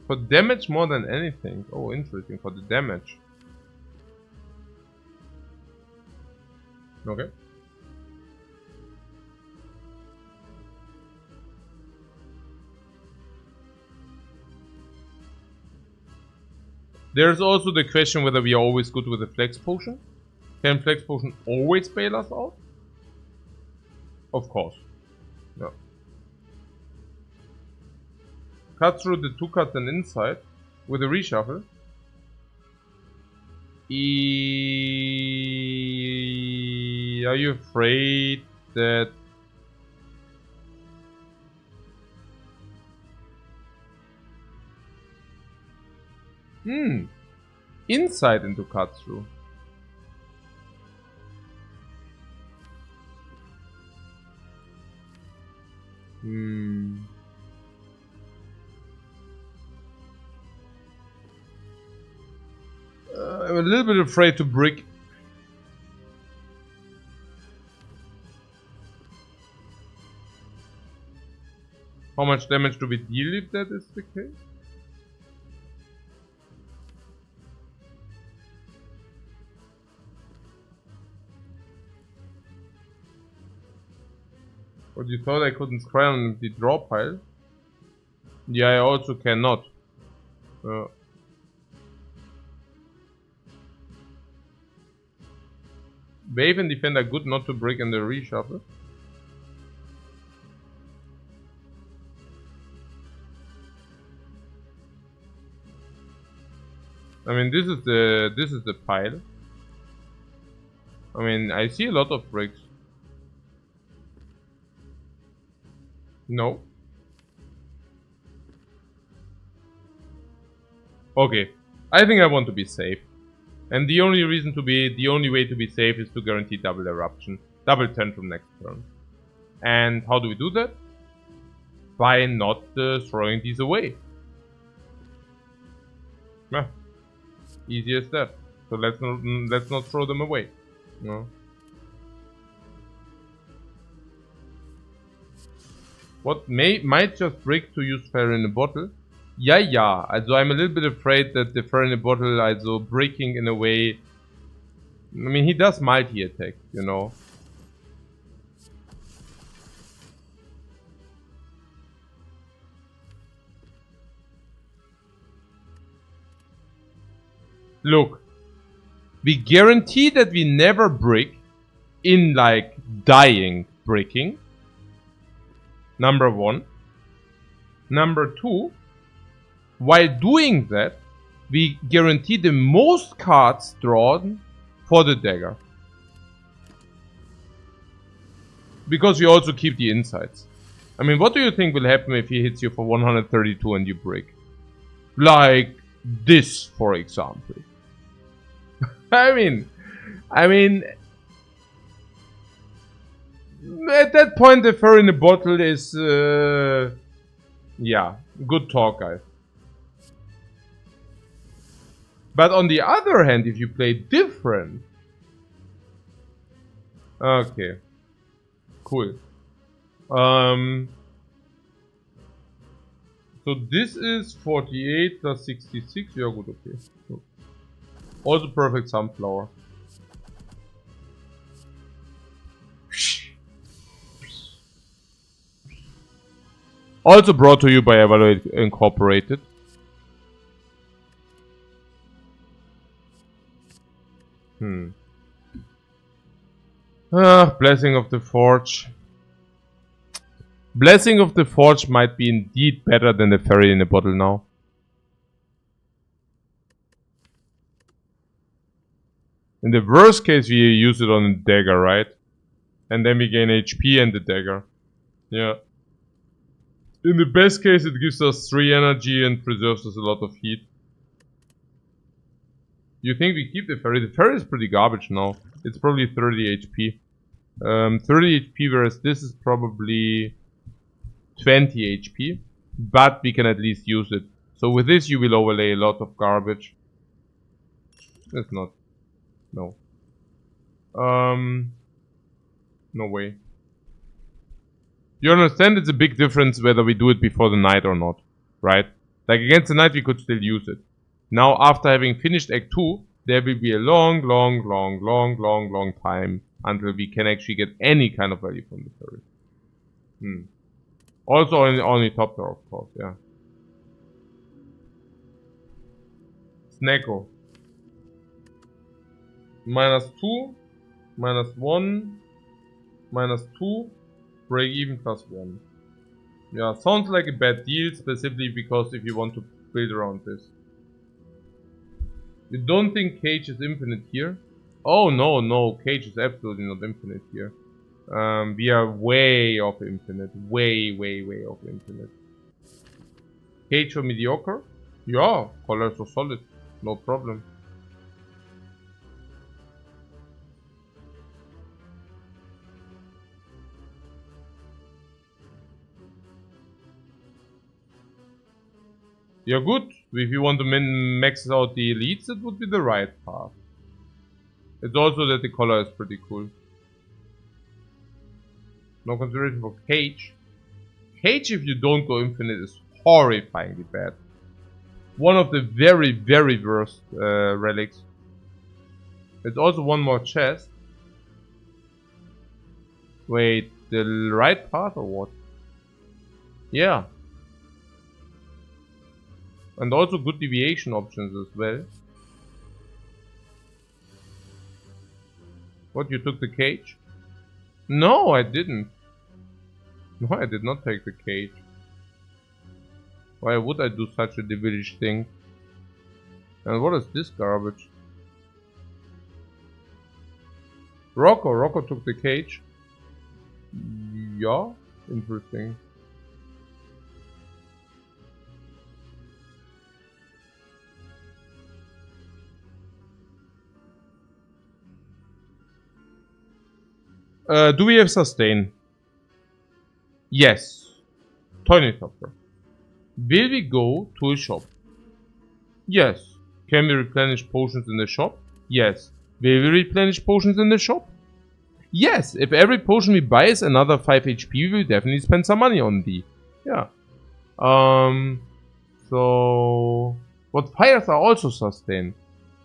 For damage more than anything. Oh, interesting. For the damage. Okay. There's also the question whether we are always good with a Flex Potion. Can Flex Potion always bail us out? Of course. Yeah. Cut through the 2 cuts and inside with a reshuffle. Are you afraid that... Insight into cut through. I'm a little bit afraid to brick. How much damage do we deal if that is the case? But you thought I couldn't scry on the draw pile? Yeah, I also cannot. Wave and defend are good not to break in the reshuffle. I mean, this is the pile. I mean, I see a lot of breaks. No. Okay. I think I want to be safe. And the only way to be safe is to guarantee double eruption. Double tantrum next turn. And how do we do that? By not throwing these away. Yeah. Easy as that. So let's not throw them away. No. What might just break to use fire in a bottle? Yeah. Also I'm a little bit afraid that the fire in a bottle, also breaking in a way. I mean, he does multi-attack, you know. Look, we guarantee that we never break in like dying breaking. Number one. Number two, while doing that, we guarantee the most cards drawn for the dagger. Because we also keep the insights. I mean, what do you think will happen if he hits you for 132 and you break? Like this, for example. I mean, at that point, the fur in the bottle is, yeah, good talk, guys. But on the other hand, if you play different, okay, cool. So this is 48 plus 66. Yeah, good, okay. So also perfect sunflower. Also brought to you by Evaluate Incorporated. Blessing of the Forge. Blessing of the Forge might be indeed better than the fairy in a bottle now. In the worst case, we use it on a dagger, right? And then we gain HP and the dagger. Yeah. In the best case, it gives us 3 energy and preserves us a lot of heat. You think we keep the fairy? The fairy is pretty garbage now. It's probably 30 HP. 30 HP, whereas this is probably 20 HP. But we can at least use it. So with this, you will overlay a lot of garbage. That's not. No. No way. You understand it's a big difference whether we do it before the night or not, right? Like against the night we could still use it. Now after having finished Act 2, there will be a long time until we can actually get any kind of value from the fairy. Also on Ornithopter, of course, yeah. Snacko. -2, -1, -2. Break even +1. Yeah, sounds like a bad deal, specifically because if you want to build around this. You don't think Cage is infinite here? Oh no, Cage is absolutely not infinite here. We are way off infinite. Way off infinite. Cage or mediocre? Yeah, colors are solid. No problem. Yeah, good. If you want to max out the elites, it would be the right path. It's also that the color is pretty cool. No consideration for Cage. Cage, if you don't go infinite, is horrifyingly bad. One of the very worst relics. It's also one more chest. Wait, the right path or what? Yeah. And also good deviation options as well. What, you took the cage? No, I didn't. No, I did not take the cage. Why would I do such a devilish thing? And what is this garbage? Rocco took the cage. Yeah, interesting. Do we have sustain? Yes. Toynitopter. Will we go to a shop? Yes. Can we replenish potions in the shop? Yes. Will we replenish potions in the shop? Yes. If every potion we buy is another 5 HP, we will definitely spend some money on the. Yeah. So... What fires are also sustained?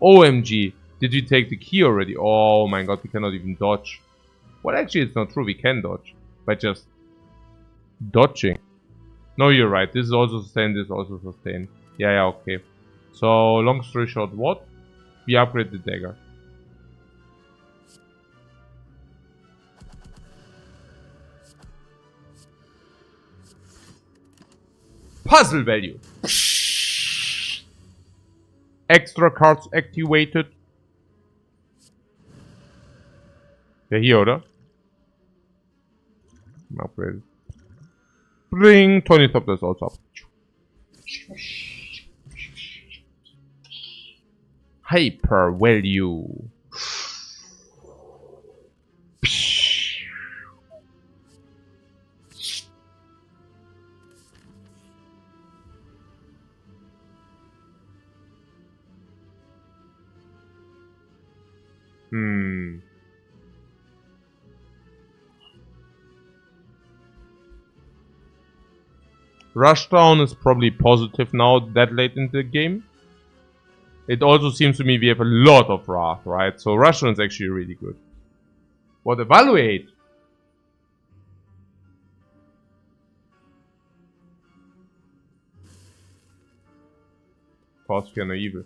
OMG. Did we take the key already? Oh my god, we cannot even dodge. Well, actually, it's not true. We can dodge. By just dodging. No, you're right. This is also sustained. This is also sustained. Yeah, okay. So, long story short, what? We upgrade the dagger. Puzzle value. Extra cards activated. Der hier, oder? Upgrade. Bring. Toynitopter is also up. Hyper value. Rushdown is probably positive now that late in the game. It also seems to me we have a lot of Wrath, right? So Rushdown is actually really good. What, evaluate? Cause fear no evil.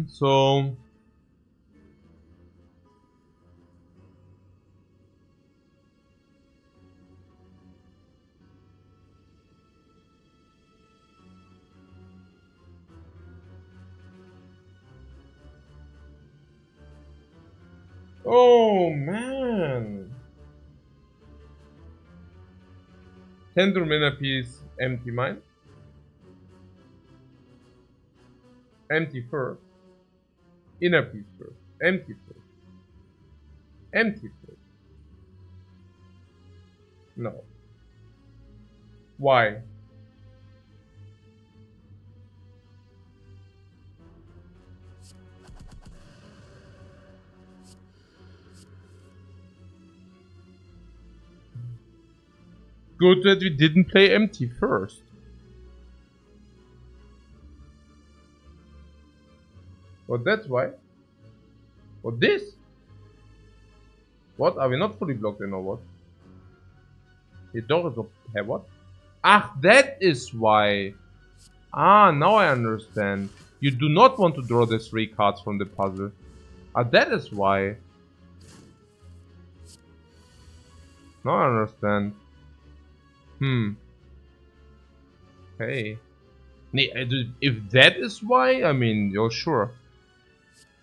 So... Oh man! Tender mana piece, empty mine. Empty first. Inner piece first. Empty first. Empty first. No. Why? Good that we didn't play empty first. Well, that's why. What, this? What? Are we not fully blocked in or what? The door is up. Hey, what? Ah, that is why. Ah, now I understand. You do not want to draw the 3 cards from the puzzle. Ah, that is why. Now I understand. Hey. If that is why, I mean, you're sure.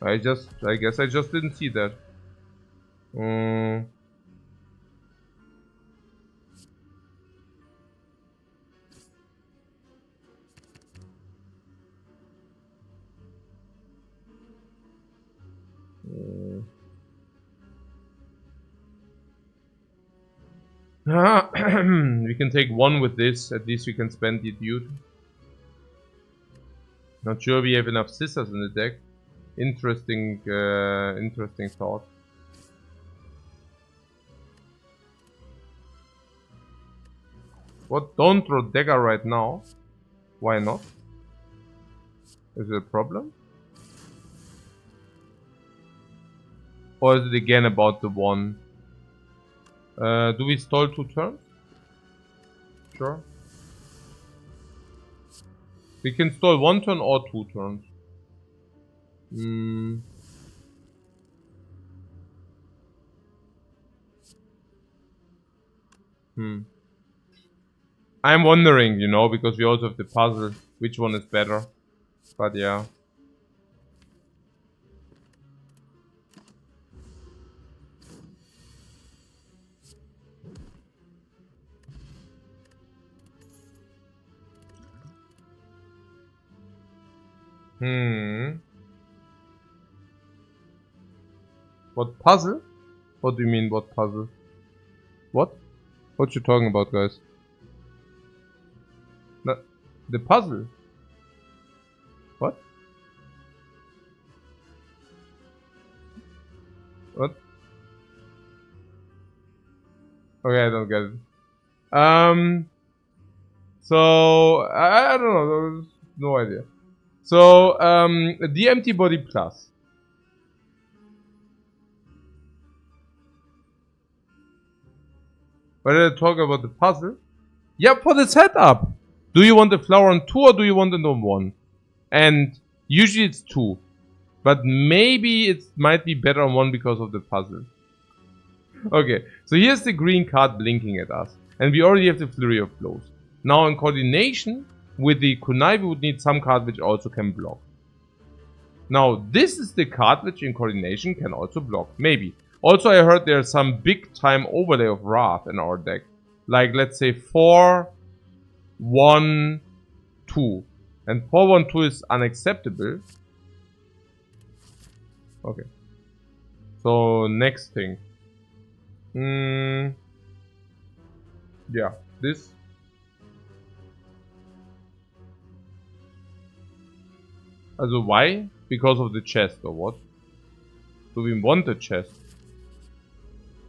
I guess I just didn't see that. We can take one with this. At least we can spend the dude. Not sure we have enough scissors in the deck. Interesting, interesting thought. What? Don't throw dagger right now. Why not? Is it a problem? Or is it again about the one? Do we stall 2 turns? Sure. We can stall 1 turn or 2 turns. I'm wondering, you know, because we also have the puzzle, which one is better. But yeah. What puzzle? What do you mean, what puzzle? What? What you talking about, guys? No, the puzzle? What? What? Okay, I don't get it. So, I don't know, there's no idea. So, the empty body plus. Why did I talk about the puzzle? Yeah, for the setup. Do you want the flower on 2 or do you want it on 1? And usually it's 2. But maybe it might be better on 1 because of the puzzle. Okay, so here's the green card blinking at us. And we already have the Flurry of Blows. Now in coordination with the kunai, we would need some card which also can block. Now this is the card which in coordination can also block. Maybe. Also I heard there's some big time overlay of Wrath in our deck. Like let's say 4, 1, 2. And 4, 1, 2 is unacceptable. Okay. So next thing. Yeah, this. Also why? Because of the chest or what? Do we want the chest?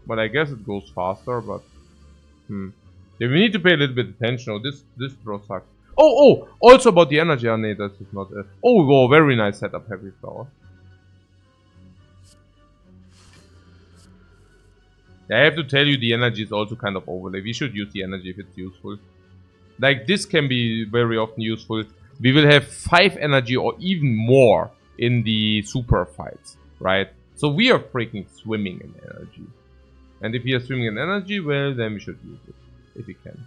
But I guess it goes faster, but... Yeah, we need to pay a little bit attention. Oh, this draw sucks. Oh! Also about the energy. Oh, no, that is not... Oh, whoa, very nice setup, Heavy Flower. I have to tell you, the energy is also kind of overlay. We should use the energy if it's useful. Like, this can be very often useful. We will have 5 energy or even more in the super fights, right? So we are freaking swimming in energy. And if we are swimming in energy, well, then we should use it, if we can.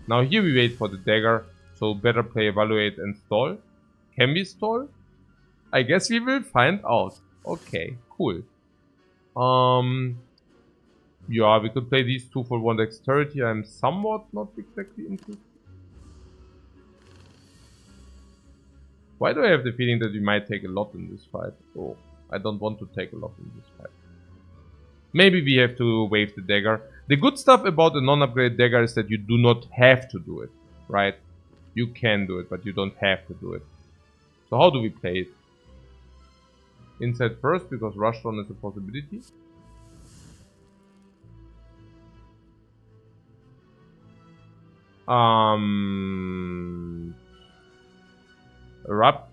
Now here we wait for the dagger, so better play evaluate and stall. Can we stall? I guess we will find out. Okay, cool. Yeah, we could play these 2 for 1 dexterity. I'm somewhat not exactly interested. Why do I have the feeling that we might take a lot in this fight? Oh, I don't want to take a lot in this fight. Maybe we have to wave the dagger. The good stuff about the non-upgraded dagger is that you do not have to do it, right? You can do it, but you don't have to do it. So how do we play it? Inside first, because rushdown is a possibility. Erupt.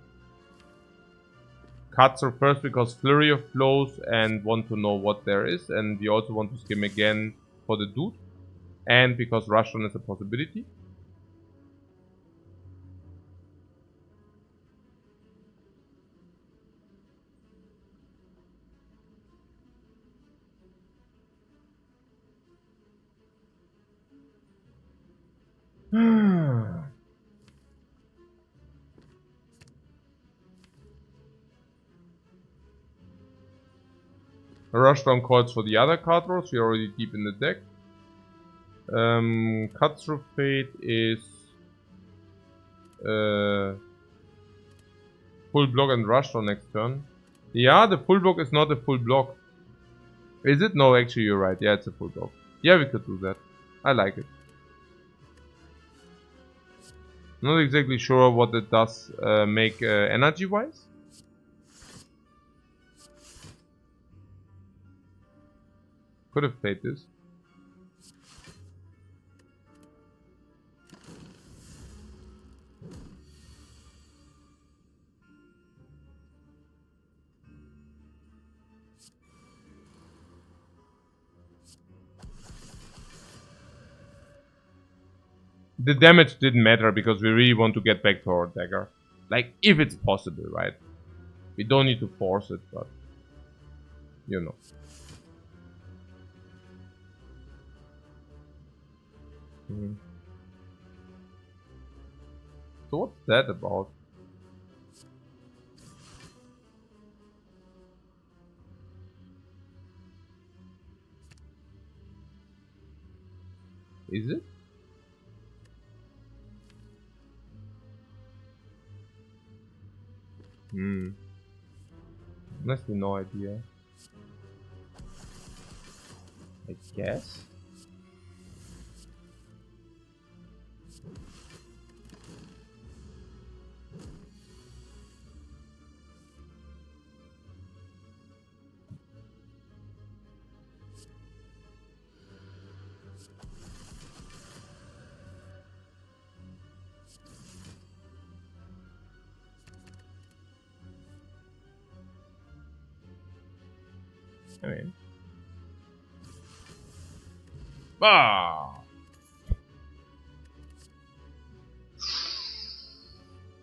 Cuts are first because Flurry of Blows and want to know what there is. And we also want to skim again for the dude. And because rushdown is a possibility. Rushdown calls for the other card draws. We're already deep in the deck. Cut through fate is full block and rushdown next turn. Yeah, the full block is not a full block. Is it? No, actually you're right. Yeah, it's a full block. Yeah, we could do that. I like it. Not exactly sure what it does make energy wise. Could have played this. the damage didn't matter because we really want to get back to our dagger. Like, if it's possible, right? We don't need to force it, but... You know. So what's that about? Is it? Honestly, no idea. I guess. I mean. Ah!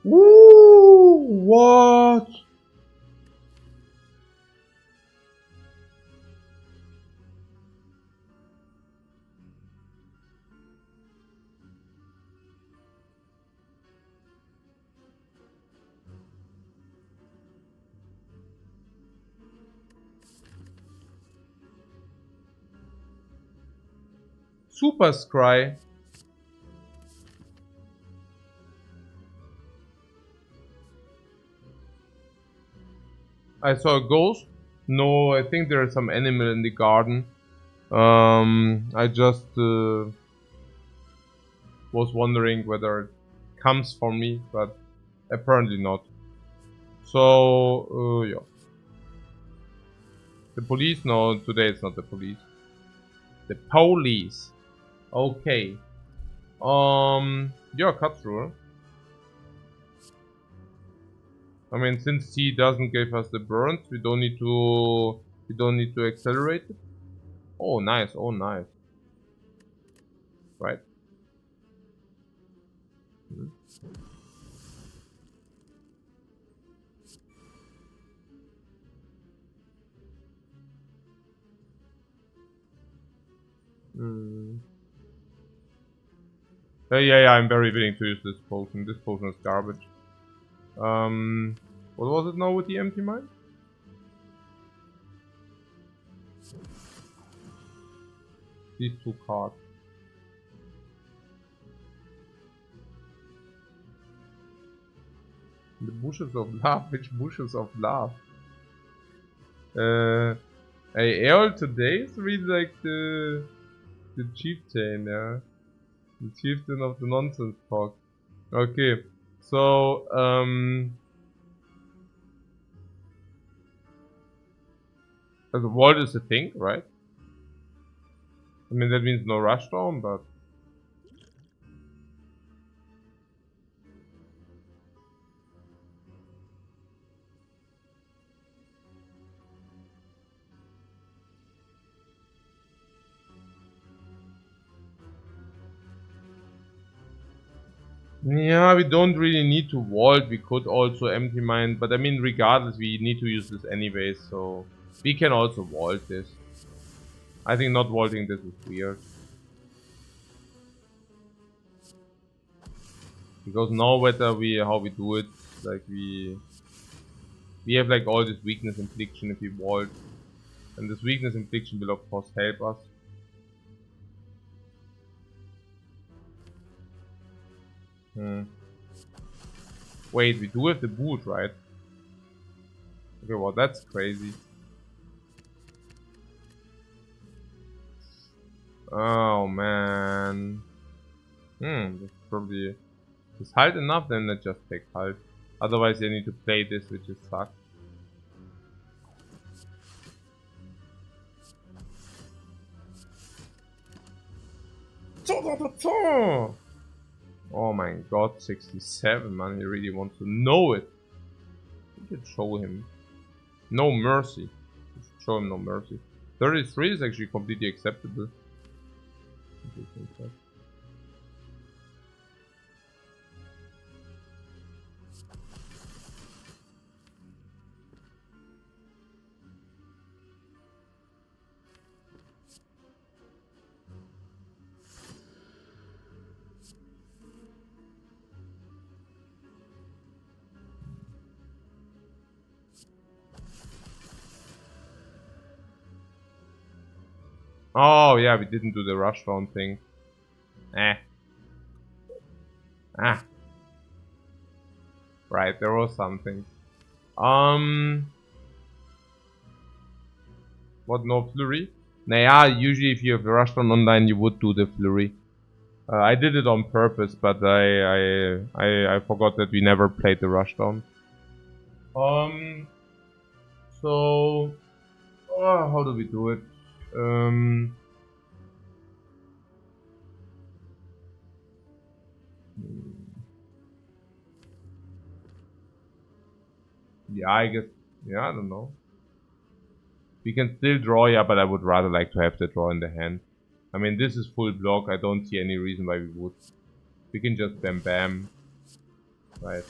Woo! What? Super Scry. I saw a ghost. No, I think there is some animal in the garden. I just was wondering whether it comes for me, but apparently not. So, yeah. The police? No, today it's not the police. The police. Okay. Yeah, cut through. I mean, since he doesn't give us the burns, we don't need to accelerate it. Oh, nice. Oh, nice. Right. Yeah, I'm very willing to use this potion. This potion is garbage. What was it now with the empty mind? These two cards. The bushes of love. Which bushes of love? Earl today is really like the chieftain, yeah. The chieftain of the nonsense talk. Okay, so the vault is a thing, right? I mean that means no rush down, but yeah, we don't really need to vault. We could also empty mine, but I mean regardless, we need to use this anyways, so we can also vault this. I think not vaulting this is weird. Because no matter how we do it, like we have like all this weakness infliction if we vault. And this weakness infliction will of course help us. Wait, we do have the boot, right? Okay, well that's crazy. Oh man. That's probably... Is halt enough? Then let's just take halt. Otherwise I need to play this, which is sucks. Oh my god, 67, man, he really wants to know it. We should show him no mercy. We should show him no mercy. 33 is actually completely acceptable. Oh, yeah, we didn't do the rushdown thing. Eh. Ah. Right, there was something. What, no flurry? Naja, usually if you have rushdown online, you would do the flurry. I did it on purpose, but I forgot that we never played the rushdown. So... how do we do it? Yeah, I guess... Yeah, I don't know. We can still draw, yeah, but I would rather like to have the draw in the hand. I mean, this is full block. I don't see any reason why we would. We can just bam bam. Right.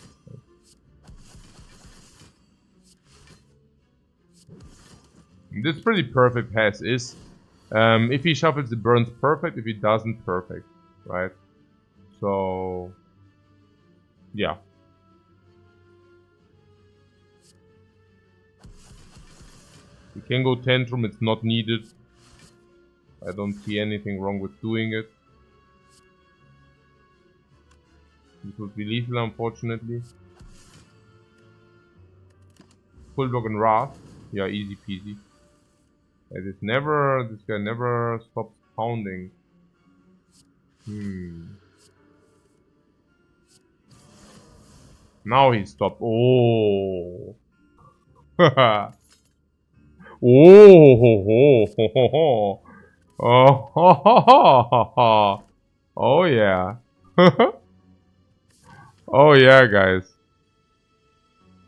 This is pretty perfect as is. If he shuffles the burns, perfect. If he doesn't, perfect. Right? So... yeah. We can go tantrum, it's not needed. I don't see anything wrong with doing it. This would be lethal, unfortunately. Full block and Wrath. Yeah, easy peasy. This guy never stops pounding. Now he stopped. Oh. Oh. Oh. Oh yeah. Oh yeah, guys.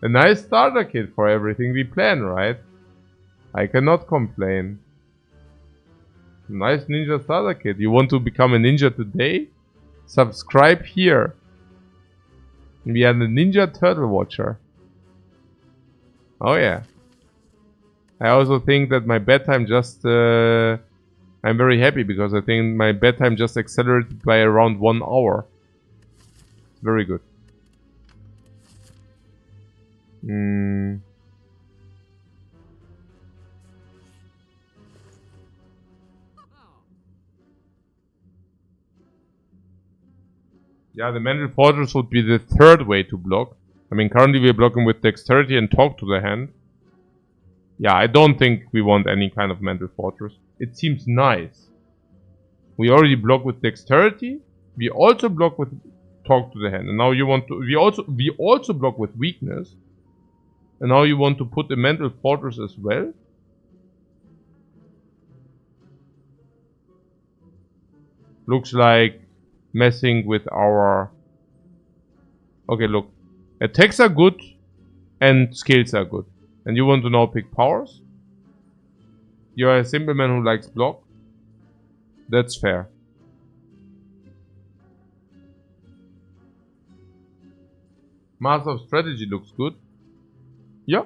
A nice starter kit for everything we plan, right? I cannot complain. Nice ninja starter kit. You want to become a ninja today? Subscribe here. We are the Ninja Turtle Watcher. Oh yeah. I also think that my bedtime just... I'm very happy because I think my bedtime just accelerated by around 1 hour. Very good. Yeah, the Mental Fortress would be the third way to block. I mean, currently we're blocking with Dexterity and Talk to the Hand. Yeah, I don't think we want any kind of Mental Fortress. It seems nice. We already block with Dexterity. We also block with Talk to the Hand. And now you want to... We also block with Weakness. And now you want to put the Mental Fortress as well? Looks like messing with our... Okay, look. Attacks are good and skills are good. And you want to now pick powers? You're a simple man who likes block? That's fair. Master of Strategy looks good. Yeah.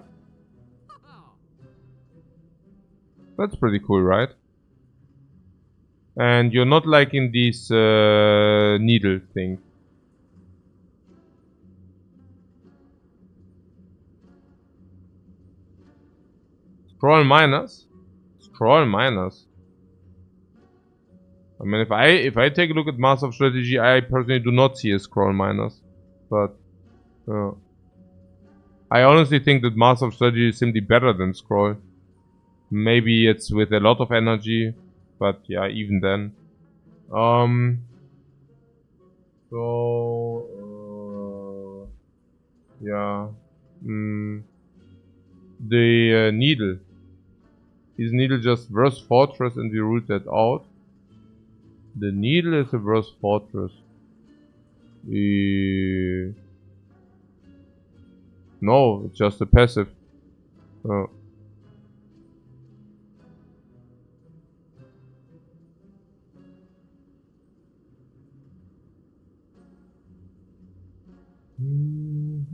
That's pretty cool, right? And you're not liking these needle thing. Scroll minus? Scroll minus. I mean, if I take a look at Master of Strategy, I personally do not see a scroll minus. But I honestly think that Master of Strategy is simply better than scroll. Maybe it's with a lot of energy, but yeah, even then. Yeah. The needle. Is needle just worse fortress and we ruled that out? The needle is a worse fortress. No, it's just a passive.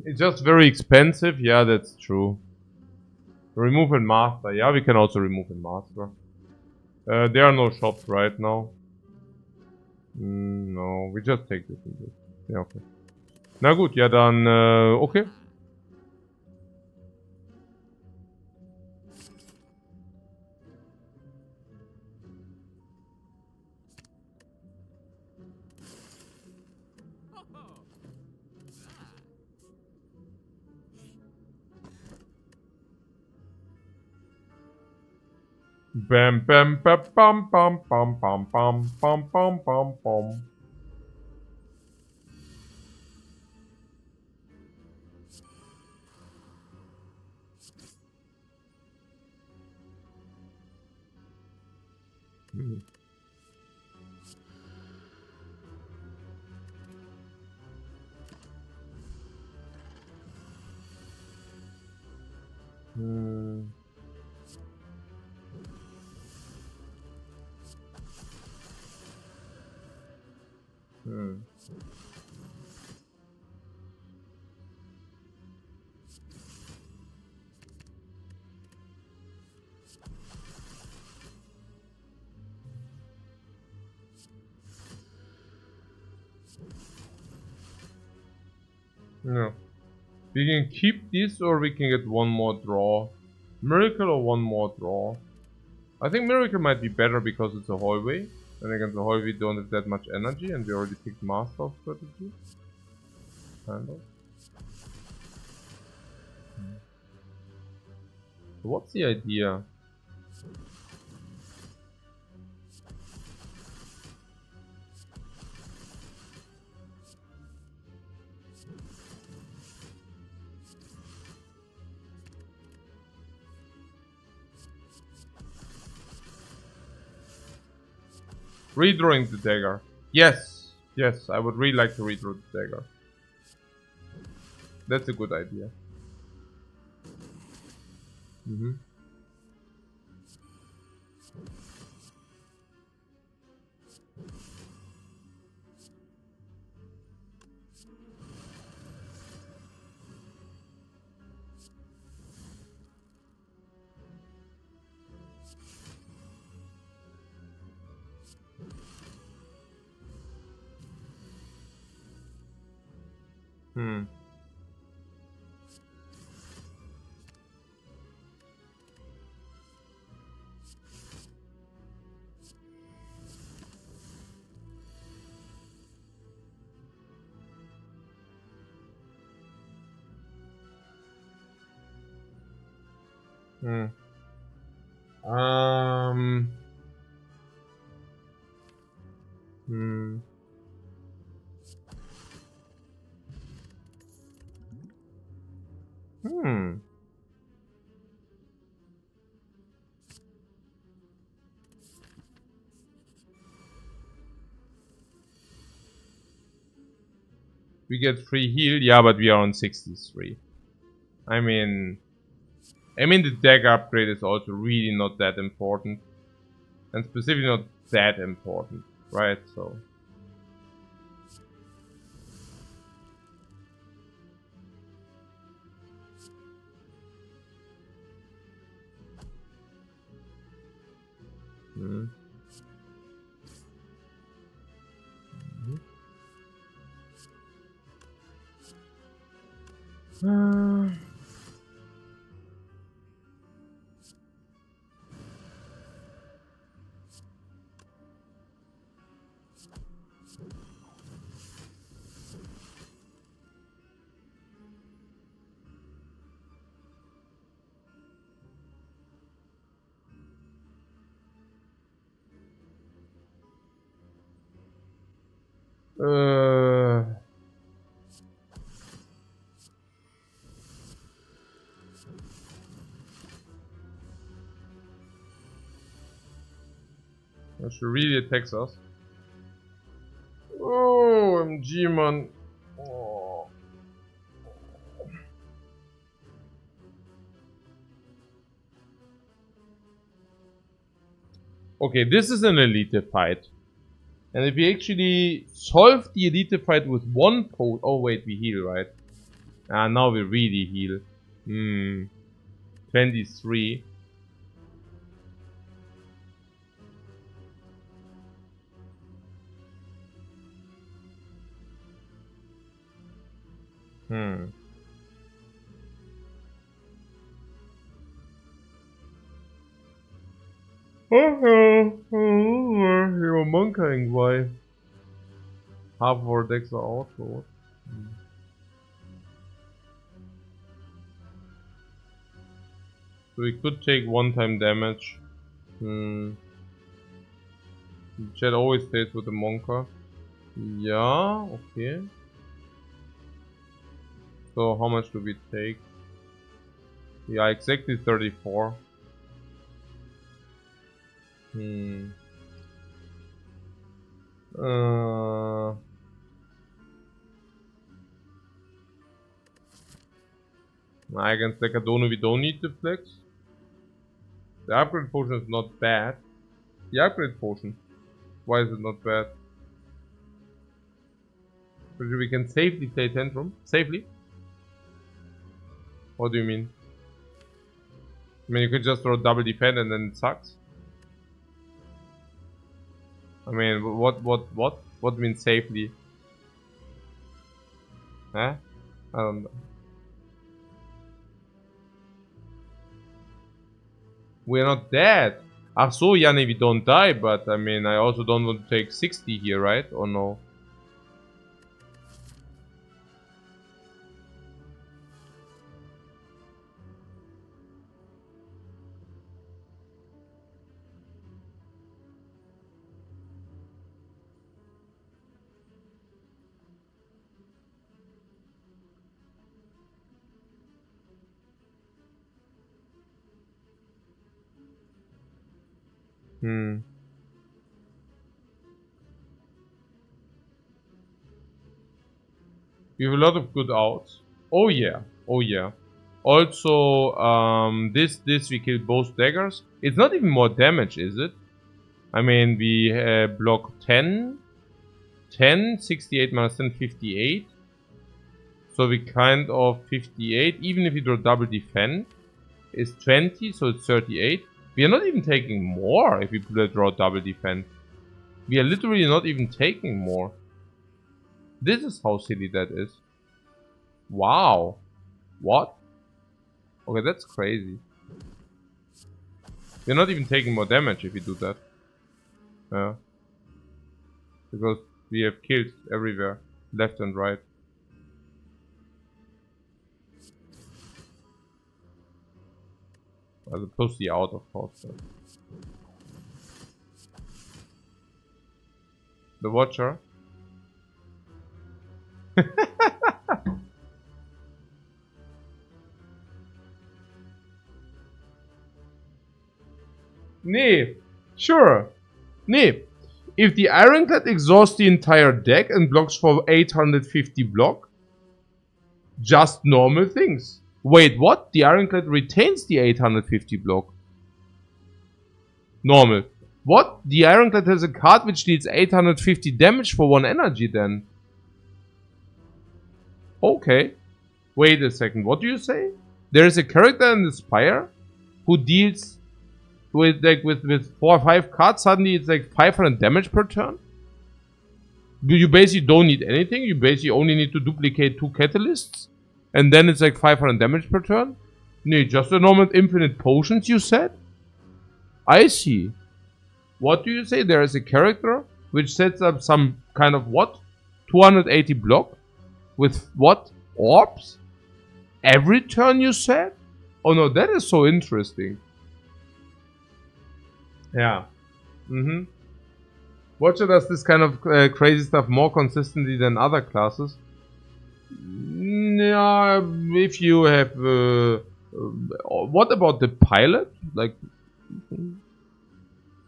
It's just very expensive. Yeah, that's true. Remove and master. Yeah, we can also remove and master. There are no shops right now. No, we just take this and this. Ja, okay. Na gut, ja dann, okay. Bam bam bam bam bam bam bam bam bam bam bam bam. Hmm. Hmm. Hmm. Yeah. We can keep this or we can get one more draw. Miracle or one more draw. I think Miracle might be better because it's a hallway. And against the hallway we don't have that much energy and we already picked Master of Strategy. Kind of. So what's the idea? Redrawing the dagger. Yes! Yes, I would really like to redraw the dagger. That's a good idea. Mm-hmm. Hmm. Hmm. Um. Hmm. Hmm. We get free heal, yeah, but we are on 63. I mean, the dagger upgrade is also really not that important, and specifically not that important, right? So. Hmm. Hmm. She really attacks us. Oh, MG, man. Oh. Okay, this is an elite fight. And if we actually solve the elite fight with one potion. Oh, wait, we heal, right? Ah, now we really heal. 23. Hmm. You're monkeying, why? Half of our decks are outward. So we could take one-time damage. Chat always stays with the Monka. Yeah, okay. So how much do we take? Yeah, exactly 34. Against Decadona we don't need the flex. The upgrade potion is not bad. The upgrade potion. Why is it not bad? Because we can safely play Tantrum. Safely? What do you mean? I mean, you could just throw double defend and then it sucks. I mean, what means safely? Huh? I don't know. We're not dead. Ah, so Yanni, we don't die, but I mean, I also don't want to take 60 here, right? Or no? We have a lot of good outs. Oh yeah, oh yeah. Also, this we kill both daggers. It's not even more damage, is it? I mean, we block 10, 68 minus 10, 58. So we kind of 58, even if we draw double defend, is 20, so it's 38. We are not even taking more if we draw double defend. We are literally not even taking more. This is how silly that is. Wow. What? Okay, that's crazy. We're not even taking more damage if we do that. Yeah. Because we have kills everywhere. Left and right. As opposed to the out, of course. The Watcher. Nee, sure. Nee. If the Ironclad exhausts the entire deck and blocks for 850 block, just normal things. Wait, what? The Ironclad retains the 850 block. Normal. What? The Ironclad has a card which deals 850 damage for 1 energy then. Okay. Wait a second, what do you say? There is a character in the Spire who deals with 4 or 5 cards, suddenly it's like 500 damage per turn? You basically don't need anything, you basically only need to duplicate 2 catalysts, and then it's like 500 damage per turn? Nee, just a normal infinite potions, you said? I see. What do you say? There is a character which sets up some kind of what? 280 block? With what? Orbs? Every turn, you said? Oh no, that is so interesting. Yeah. Watcher does this kind of crazy stuff more consistently than other classes. Yeah, if you have... what about the pilot? Like...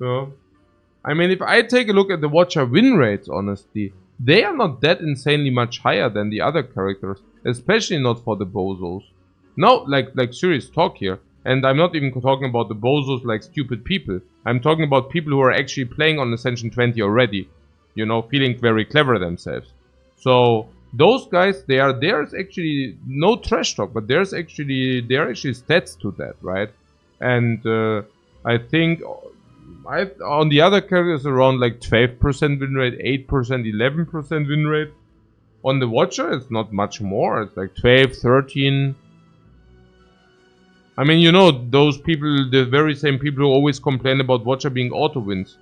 I mean, if I take a look at the Watcher win rates, honestly, they are not that insanely much higher than the other characters. Especially not for the bozos. No, like serious talk here. And I'm not even talking about the bozos like stupid people. I'm talking about people who are actually playing on Ascension 20 already. You know, feeling very clever themselves. So, those guys, there's actually no trash talk, but there are actually stats to that, right? And I think on the other characters around like 12% win rate, 8%, 11% win rate. On the Watcher, it's not much more. It's like 12, 13. I mean, you know, those people, the very same people who always complain about Watcher being auto wins.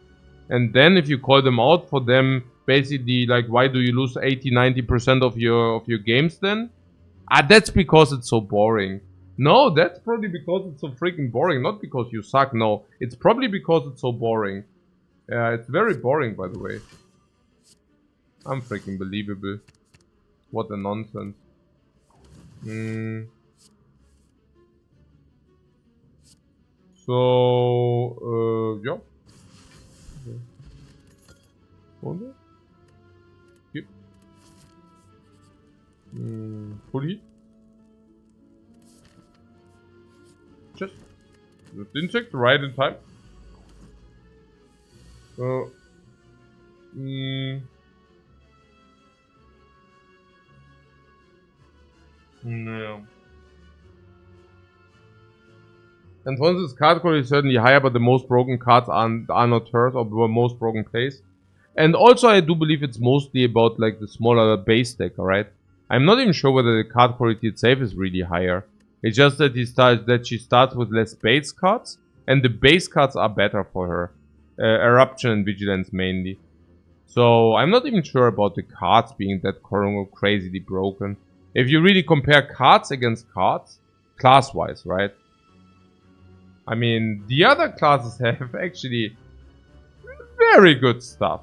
And then if you call them out for them, basically, like, why do you lose 80-90% of your games then? That's because it's so boring. No, that's probably because it's so freaking boring. Not because you suck, no. It's probably because it's so boring. Yeah, it's very boring, by the way. Unfreaking believable. What a nonsense. So, yeah. Okay. Yep. Full heat. Just insect right in time. No. And once its card quality is certainly higher, but the most broken cards are not hers or were most broken plays. And also I do believe it's mostly about like the smaller base deck, alright? I'm not even sure whether the card quality itself is really higher. It's just that she starts with less base cards, and the base cards are better for her. Eruption and Vigilance mainly. So I'm not even sure about the cards being that crazily broken. If you really compare cards against cards, class-wise, right? I mean, the other classes have actually very good stuff.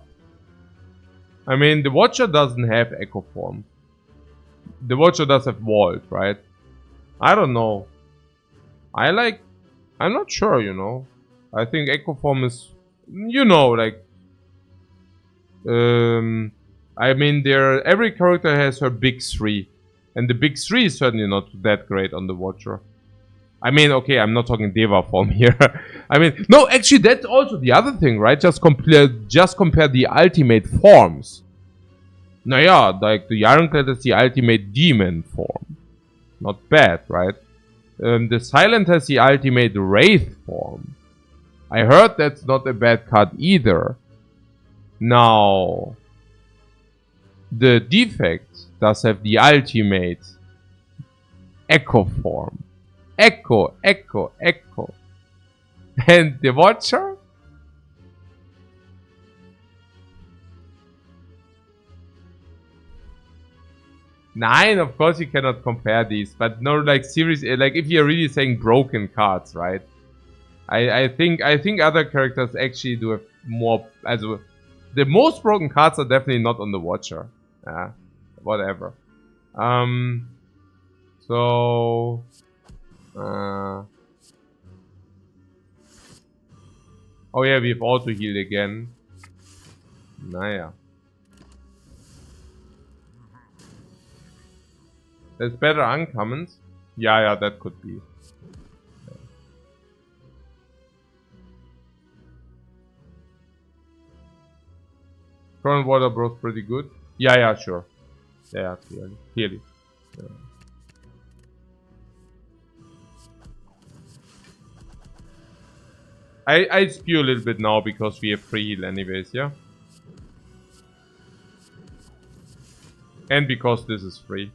I mean, the Watcher doesn't have Echo Form. The Watcher does have Vault, right? I don't know. I'm not sure, you know. I think Echo Form is, you know, like... I mean, every character has her big three. And the big three is certainly not that great on the Watcher. I mean, okay, I'm not talking Deva form here. I mean, no, actually, that's also the other thing, right? Just compare the ultimate forms. Naja, like the Ironclad is the ultimate demon form. Not bad, right? The Silent has the ultimate Wraith form. I heard that's not a bad card either. Now, the Defect does have the ultimate Echo form. Echo. And the Watcher? Nine, of course you cannot compare these, but no, like seriously, like if you're really saying broken cards, right? I think other characters actually do have more. Also, the most broken cards are definitely not on the Watcher. Whatever. So. Oh yeah, we've auto healed again. Naja. There's better uncommons. Yeah, that could be. Current water bro's pretty good. Yeah, sure. Yeah, clearly. Yeah. I spew a little bit now because we have free heal anyways, yeah? And because this is free.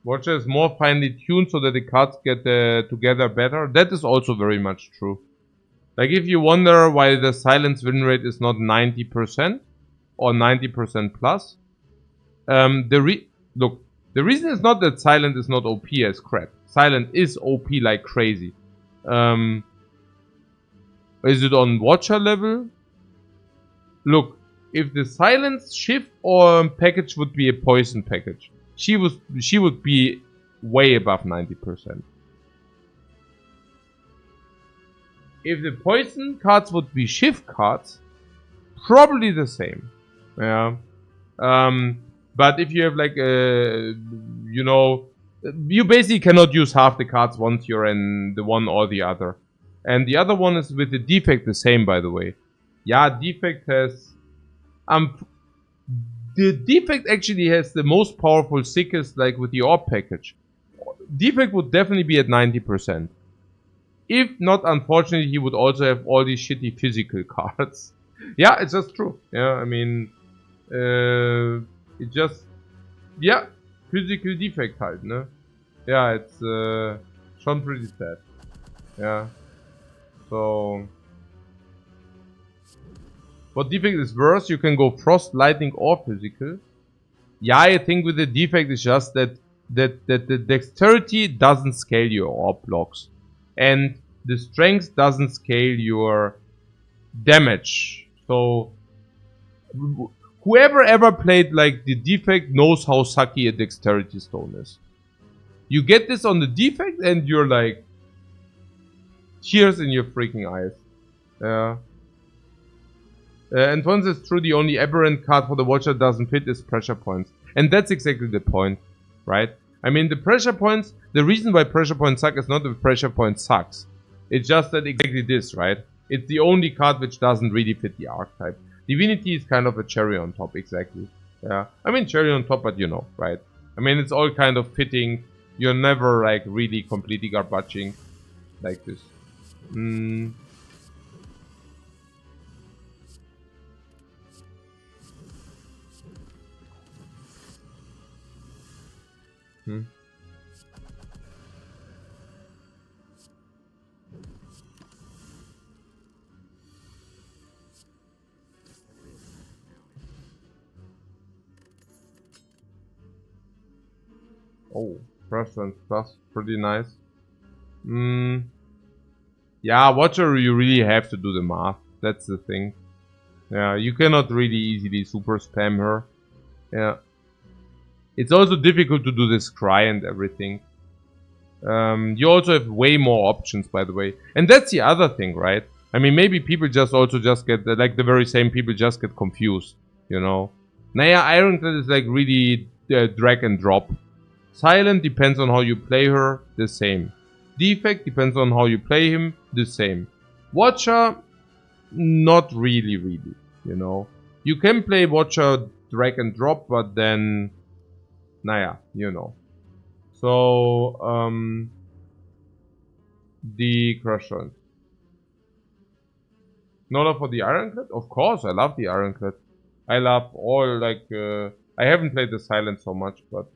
Watcher is more finely tuned so that the cards get together better. That is also very much true. Like if you wonder why the silence win rate is not 90% or 90% plus, look, the reason is not that silent is not OP as crap. Silent is OP like crazy. Is it on Watcher level? Look, if the silence shift or package would be a poison package, she would be way above 90%. If the poison cards would be shift cards, probably the same. Yeah. But if you have like you know, you basically cannot use half the cards once you're in the one or the other. And the other one is with the defect the same, by the way. Yeah, defect has the defect actually has the most powerful sickest, like with the orb package. Defect would definitely be at 90%. If not, unfortunately, he would also have all these shitty physical cards. Yeah, it's just true. Yeah, I mean, it just, yeah, physical defect halt, ne? yeah, it's schon pretty sad. Yeah. So, what defect is worse? You can go frost, lightning, or physical. Yeah, I think with the defect it's just that the dexterity doesn't scale your orb blocks, and the strength doesn't scale your damage. So whoever ever played like the defect knows how sucky a dexterity stone is. You get this on the defect and you're like tears in your freaking eyes. Yeah. And once it's true, the only aberrant card for the Watcher doesn't fit is pressure points. And that's exactly the point, right? I mean, the pressure points, the reason why pressure points suck is not that pressure point sucks. It's just that exactly this, right? It's the only card which doesn't really fit the archetype. Divinity is kind of a cherry on top, exactly. Yeah. I mean, cherry on top, but you know, right? I mean, it's all kind of fitting. You're never, like, really completely garbaging like this. Hmm. Oh, preference plus, pretty nice. Yeah, Watcher, you really have to do the math. That's the thing. Yeah, you cannot really easily super spam her. Yeah. It's also difficult to do this cry and everything. You also have way more options, by the way. And that's the other thing, right? I mean, maybe people just get, like the very same people just get confused, you know? Naya Ironclad is like really drag and drop. Silent depends on how you play her, the same. Defect depends on how you play him, the same. Watcher, not really, you know. You can play Watcher drag and drop, but then, naya, you know. So, the Crusher. No love for the Ironclad? Of course, I love the Ironclad. I love all, like, I haven't played the Silent so much, but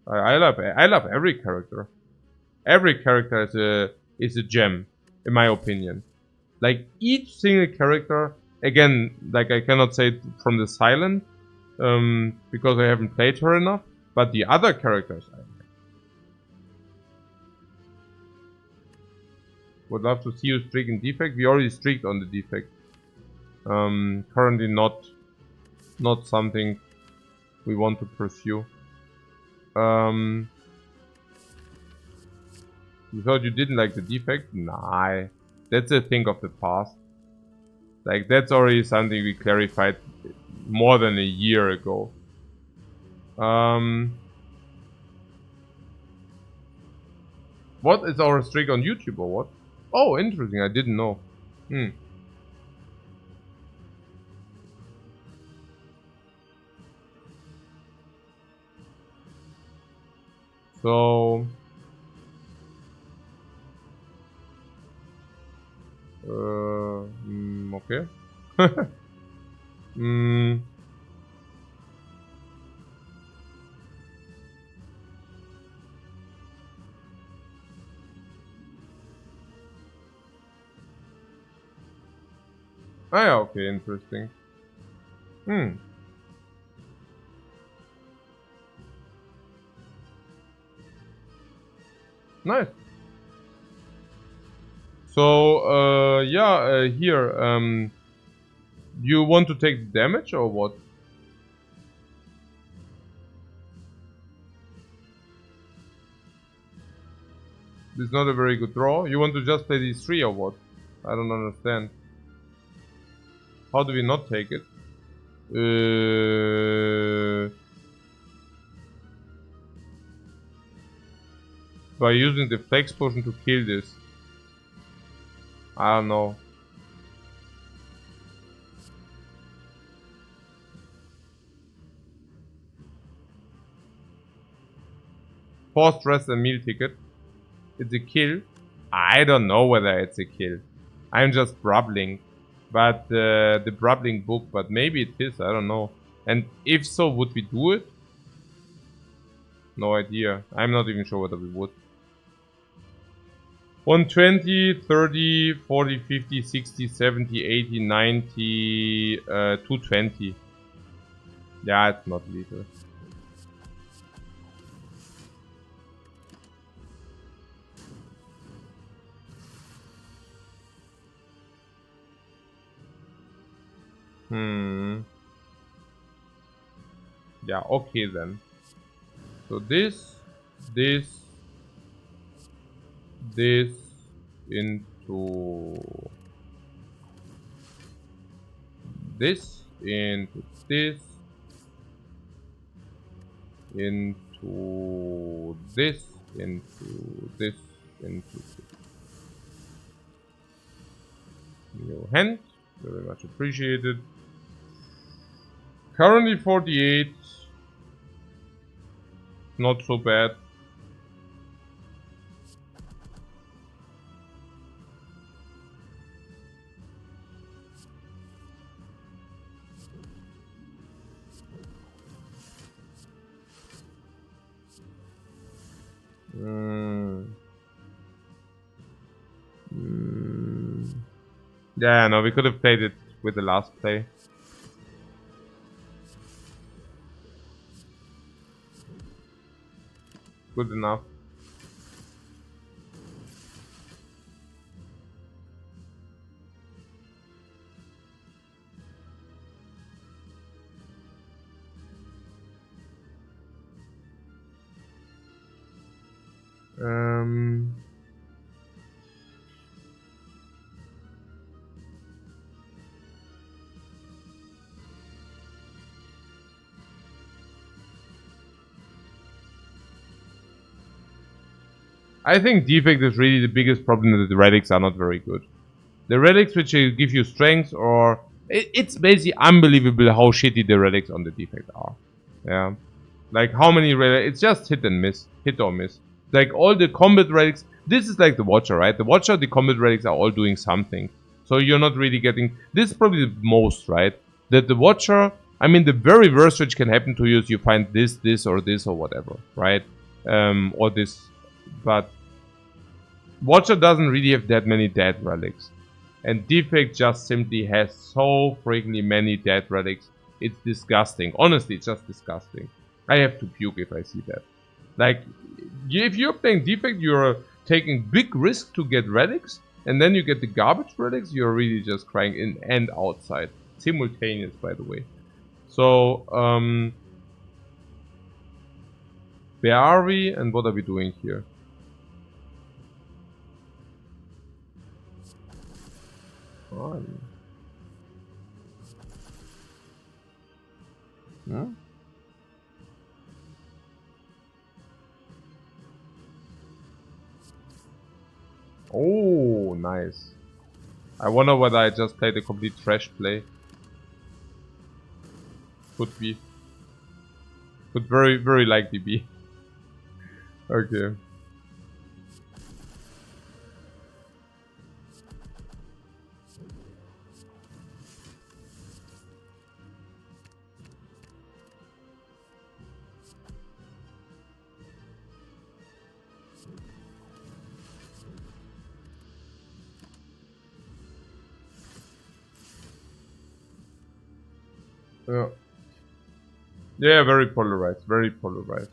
I love every character. Every character is a gem, in my opinion. Like, each single character, again, like, I cannot say it from the Silent, because I haven't played her enough, but the other characters I like. Would love to see you streak in defect. We already streaked on the defect. Currently not something we want to pursue. You thought you didn't like the defect? Nah, that's a thing of the past. Like, that's already something we clarified more than a year ago. What is our streak on YouTube or what? Oh, interesting. I didn't know. So, okay. Ah, yeah, okay, interesting. Nice. So, yeah, here, you want to take damage or what? This is not a very good draw. You want to just play these three or what? I don't understand. How do we not take it? By using the flex potion to kill this. I don't know. Forced rest and meal ticket. It's a kill. I don't know whether it's a kill. I'm just brabbling. But the brabbling book, but maybe it is, I don't know. And if so, would we do it? No idea. I'm not even sure whether we would. 120, 30, 40, 50, 60, 70, 80, 90, 220. Yeah, it's not lethal. Yeah, okay then. So this into this, into this, into this, into this, into this. New hand, very much appreciated. Currently 48, not so bad. Yeah, no, we could have played it with the last play. Good enough. I think defect is really the biggest problem, that the relics are not very good. The relics which give you strength, or it's basically unbelievable how shitty the relics on the defect are. Yeah, like how many relics? It's just hit and miss, hit or miss. Like all the combat relics. This is like the Watcher, right? The Watcher, the combat relics are all doing something. So you're not really getting. This is probably the most, right? That the Watcher. I mean, the very worst which can happen to you is you find this, or this, or whatever, right? Or this, but Watcher doesn't really have that many dead relics. And Defect just simply has so freakingly many dead relics. It's disgusting. Honestly, it's just disgusting. I have to puke if I see that. Like, if you're playing Defect, you're taking big risk to get relics, and then you get the garbage relics, you're really just crying in and outside. Simultaneous, by the way. So, where are we and what are we doing here? Huh? Oh, nice. I wonder whether I just played a complete trash play. Could be. Could very, very likely be. Okay. Yeah. Yeah, very polarized. Very polarized.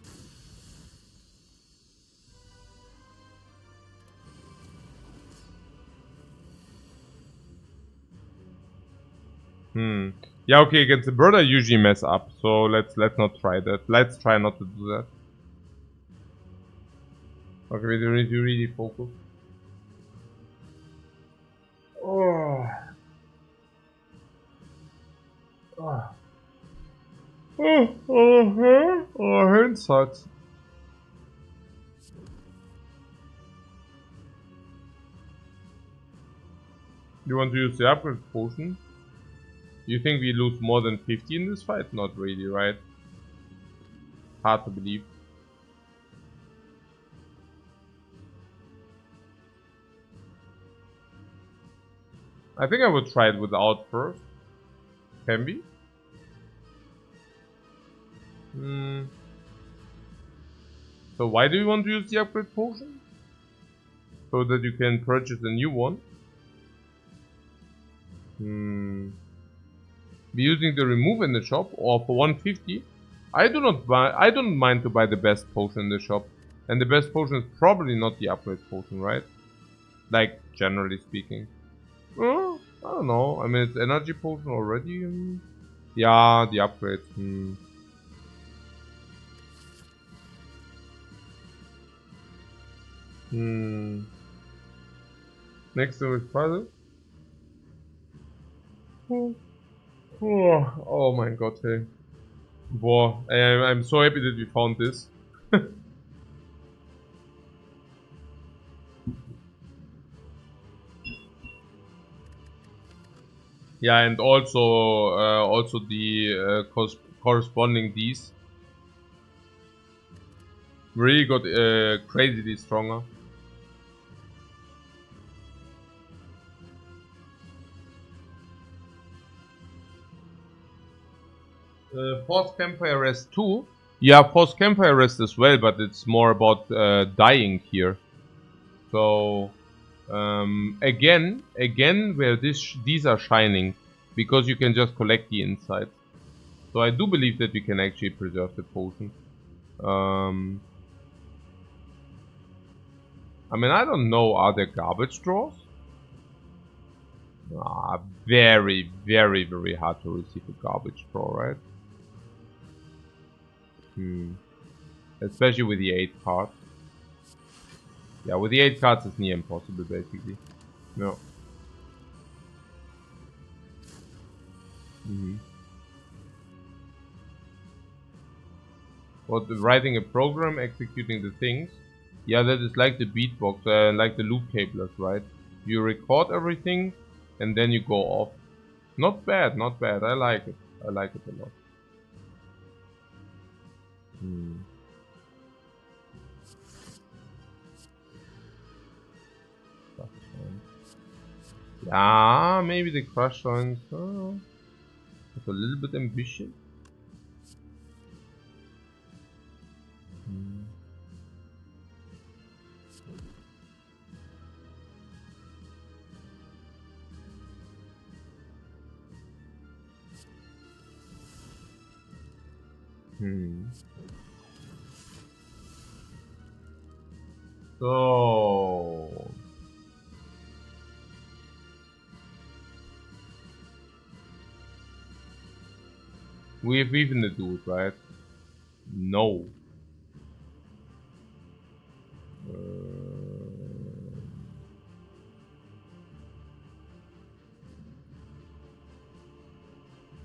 Yeah, okay, against the bird I usually mess up, so let's not try that. Let's try not to do that. Okay, we need to really focus. Oh. Hand sucks. You want to use the upgrade potion? You think we lose more than 50 in this fight? Not really, right? Hard to believe. I think I would try it without first. Can we? So why do you want to use the upgrade potion? So that you can purchase a new one? Be using the remove in the shop, or for 150? I don't mind to buy the best potion in the shop. And the best potion is probably not the upgrade potion, right? Like, generally speaking. I don't know. I mean, it's energy potion already. Yeah, the upgrade. Next to his puzzle. Oh my god, hey. Boah, I'm so happy that we found this. Yeah, and also the corresponding Ds really got crazily stronger. Force Campfire Rest 2. Yeah, Force Campfire Rest as well, but it's more about dying here. So again, where these are shining, because you can just collect the insides. So I do believe that we can actually preserve the potion. I mean, I don't know, are there garbage drawers? Very, very, very hard to receive a garbage drawer, right? Especially with the 8 cards. Yeah, with the 8 cards it's near impossible, basically. No. What, writing a program, executing the things? Yeah, that is like the beatbox, like the loop cablers, right? You record everything, and then you go off. Not bad, not bad. I like it. I like it a lot. Yeah, maybe the crush joints. It's a little bit ambitious. So we have even the dude, right? No.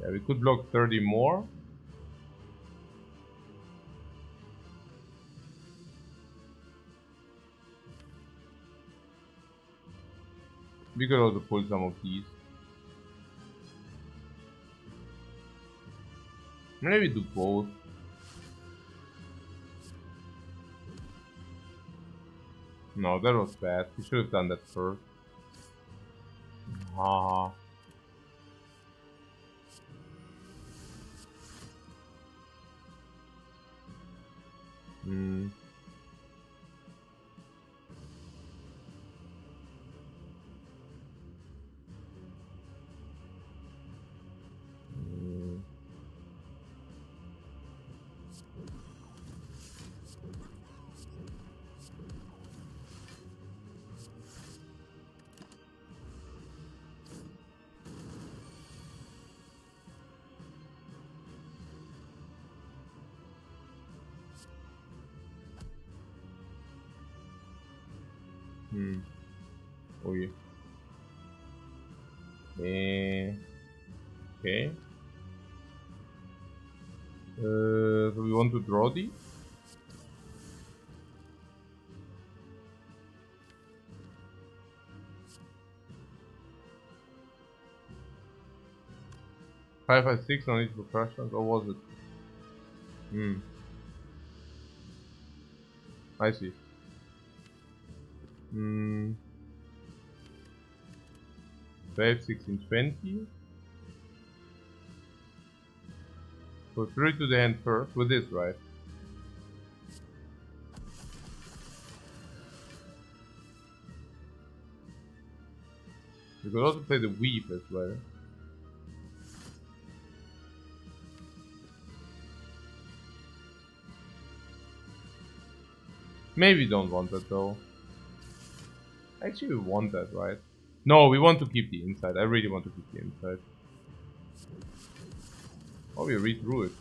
Yeah, we could block 30 more. We could also pull some of these. Maybe do both. No, that was bad. We should have done that first. Haha. Oh yeah. Okay. So we want to draw these? Five, 5, 6, no need for questions, or was it? I see. 12, 16, 20. So 3 to the hand first, with this, right? You could also play the weave as well. Maybe we don't want that though. Actually, we want that, right? No, we want to keep the inside. I really want to keep the inside. Oh, we read through it.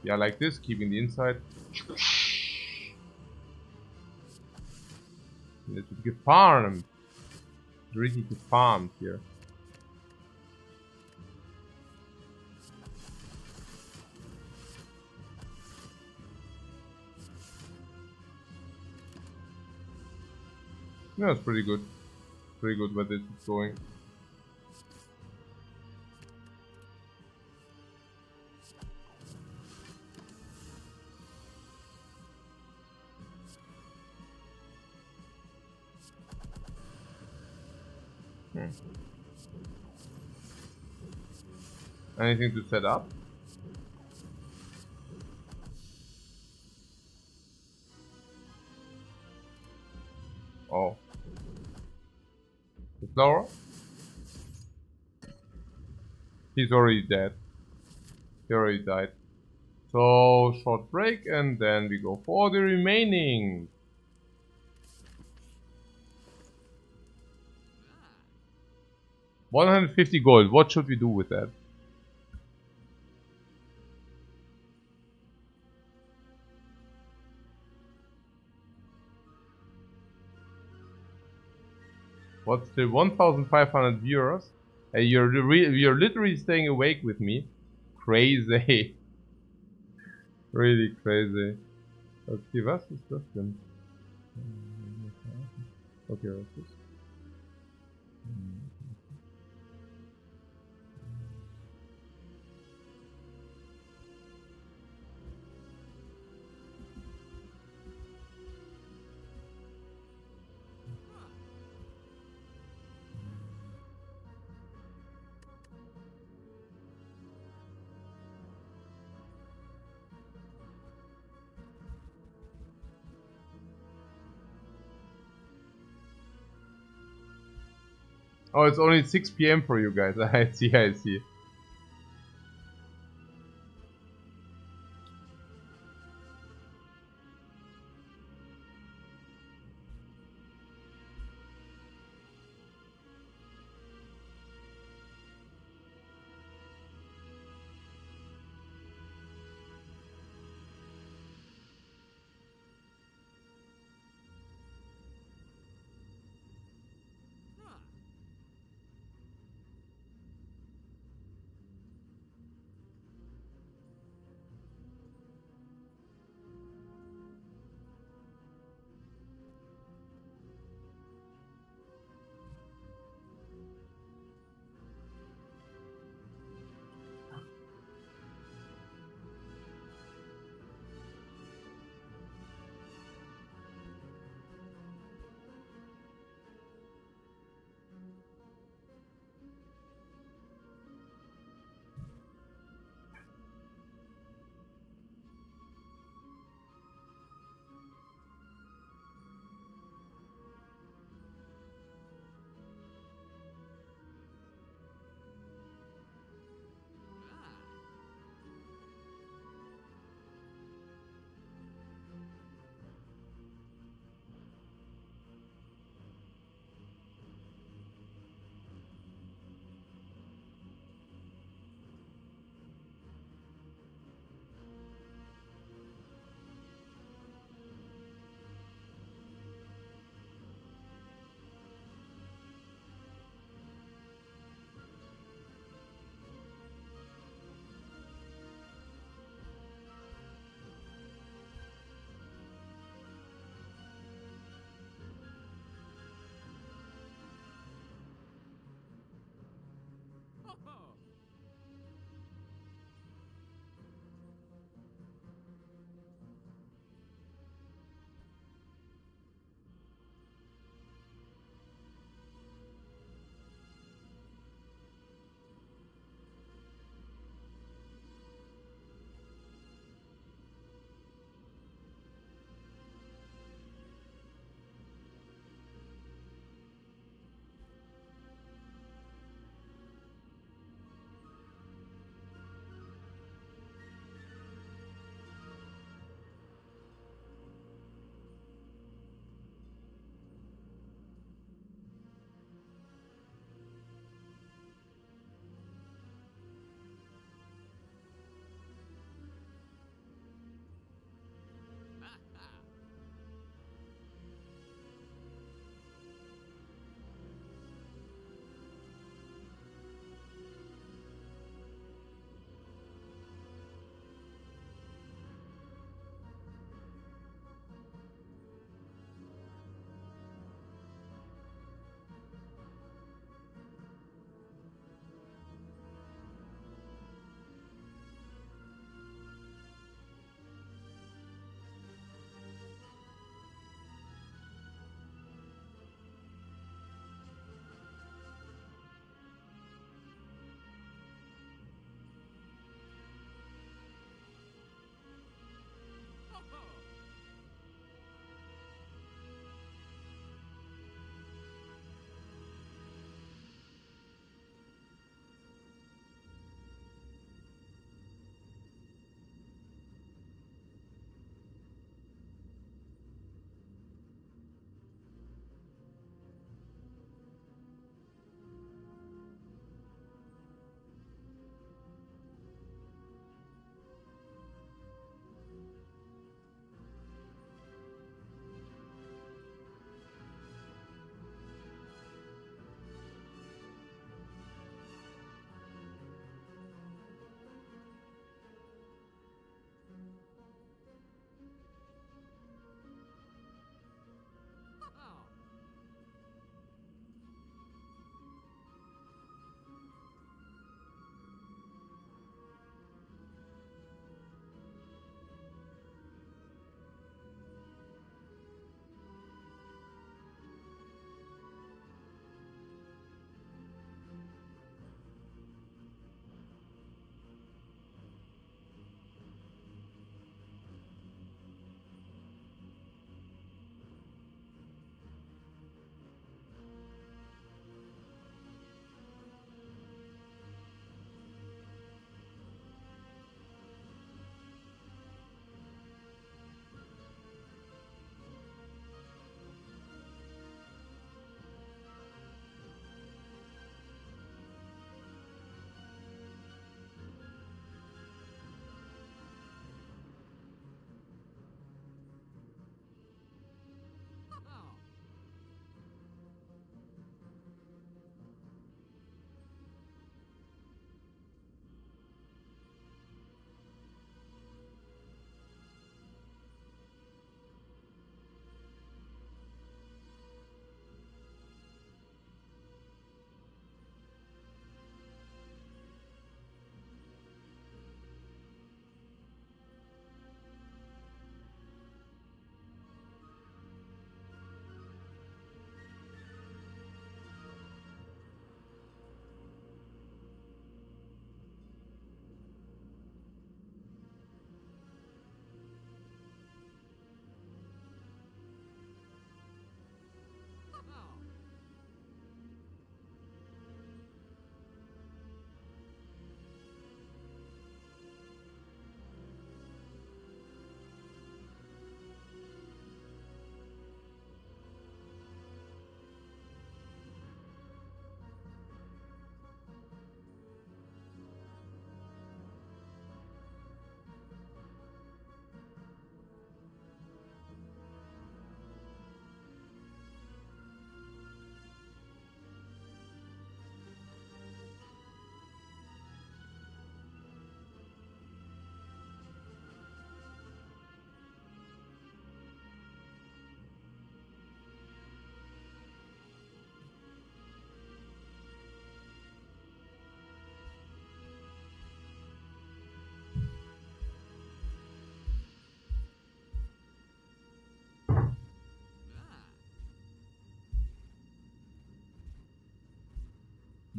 Yeah, like this, keeping the inside. Let's get farmed. Really get farmed here. Yeah, it's pretty good. Pretty good where this is going. Anything to set up? Oh. The flower? He's already dead. He already died. So, short break and then we go for the remaining. $150 gold. What should we do with that? What's the 1,500 euros? You're literally staying awake with me. Crazy. Really crazy. Okay, was ist das denn? Okay, was ist? Oh, it's only 6 PM for you guys. I see, I see.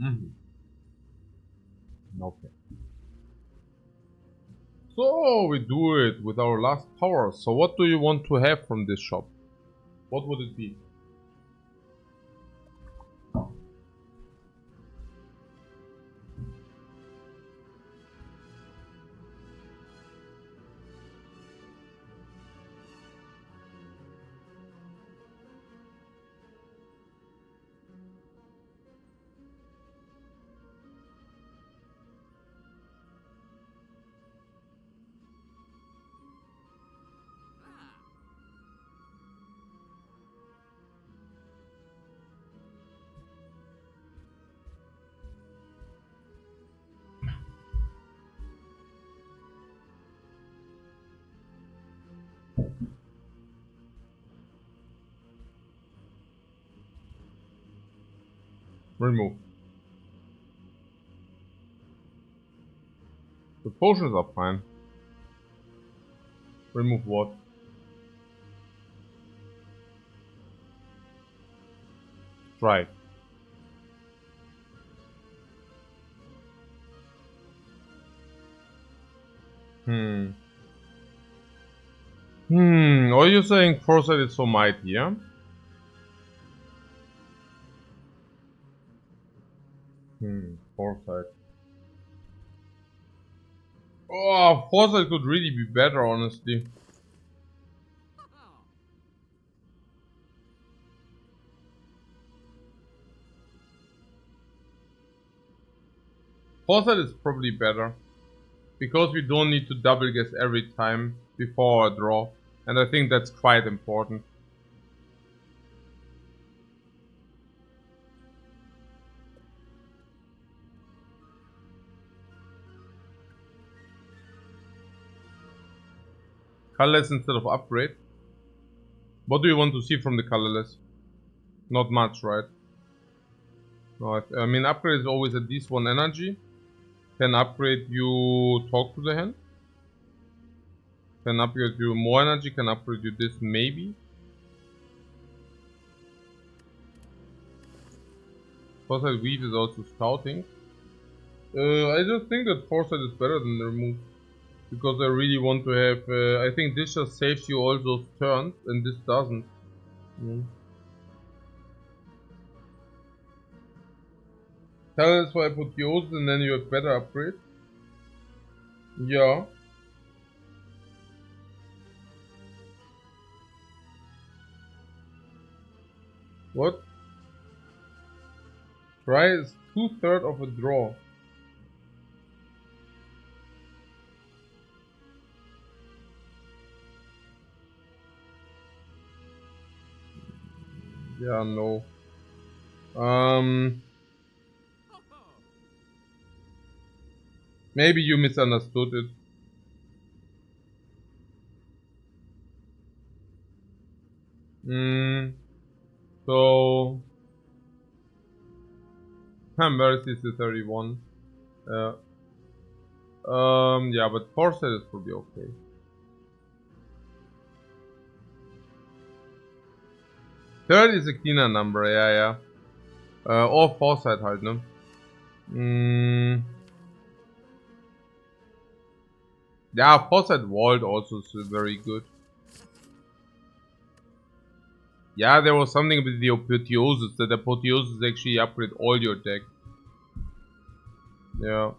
Mhm. Okay. So we do it with our last power. So what do you want to have from this shop? What would it be? Remove. The potions are fine. Remove what? Try. Hmm. Are you saying Foresight is so mighty, yeah? Foresight. Oh, Foresight could really be better, honestly. Foresight is probably better. Because we don't need to double guess every time before a draw. And I think that's quite important. Colorless instead of upgrade. What do you want to see from the colorless? Not much, right? No, I mean upgrade is always at least 1 energy. Can upgrade you talk to the hand. Can upgrade you more energy, can upgrade you this maybe. Foresight Weave is also scouting. I just think that Foresight is better than the remove. Because I really want to have, I think this just saves you all those turns and this doesn't. Tell us why I put yours and then you have better upgrade. Yeah. What? Try is 2/3 of a draw. Yeah, no. Maybe you misunderstood it. So Mercy is the 31. Yeah, but Foresight is probably okay. Third is a cleaner number, yeah. Or Foresight halt, ne? Yeah, Foresight Vault also is very good. Yeah, there was something with the Apotheosis, that Apotheosis actually upgrade all your deck. Yeah.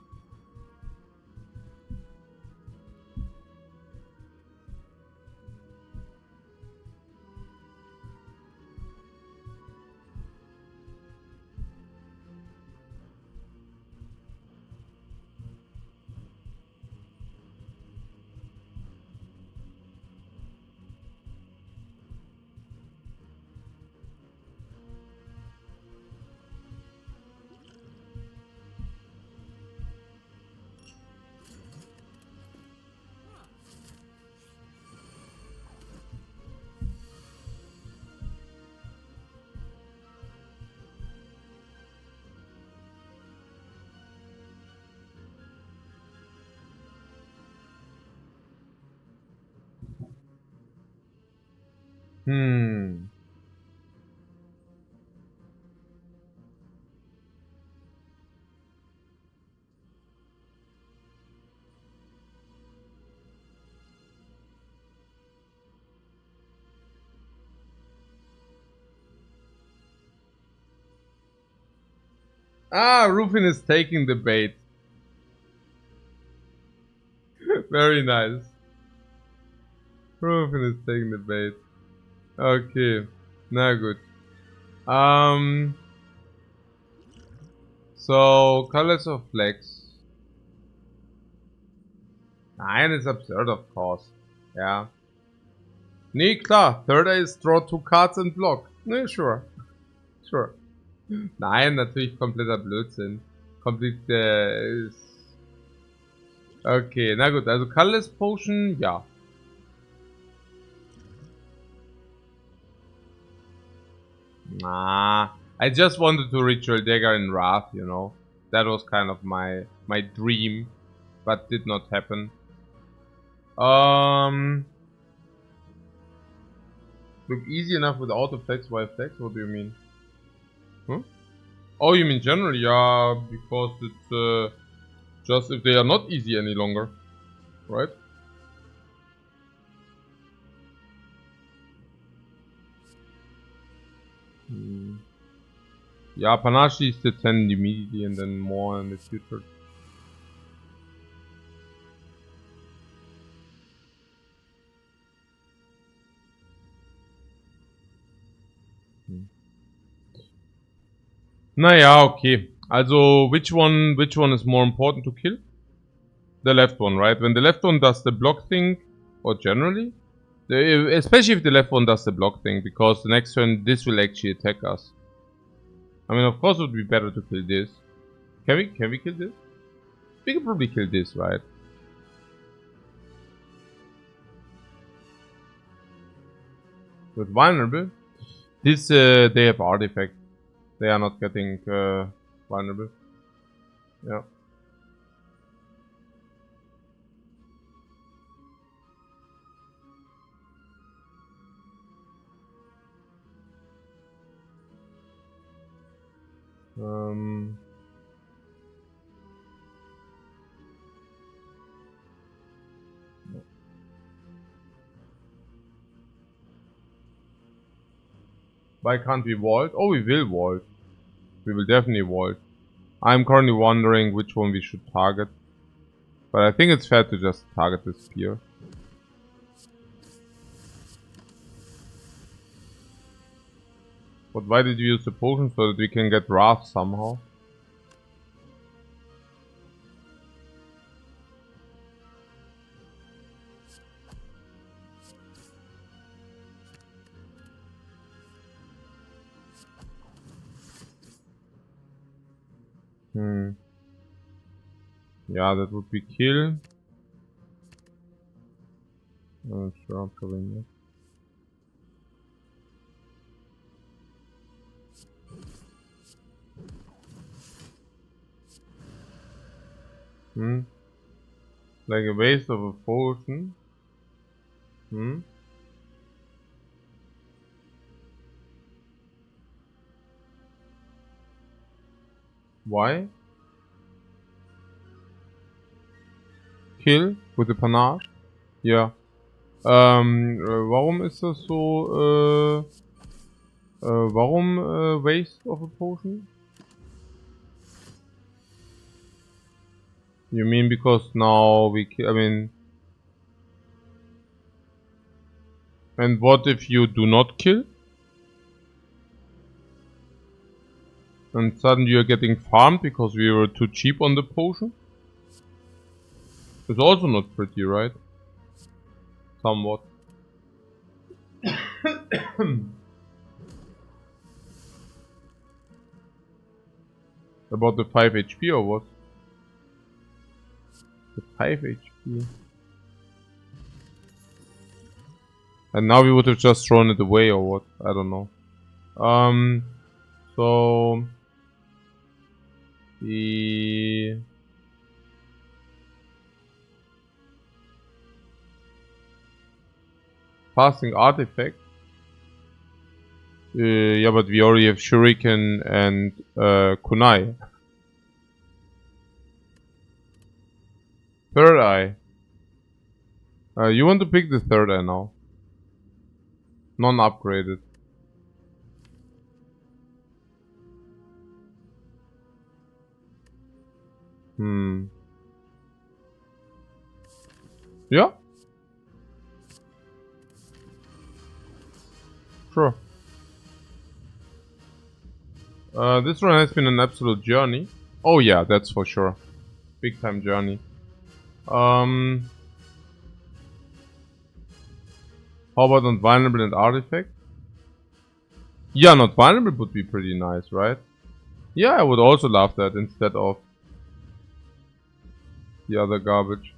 Ah, Rufin is taking the bait. Very nice. Rufin is taking the bait. Okay. Na gut. So, colors of flags. Nein, ist absurd, of course. Ja. Nee, klar. Third eye is draw 2 cards and block. Nee, sure. Sure. Nein, natürlich kompletter Blödsinn. Komplett, ist... Okay, na gut. Also Colorless Potion, ja. Nah. I just wanted to Ritual Dagger in Wrath, you know. That was kind of my dream. But did not happen. Look easy enough without the flex. Why flex? What do you mean? Huh? Oh, you mean generally? Yeah, because it's just if they are not easy any longer, right? Yeah, Panache is the 10 immediately and then more in the future. Naja, okay. Also, which one is more important to kill? The left one, right? When the left one does the block thing, or generally, especially if the left one does the block thing, because the next turn this will actually attack us. I mean, of course, it would be better to kill this. Can we kill this? We can probably kill this, right? With vulnerable, this they have artifact. They are not getting vulnerable. Yeah. Why can't we vault? Oh, we will vault. We will definitely vault. I'm currently wondering which one we should target. But I think it's fair to just target the spear. But why did you use the potion? So that we can get Wrath somehow? Yeah, that would be kill. Sure, probably not. Like a waste of a potion. Why? Kill with the panache? Ja. Warum ist das so, warum waste of a potion? You mean because now we kill, I mean... And what if you do not kill? And suddenly you're getting farmed because we were too cheap on the potion? It's also not pretty, right? Somewhat. About the 5 HP or what? The 5 HP. And now we would have just thrown it away or what? I don't know. So... The... Passing artifact. Yeah, but we already have Shuriken and Kunai. Third eye. You want to pick the third eye now. Non-upgraded. Yeah. Sure. This run has been an absolute journey. Oh yeah, that's for sure. Big time journey. How about not vulnerable and artifact? Yeah, not vulnerable would be pretty nice, right? Yeah, I would also love that instead of the other garbage.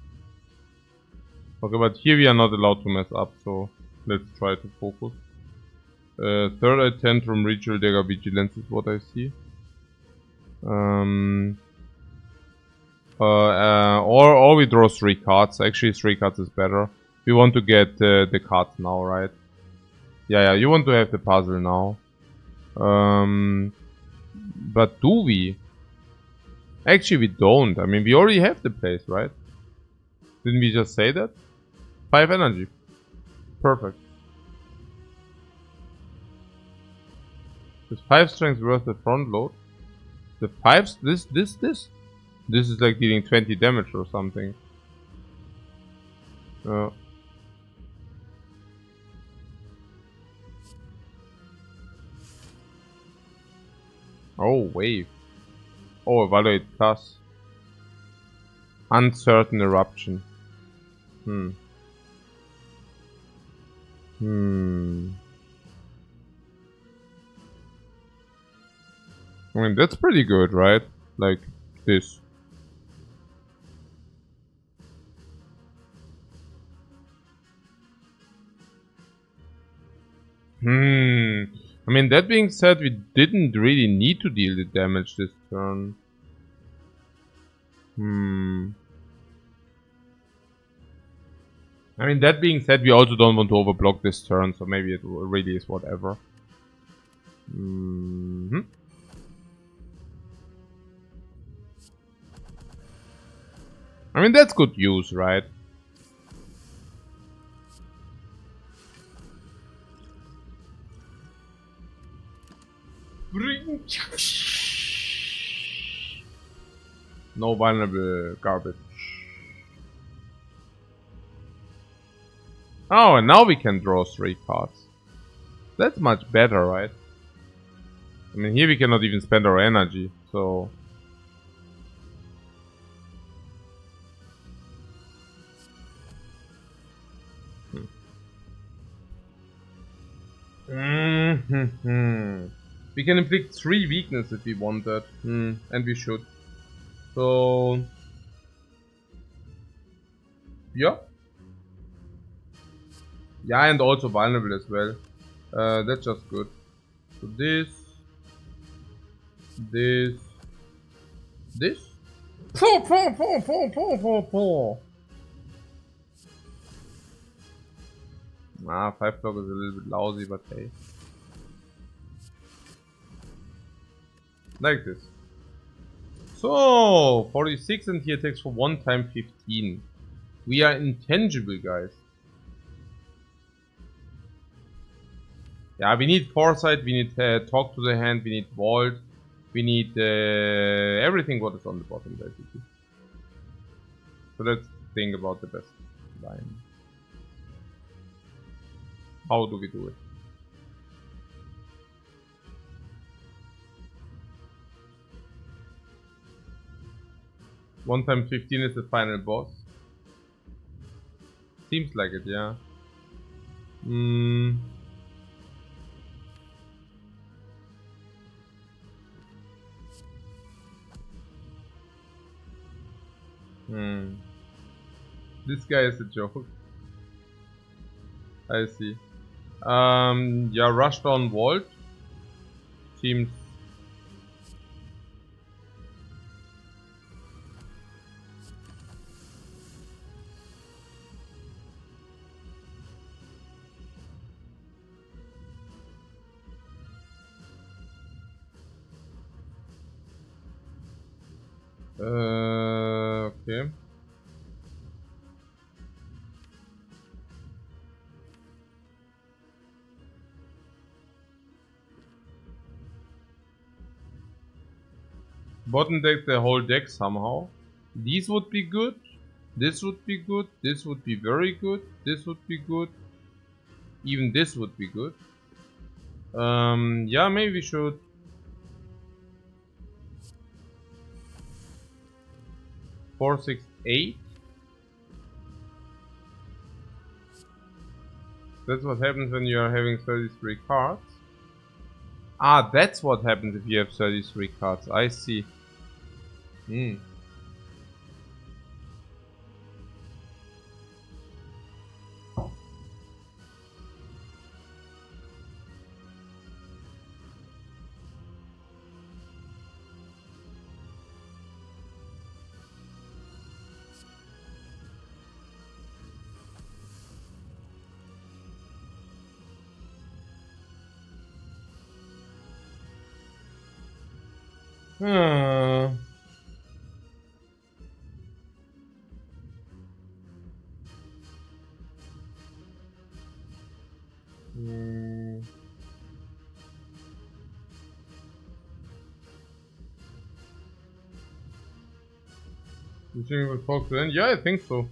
Okay, but here we are not allowed to mess up, so let's try to focus. Third eye tantrum, ritual dagger, vigilance is what I see. Or we draw 3 cards. Actually, 3 cards is better. We want to get the cards now, right? Yeah, you want to have the puzzle now. But do we? Actually, we don't. I mean, we already have the place, right? Didn't we just say that? 5 energy. Perfect. Is 5 strength worth the front load? The 5s? This? This is like dealing 20 damage or something. Oh, wave. Oh, evaluate plus. Uncertain eruption. I mean, that's pretty good, right? Like, this. I mean, that being said, we didn't really need to deal the damage this turn. I mean, that being said, we also don't want to overblock this turn, so maybe it really is whatever. I mean, that's good use, right? No vulnerable garbage. Oh, and now we can draw 3 cards. That's much better, right? I mean, here we cannot even spend our energy, so... We can inflict 3 weakness if we want that. And we should. So... Yeah. Yeah, and also vulnerable as well. That's just good. So this... This... Ah, 5 block is a little bit lousy, but hey. Like this. So, 46 and he attacks for 1 time 15. We are intangible, guys. Yeah, we need foresight, we need talk to the hand, we need vault, we need everything what is on the bottom, basically. So let's think about the best line. How do we do it? One time 15 is the final boss. Seems like it, yeah. This guy is a joke. I see. Yeah, rush down vault. Seems... okay. Bottom deck the whole deck somehow. These would be good. This would be good. This would be very good. This would be good. Even this would be good. Yeah, maybe we should. 4, 6, 8. That's what happens when you are having 33 cards. Ah, that's what happens if you have 33 cards. I see. Hmm. Hmm. Hmm. You think we will talk to them? Yeah, I think so.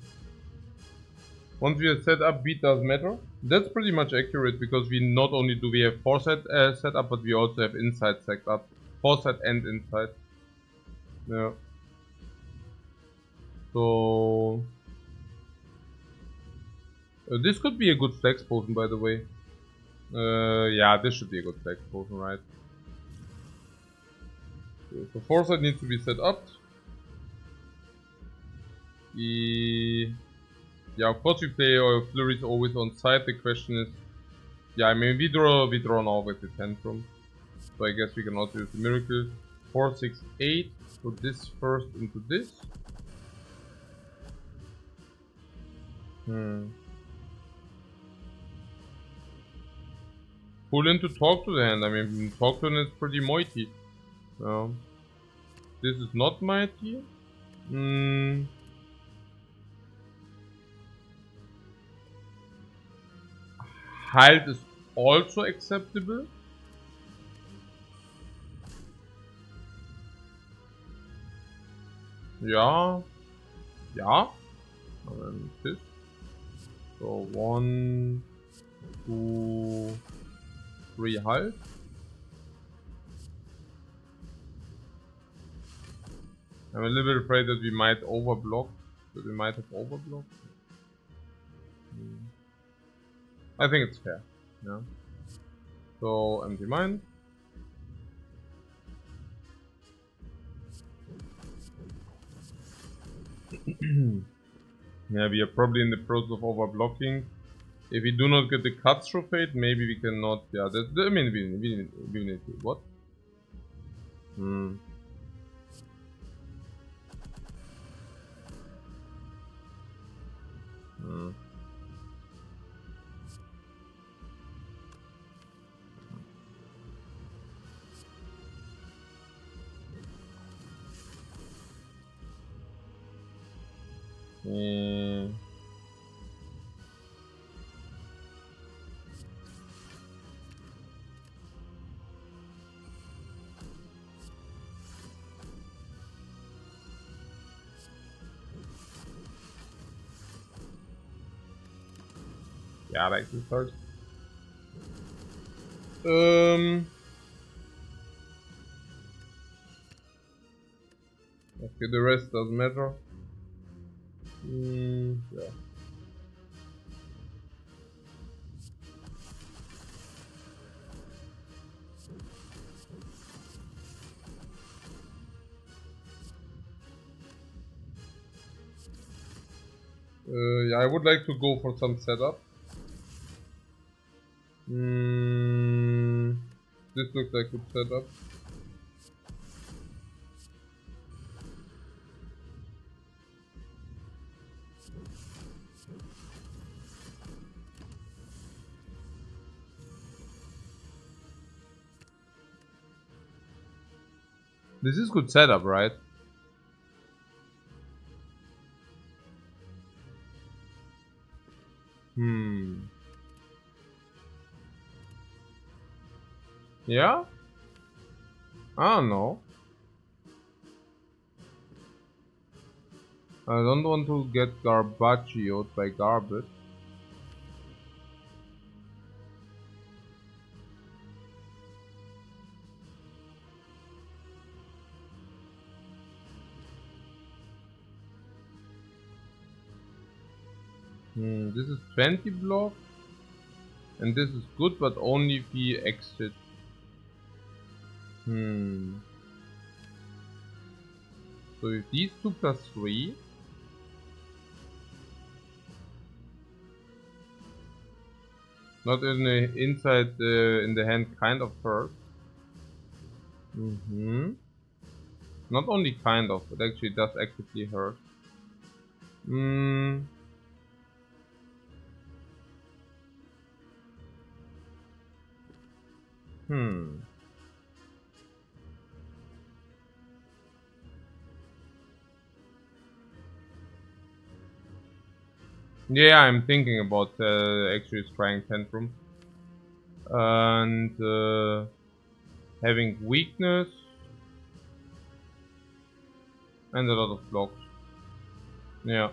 Once we are set up, beat does matter. That's pretty much accurate because we not only do we have foresight set up, but we also have insight set up. Foresight and insight. Yeah. So this could be a good flex potion, by the way. Yeah, this should be a good flex potion, right? So foresight needs to be set up. Yeah, of course we play our flurries always on side. The question is, yeah, I mean we draw now with the tantrum. So I guess we can also use the miracle. 4, 6, 8. Put this first into this. Pull in to talk to the hand. I mean, talk to hand is pretty mighty. This is not mighty. Halt is also acceptable. Yeah. Yeah. And then this. So 1, 2, 3 halt. I'm a little bit afraid that we might overblock. That we might have overblocked. I think it's fair. Yeah. So empty mind. Yeah, we are probably in the process of overblocking. If we do not get the cuts through fate, maybe we cannot. Yeah, that's. I mean, we need to. What? Hmm. Hmm. Yeah, like this first. Okay, the rest doesn't matter. Yeah. Yeah, I would like to go for some setup. This looks like a good setup. This is good setup, right? Yeah? I don't know. I don't want to get garbaggioed by garbage. This is 20 block. And this is good, but only if we exit. So if these 2 plus 3. Not in the inside in the hand kind of hurt. Not only kind of, it actually does actively hurt. Yeah, I'm thinking about actually trying Tantrum. And having weakness. And a lot of blocks. Yeah.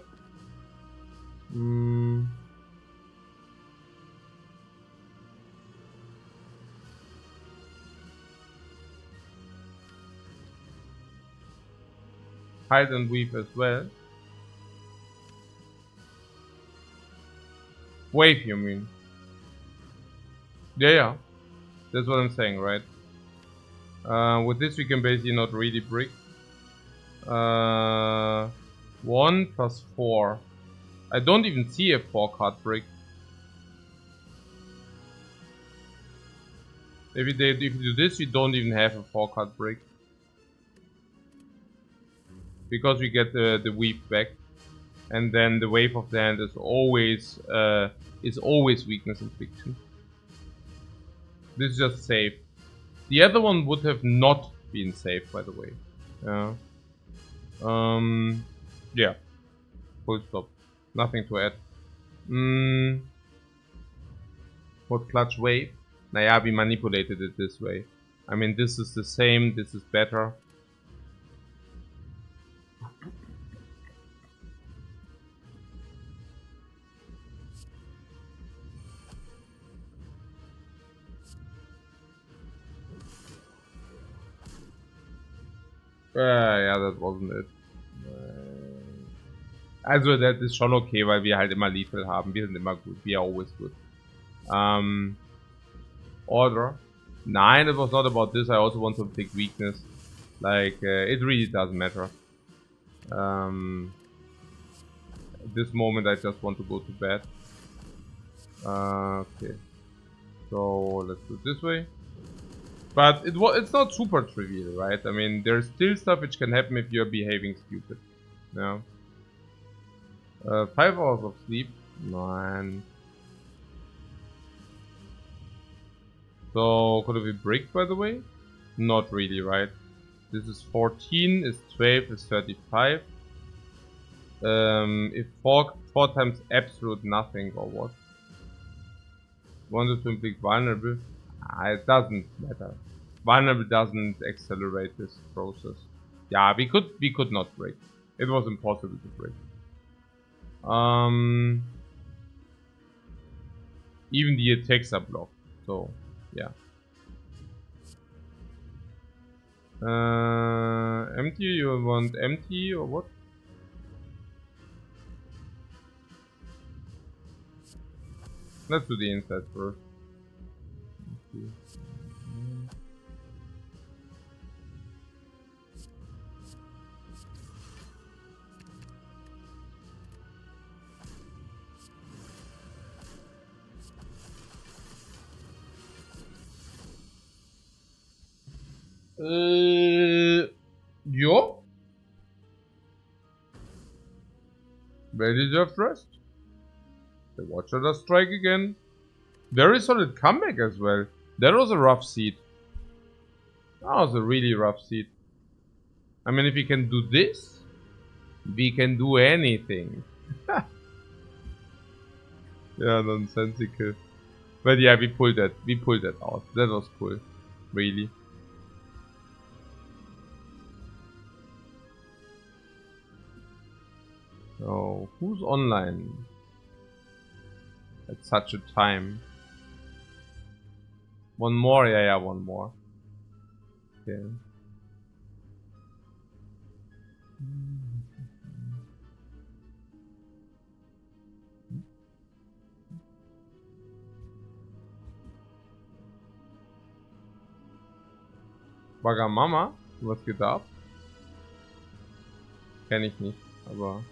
Hide and weave as well. Wave, you mean? Yeah. That's what I'm saying, right? With this we can basically not really brick. 1 plus 4. I don't even see a 4 card brick. If you do this, we don't even have a 4 card brick. Because we get the weave back. And then the wave of the hand is always weakness infliction. This is just safe. The other one would have not been safe, by the way. Yeah. Yeah. Full stop. Nothing to add. What clutch wave? Naja, we manipulated it this way. I mean, this is the same, this is better. Ja, that wasn't it. Also, das ist schon okay, weil wir halt immer Lethal haben. Wir sind immer gut. We are always good. Order. Nein, it was not about this. I also want to pick weakness. Like, it really doesn't matter. At this moment, I just want to go to bed. Okay. So, let's do it this way. But it's not super trivial, right? I mean, there's still stuff which can happen if you're behaving stupid. Yeah. 5 hours of sleep. 9. So, could it be brick, by the way? Not really, right? This is 14, is 12, is 35. If 4 times absolute nothing, or what? Wanted to inflict vulnerable? It doesn't matter. Vulnerable doesn't accelerate this process. Yeah, we could not break. It was impossible to break. Even the attacks are blocked. So, yeah. Empty, you want empty or what? Let's do the inside first. Ja. Well-deserved rest. The Watcher does strike again. Very solid comeback as well. That was a rough seed. That was a really rough seed. I mean, if we can do this, we can do anything. Yeah, nonsensical. But yeah, we pulled that out. That was cool. Really. So, who's online at such a time? One more? Yeah, one more. Okay. Wagamama? Was geht ab? Kenn ich nicht, aber...